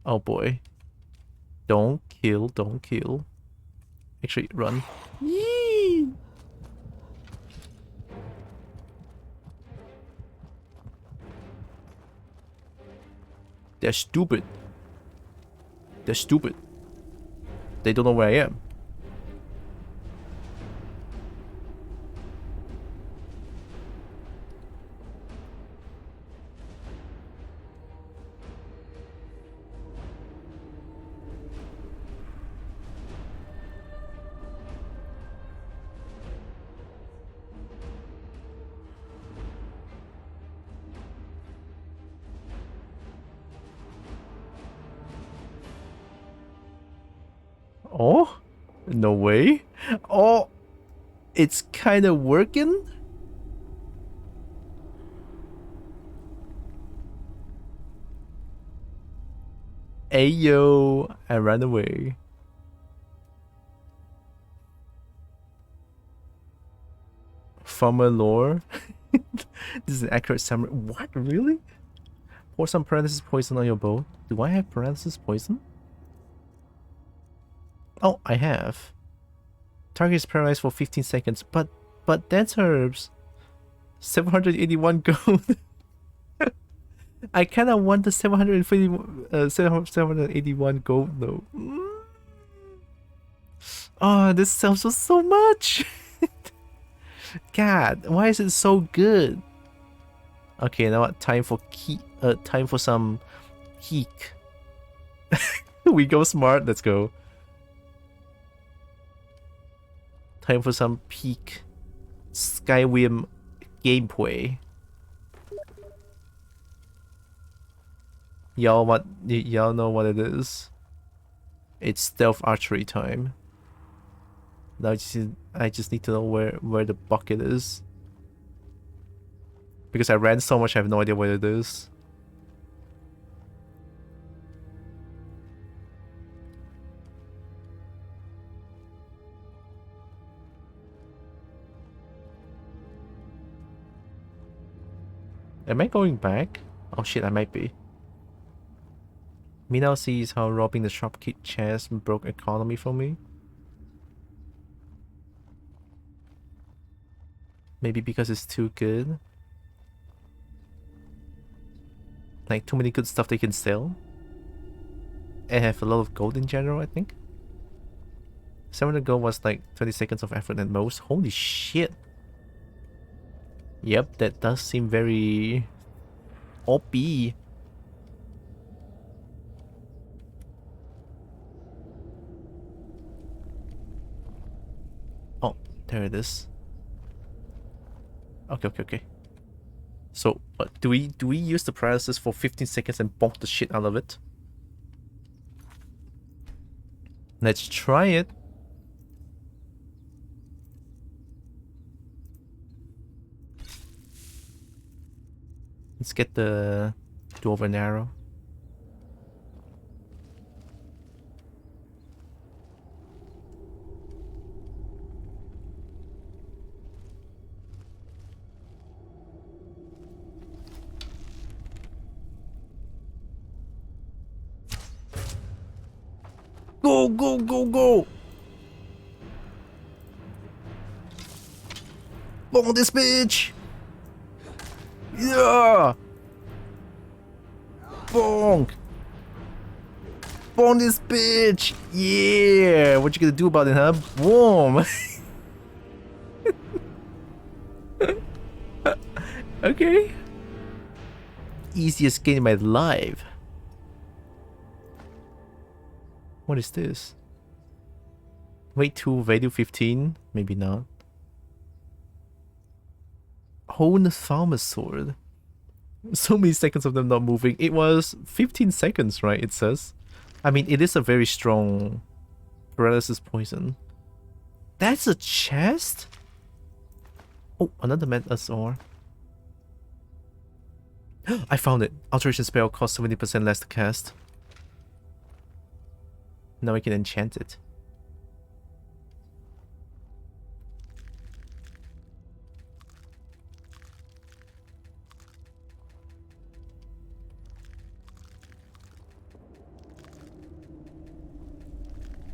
Oh boy. Don't kill, don't kill. Actually, run. Yee! They're stupid. They're stupid. They don't know where I am. Oh, no way. Oh, it's kind of working. Ayo, I ran away. Farmer lore. This is an accurate summary. What, really? Pour some paralysis poison on your bow. Do I have paralysis poison? Oh, I have. Target is paralyzed for 15 seconds, but that's herbs. 781 gold. I kind of want the 781 gold though. Oh, this sells for so much. God, why is it so good? Okay, you know what? Time for some geek. We go smart. Let's go. Time for some peak Skyrim gameplay. Y'all know what it is. It's stealth archery time. Now I just need to know where the bucket is. Because I ran so much I have no idea where it is. Am I going back? Oh shit, I might be. Me now sees how robbing the shopkeep chest broke economy for me. Maybe because it's too good. Like too many good stuff they can sell. And have a lot of gold in general, I think. 700 gold was like 20 seconds of effort at most. Holy shit. Yep, that does seem very OP. Oh, there it is. Okay. So, do we use the paralysis for 15 seconds and bonk the shit out of it? Let's try it. Let's get the dwarven arrow. Go, go, go, go! Bonk this bitch! Yeah! Bonk! Bonk this bitch! Yeah! What you gonna do about it, huh? Boom! Okay. Easiest game in my life. What is this? Wait 2, value 15? Maybe not. Hone Farmer's Sword. So many seconds of them not moving. It was 15 seconds, right? It says. I mean, it is a very strong paralysis poison. That's a chest? Oh, another Metas ore. I found it. Alteration spell costs 70% less to cast. Now we can enchant it.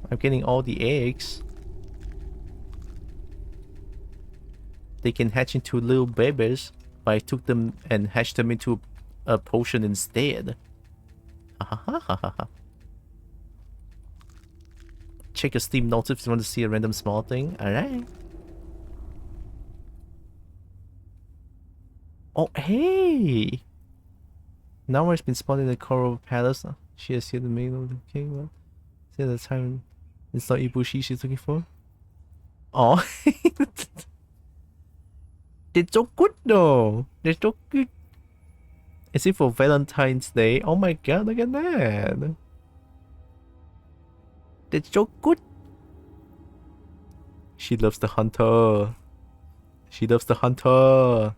I'm getting all the eggs. They can hatch into little babies, but I took them and hatched them into a potion instead. Check your Steam notes if you want to see a random small thing. Alright. Oh, hey! Now I've been spotted in the Coral Palace. She has here the maid of the king. What? See the time. It's not Ibushi she's looking for. Oh. They're so good though. They're so good. Is it for Valentine's Day? Oh my god, look at that. They're so good. She loves the hunter. She loves the hunter.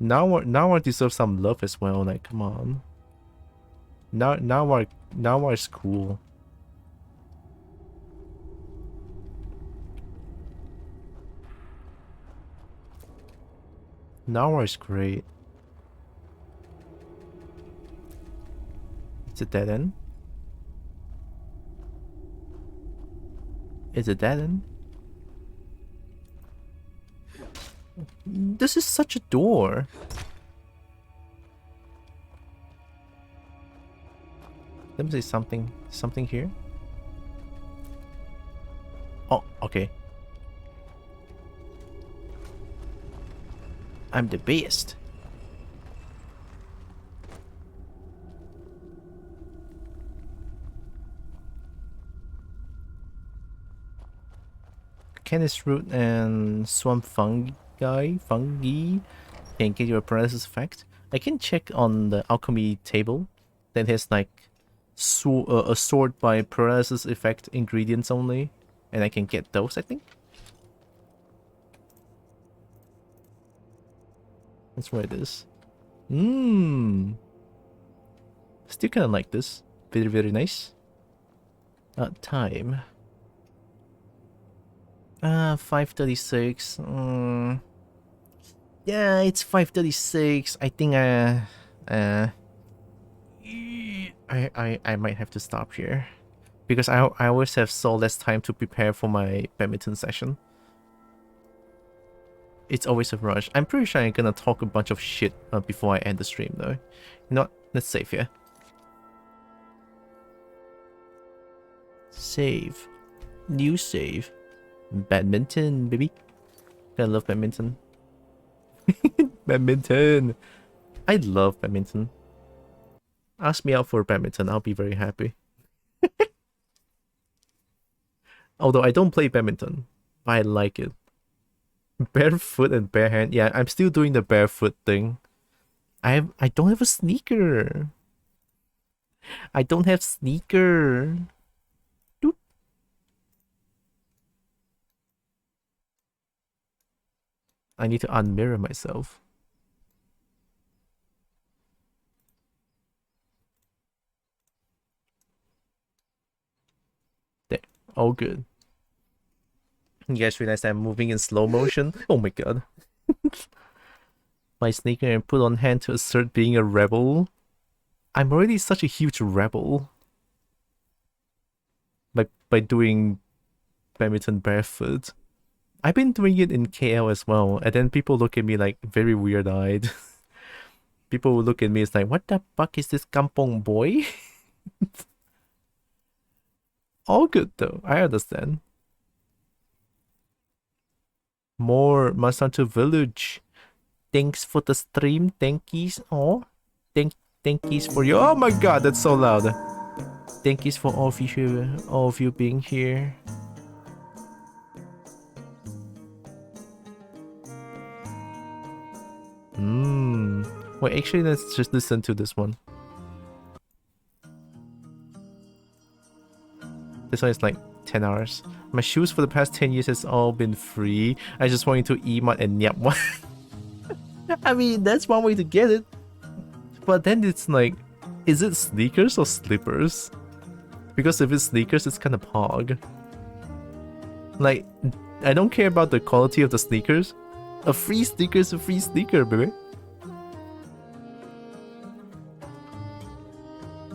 Now I deserve some love as well. Like, come on. Now I cool. Now is great. It's a dead end. Is it dead end? This is such a door. Let me say something. Something here. Oh, okay. I'm the best. Canis root and swamp fungi can get your paralysis effect. I can check on the alchemy table. That has like a sort by paralysis effect ingredients only, and I can get those, I think. That's where it is. Still kind of like this. Very, very nice. Time. 5:36. Yeah, it's 5:36. I think I might have to stop here because I always have so less time to prepare for my badminton session. It's always a rush. I'm pretty sure I'm gonna talk a bunch of shit before I end the stream though. You know what? Let's save here. Save. New save. Badminton, baby. I love badminton. Badminton. I love badminton. Ask me out for badminton, I'll be very happy. Although I don't play badminton, but I like it. Barefoot and bare hand. Yeah, I'm still doing the barefoot thing. I don't have a sneaker. I don't have sneaker. Doot. I need to unmirror myself. There. All good. You guys realize I'm moving in slow motion? Oh my god. My sneaker and put on hand to assert being a rebel. I'm already such a huge rebel. By doing badminton barefoot. I've been doing it in KL as well, and then people look at me like very weird-eyed. People will look at me, it's like, what the fuck is this kampong boy? All good though, I understand. More Masanto Village. Thanks for the stream, thankies. Oh, thankies for you. Oh my god, that's so loud. Thankies for all of you being here. Wait, actually, let's just listen to this one. This one is like 10 hours. My shoes for the past 10 years has all been free. I just want you to emote and nyap one. I mean, that's one way to get it. But then it's like, Is it sneakers or slippers? Because if it's sneakers, it's kind of pog. Like, I don't care about the quality of the sneakers. A free sneaker is a free sneaker, baby.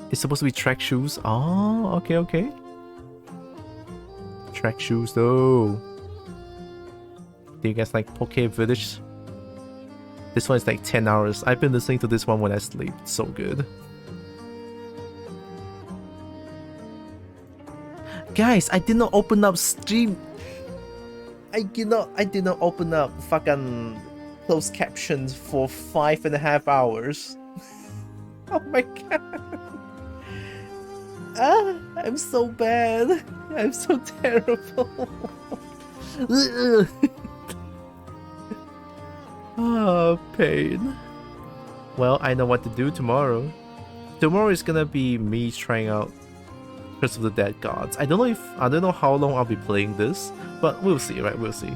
It's supposed to be track shoes. Oh, okay, okay. Track shoes, though. Do you guys like Poke Village? This one is like 10 hours. I've been listening to this one when I sleep. It's so good. Guys, I did not open up stream. I did not open up fucking closed captions for 5.5 hours. Oh my god. I'm so bad. I'm so terrible. Oh, pain. Well, I know what to do tomorrow. Tomorrow is gonna be me trying out Curse of the Dead Gods. I don't know how long I'll be playing this, but we'll see, right? We'll see.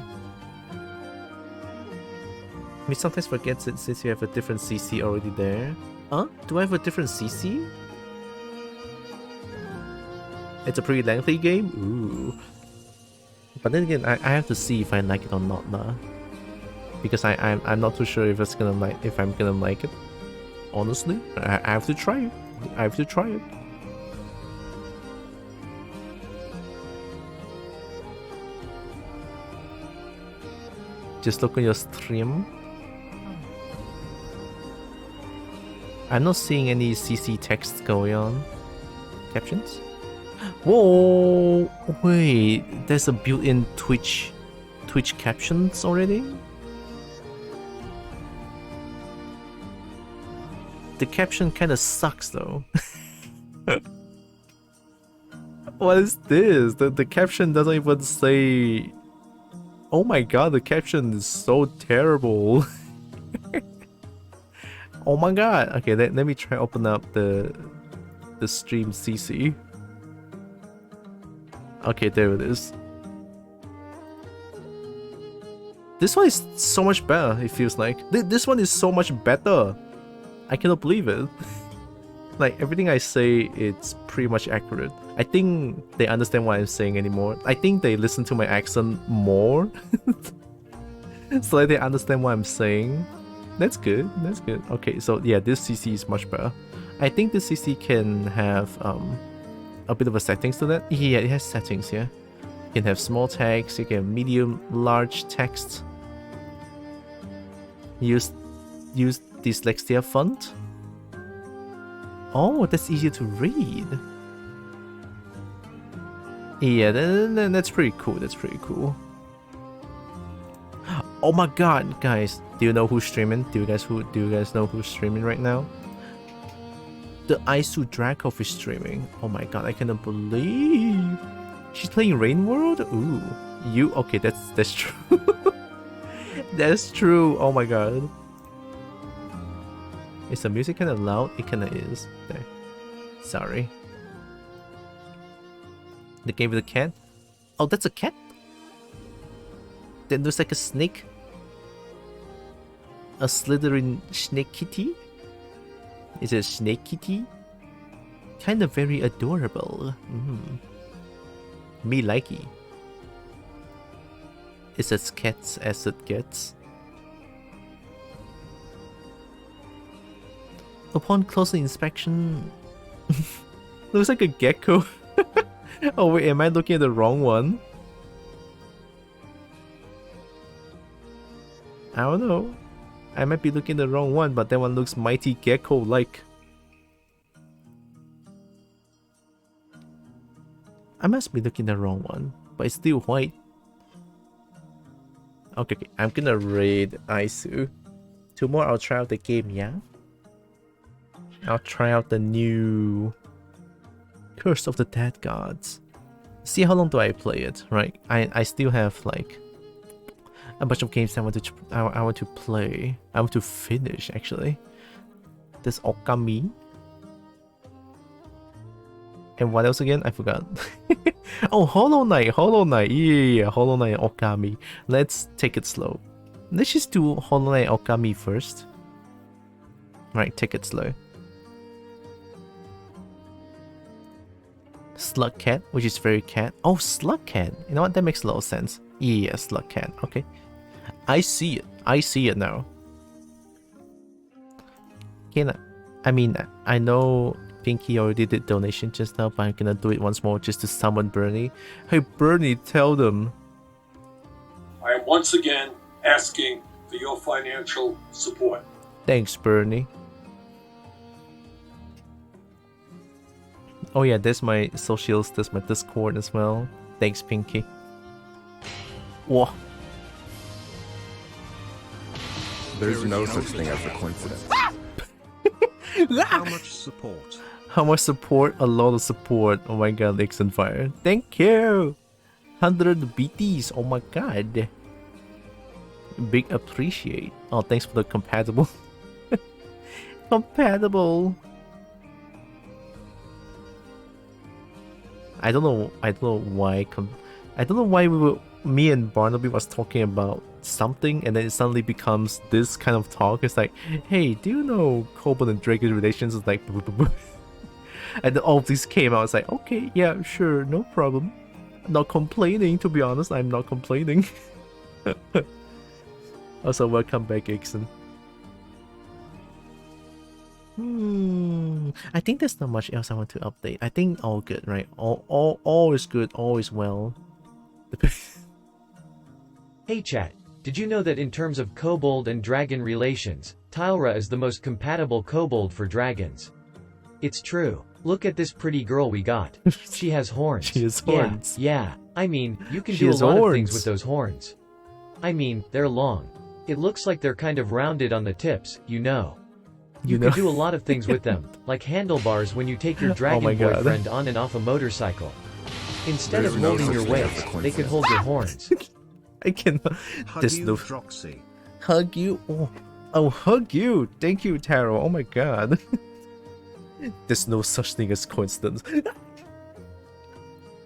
Me sometimes forgets it since you have a different CC already there. Huh? Do I have a different CC? It's a pretty lengthy game? Ooh. But then again, I have to see if I like it or not now. Because I'm not too sure if I'm gonna like it. Honestly, I have to try it. I have to try it. Just look on your stream. I'm not seeing any CC text going on. Captions? Whoa! Wait, there's a built-in Twitch captions already? The caption kinda sucks though. What is this? The caption doesn't even say... Oh my god, the caption is so terrible. Oh my god. Okay, let me try open up the stream CC. Okay, there it is. This one is so much better, it feels like. This one is so much better. I cannot believe it. Like, everything I say, it's pretty much accurate. I think they understand what I'm saying anymore. I think they listen to my accent more. So that they understand what I'm saying. That's good, that's good. Okay, so yeah, this CC is much better. I think the CC can have a bit of a settings to that. Yeah, it has settings, yeah. You can have small text, you can have medium, large text. Use dyslexia font. Oh, that's easier to read. Yeah, that's pretty cool. That's pretty cool. Oh my god, guys! Do you know who's streaming? Do you guys know who's streaming right now? The Isu Drakov is streaming. Oh my god, I cannot believe she's playing Rain World. Ooh, okay? That's true. That's true. Oh my god. Is the music kinda loud? It kinda is. There. Sorry. The game with the cat? Oh, that's a cat? That looks like a snake? A slithering snake kitty? Is it a snake kitty? Kinda very adorable. Me likey. It's as cats as it gets. Upon closer inspection... looks like a gecko. Oh wait, am I looking at the wrong one? I don't know. I might be looking at the wrong one, but that one looks mighty gecko-like. I must be looking at the wrong one, but it's still white. Okay, I'm gonna raid Isu. Tomorrow I'll try out the game, yeah? I'll try out the new Curse of the Dead Gods. See how long do I play it, right? I still have like a bunch of games I want to play. I want to finish actually. There's Okami. And what else again? I forgot. Oh, Hollow Knight. Yeah, Hollow Knight and Okami. Let's take it slow. Let's just do Hollow Knight and Okami first. Right, take it slow. Slug cat, which is fairy cat. Oh, slug cat. You know what? That makes a lot of sense. Yeah, slug cat. Okay. I see it. I see it now. I mean, I know Pinky already did donation just now, but I'm gonna do it once more just to summon Bernie. Hey, Bernie, tell them. I am once again asking for your financial support. Thanks, Bernie. Oh yeah, there's my socials, there's my Discord as well. Thanks, Pinky. Whoa. There's no such thing as a coincidence. How much support? How much support? A lot of support. Oh my god, X and Fire. Thank you! 100 BTs. Oh my god. Big appreciate. Oh, thanks for the compatible. Compatible. I don't know why me and Barnaby was talking about something and then it suddenly becomes this kind of talk. It's like, hey, do you know Kobold and Dragon relations? It's like and then all of this came out. It's like, okay, yeah, sure, no problem. Not complaining, to be honest. I'm not complaining. Also, welcome back, Ixon. I think there's not much else I want to update. I think all good, right? All is good, all is well. Hey chat, did you know that in terms of kobold and dragon relations, Tylra is the most compatible kobold for dragons? It's true. Look at this pretty girl we got. She has horns. She has horns. Yeah. I mean, you can She do a has lot of horns. things with those horns. I mean, they're long. It looks like they're kind of rounded on the tips, you know. You can do a lot of things with them, like handlebars when you take your dragon my God. boyfriend on and off a motorcycle. Instead There's of no holding such your thing as a waist, they could hold your horns. I can. Hug There's you, no Droxy. hug you. Oh, hug you. Thank you, Taro. Oh my god. There's no such thing as coincidence.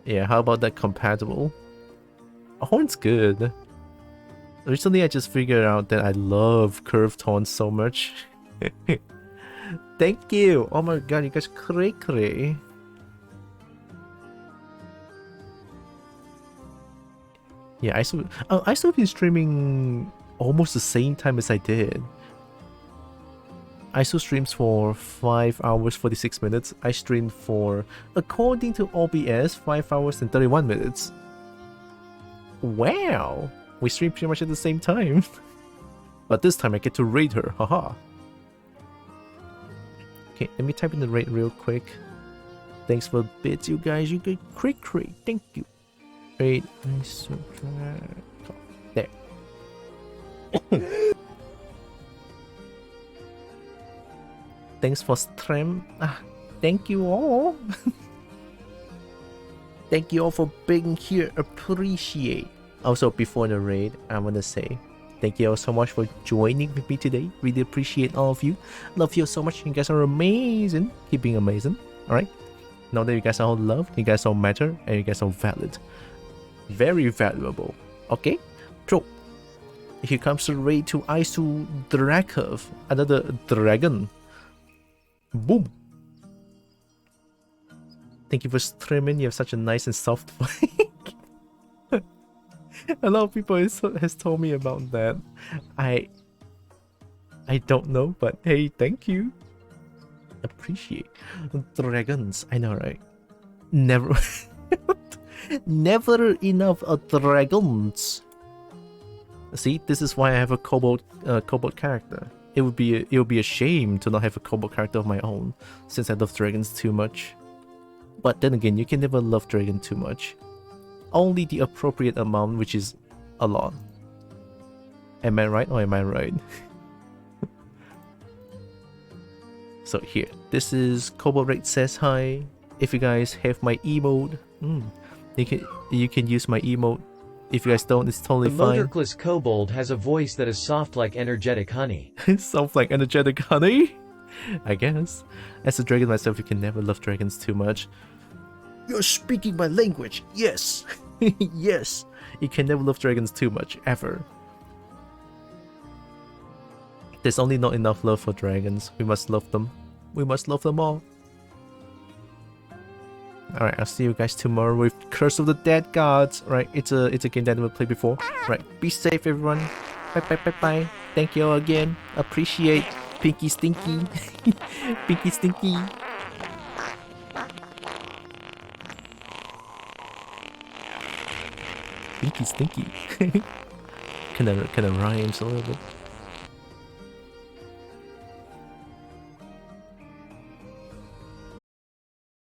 Yeah, how about that compatible? A horn's good. Recently, I just figured out that I love curved horns so much. Thank you. Oh my god, you guys cray. Yeah, I still been streaming almost the same time as I did. I still streams for 5 hours 46 minutes. I streamed for, according to OBS, 5 hours and 31 minutes. Wow! We stream pretty much at the same time. But this time I get to raid her, haha. Okay, let me type in the raid real quick. Thanks for bits, you guys. You get cray. Thank you. Raid, I subtract. There. Thanks for stream. Thank you all. Thank you all for being here. Appreciate. Also, before the raid, I want to say thank you all so much for joining with me today. Really appreciate all of you. Love you so much. You guys are amazing. Keep being amazing. Alright? Know that you guys are all loved, you guys all matter, and you guys are valid. Very valuable. Okay? So, here comes the raid to Isu Drakov, another dragon. Boom. Thank you for streaming. You have such a nice and soft voice. A lot of people has told me about that. I don't know, but hey, thank you. Appreciate. Dragons, I know, right? Never enough of dragons. See, this is why I have a kobold character. It would be a shame to not have a kobold character of my own, since I love dragons too much. But then again, you can never love dragon too much. Only the appropriate amount, which is a lot. Am I right or am I right? So here, this is Kobold Raid says hi. If you guys have my emote, you can use my emote. If you guys don't, it's totally The fine. motorcless kobold has a voice that is soft like energetic honey. Sounds like energetic honey? I guess. As a dragon myself, you can never love dragons too much. You're speaking my language! Yes! Yes! You can never love dragons too much, ever. There's only not enough love for dragons. We must love them. We must love them all. Alright, I'll see you guys tomorrow with Curse of the Dead Gods. Right, it's a game that I never played before. Right, be safe everyone. Bye bye bye bye. Thank you all again. Appreciate Pinky Stinky. Pinky Stinky. Pinky Stinky. Kinda rhymes a little bit.